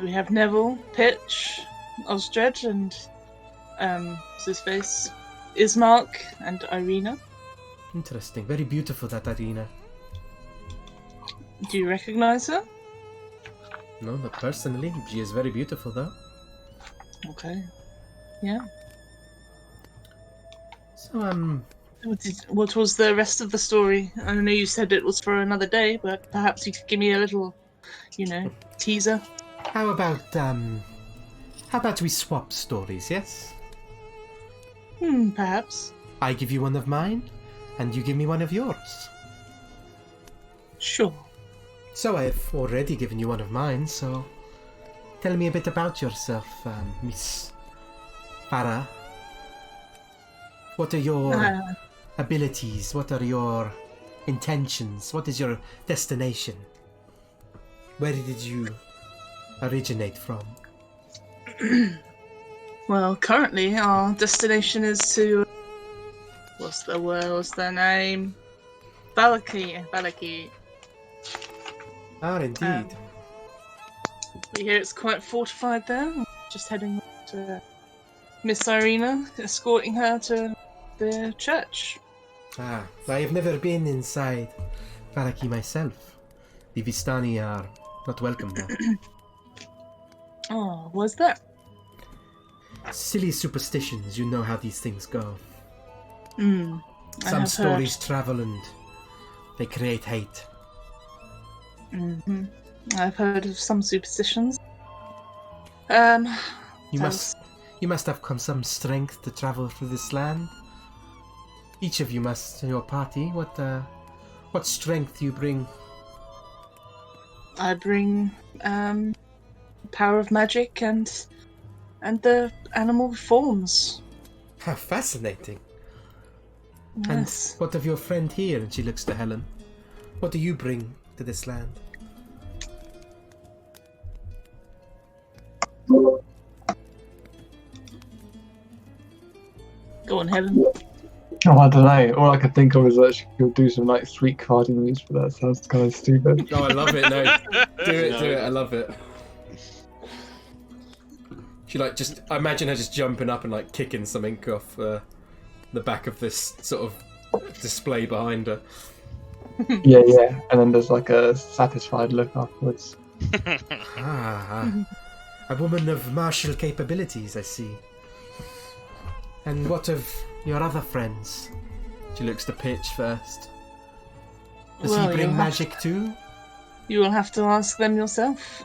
We have Neville, Pitch, Ostrad, and, what's his face? Ismark and Irina. Interesting. Very beautiful, that Irina. Do you recognize her? No, not personally. She is very beautiful, though. Okay. Yeah. So, What was the rest of the story? I know you said it was for another day, but perhaps you could give me a little, teaser. How about we swap stories, yes? Perhaps. I give you one of mine, and you give me one of yours. Sure. So I've already given you one of mine, so tell me a bit about yourself, Miss Farah. What are your abilities? What are your intentions? What is your destination? Where did you originate from? Well, currently our destination is to... What's their name? Valaki. Ah, indeed. We hear it's quite fortified there. Just heading to Miss Irina, escorting her to the church. Ah, I have never been inside Valaki myself. The Vistani are not welcome there. Oh, what's that? Silly superstitions, you know how these things go. I Some have stories travel and they create hate. I've heard of some superstitions. You must have some strength to travel through this land. Each of you must, your party. What strength do you bring? I bring power of magic and the animal forms. How fascinating. Yes. And what of your friend here? And she looks to Helen. What do you bring to this land? Go on, Helen. Oh, I don't know. All I could think of is that she'll do some like street carding moves, but that sounds kind of stupid. Oh, I love it. No, do it. I love it. She I imagine her just jumping up and like kicking some ink off the back of this sort of display behind her. Yeah. And then there's like a satisfied look afterwards. A woman of martial capabilities, I see. And what of your other friends? She looks to Pitch first. Does he bring magic too? You will have to ask them yourself.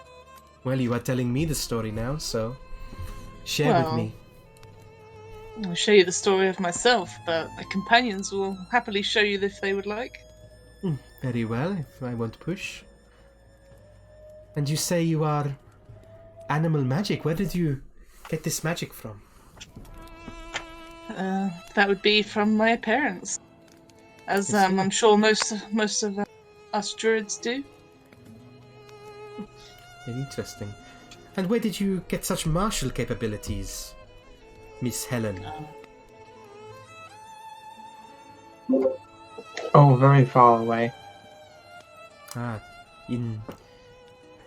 Well, you are telling me the story now, so share with me. I'll show you the story of myself, but my companions will happily show you if they would like. Very well, if I won't push. And you say you are animal magic. Where did you get this magic from? That would be from my parents, as I'm sure most of us druids do. Very interesting. And where did you get such martial capabilities, Miss Helen? Oh, very far away.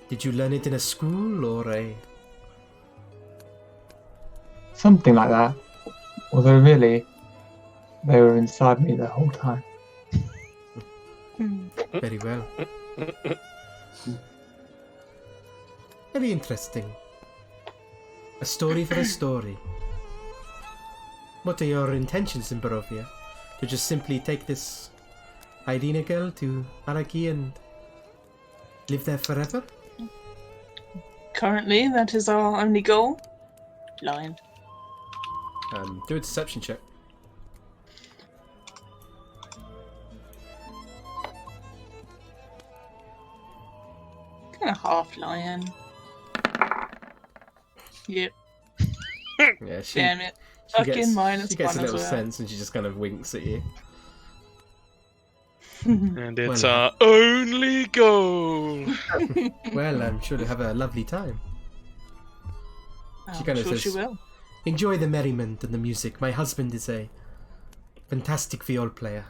Did you learn it in a school or a... Something like that. Although really, they were inside me the whole time. Very well. Very interesting. A story for a story. What are your intentions in Barovia? To just simply take this Irina girl to Araki and live there forever? Currently, that is our only goal. Lion. Do a deception check. Kind of half lion. Yep. Yeah, Damn it. Fucking minus she gets a one as little well. sense and she just kind of winks at you. And it's our only goal. Well, I'm sure to have a lovely time. I'm kind of sure says, she will. Enjoy the merriment and the music. My husband is a fantastic viol player.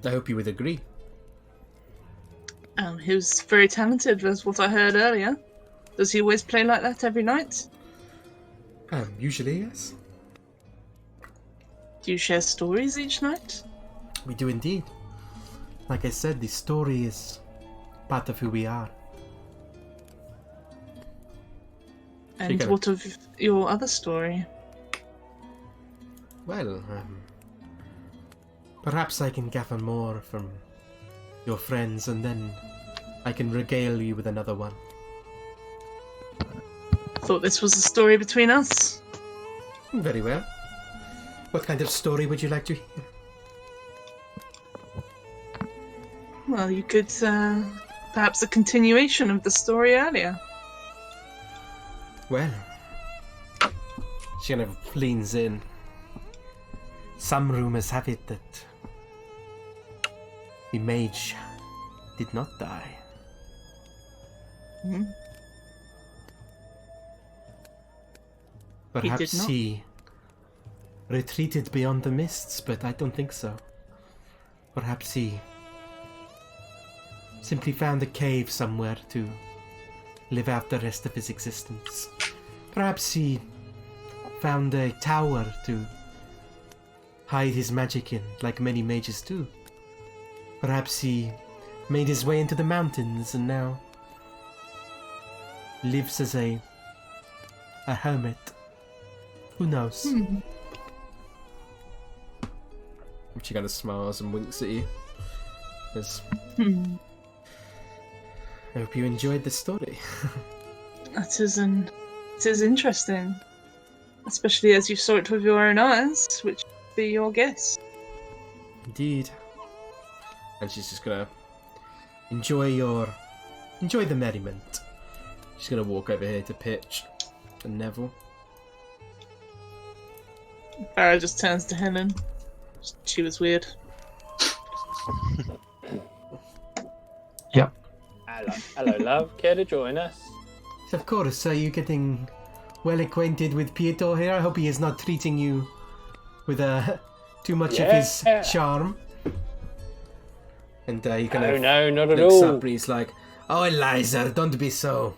I hope you would agree. He was very talented, was what I heard earlier. Does he always play like that every night? Usually, yes. Do you share stories each night? We do indeed. Like I said, the story is part of who we are. And what of your other story? Well, perhaps I can gather more from your friends, and then I can regale you with another one. Thought this was a story between us. Very well. What kind of story would you like to hear? Well, you could, perhaps a continuation of the story earlier. Well, she kind of leans in. Some rumors have it that the mage did not die. Hmm? Perhaps not. he retreated beyond the mists, but I don't think so. Perhaps he simply found a cave somewhere to live out the rest of his existence. Perhaps he found a tower to hide his magic in, like many mages do. Perhaps he made his way into the mountains and now lives as a hermit. Who knows? She kind of smiles and winks at you. Says, I hope you enjoyed the story. It is interesting. Especially as you saw it with your own eyes, which would be your guess. Indeed. And she's just gonna enjoy the merriment. She's gonna walk over here to Pitch and Neville. Farah just turns to Helen. She was weird. Yep. Hello, love. Care to join us? Of course, are you getting well acquainted with Pietro here? I hope he is not treating you with too much of his charm. And he kind of no, not at looks all. up and he's like, "Oh, Eliza, don't be so.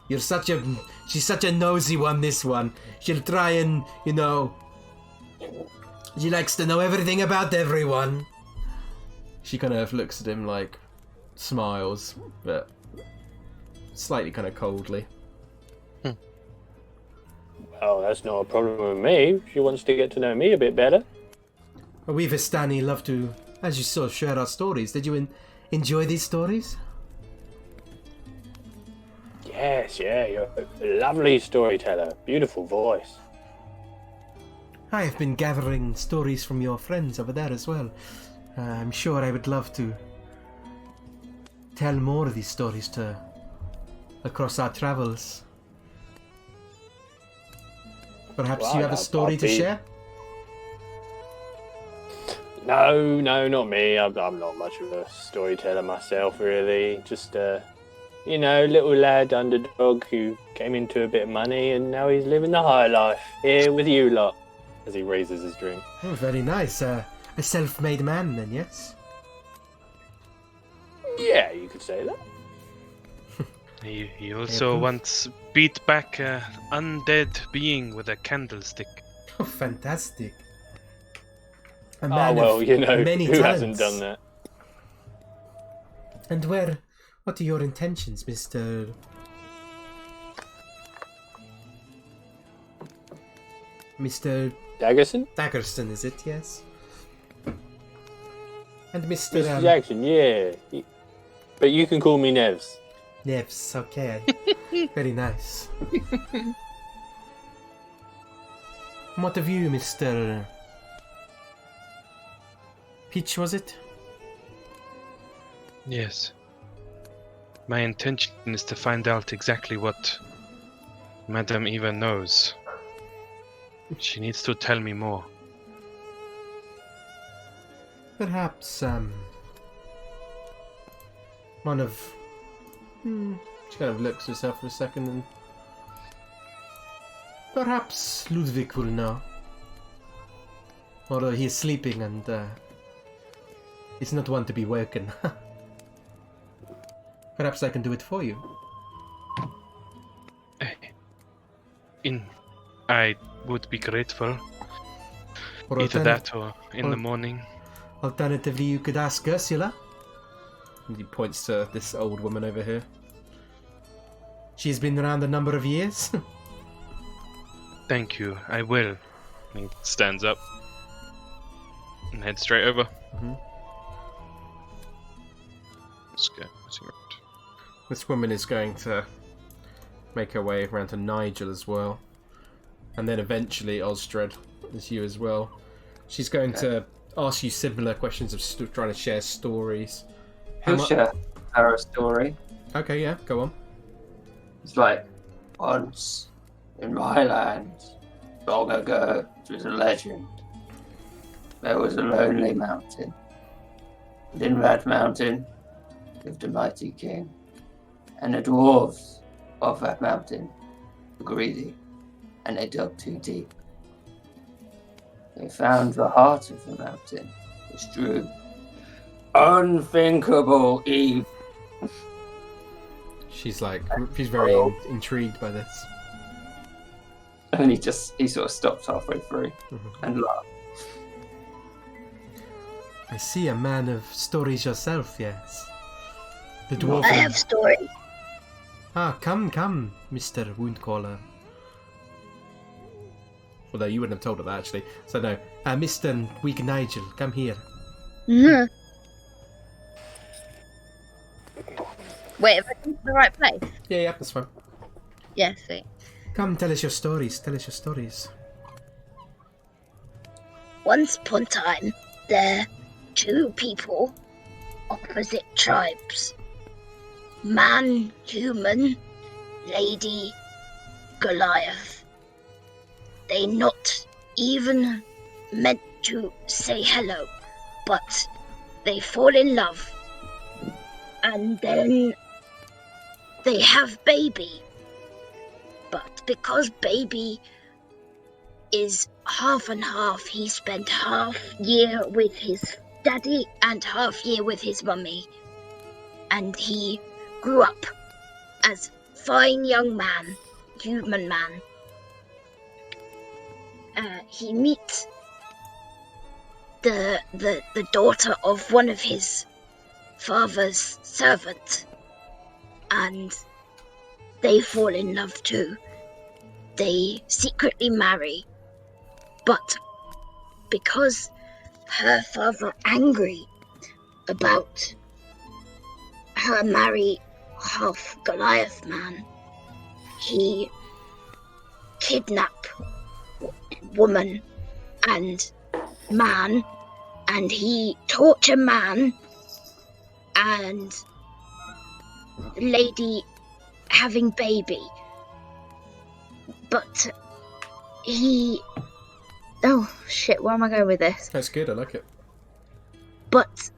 She's such a nosy one, this one. She'll try and, she likes to know everything about everyone." She kind of looks at him like, smiles, but slightly kind of coldly. Oh, that's not a problem with me. She wants to get to know me a bit better. We Vistani love to, as you saw, share our stories. Did you enjoy these stories? Yes, yeah, you're a lovely storyteller. Beautiful voice. I have been gathering stories from your friends over there as well. I'm sure I would love to tell more of these stories across our travels. Perhaps Well, you have a story to share? No, not me. I'm not much of a storyteller myself, really. Just little lad underdog who came into a bit of money and now he's living the high life here with you lot. As he raises his drink. Oh, very nice. A self-made man, then, yes? Yeah, you could say that. He also once beat back an undead being with a candlestick. Oh, fantastic. A Oh, man well, of many who hasn't talents. done that? And what are your intentions, Mr. Daggerson? Daggerston, is it? Yes. And Mr. Mr. Jackson, yeah. But you can call me Nevs. Nevs, okay. Very nice. What of you, Mr. Peach, was it? Yes. My intention is to find out exactly what Madame Eva knows. She needs to tell me more. Perhaps, one of... She kind of looks at herself for a second and... Perhaps Ludwig will know. Although he is sleeping and is not one to be woken. Perhaps I can do it for you. I would be grateful. Or Either that or in the or- morning. Alternatively, you could ask Ursula. And he points to this old woman over here. She's been around a number of years. Thank you, I will. He stands up and heads straight over. Mhm. Let's go. This woman is going to make her way around to Nigel as well. And then eventually Strahd is you as well. She's going to ask you similar questions of trying to share stories. I'll share her story. Okay, yeah, go on. It's like, once in my land, long ago, it was a legend. There was a lonely mountain. And in that mountain lived a mighty king. And the dwarves of that mountain were greedy, and they dug too deep. They found the heart of the mountain, which drew unthinkable evil. She's very intrigued by this. And he sort of stopped halfway through and laughed. I see a man of stories yourself, yes. The dwarf. I have story. Ah, come, Mr. Woundcaller. Although you wouldn't have told her that, actually. So no. Mr. Weak Nigel, come here. Mhm. Wait, have I come to the right place? Yeah, that's fine. Yeah, sweet. Come, tell us your stories. Once upon a time, there two people, opposite tribes. Man, human, lady, Goliath. They not even meant to say hello, but they fall in love. And then they have baby. But because baby is half and half, he spent half year with his daddy and half year with his mummy. And he grew up as fine young man, human man. He meets the daughter of one of his father's servants, and they fall in love too. They secretly marry, but because her father angry about her marry half Goliath man, he kidnap woman and man, and he torture man and lady having baby. But he... Oh, shit, where am I going with this? That's good, I like it. But,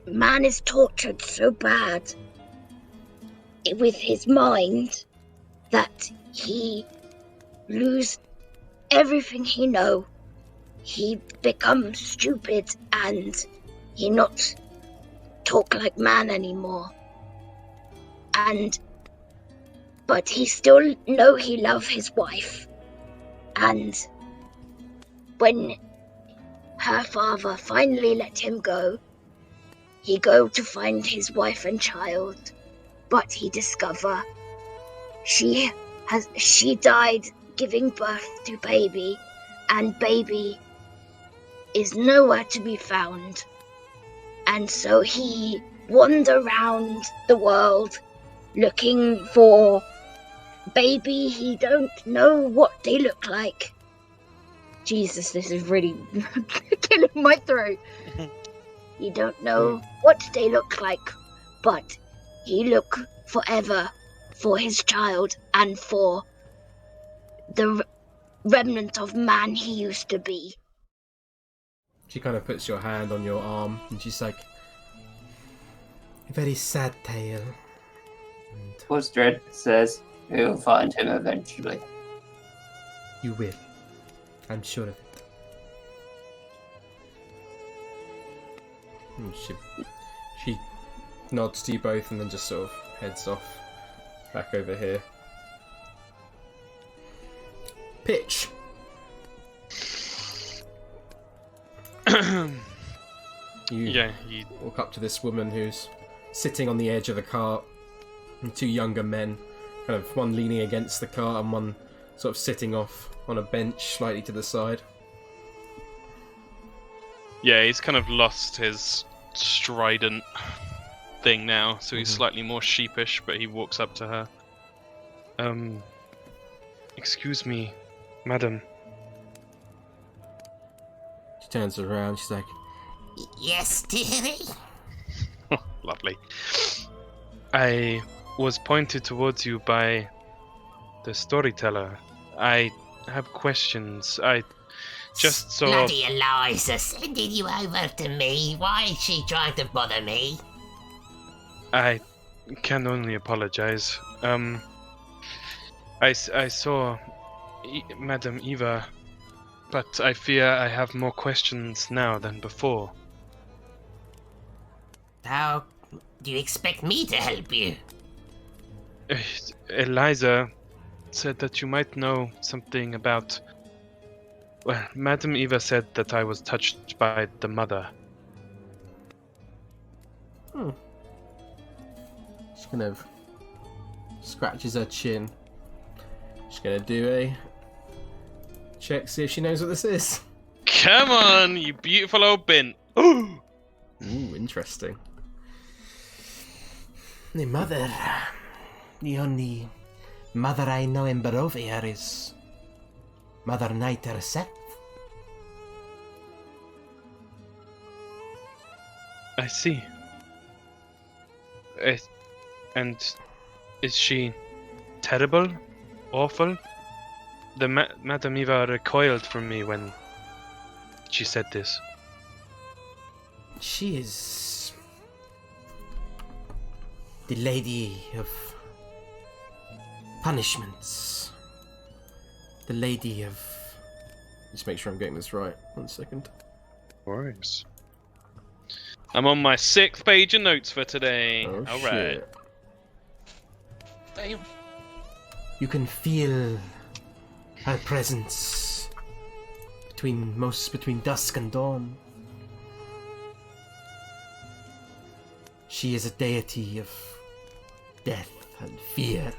man is tortured so bad with his mind that he lose everything he know. He becomes stupid and he not talk like man anymore. But he still know he love his wife. And when her father finally let him go, he go to find his wife and child, but he discover she died giving birth to baby, and baby is nowhere to be found. And so he wander around the world looking for baby. He don't know what they look like. Jesus, this is really killing my throat. He don't know what they look like, but he look forever for his child and for the remnant of man he used to be. She kind of puts your hand on your arm and she's like, A very sad tale. Strahd says we'll find him eventually. You will. I'm sure of it. And she nods to you both and then just sort of heads off back over here. Pitch. You walk up to this woman who's sitting on the edge of the cart, and two younger men, kind of one leaning against the cart and one sort of sitting off on a bench slightly to the side. Yeah, he's kind of lost his strident thing now, so he's slightly more sheepish, but he walks up to her. Excuse me, madam. She turns around, she's like, Yes, dearie? Lovely. I was pointed towards you by the storyteller. I have questions. I just saw... Bloody Eliza sending you over to me. Why is she trying to bother me? I can only apologize. I saw Madam Eva, but I fear I have more questions now than before. How do you expect me to help you? Eliza said that you might know something about... Well, Madam Eva said that I was touched by the mother. She kind of scratches her chin. She's gonna do a check, see if she knows what this is. Come on, you beautiful old bin. Ooh, interesting. The mother. The only mother I know in Barovia is Mother Night herself. I see. And is she terrible? Awful? The Madame Eva recoiled from me when she said this. She is the Lady of Punishments. The Lady of... Just make sure I'm getting this right. 1 second. Worries. I'm on my 6th page of notes for today. Oh, all shit. right. Damn. You can feel her presence between dusk and dawn. She is a deity of death and fear,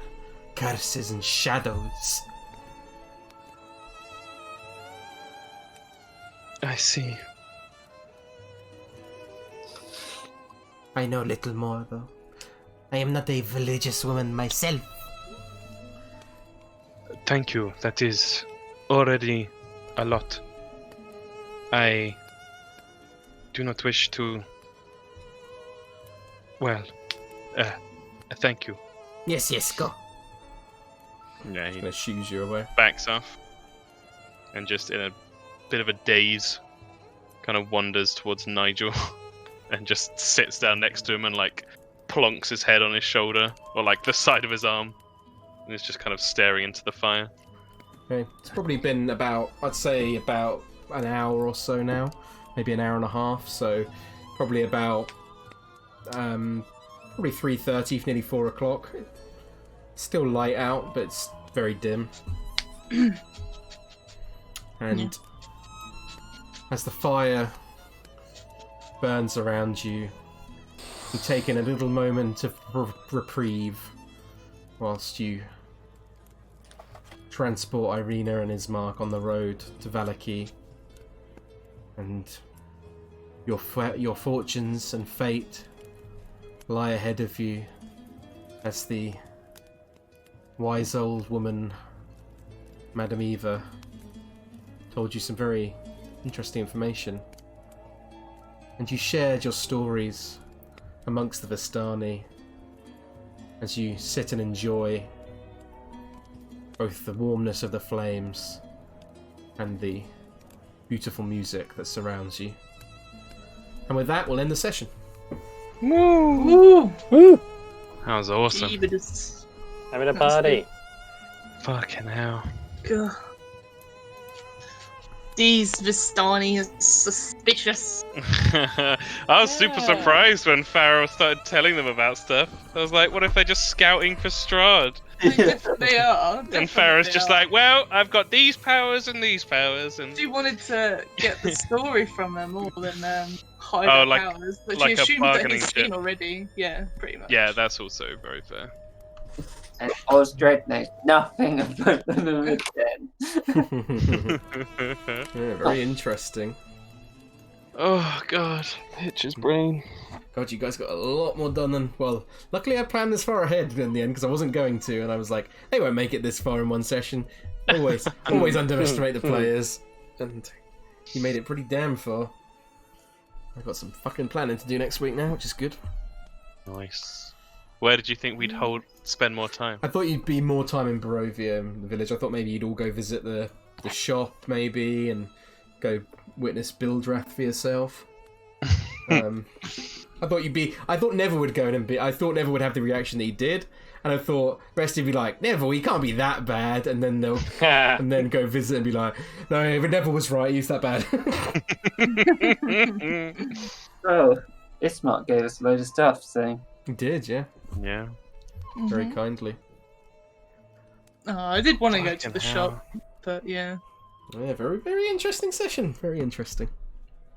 curses and shadows. I see. I know little more, though. I am not a religious woman myself. Thank you. That is already a lot. I do not wish to... Well, thank you. Yes, go. Yeah, I'm he gonna shoes you away. backs off and just in a bit of a daze kind of wanders towards Nigel and just sits down next to him and like plonks his head on his shoulder or like the side of his arm and is just kind of staring into the fire. Okay. It's probably been about, I'd say about an hour or so now. Maybe an hour and a half, so probably about probably 3:30, nearly 4 o'clock. It's still light out, but it's very dim. And as the fire burns around you, you're taking a little moment of reprieve whilst you transport Irina and Ismark on the road to Valaki. And your fortunes and fate lie ahead of you as the wise old woman, Madame Eva, told you some very interesting information. And you shared your stories amongst the Vistani as you sit and enjoy both the warmness of the flames and the beautiful music that surrounds you. And with that, we'll end the session. Woo! That was awesome. Jeebus. Having a That was party. Fucking hell. God. These Vistani are suspicious. I was super surprised when Pharaoh started telling them about stuff. I was like, what if they're just scouting for Strahd? They are. And Pharaoh's just like, well, I've got these powers and these powers. And She wanted to get the story from them more than hide Oh, her like- powers, but like she a assumed that bargaining he's seen chip. already. Yeah, pretty much. yeah, that's also very fair. And Osdred knows nothing about the Mimic Den. Yeah, very interesting. Oh, God. Hitch's brain. God, you guys got a lot more done than... Well, luckily I planned this far ahead in the end, because I wasn't going to, and I was like, they won't make it this far in one session. Always underestimate the players. And you made it pretty damn far. I've got some fucking planning to do next week now, which is good. Nice. Where did you think we'd spend more time? I thought you'd be more time in Barovia, the village. I thought maybe you'd all go visit the shop, maybe, and go witness Bildrath for yourself. I thought Neville would go in and be. I thought Neville would have the reaction that he did, and I thought the rest would be like, Neville, he can't be that bad, and then they'll and then go visit and be like, no, but Neville was right. He's that bad. Oh, Ismark gave us a load of stuff, so He did, yeah, Yeah. very kindly. Oh, I did want to go to Fucking the hell. shop, but yeah. Yeah, very very interesting session. Very interesting.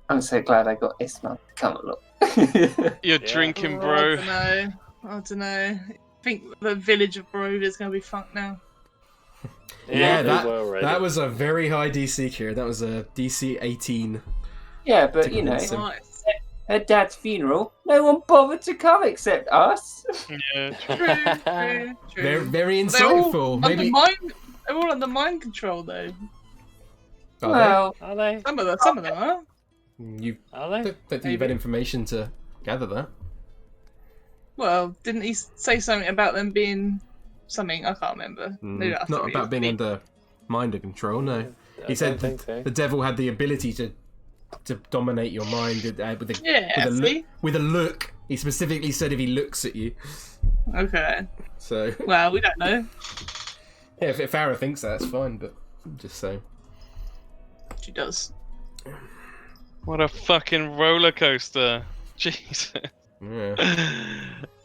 I'm so glad I got Ismark to come along. You're drinking, Oh, bro. I don't know. I think the village of Barovia is going to be fucked now. Yeah, they were already. that was a very high DC here. That was a DC 18. Yeah, but you know, Sim. Nice. her dad's funeral, no one bothered to come except us. Yeah. True, true, true. Very very They're all insightful. under Maybe they're all under mind control, though. Are Well, Are they? Some of them are. they? You Are they? don't think you've had information to gather that. Well, didn't he say something about them being something? I can't remember. Maybe that's Not what it about is. being under mind control, no. He I said don't think so. the devil had the ability to dominate your mind with Yeah, see? with a look. He specifically said if he looks at you. Okay. So Well, we don't know. yeah, if Farah thinks that's fine, but I'm just saying. She does. What a fucking roller coaster. Jesus. Yeah.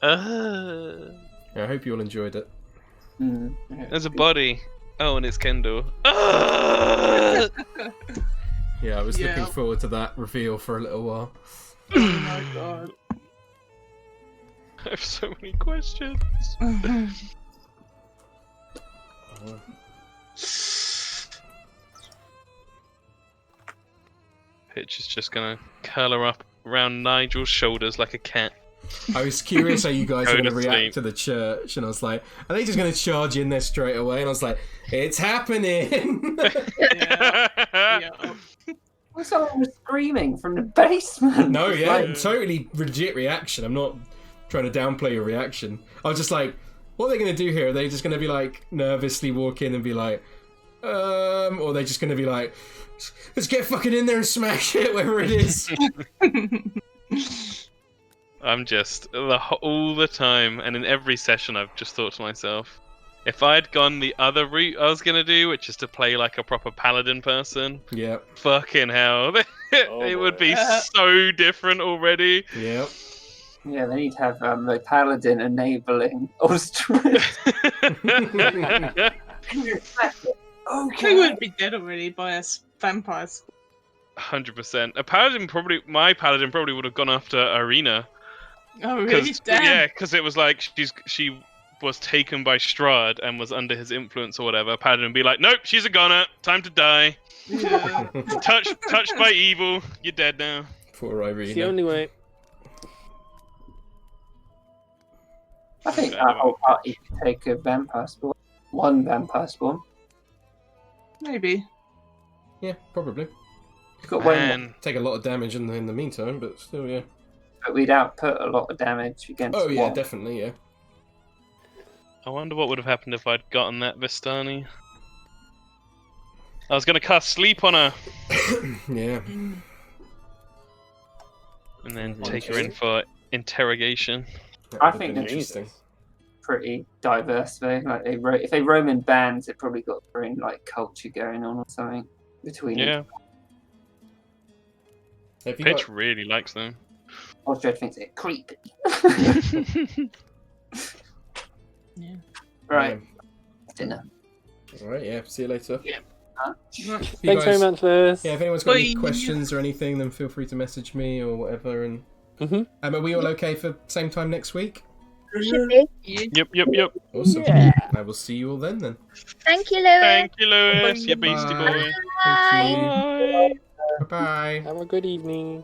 Uh, Yeah, I hope you all enjoyed it. there's a body. Oh, and it's Kendall. Yeah, I was Yeah. looking forward to that reveal for a little while. Oh my god. I have so many questions. Pitch is just gonna curl her up around Nigel's shoulders like a cat. I was curious how you guys Go were going to to react sleep. to the church, and I was like, are they just going to charge in there straight away? And I was like, it's happening! Yeah. Yeah. someone was screaming from the basement. No, It's yeah, like, totally legit reaction. I'm not trying to downplay your reaction. I was just like, what are they going to do here? Are they just going to be like, nervously walk in and be like, or are they just going to be like, let's get fucking in there and smash it, wherever it is? I'm just all the time, and in every session, I've just thought to myself, if I'd gone the other route I was gonna do, which is to play like a proper paladin person, Yeah, fucking hell, it would be so different already. yeah. yeah, they need to have the paladin enabling Austrian. He would be dead already by us vampires. 100%. My paladin probably would have gone after Arena. Oh, really? Damn. Yeah, because it was like she was taken by Strahd and was under his influence or whatever. Paladin would be like, nope, she's a goner. Time to die. Yeah. Touched by evil. You're dead now. Poor Irene. It's the only way. I think our whole party could take a vampire spawn. One vampire spawn. Maybe. Yeah, probably. We've got way more, Man, Take a lot of damage in the meantime, but still, yeah. but we'd output a lot of damage against Oh yeah, one. definitely, yeah. I wonder what would have happened if I'd gotten that Vistani. I was gonna cast sleep on her Yeah. and then take her in for interrogation. That I would've think been that's interesting. Pretty diverse though. Like if they roam in bands, it probably got their own like culture going on or something between Yeah. Have you Pitch got... really likes them. Ostrad thinks it creepy. Yeah. Right. Dinner. Alright, yeah, see you later. Yeah. If you Thanks very guys- much, Lewis. Yeah, if anyone's got any Bye. questions or anything, then feel free to message me or whatever. And Mhm. are we all okay for same time next week? Should be. Yeah. Yep. Awesome. Yeah. I will see you all then. Thank you, Lewis. Thank you, Lewis. You beastie Bye. boy. Thank you. Bye. Bye-bye. Have a good evening.